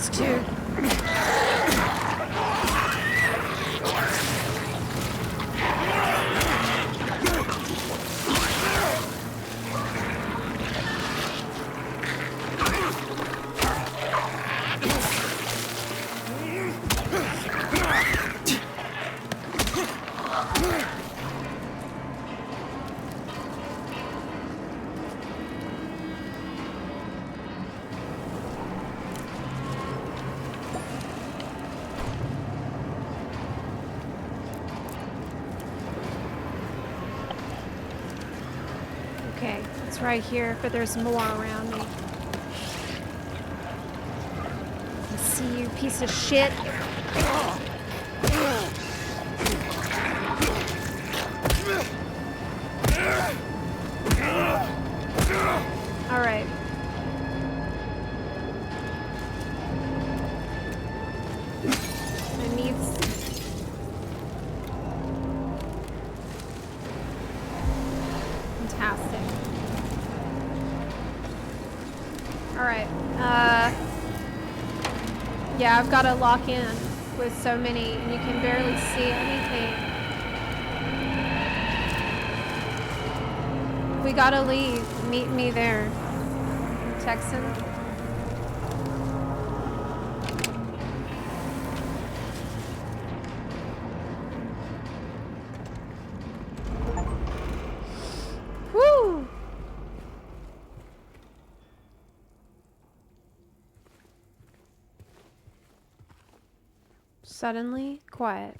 These two. Okay, it's right here, but there's more around me. I see you, piece of shit. All right. I need. Fantastic. All right. Yeah, I've got to lock in with so many, and you can barely see anything. We gotta leave. Meet me there. Texan. Woo! Suddenly quiet.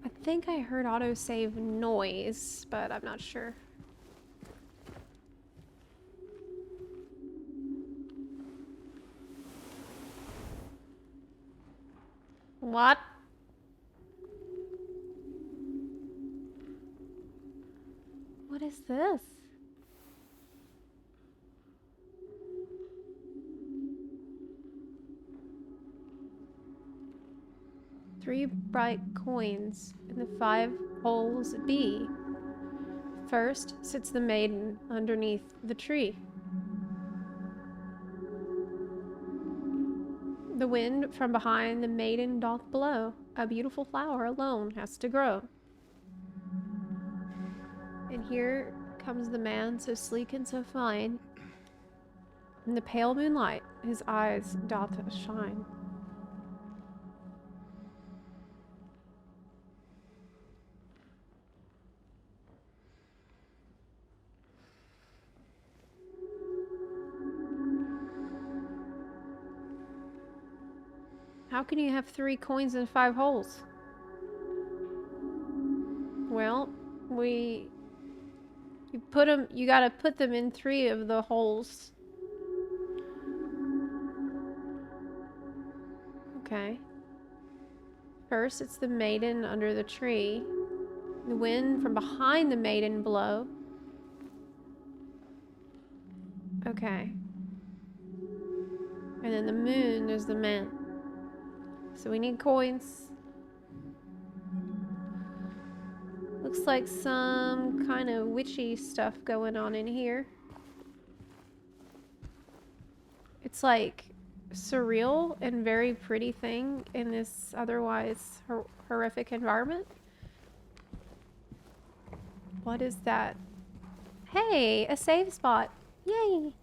I think I heard autosave noise, but I'm not sure. What? What is this? Three bright coins in the 5 holes B. First sits the maiden underneath the tree. The wind from behind the maiden doth blow. A beautiful flower alone has to grow. And here comes the man so sleek and so fine. In the pale moonlight his eyes doth shine. How can you have 3 coins and 5 holes? Well, you gotta put them in 3 of the holes. Okay. First, it's the maiden under the tree. The wind from behind the maiden blow. Okay. And then the moon is the man. So we need coins. Looks like some kind of witchy stuff going on in here. It's like surreal and very pretty thing in this otherwise horrific environment. What is that? Hey, a save spot. Yay.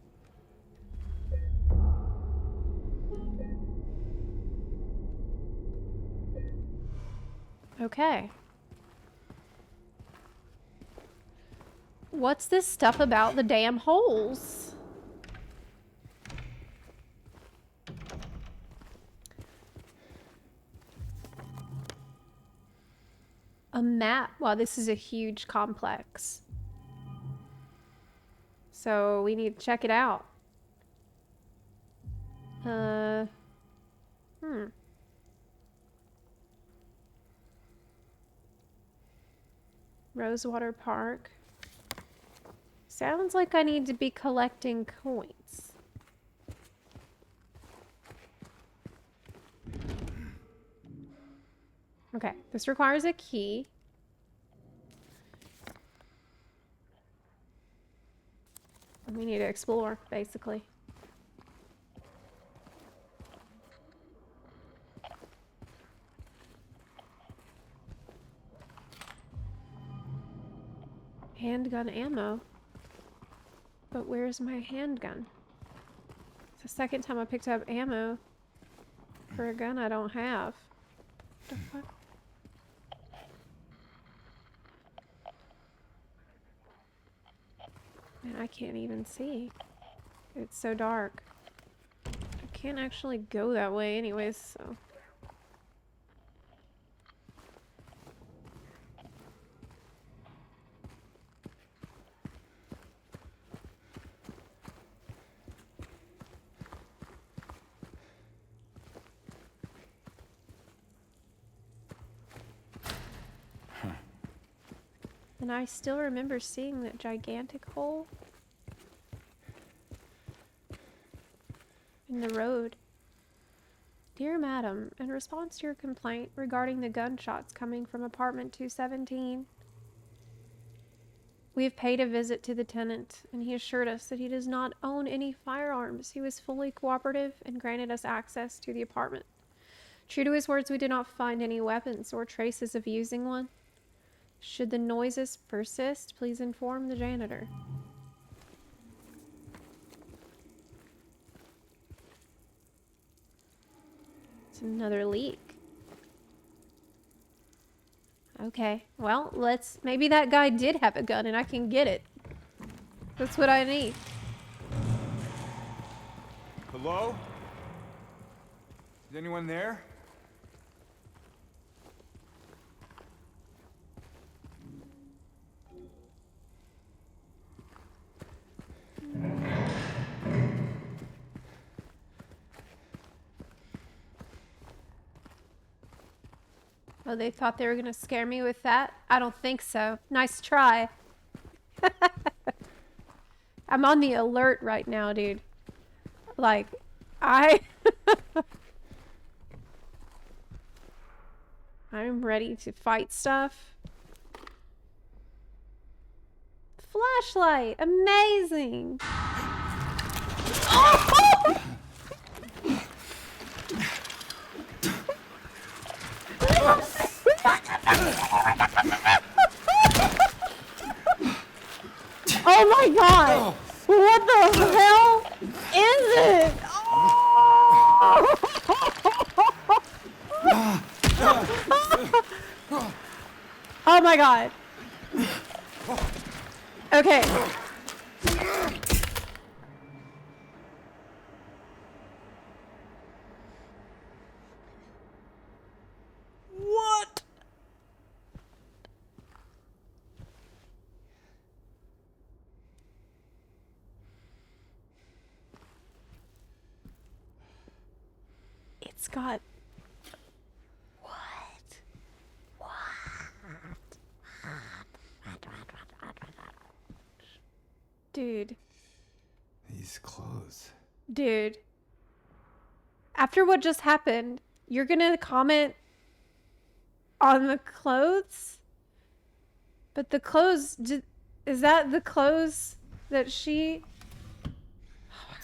Okay. What's this stuff about the damn holes? A map. Wow, this is a huge complex. 3 bright coins in the 5 holes B. First sits the maiden underneath the tree. The wind from behind the maiden blow. Okay. A map. Wow, this is a huge complex. So we need to check it out. Rosewater Park. Sounds like I need to be collecting coins. Okay, this requires a key. We need to explore, basically. Handgun ammo. But where's my handgun? It's the second time I picked up ammo for a gun I don't have. What the fuck? Man, I can't even see. It's so dark. I can't actually go that way anyways, so... And I still remember seeing that gigantic hole in the road. Dear Madam, in response to your complaint regarding the gunshots coming from apartment 217, we have paid a visit to the tenant, and he assured us that he does not own any firearms. He was fully cooperative and granted us access to the apartment. True to his words, we did not find any weapons or traces of using one. Should the noises persist, please inform the janitor. It's another leak. Okay, well, maybe that guy did have a gun and I can get it. That's what I need. Hello? Is anyone there? Oh, they thought they were gonna scare me with that? I don't think so. Nice try. I'm on the alert right now, dude. Like, I'm ready to fight stuff. Flashlight! Amazing! Oh! Oh my god! What the hell is it? Oh my god. Okay. What? It's got... What? Dude. These clothes. Dude. After what just happened, you're gonna comment on the clothes? But the clothes... Is that the clothes that she... Oh my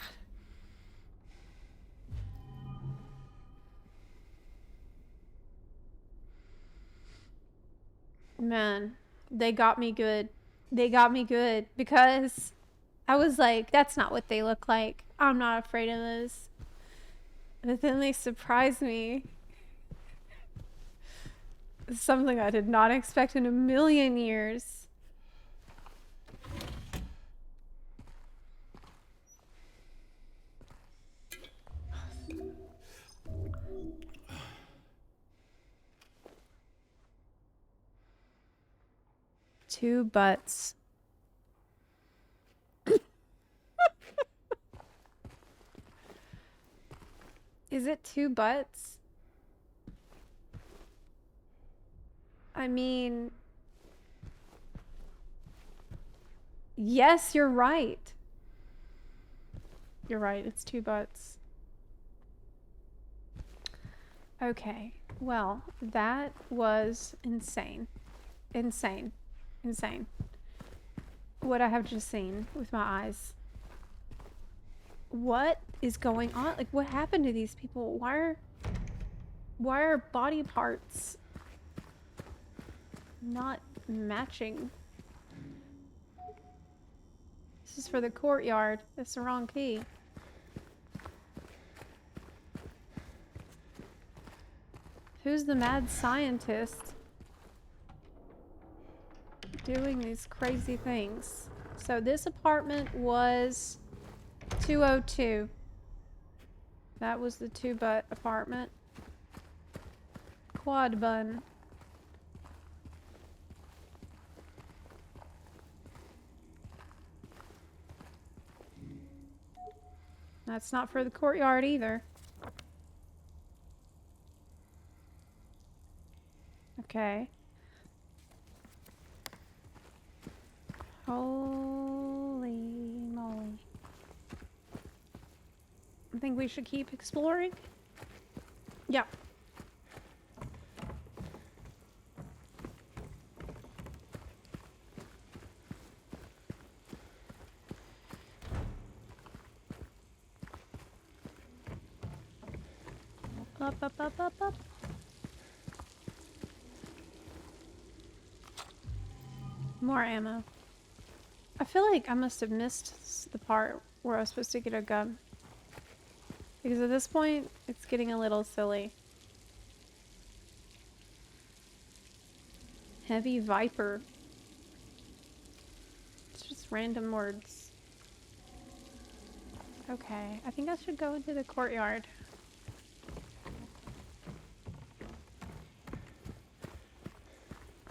god. Man, they got me good. They got me good because I was like, that's not what they look like. I'm not afraid of those. But then they surprised me. Something I did not expect in a million years. Two butts. Is it 2 butts? I mean... Yes, you're right. You're right, it's 2 butts. Okay, well, that was insane. Insane. Insane. What I have just seen with my eyes. What is going on? Like, what happened to these people? Why are body parts not matching? This is for the courtyard. That's the wrong key. Who's the mad scientist doing these crazy things? So this apartment was 202. That was the 2-butt apartment. Quad bun. That's not for the courtyard either. Okay. Holy moly. I think we should keep exploring. Yeah. Up, up, up, up, up. More ammo. I feel like I must have missed the part where I was supposed to get a gun. Because at this point, it's getting a little silly. Heavy Viper. It's just random words. Okay, I think I should go into the courtyard.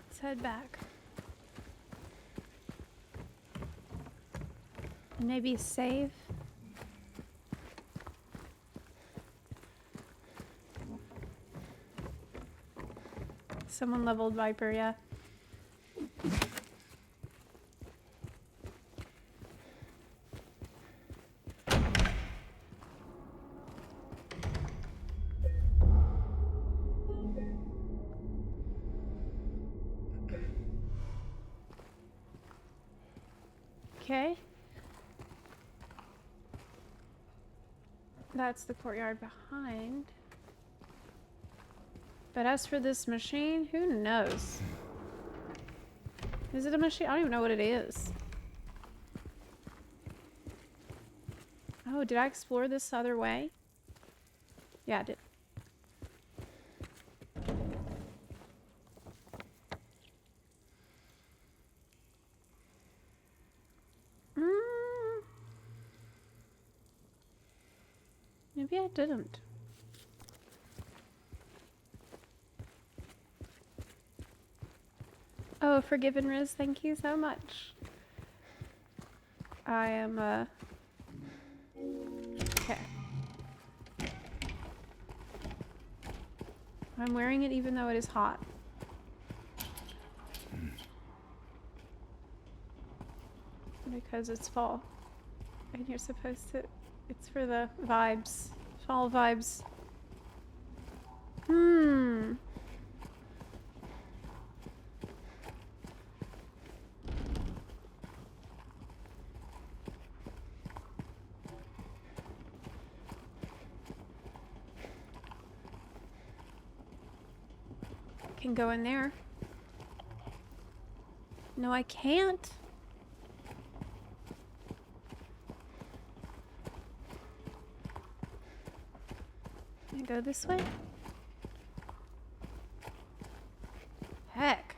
Let's head back. And maybe save. Someone leveled Viper, yeah. Okay. That's the courtyard behind. But as for this machine, who knows? Is it a machine? I don't even know what it is. Oh, did I explore this other way? Yeah, I did. Maybe I didn't. Oh, Forgiven Riz, thank you so much. I am, okay. I'm wearing it even though it is hot. Because it's fall. And you're supposed to... It's for the vibes. Fall vibes. Can go in there. No, I can't. Can I go this way? Heck.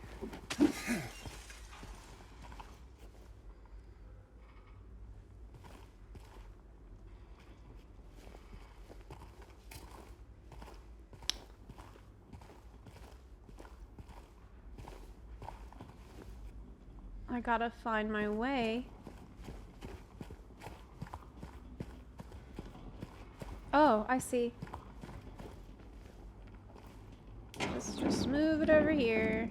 I gotta find my way. Oh, I see. move it over here.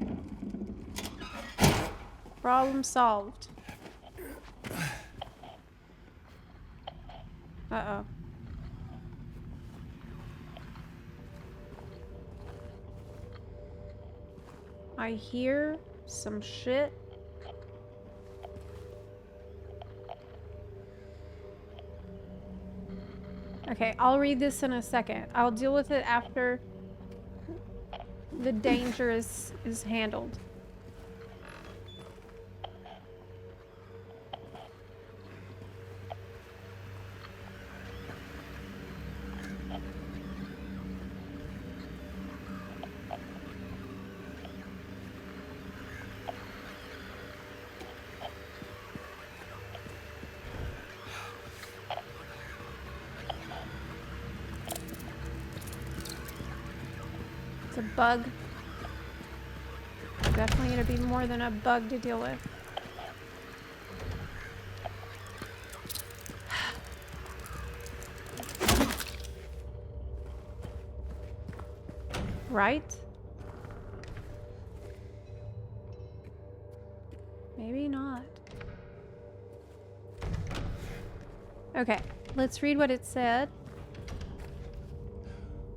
Problem solved. Uh-oh. I hear some shit. Okay, I'll read this in a second. I'll deal with it after the danger is handled. It's a bug. Definitely gonna be more than a bug to deal with. Right? Maybe not. Okay, let's read what it said.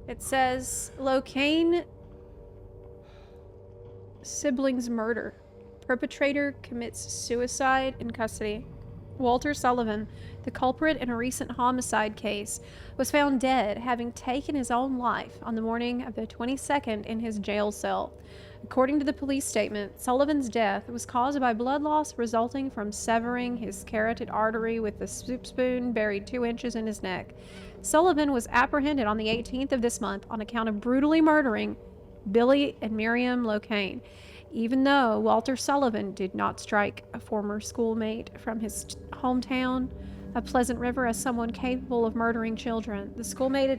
It says, Locane siblings murder. Perpetrator commits suicide in custody. Walter Sullivan, the culprit in a recent homicide case, was found dead, having taken his own life on the morning of the 22nd in his jail cell. According to the police statement, Sullivan's death was caused by blood loss resulting from severing his carotid artery with a soup spoon buried 2 inches in his neck. Sullivan was apprehended on the 18th of this month on account of brutally murdering Billy and Miriam Locane, even though Walter Sullivan did not strike a former schoolmate from his hometown of Pleasant River as someone capable of murdering children. The schoolmate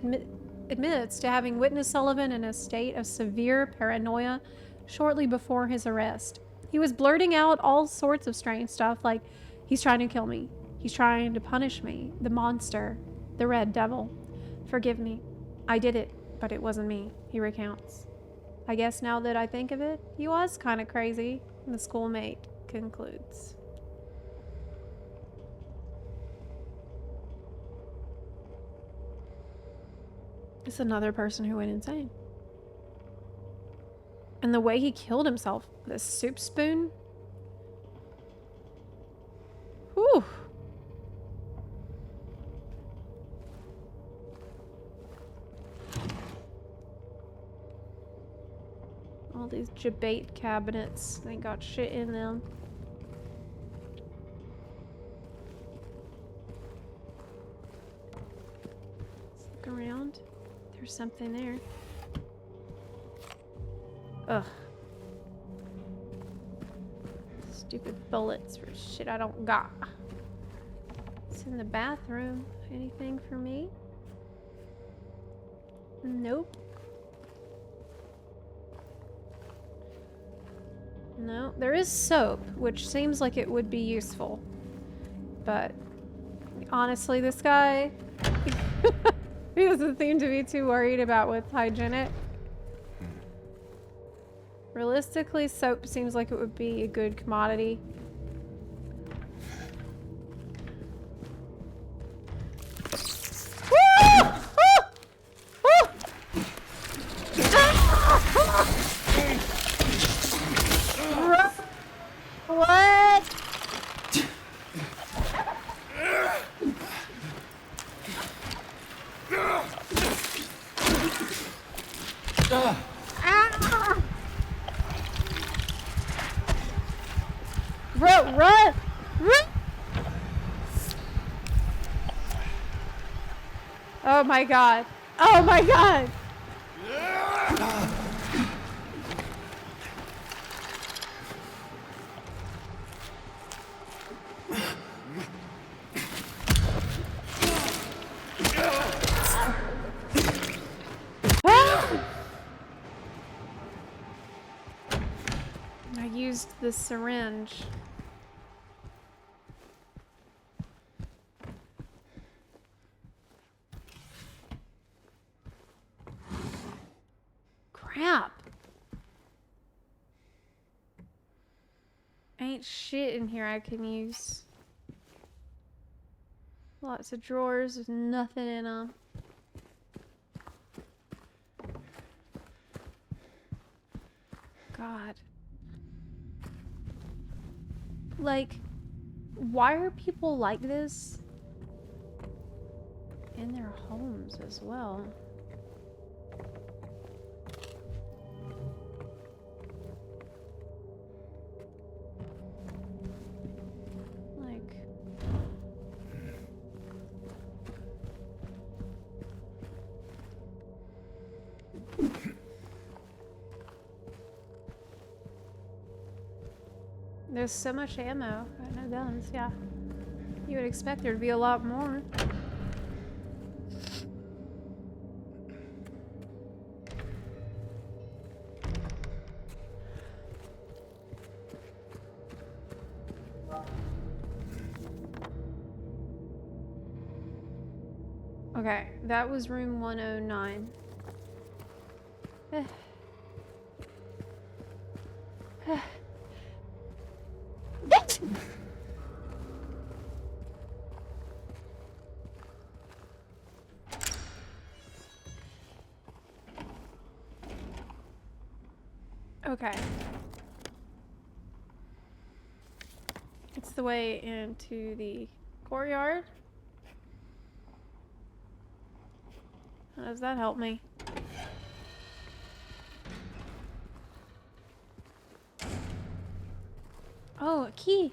admits to having witnessed Sullivan in a state of severe paranoia shortly before his arrest. He was blurting out all sorts of strange stuff like, he's trying to kill me. He's trying to punish me. The monster. The red devil. Forgive me. I did it, but it wasn't me, he recounts. I guess now that I think of it, he was kind of crazy, the schoolmate concludes. It's another person who went insane. And the way he killed himself, the soup spoon. Whew. All these debate cabinets, they got shit in them. Let's look around. There's something there. Ugh. Stupid bullets for shit I don't got. It's in the bathroom. Anything for me? Nope. No, there is soap, which seems like it would be useful. But honestly, this guy, he doesn't seem to be too worried about what's hygienic. Realistically, soap seems like it would be a good commodity. What? Bro, run! Run! Oh my god. Oh my god! I used the syringe. Crap. shit in here I can use. Lots of drawers with nothing in them. God. Like, why are people like this in their homes as well? Like, there's so much ammo. Got no guns, yeah. You would expect there to be a lot more. Okay, that was room 109. Okay. It's the way into the courtyard. How does that help me? Oh, a key.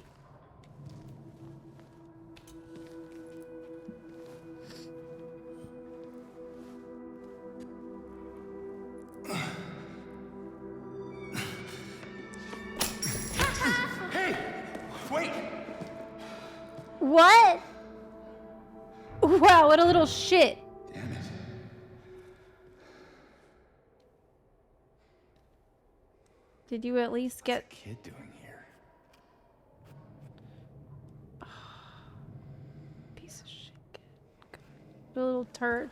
Hey! Wait! What? Wow, what a little shit. Damn it. Did you at least get... What's a kid doing here? Piece of shit. The little turd.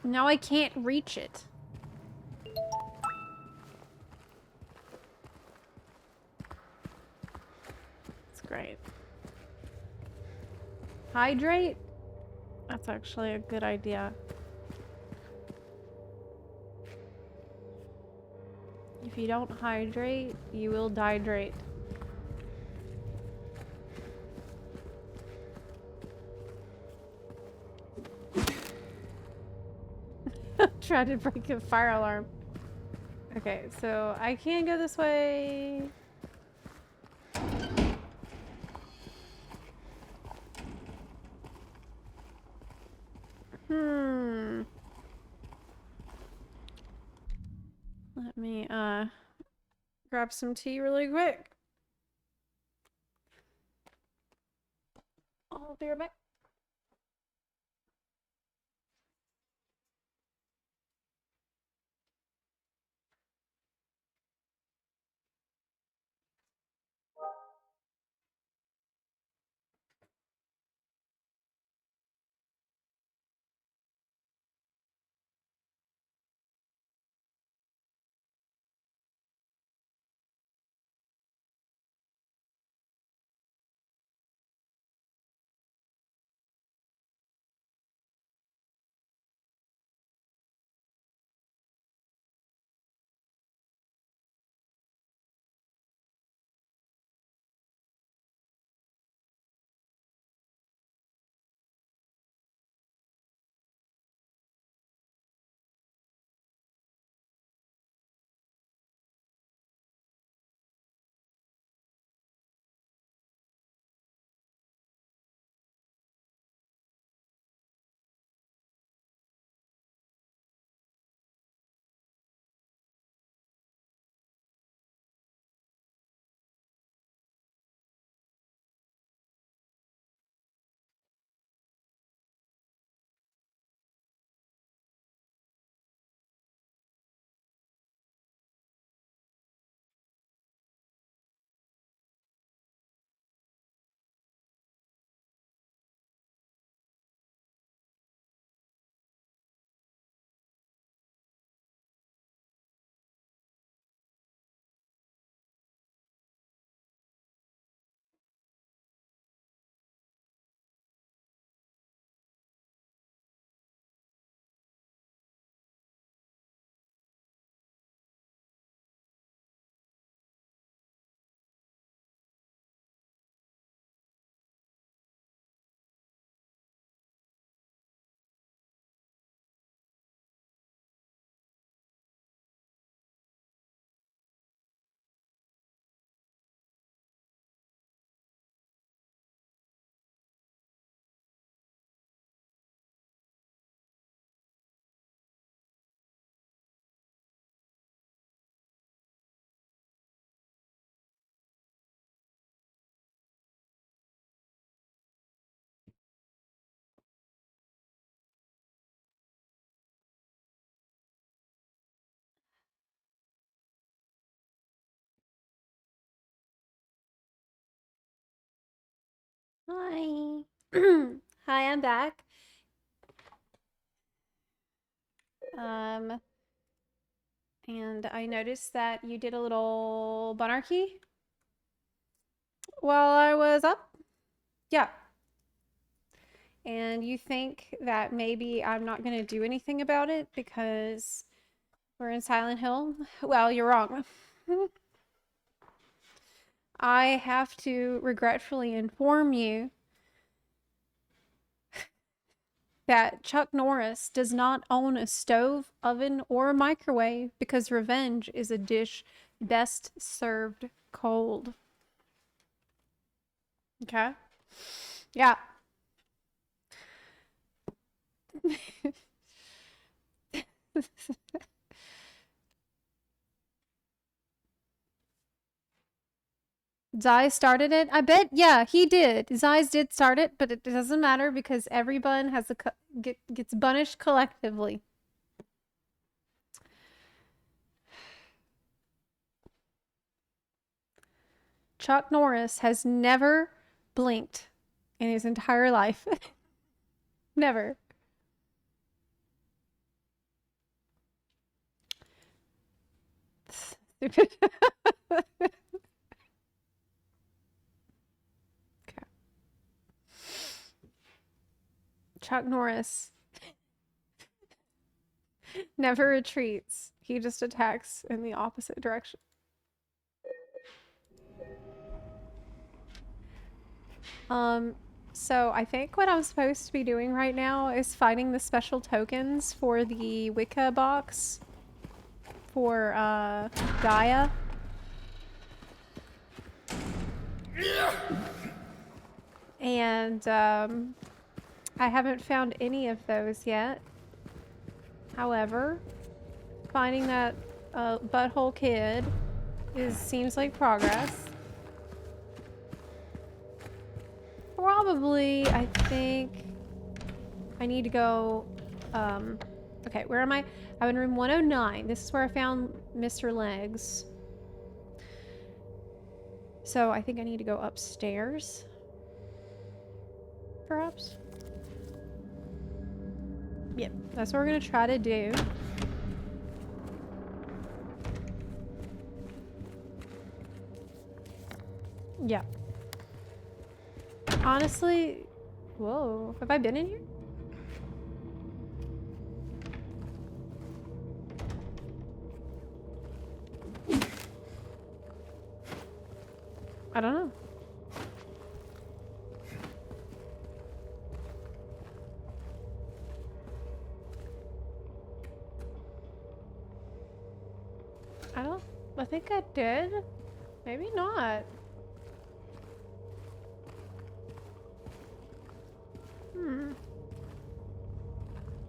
Now I can't reach it. It's great. Hydrate? That's actually a good idea. If you don't hydrate, you will dehydrate. Tried to break a fire alarm. Okay, so I can't go this way. Let me grab some tea really quick. I'll be right back. Hi. Hi, I'm back. And I noticed that you did a little bunarchy while I was up. Yeah. And you think that maybe I'm not going to do anything about it because we're in Silent Hill? Well, you're wrong. I have to regretfully inform you that Chuck Norris does not own a stove, oven, or a microwave because revenge is a dish best served cold. Okay? Yeah. Zai started it? I bet, yeah, he did. Zai did start it, but it doesn't matter because every bun has a gets punished collectively. Chuck Norris has never blinked in his entire life. Never. Stupid. Okay. Chuck Norris never retreats. He just attacks in the opposite direction. So I think what I'm supposed to be doing right now is finding the special tokens for the Wicca box for Gaia. And I haven't found any of those yet. However, finding that butthole kid seems like progress. Probably, I think I need to go, okay, where am I? I'm in room 109. This is where I found Mr. Legs. So I think I need to go upstairs. Perhaps? Yep, that's what we're gonna try to do. Yeah. Honestly, whoa, have I been in here? I don't know. I think I did. Maybe not.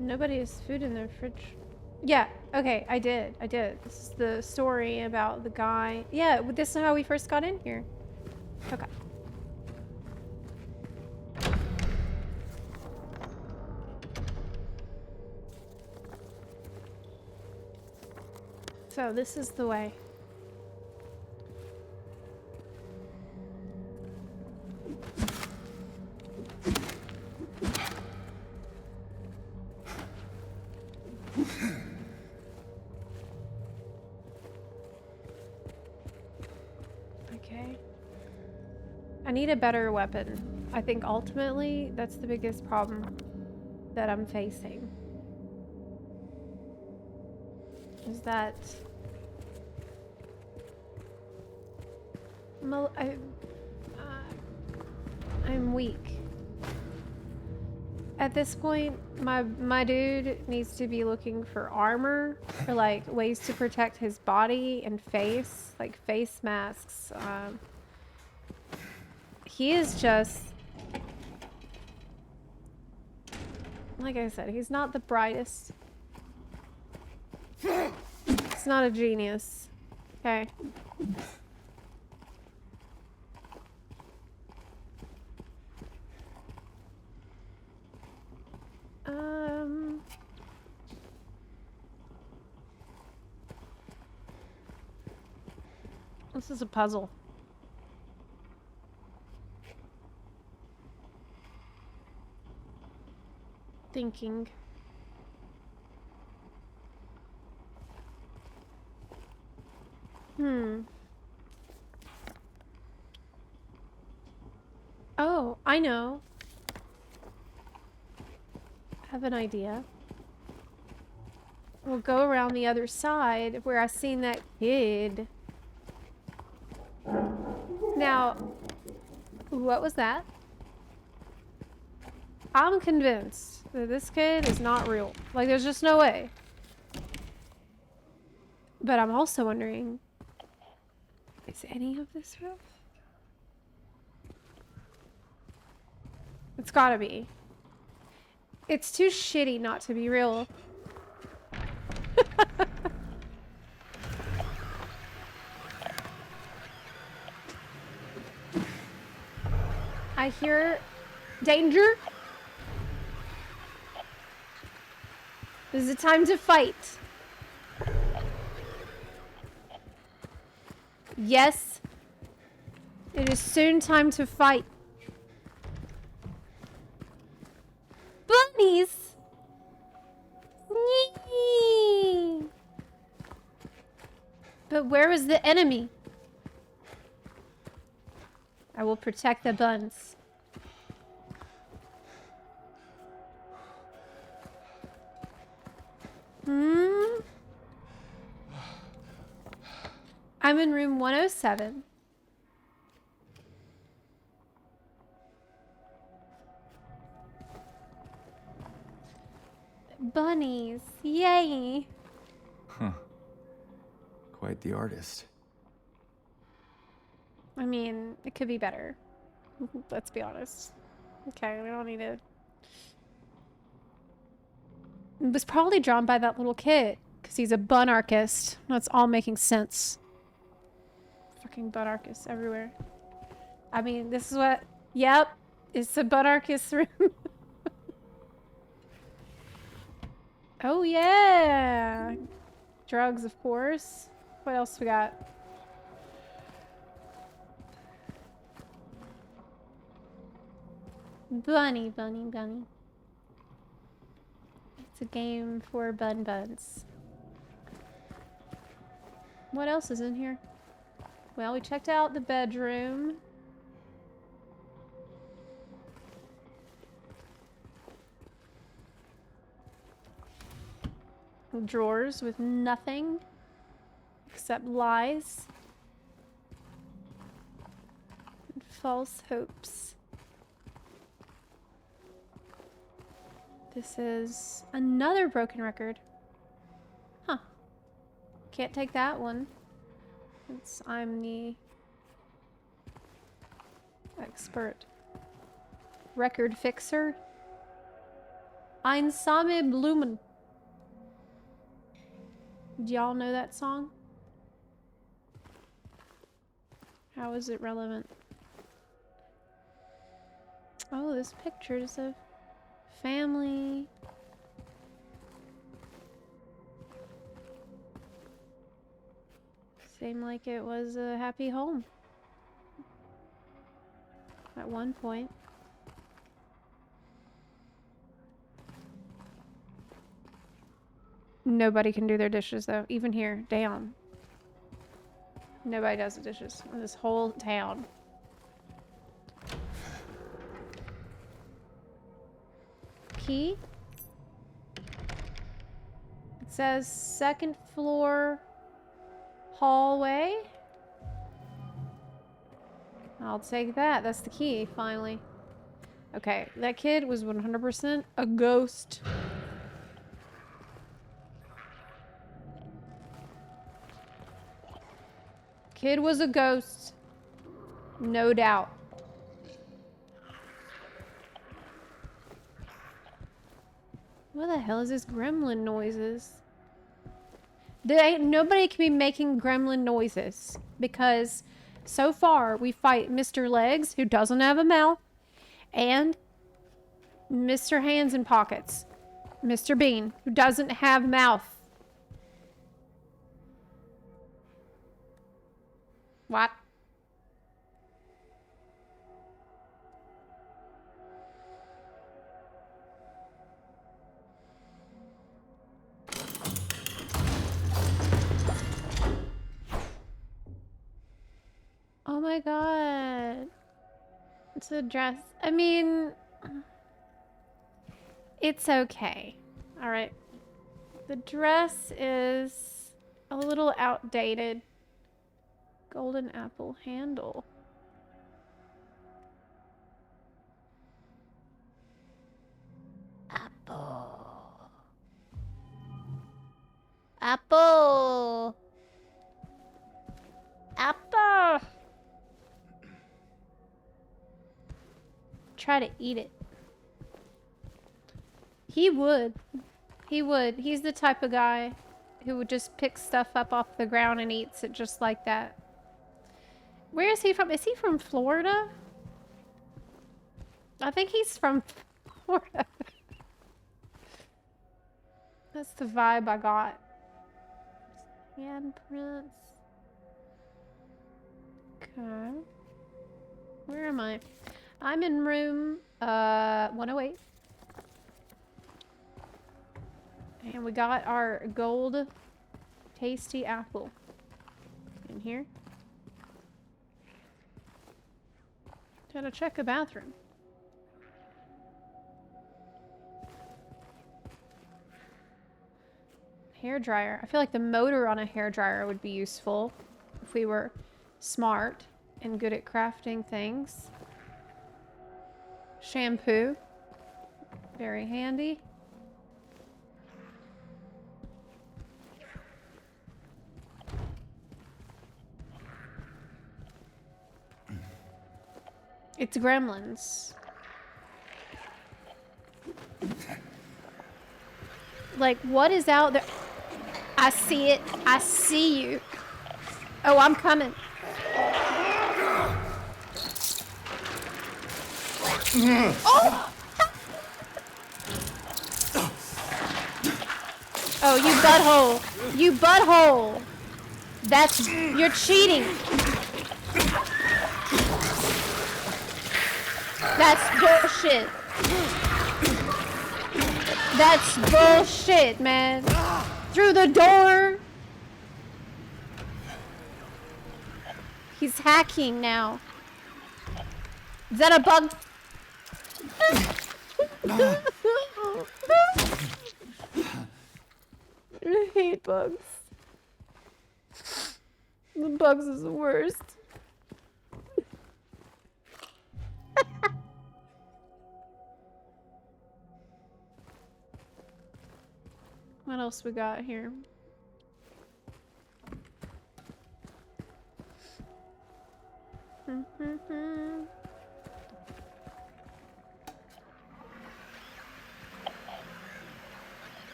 Nobody has food in their fridge. Yeah, okay, I did. This is the story about the guy. Yeah, this is how we first got in here. Okay. So this is the way. Okay. I need a better weapon. I think ultimately that's the biggest problem that I'm facing. Is that I'm weak. At this point, my dude needs to be looking for armor or like ways to protect his body and face, like face masks. He is just, like I said, he's not the brightest. He's not a genius. Okay. This is a puzzle. thinking. Oh, I know. I have an idea. We'll go around the other side where I seen that kid. Now, what was that? I'm convinced that this kid is not real. Like, there's just no way. But I'm also wondering, is any of this real? It's gotta be. It's too shitty not to be real. I hear danger. This is the time to fight. Yes. It is soon time to fight. Bunnies! Nyee. But where is the enemy? I will protect the buns. I'm in room 107. Bunnies. Yay. Huh. Quite the artist. I mean, it could be better. Let's be honest. Okay, we don't need to... It was probably drawn by that little kid, because he's a bun artist. That's all making sense. Fucking bun artists everywhere. I mean, this is what... Yep, it's a bun artist room. Oh, yeah! Drugs, of course. What else we got? Bunny, bunny, bunny. It's a game for buns. What else is in here? Well, we checked out the bedroom. Drawers with nothing except lies and false hopes. This is another broken record. Huh. Can't take that one. Since I'm the expert record fixer. Einsame Blumen. Do y'all know that song? How is it relevant? Oh, this picture is of family. Seemed like it was a happy home at one point. Nobody can do their dishes though, even here. Damn. Nobody does the dishes in this whole town. Key. It says second floor hallway. I'll take that. That's the key, finally. Okay, that kid was 100% a ghost. Kid was a ghost. No doubt. What the hell is this gremlin noises? Nobody can be making gremlin noises because so far we fight Mr. Legs, who doesn't have a mouth, and Mr. Hands and Pockets, Mr. Bean, who doesn't have mouth. What? my god. It's a dress. I mean, it's okay. All right. The dress is a little outdated. Golden apple handle. Apple. Apple. Apple. Try to eat it. He would. He would. He's the type of guy who would just pick stuff up off the ground and eats it just like that. Where is he from? Is he from Florida? I think he's from Florida. That's the vibe I got. Handprints. Okay. Where am I? I'm in room 108. And we got our gold tasty apple in here. Gotta check the bathroom. Hair dryer. I feel like the motor on a hair dryer would be useful if we were smart and good at crafting things. Shampoo. Very handy. It's gremlins. Like, what is out there? I see it. I see you. Oh, I'm coming. Oh! Oh, you butthole. You butthole. That's... You're cheating. That's bullshit. That's bullshit, man. Through the door. He's hacking now. Is that a bug? I hate bugs. The bugs is the worst. What else we got here?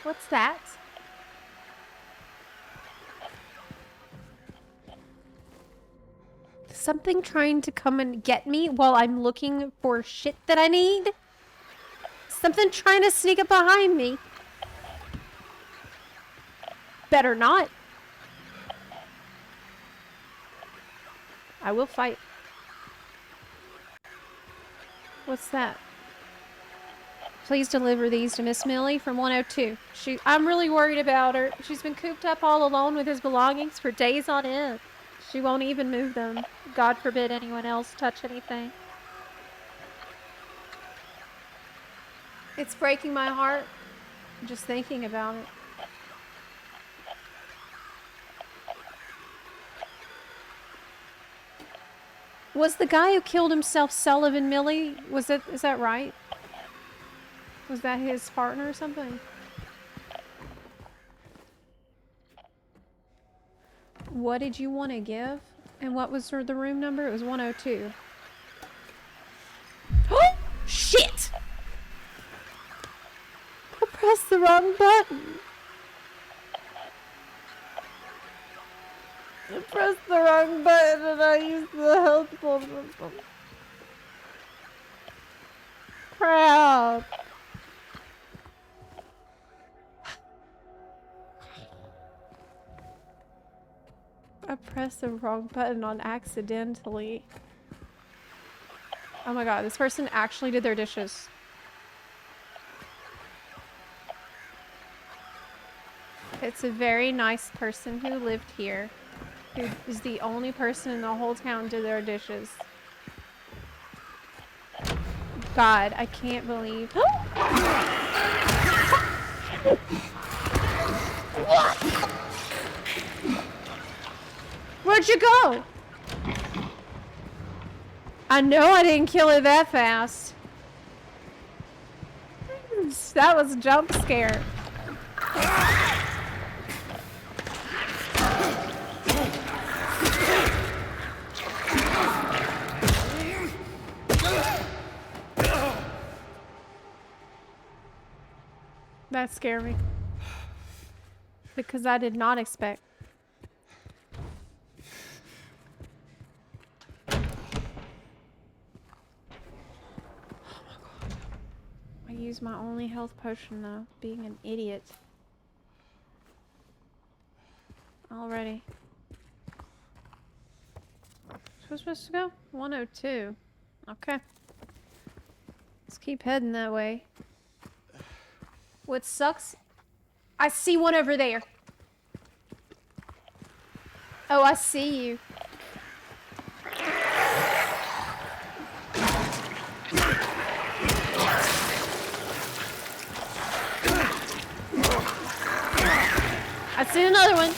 What's that? Something trying to come and get me while I'm looking for shit that I need? Something trying to sneak up behind me. Better not. I will fight. What's that? Please deliver these to Miss Millie from 102. I'm really worried about her. She's been cooped up all alone with his belongings for days on end. She won't even move them. God forbid anyone else touch anything. It's breaking my heart just thinking about it. Was the guy who killed himself Sullivan Millie? Is that right? Was that his partner or something? What did you want to give? And what was the room number? It was 102. Oh, shit! I pressed the wrong button. I pressed the wrong button and I used the health button. Crap. I pressed the wrong button on accidentally. Oh my god, this person actually did their dishes. It's a very nice person who lived here, who is the only person in the whole town to do their dishes. God, I can't believe. Where'd you go? I know I didn't kill her that fast. That was a jump scare. That scared me. Because I did not expect. I used my only health potion though, being an idiot. Already. So we're supposed to go? 102. Okay. Let's keep heading that way. What sucks? I see one over there. Oh, I see you. I see another one.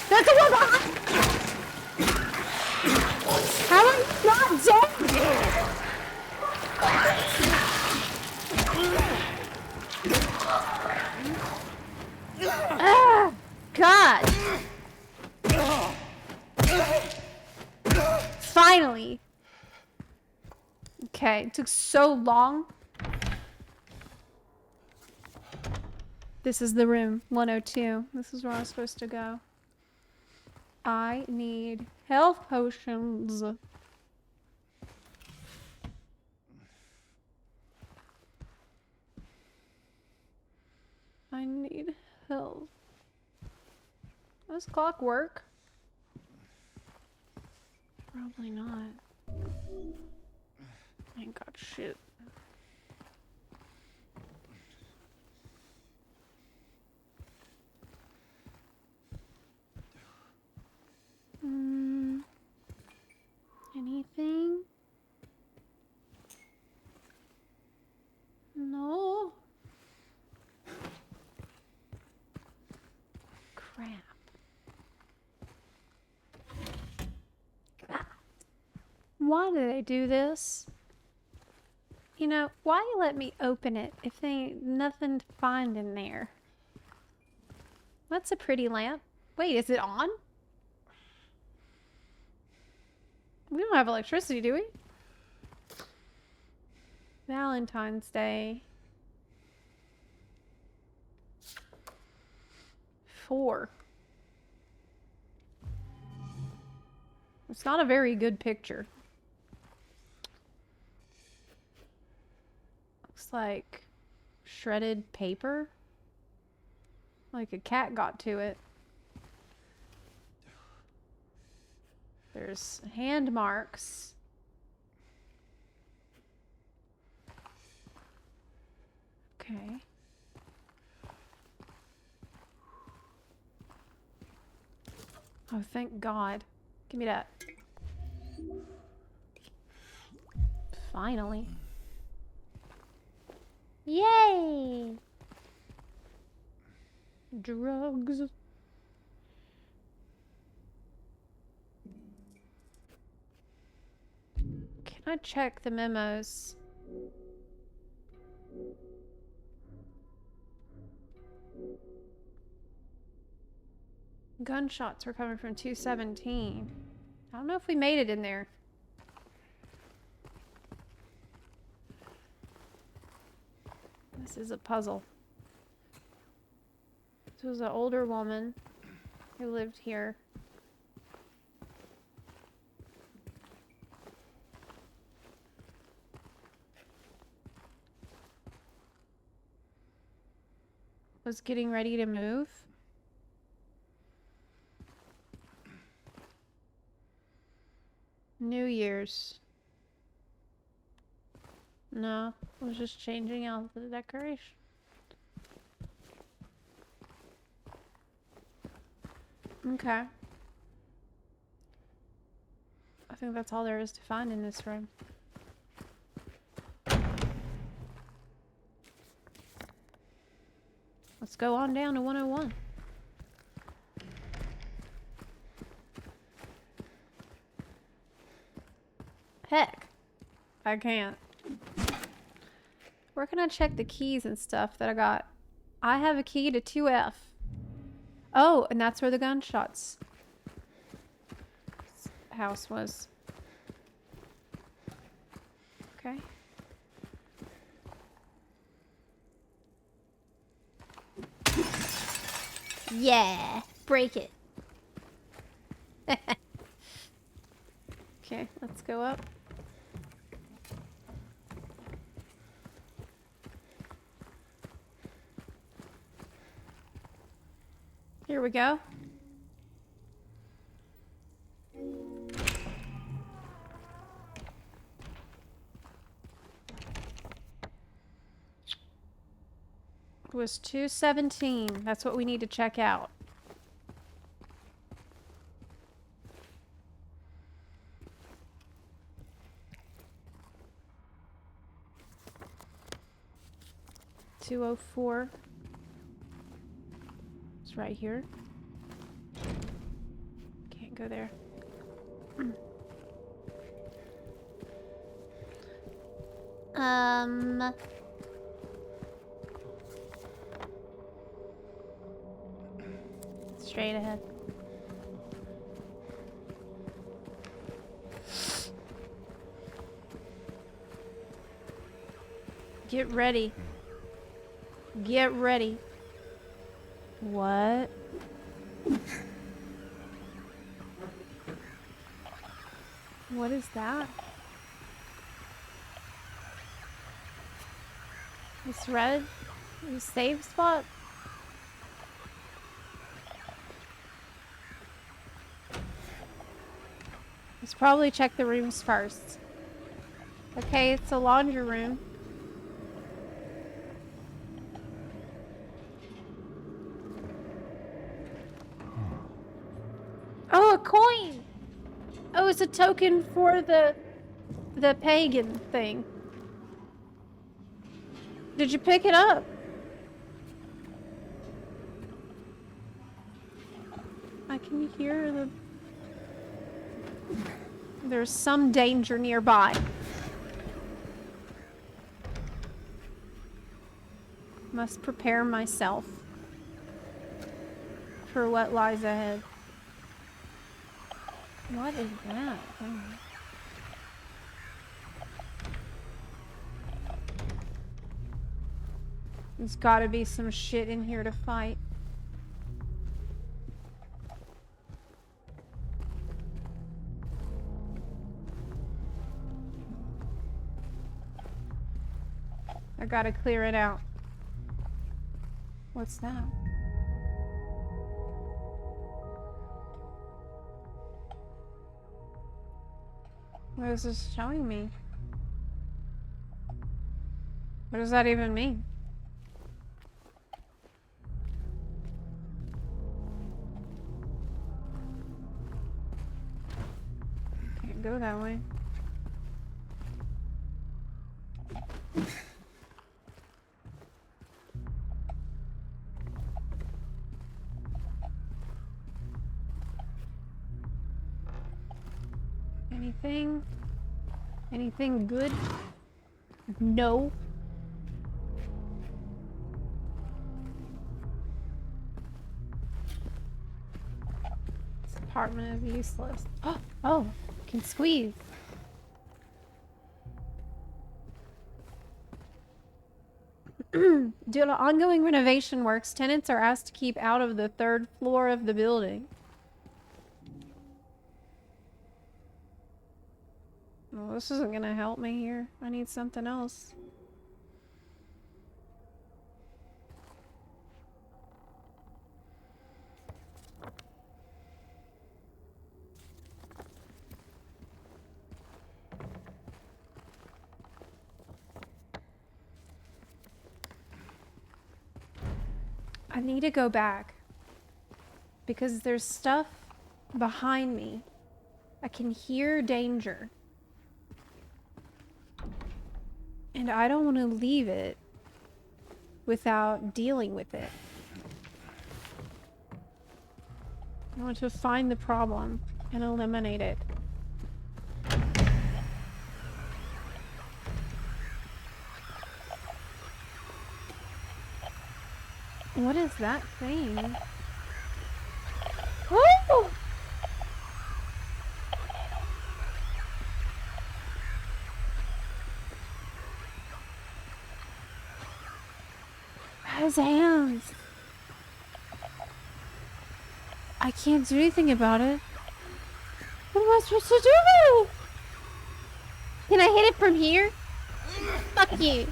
That's the one behind. How am I not dead? Ah, God. Finally. Okay, it took so long. This is the room, 102. This is where I'm supposed to go. I need health potions. I need health. Does clock work? Probably not. I ain't got shit. Anything? No. Crap. God. Why do they do this? You know, why you let me open it if there ain't nothing to find in there? That's a pretty lamp. Wait, is it on? We don't have electricity, do we? Valentine's Day. 4. It's not a very good picture. Looks like shredded paper. Like a cat got to it. There's hand marks. Okay. Oh, thank God. Give me that. Finally. Yay! Drugs. Can I check the memos? Gunshots were coming from 217. I don't know if we made it in there. This is a puzzle. This was an older woman who lived here. Was getting ready to move. New Year's. No, I was just changing out the decoration. Okay. I think that's all there is to find in this room. Let's go on down to 101. Heck, I can't. Where can I check the keys and stuff that I got? I have a key to 2F. Oh, and that's where the gunshots house was. Okay. Yeah, break it. Okay, let's go up. Here we go. It was 217. That's what we need to check out. $204. It's right here. Can't go there. Straight ahead. Get ready. Get ready. What? What is that? It's red? The save spot? Let's probably check the rooms first. Okay, it's a laundry room. Oh, a coin! Oh, it's a token for the pagan thing. Did you pick it up? I can hear the... There's some danger nearby. Must prepare myself for what lies ahead. What is that? Oh. There's gotta be some shit in here to fight. I gotta clear it out. What's that? What is this showing me? What does that even mean? Can't go that way. Anything? Anything good? No. This apartment is useless. Oh, can squeeze. Due to ongoing renovation works, tenants are asked to keep out of the 3rd floor of the building. Well, this isn't gonna help me here. I need something else. I need to go back. Because there's stuff behind me. I can hear danger. And I don't want to leave it without dealing with it. I want to find the problem and eliminate it. What is that thing? Oh! His hands. I can't do anything about it. What am I supposed to do? Can I hit it from here? Fuck you.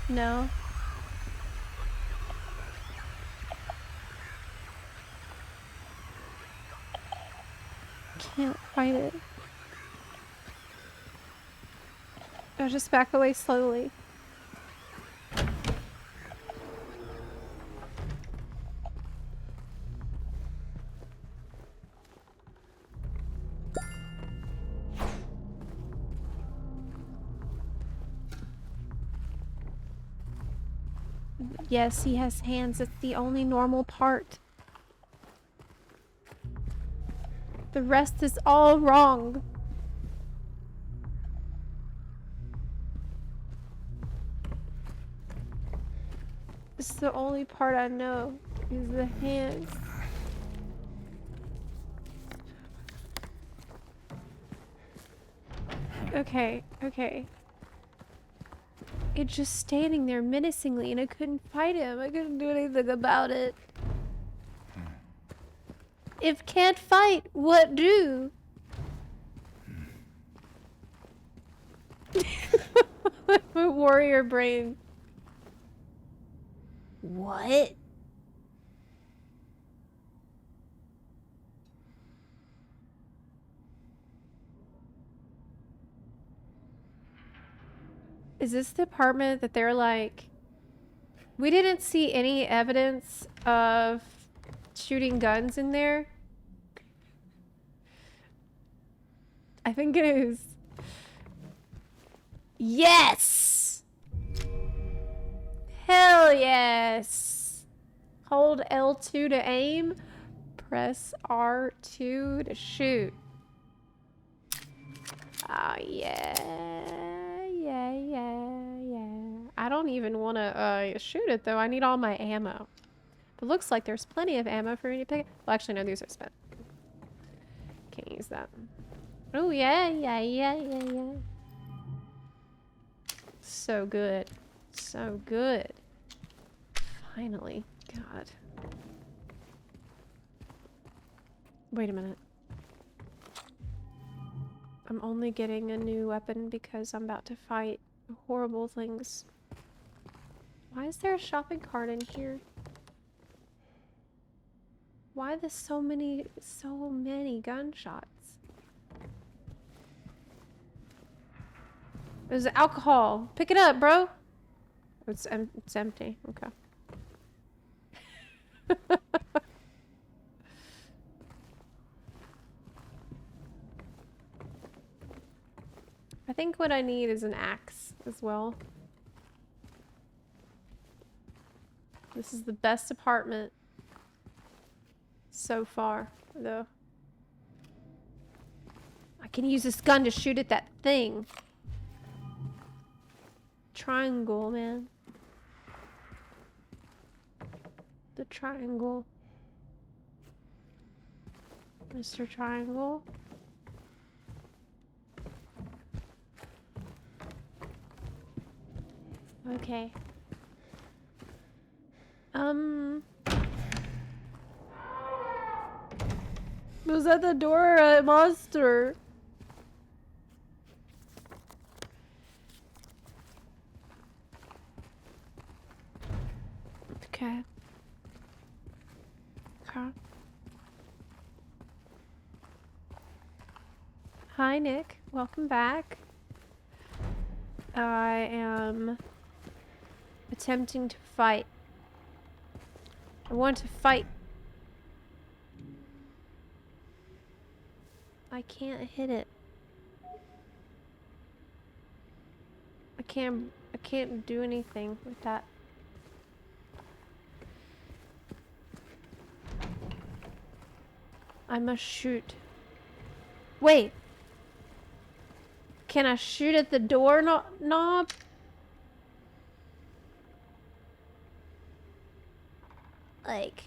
No. Can't fight it. I'll just back away slowly. Yes, he has hands. It's the only normal part. The rest is all wrong. It's the only part I know is the hands. Okay, okay. It's just standing there menacingly and I couldn't fight him. I couldn't do anything about it. If can't fight, what do? My warrior brain. What? Is this the apartment that they're like... We didn't see any evidence of shooting guns in there. I think it is. Yes! Hell yes! Hold L2 to aim. Press R2 to shoot. Oh yeah. Yeah. I don't even want to shoot it though. I need all my ammo. It looks like there's plenty of ammo for me to pick. Well, actually, no, these are spent. Can't use that. Oh yeah. So good. So good. Finally. God. Wait a minute. I'm only getting a new weapon because I'm about to fight horrible things. Why is there a shopping cart in here? Why there's so many gunshots? There's alcohol. Pick it up, bro. It's empty. Okay. I think what I need is an axe as well. This is the best apartment so far, though. I can use this gun to shoot at that thing. Triangle, man. The triangle. Mr. Triangle. Okay. Was that the door or a monster? Okay. Hi, Nick. Welcome back. I am attempting to fight. I want to fight. I can't hit it. I can't do anything with that. I must shoot. Wait. Can I shoot at the door knob? Like...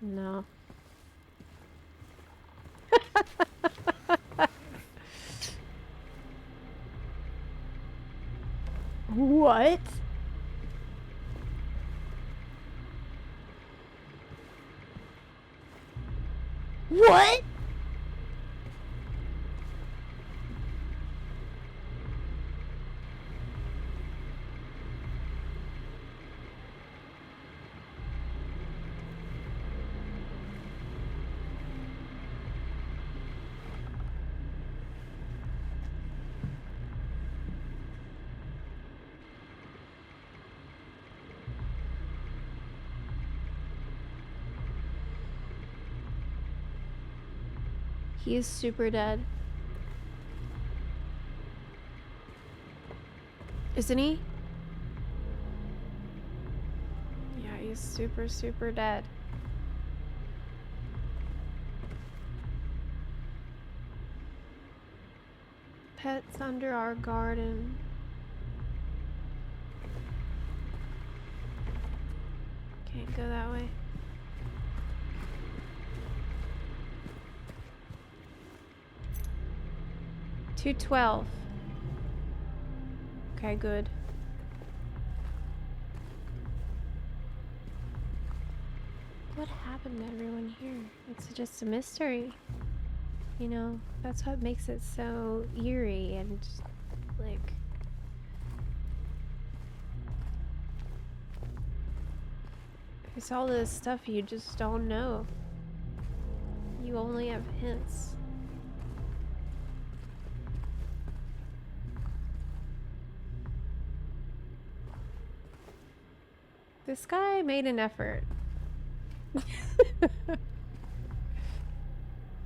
No. What? What? He is super dead. Isn't he? Yeah, he's super, super dead. Pets under our garden. Can't go that way. $212. Okay, good. What happened to everyone here? It's just a mystery. You know, that's what makes it so eerie and like... There's all this stuff you just don't know. You only have hints. This guy made an effort.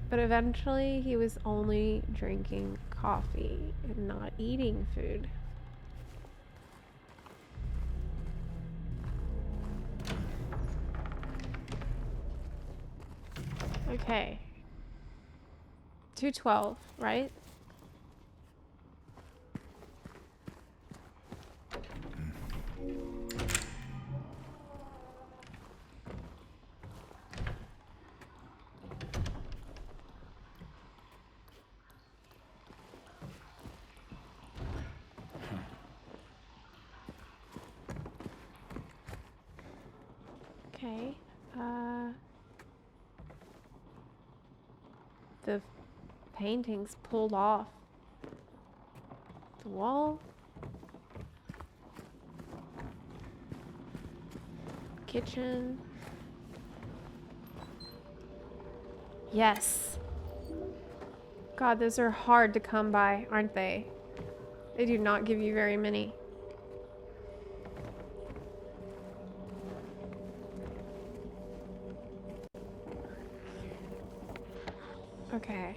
But eventually he was only drinking coffee and not eating food. Okay. 212, right? Okay, the painting's pulled off the wall. Kitchen. Yes. God, those are hard to come by, aren't they? They do not give you very many. Okay.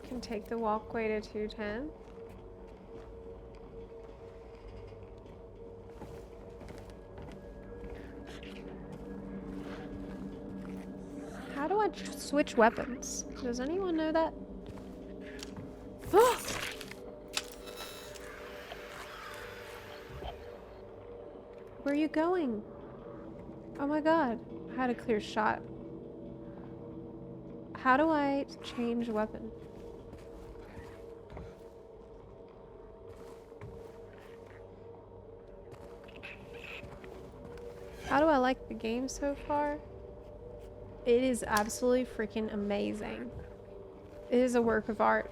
Can take the walkway to 210. How do I switch weapons? Does anyone know that? Where are you going? Oh my god. I had a clear shot. How do I change weapon? How do I like the game so far? It is absolutely freaking amazing. It is a work of art.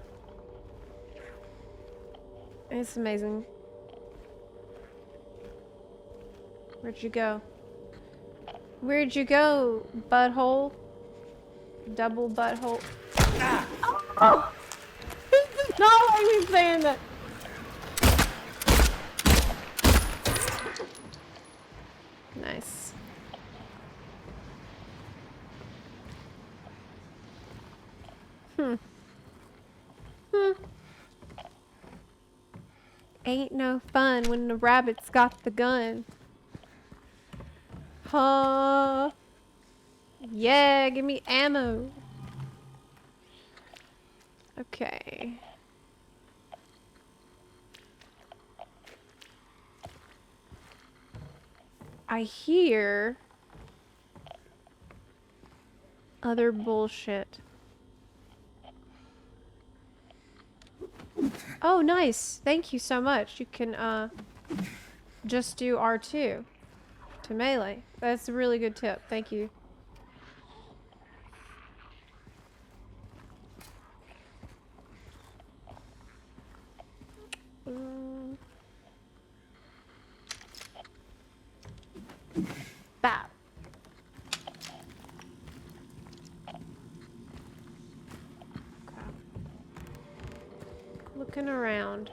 It's amazing. Where'd you go? Where'd you go, butthole? Double butthole. Ah! Oh! He did not like me saying that. Nice. Ain't no fun when the rabbit's got the gun. Huh? Yeah, give me ammo. Okay. I hear other bullshit. Oh, nice. Thank you so much. You can, just do R2 to melee. That's a really good tip. Thank you. Bap. Okay. Looking around.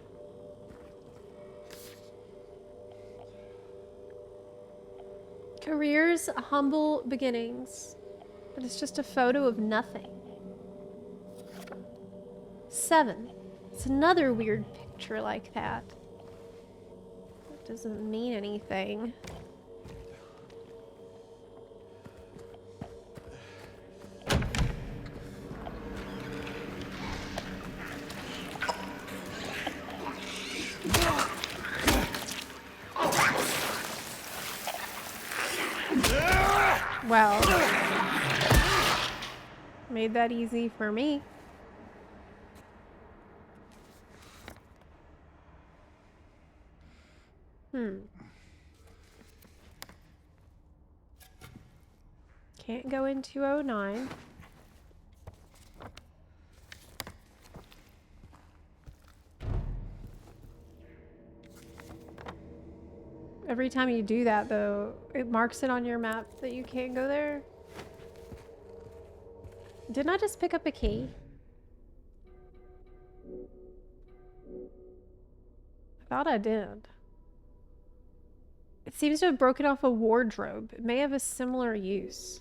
Careers, humble beginnings. But it's just a photo of nothing. 7. It's another weird picture like that. It doesn't mean anything. Well, made that easy for me. Can't go in 209. Every time you do that, though, it marks it on your map that you can't go there. Didn't I just pick up a key? I thought I did. It seems to have broken off a wardrobe. It may have a similar use.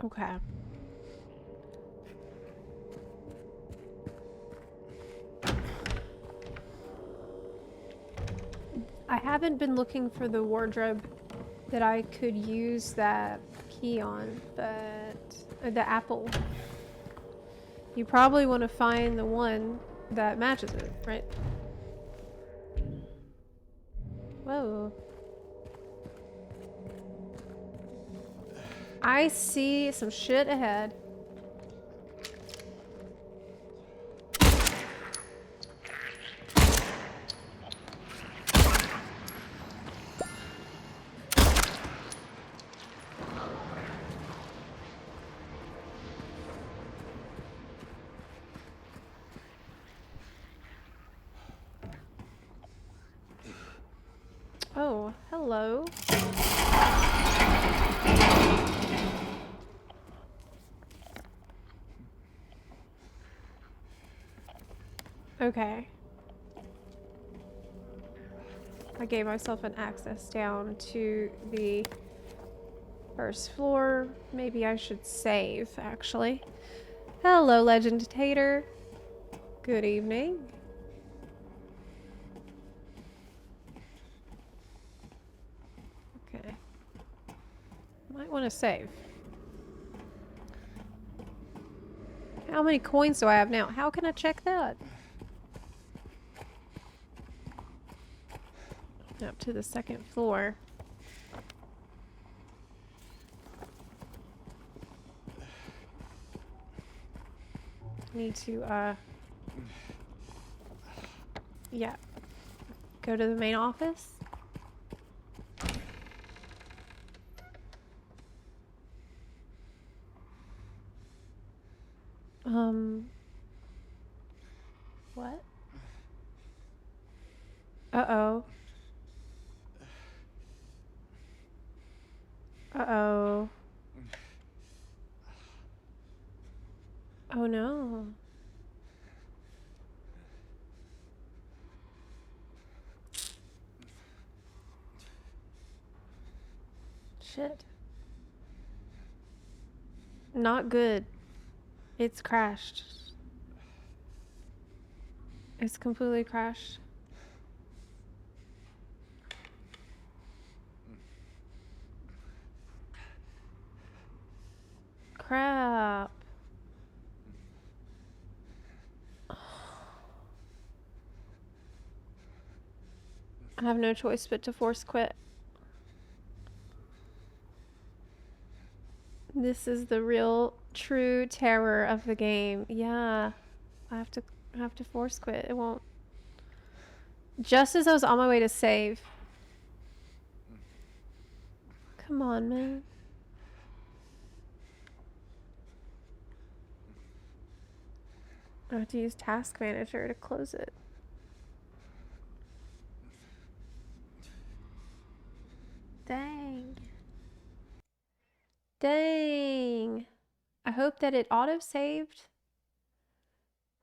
Okay. I haven't been looking for the wardrobe that I could use that key on, but the apple. You probably want to find the one that matches it, right? Whoa. I see some shit ahead. Oh, hello. Okay. I gave myself an access down to the first floor. Maybe I should save, actually. Hello, Legend Tater. Good evening. Okay. Might want to save. How many coins do I have now? How can I check that? Up to the second floor. Need to, yeah. Go to the main office. What? Uh-oh. Uh-oh. Oh no. Shit. Not good. It's crashed. It's completely crashed. Crap. I have no choice but to force quit. This is the real, true terror of the game. Yeah, I have to force quit. It won't. Just as I was on my way to save. Come on, man. I have to use Task Manager to close it. Dang. Dang. I hope that it auto-saved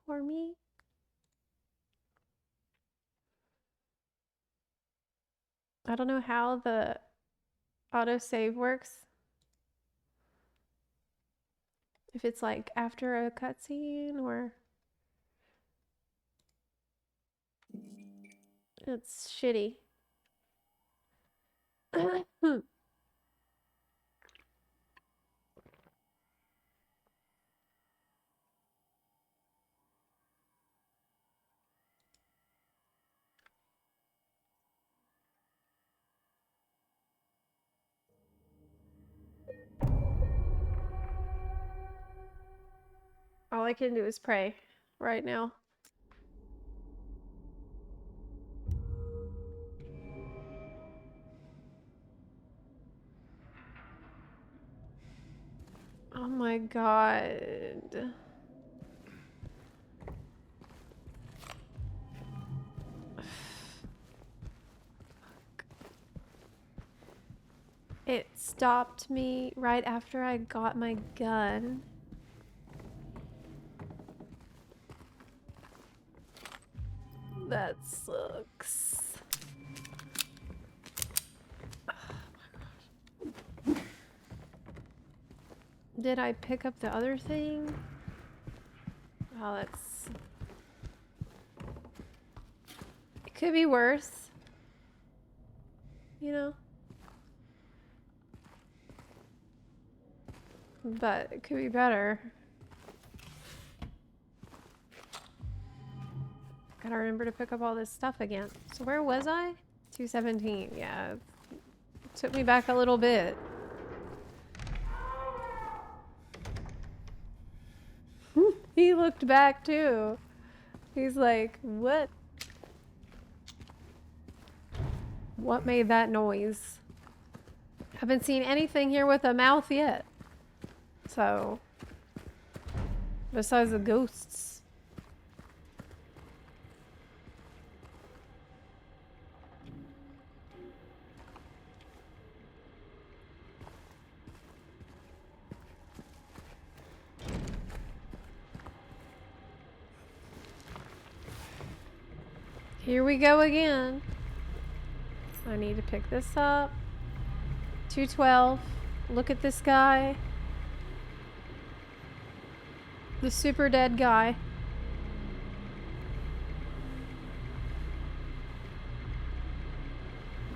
for me. I don't know how the auto-save works. If it's like after a cutscene or... It's shitty. All I can do is pray right now. Oh my god. It stopped me right after I got my gun. That sucks. Oh my gosh. Did I pick up the other thing? Oh, that's... It could be worse. You know? But it could be better. Gotta remember to pick up all this stuff again. So where was I? 217. Yeah. It took me back a little bit. He looked back too. He's like, what? What made that noise? Haven't seen anything here with a mouth yet. So, besides the ghosts. Here we go again. I need to pick this up. 212. Look at this guy. The super dead guy.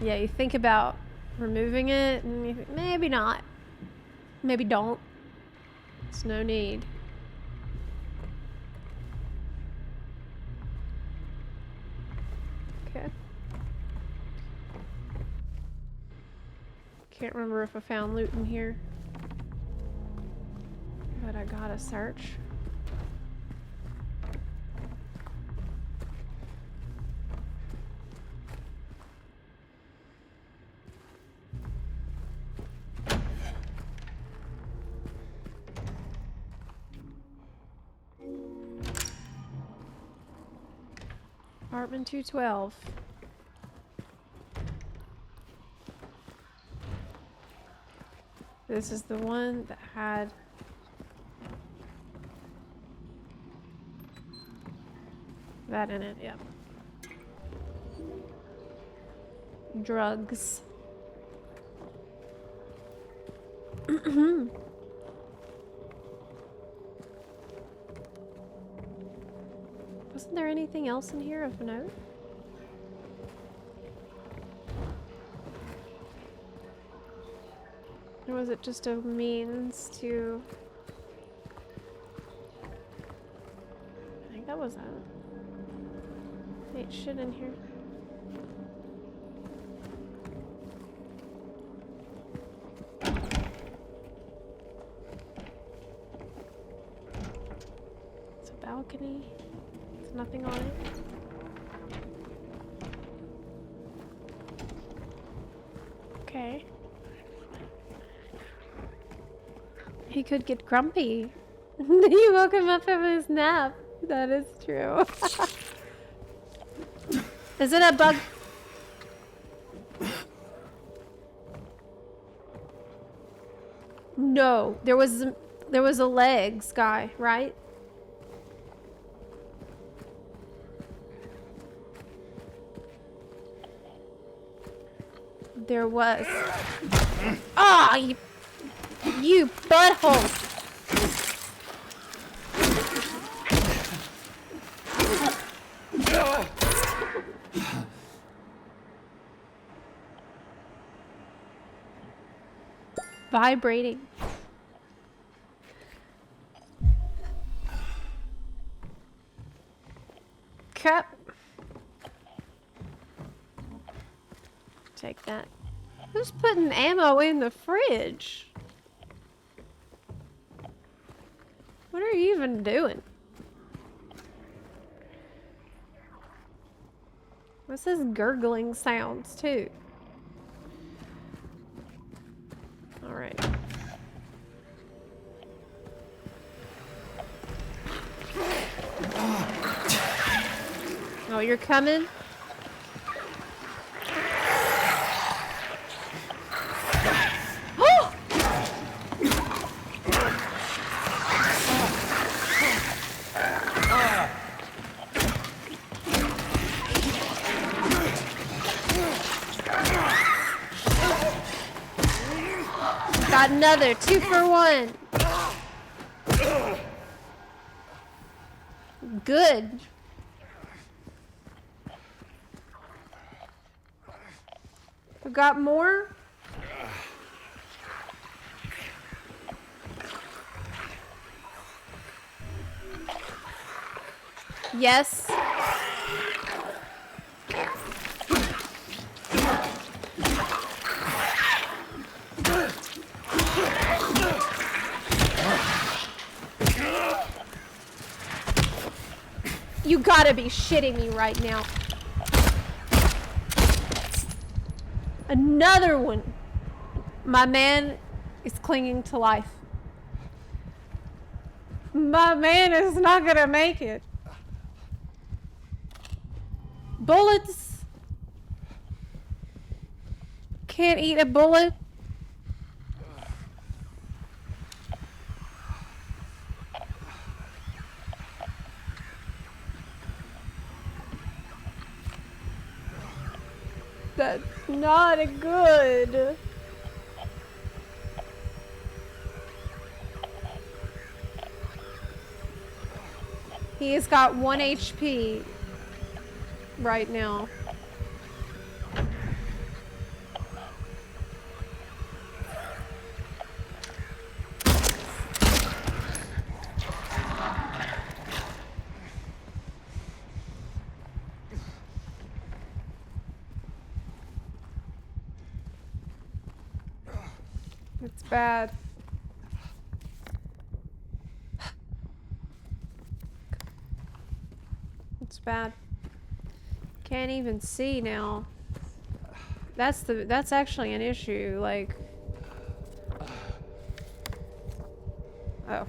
Yeah, you think about removing it and you think, maybe not. Maybe don't. It's no need. Okay. Can't remember if I found loot in here. But I gotta search. Apartment 212. This is the one that had that in it, yep. Drugs. Wasn't there anything else in here of note? Or was it just a means to... I think that was that. Ain't shit in here. It's a balcony. There's nothing on it. Okay. He could get grumpy. You woke him up from his nap. That is true. Is it a bug? No, there was a legs guy, right? There was. Ah, you butthole. Vibrating. Crap. Take that. Who's putting ammo in the fridge? What are you even doing? What's this gurgling sounds too? All right. Oh, you're coming? Got another 2 for 1. Good. We got more? Yes. You gotta be shitting me right now. Another one. My man is clinging to life. My man is not gonna make it. Bullets. Can't eat a bullet. That's not good. He has got 1 HP right now. It's bad. It's bad. Can't even see now. That's actually an issue, like. Oh.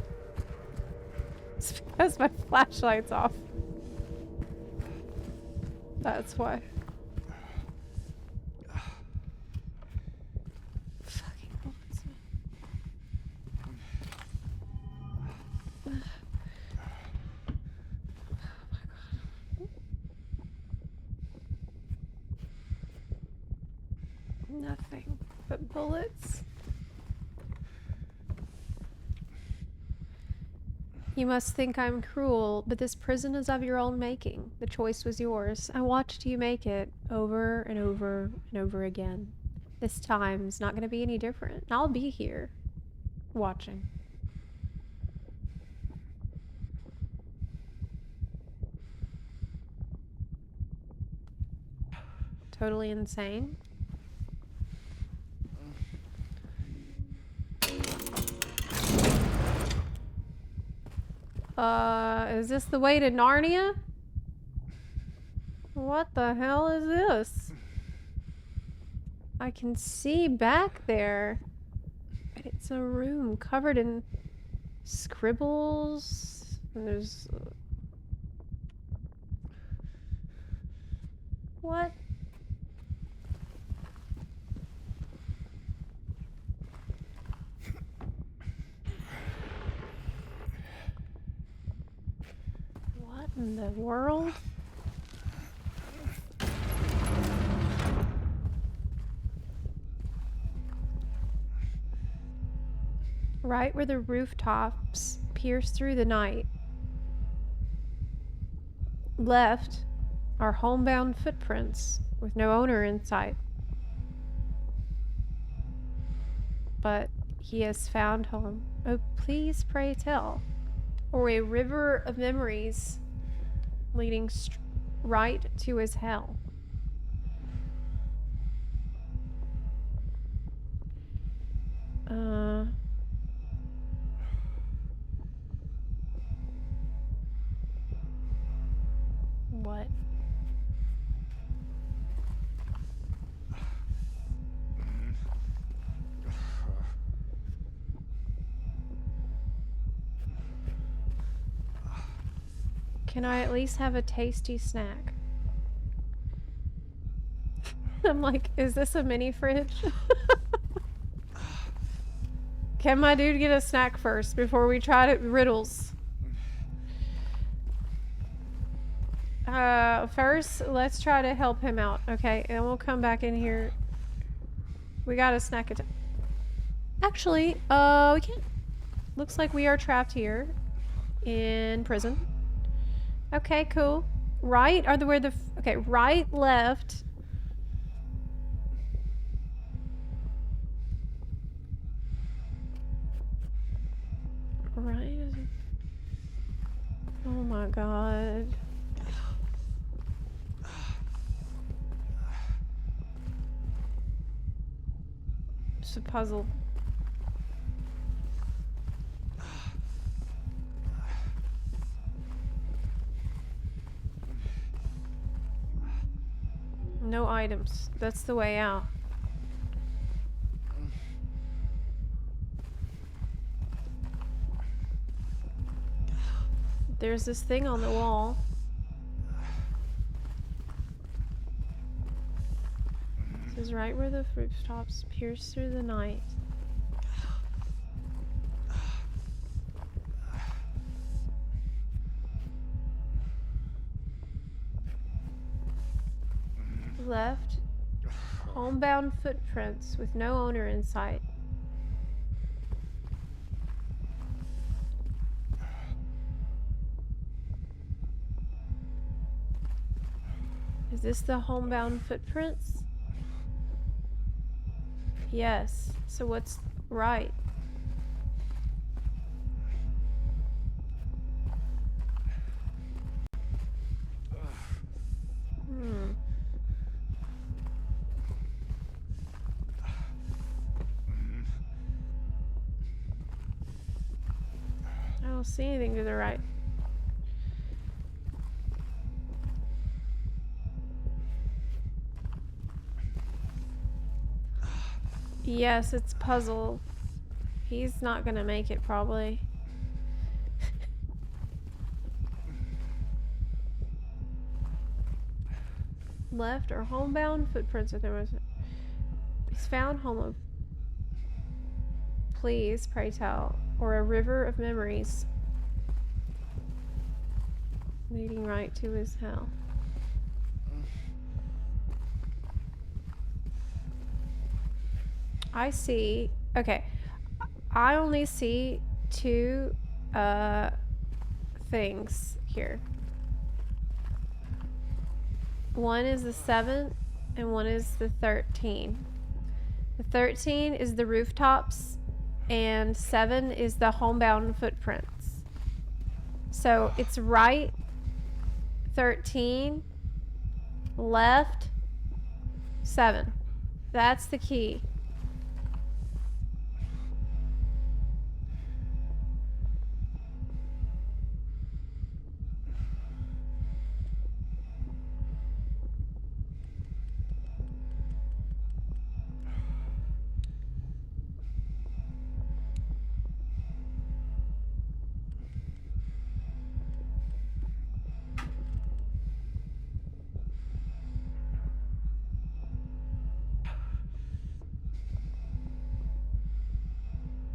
It's because my flashlight's off. That's why. Nothing but bullets. You must think I'm cruel, but this prison is of your own making. The choice was yours. I watched you make it over and over and over again. This time's not going to be any different. I'll be here, watching. Totally insane. Is this the way to Narnia? What the hell is this? I can see back there. And it's a room covered in scribbles. And there's... What? What in the world? Right where the rooftops pierce through the night. Left are homebound footprints with no owner in sight. But he has found home. Oh, please pray tell. Or a river of memories leading right to his hell. What? Can I at least have a tasty snack? I'm like, is this a mini fridge? Can my dude get a snack first before we try to riddles? First, let's try to help him out, okay? And we'll come back in here. We got a snack attack. Actually, we can't. Looks like we are trapped here in prison. Okay, cool. Right are the where the okay, right, left. Right. Oh my god. It's a puzzle. No items. That's the way out. There's this thing on the wall. This is right where the rooftops pierce through the night. Left, homebound footprints with no owner in sight. Is this the homebound footprints? Yes. So what's right? I don't see anything to the right. Yes, it's puzzle. He's not gonna make it, probably. Left or homebound footprints with no. He's found home of. Please, pray tell. Or a river of memories leading right to his hell. I see. Okay. I only see two things here. One is the 7 and one is the 13. The 13 is the rooftops and 7 is the homebound footprints. So it's right 13, left 7. That's the key.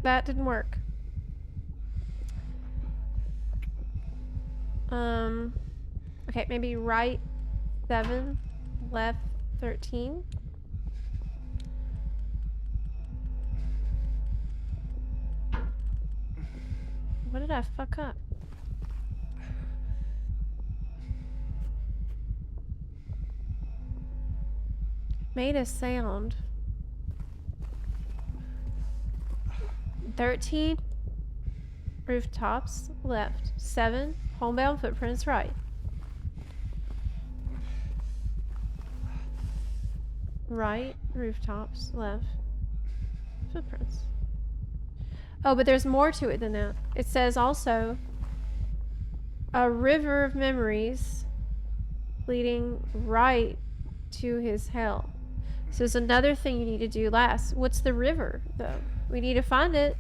That didn't work. Okay, maybe right 7, left 13. What did I fuck up? Made a sound. 13 rooftops left, 7 homebound footprints right. Right rooftops left footprints. Oh, but there's more to it than that. It says also a river of memories leading right to his hell. So there's another thing you need to do last. What's the river though? We need to find it.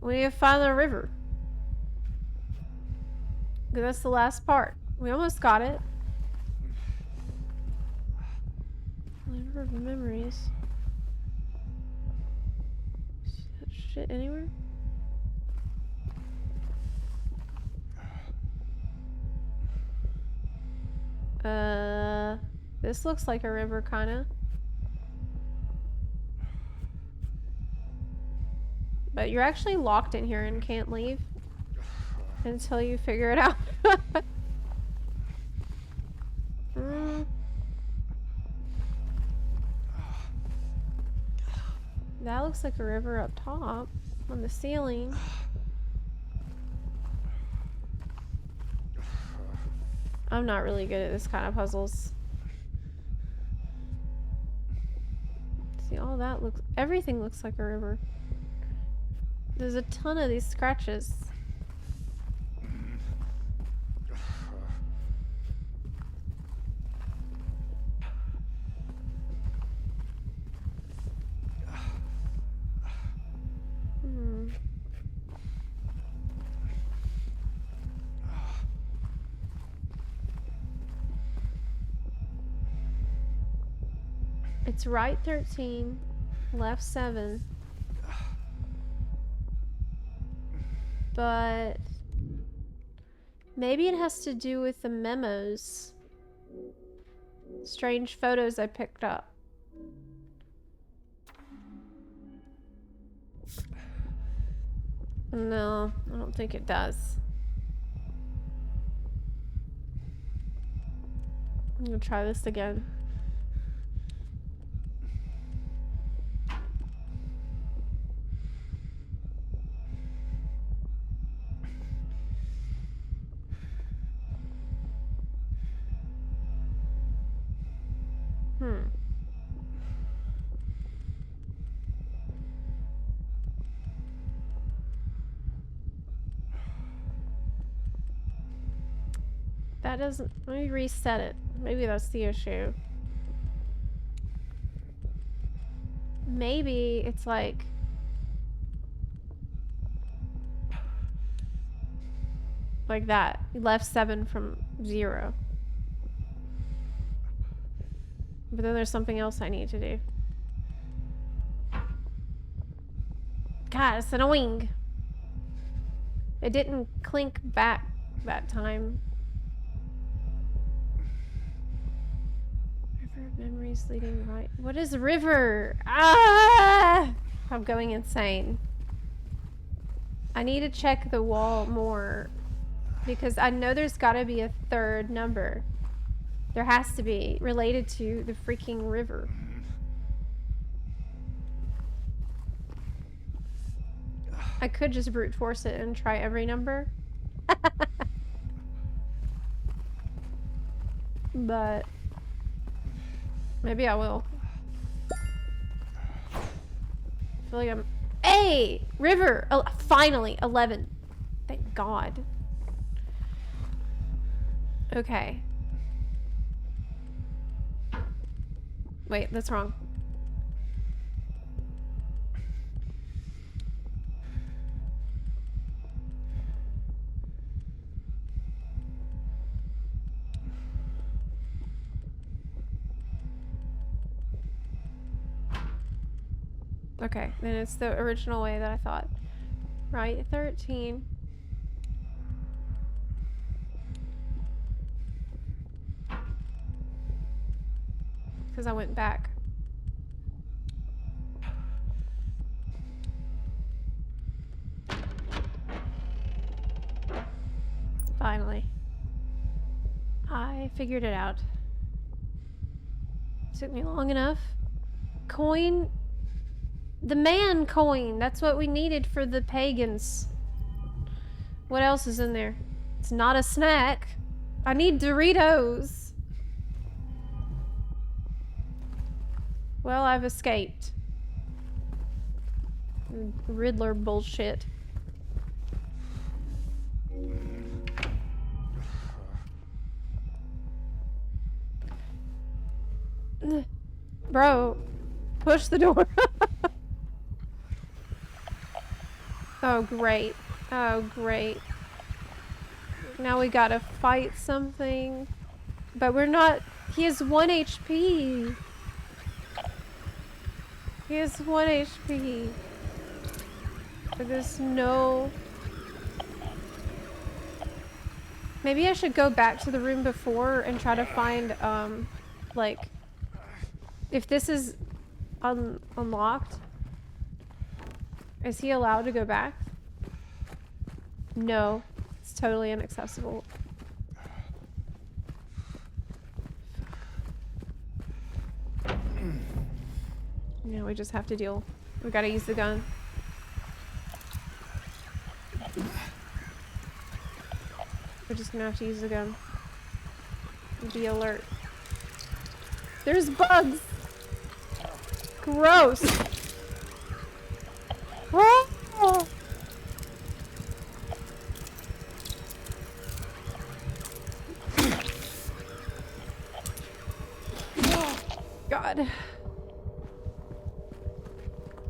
We need to find the river. Because that's the last part. We almost got it. River of memories. Is that shit anywhere? This looks like a river, kinda. But you're actually locked in here and can't leave until you figure it out. That looks like a river up top on the ceiling. I'm not really good at this kind of puzzles. See, all that looks... Everything looks like a river. There's a ton of these scratches. It's right 13, left 7. But maybe it has to do with the memos. Strange photos I picked up. No, I don't think it does. I'm gonna try this again. That doesn't... Let me reset it. Maybe that's the issue. Maybe it's like... Like that. You left 7 from 0. But then there's something else I need to do. God, it's annoying. It didn't clink back that time. River of memories leading right. What is river? Ah! I'm going insane. I need to check the wall more because I know there's got to be a third number. There has to be, related to the freaking river. I could just brute force it and try every number. But maybe I will. I feel like I'm... Hey! River! Oh, finally! 11. Thank God. Okay. Wait, that's wrong. Okay, then it's the original way that I thought. Right, 13. Because I went back. Finally. I figured it out. Took me long enough. Coin. The man coin. That's what we needed for the pagans. What else is in there? It's not a snack. I need Doritos. Well, I've escaped. Riddler bullshit. Bro, push the door. Oh, great. Oh, great. Now we gotta fight something. But we're not... He has 1 HP. He has 1 HP. There's no... Maybe I should go back to the room before and try to find, like... If this is unlocked... Is he allowed to go back? No. It's totally inaccessible. Yeah, we just have to deal. We gotta use the gun. We're just gonna have to use the gun. Be alert. There's bugs! Gross! Oh. God.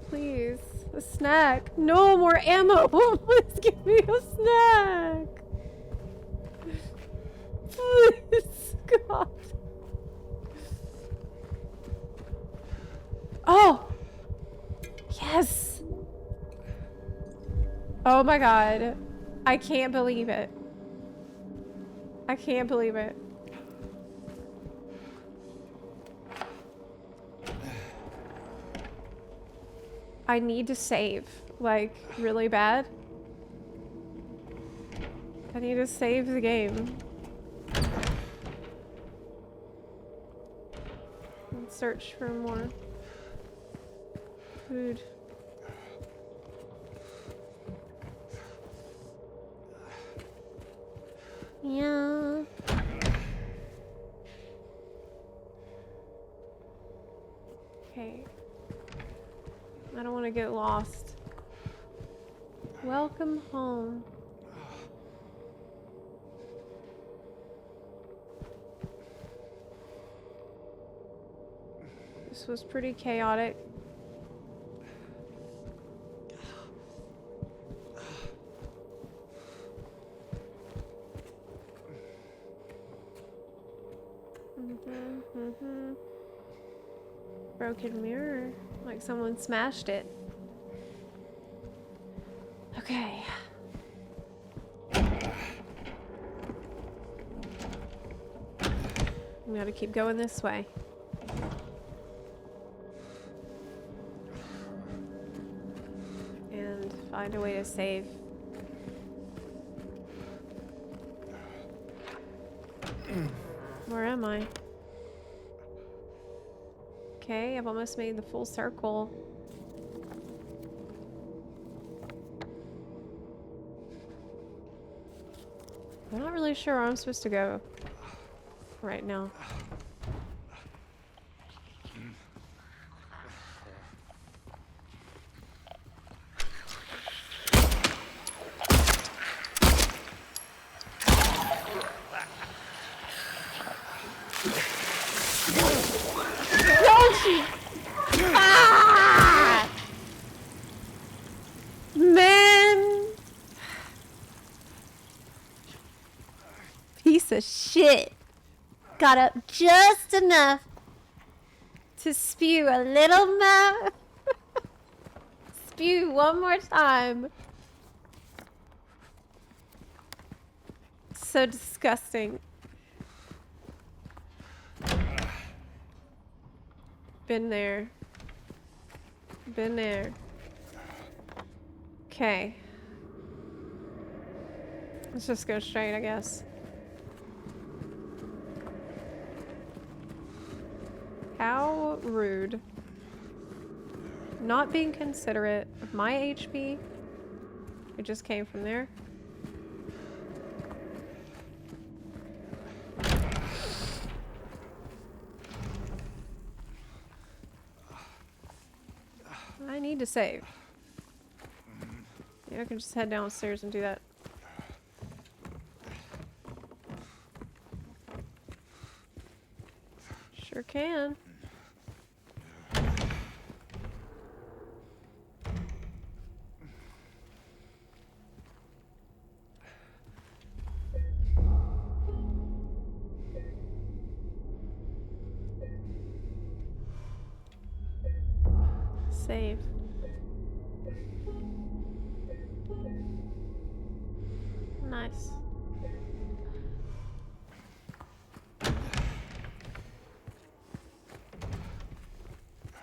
Please. A snack. No more ammo. Please give me a snack. Please, God. Oh! Yes! Oh my God. I can't believe it. I can't believe it. I need to save, like, really bad. I need to save the game. And search for more food. Yeah. Okay. I don't want to get lost. Welcome home. This was pretty chaotic. Broken mirror. Like someone smashed it. Okay. We gotta keep going this way. And find a way to save Where am I? Okay, I've almost made the full circle. I'm not really sure where I'm supposed to go right now. Ah! Man! Piece of shit. Got up just enough to spew a little more. Spew one more time. So disgusting. Been there. Been there. Okay. Let's just go straight, I guess. How rude. Not being considerate of my HP. It just came from there. I need to save. Yeah, I can just head downstairs and do that. Sure can. Save. Nice.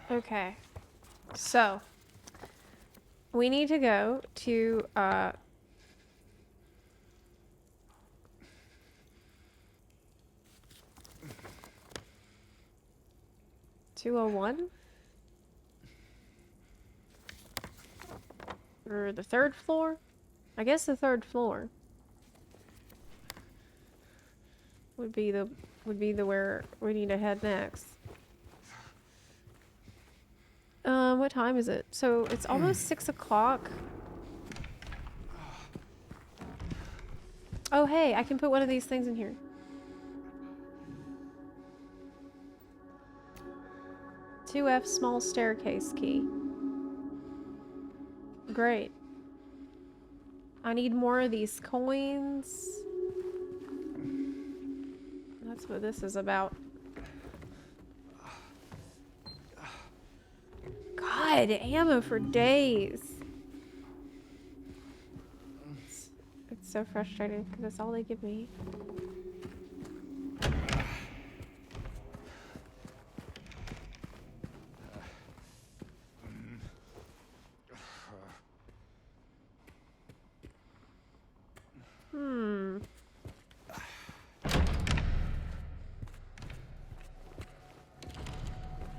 Okay. So, we need to go to, 201? Or the 3rd floor? I guess the 3rd floor would be the where we need to head next. What time is it? So it's almost 6 o'clock. Oh hey, I can put one of these things in here. "2F small staircase key." Great. I need more of these coins. That's what this is about. God, ammo for days. It's so frustrating because that's all they give me.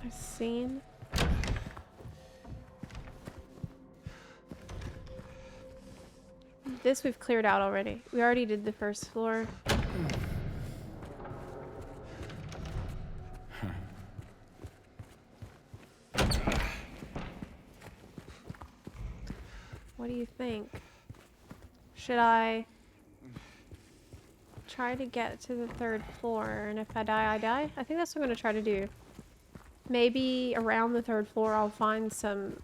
I've seen. This we've cleared out already. We already did the 1st floor. What do you think? Should I try to get to the 3rd floor, and if I die, I die? I think that's what I'm gonna try to do. Maybe around the 3rd floor I'll find some,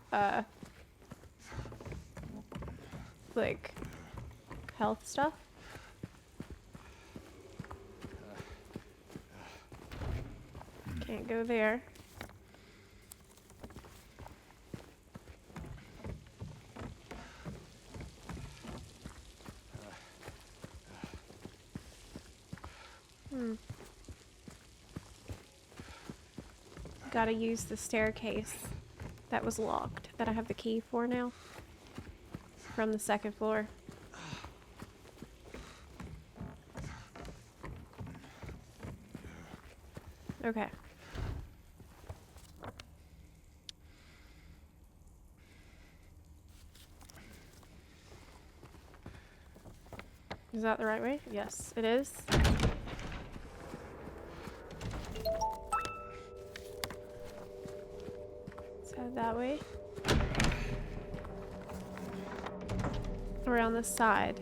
like, health stuff. Can't go there. Gotta use the staircase that was locked, that I have the key for now, from the 2nd floor. Okay. Is that the right way? Yes, it is. Let's head that way. Around the side.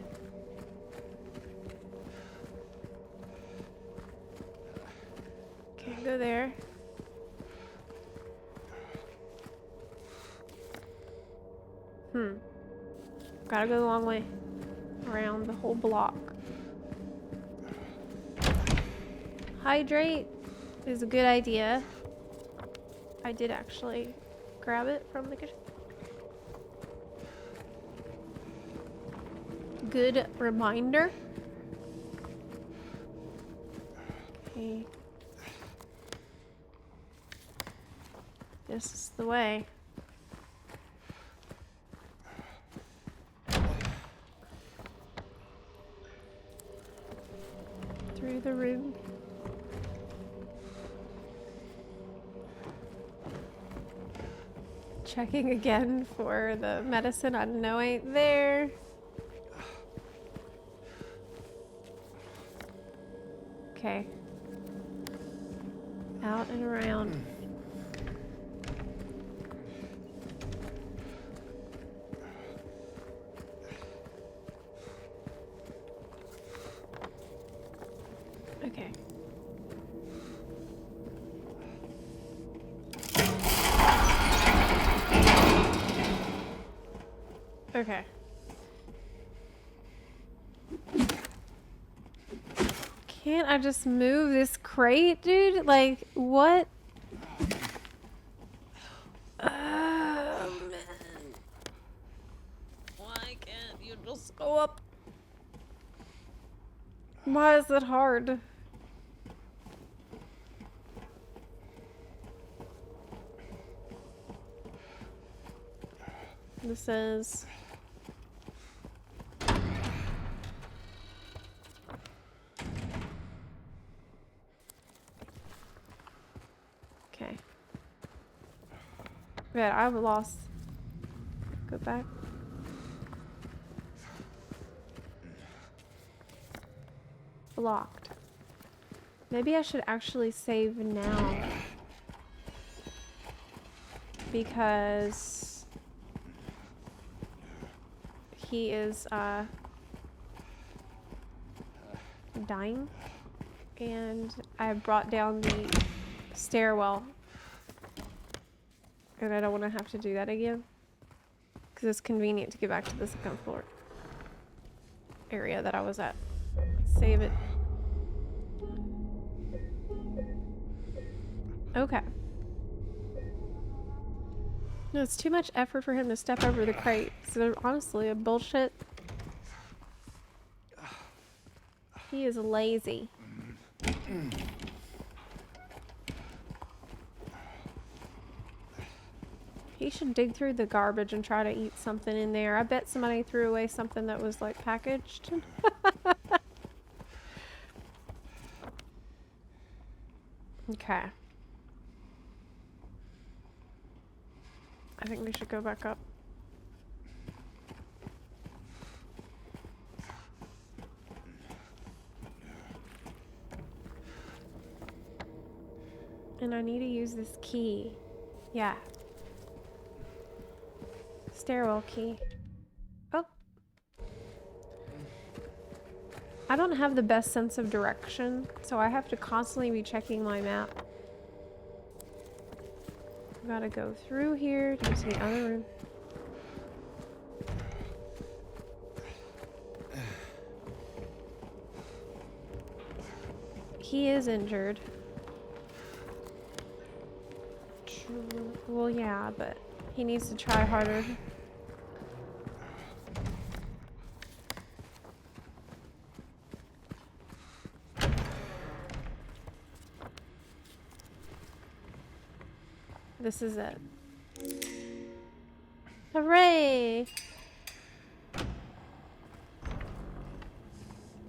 Can't go there. Gotta go the long way. Around the whole block. Hydrate is a good idea. I did actually grab it from the kitchen. Good reminder. Okay. This is the way. Through the room. Checking again for the medicine I know ain't there. Okay. Out and around. Okay. Okay. Can't I just move this crate, dude? Like, what? Man. Why can't you just go up? Why is it hard? This is... Okay. Man, I've lost. Go back. Blocked. Maybe I should actually save now. Because he is dying. And I brought down the stairwell. And I don't want to have to do that again. Because it's convenient to get back to the second floor area that I was at. Save it. Okay. No, it's too much effort for him to step over the crate. So they're honestly a bullshit. He is lazy. He should dig through the garbage and try to eat something in there. I bet somebody threw away something that was like packaged. Okay. I think we should go back up. And I need to use this key. Yeah. Stairwell key. Oh. I don't have the best sense of direction, so I have to constantly be checking my map. Gotta go through here to the other room. He is injured. Well, yeah, but he needs to try harder. This is it. Hooray!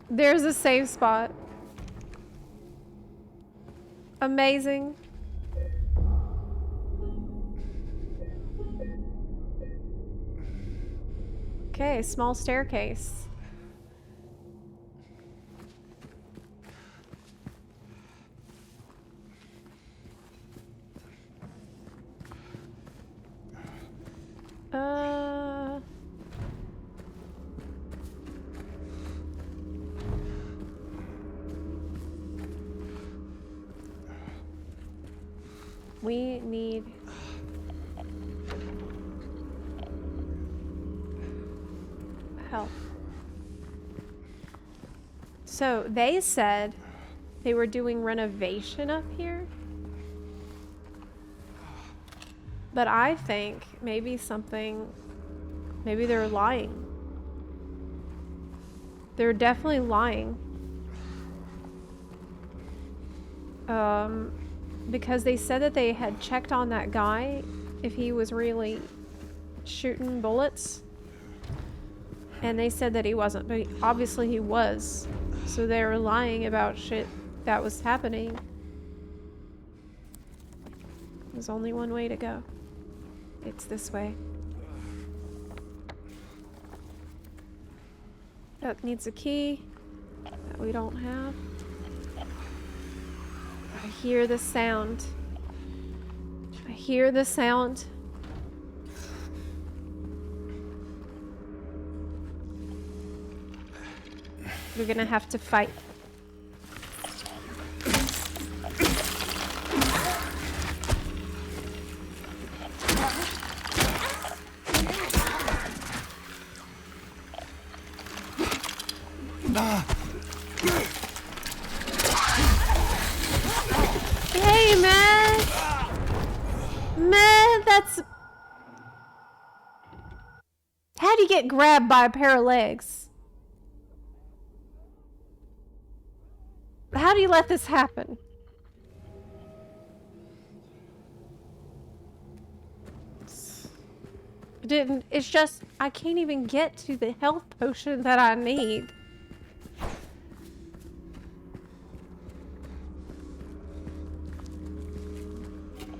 There's a save spot. Amazing. Okay, small staircase. We need help. So they said they were doing renovation up here. But I think maybe they're lying. They're definitely lying. Because they said that they had checked on that guy if he was really shooting bullets. And they said that he wasn't, but obviously he was. So they were lying about shit that was happening. There's only one way to go. It's this way. That needs a key that we don't have. I hear the sound. I hear the sound. We're gonna have to fight. Hey, man! Man, that's... How'd you get grabbed by a pair of legs? How do you let this happen? It's just, I can't even get to the health potion that I need.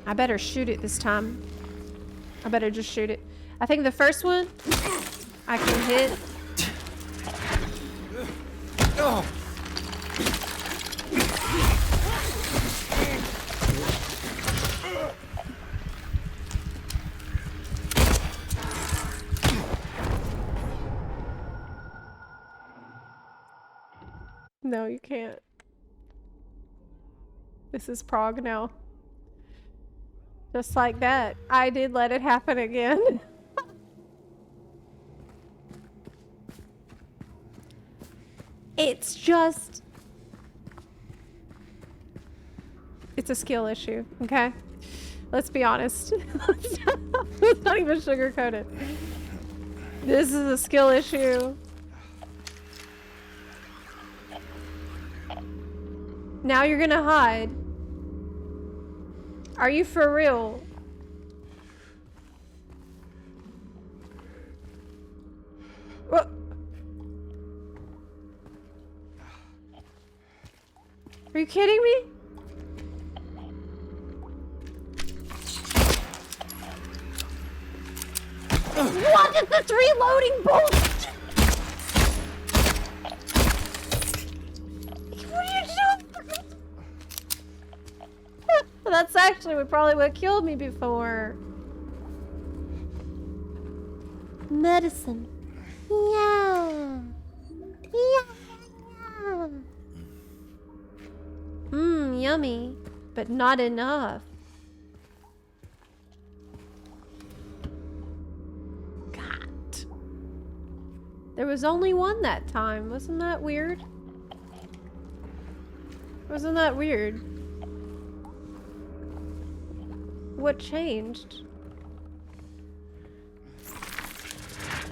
I better shoot it this time. I better just shoot it. I think the first one I can hit. Oh. No, you can't. This is Prague now. Just like that, I did let it happen again. It's just... It's a skill issue, okay? Let's be honest. Let's not even sugarcoat it. This is a skill issue. Now you're gonna hide. Are you for real? What? Are you kidding me? What is this reloading bullshit? What are you doing? That's actually what probably would have killed me before. Medicine. Yeah. Yeah. Mmm, yummy. But not enough. God. There was only one that time. Wasn't that weird? Wasn't that weird? What changed?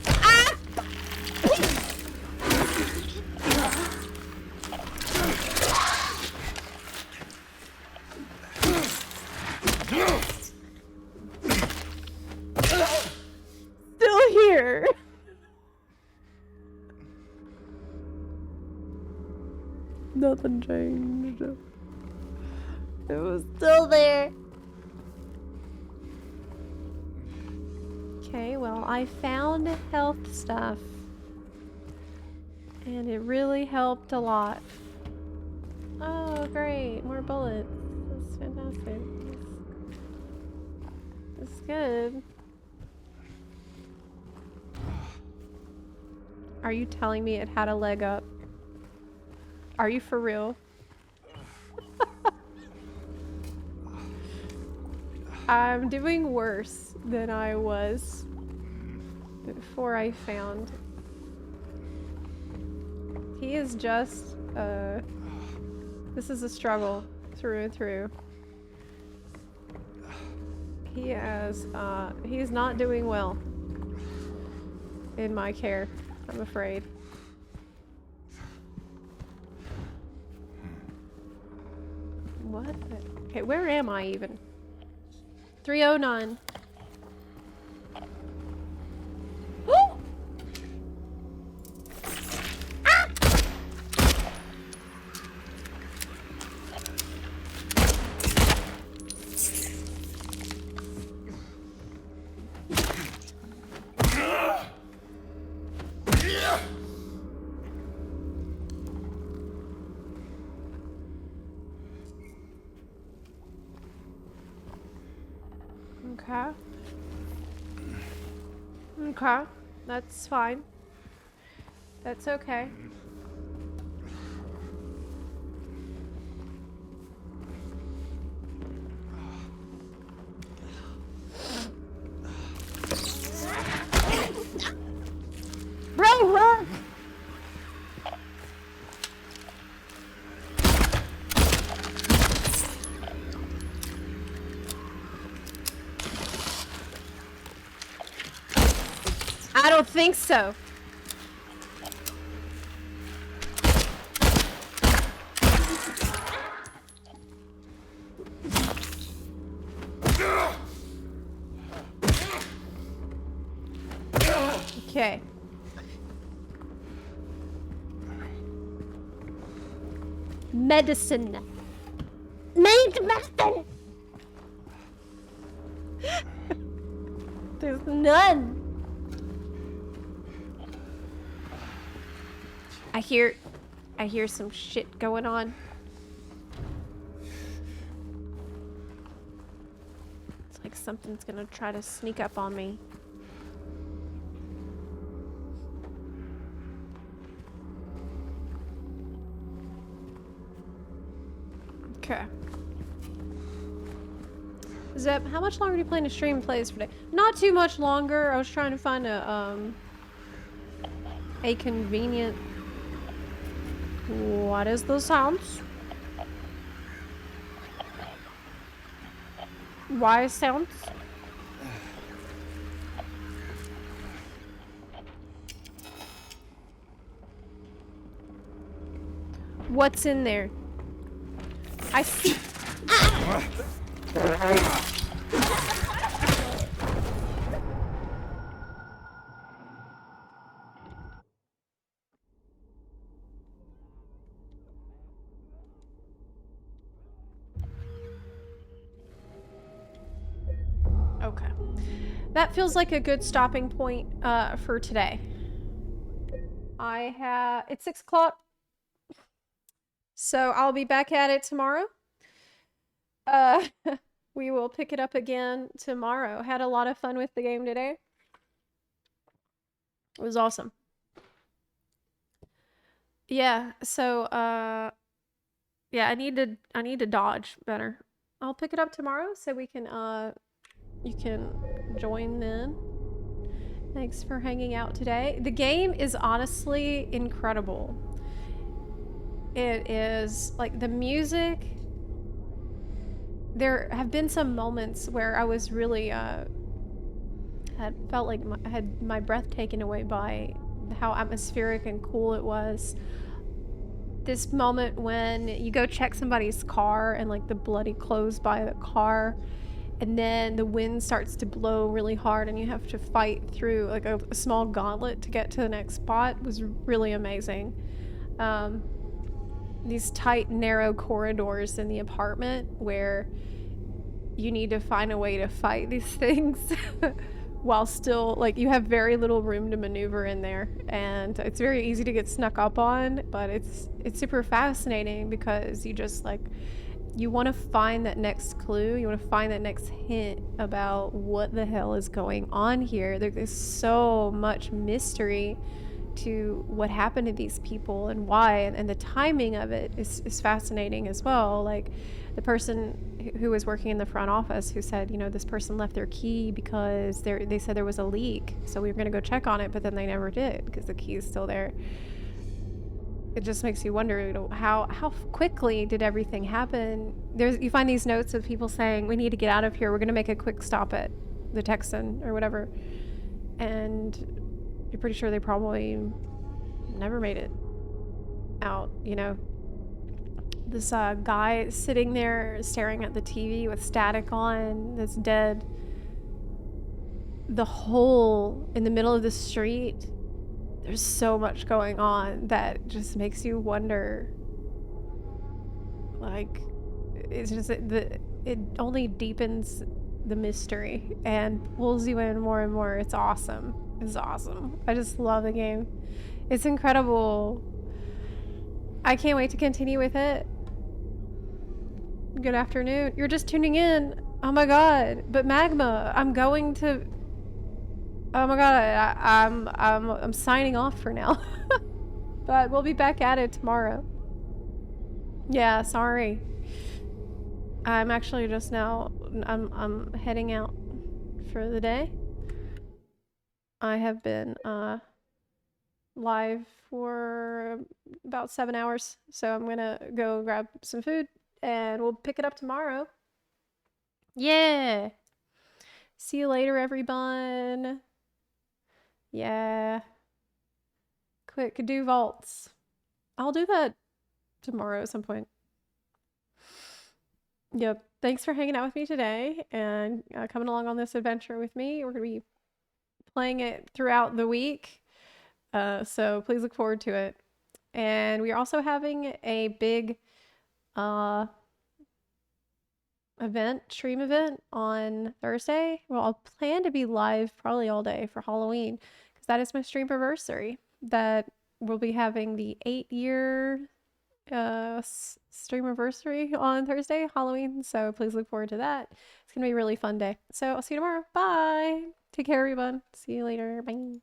Ah! Still here. Nothing changed. It was still there. Okay, well, I found health stuff. And it really helped a lot. Oh, great. More bullets. That's fantastic. That's good. Are you telling me it had a leg up? Are you for real? I'm doing worse than I was before I found. He is just, this is a struggle through and through. He is not doing well in my care, I'm afraid. What? Okay, where am I even? 309. Okay. Okay. That's fine. That's okay. Bro, run! I don't think so. Okay. Medicine. Medicine! There's none. I hear some shit going on. It's like something's gonna try to sneak up on me. Okay. Zep, how much longer do you plan to stream plays for today? Not too much longer. I was trying to find a convenient. What is the sounds? Why sounds? What's in there? I see. Okay. That feels like a good stopping point for today. It's 6 o'clock. So I'll be back at it tomorrow. We will pick it up again tomorrow. Had a lot of fun with the game today. It was awesome. Yeah, so yeah, I need to dodge better. I'll pick it up tomorrow so we can you can join then. Thanks for hanging out today. The game is honestly incredible. It is like the music. There have been some moments where I was really had felt like I had my breath taken away by how atmospheric and cool it was. This moment when you go check somebody's car and like the bloody clothes by the car, and then the wind starts to blow really hard and you have to fight through like a small gauntlet to get to the next spot was really amazing. these tight, narrow corridors in the apartment where you need to find a way to fight these things while still, like, you have very little room to maneuver in there, and it's very easy to get snuck up on, but it's super fascinating because you just, like, you want to find that next clue, you want to find that next hint about what the hell is going on here. There's so much mystery to what happened to these people and why, and the timing of it is fascinating as well. Like, the person who was working in the front office who said, you know, this person left their key because they said there was a leak, so we were going to go check on it, but then they never did because the key is still there. It just makes you wonder, you know, how quickly did everything happen. You find these notes of people saying, we need to get out of here, we're going to make a quick stop at the Texan or whatever, and you're pretty sure they probably never made it out, you know. This guy sitting there staring at the TV with static on that's dead. The hole in the middle of the street. There's so much going on that just makes you wonder. Like, it's just it only deepens the mystery and pulls you in more and more. It's awesome. It's awesome. I just love the game. It's incredible. I can't wait to continue with it. Good afternoon. You're just tuning in. Oh my god. But Magma, I'm going to... Oh my god, I'm signing off for now. But we'll be back at it tomorrow. Yeah, sorry. I'm actually just now... I'm heading out for the day. I have been live for about 7 hours, so I'm gonna go grab some food and we'll pick it up tomorrow. Yeah. See you later, everyone. Yeah. Quick, do vaults. I'll do that tomorrow at some point. Yep. Thanks for hanging out with me today and coming along on this adventure with me. We're gonna be playing it throughout the week. So please look forward to it. And we are also having a big stream event on Thursday. Well, I'll plan to be live probably all day for Halloween because that is my stream anniversary. That we'll be having the 8-year stream anniversary on Thursday, Halloween. So please look forward to that. It's gonna be a really fun day. So I'll see you tomorrow. Bye. Take care, everyone. See you later. Bye.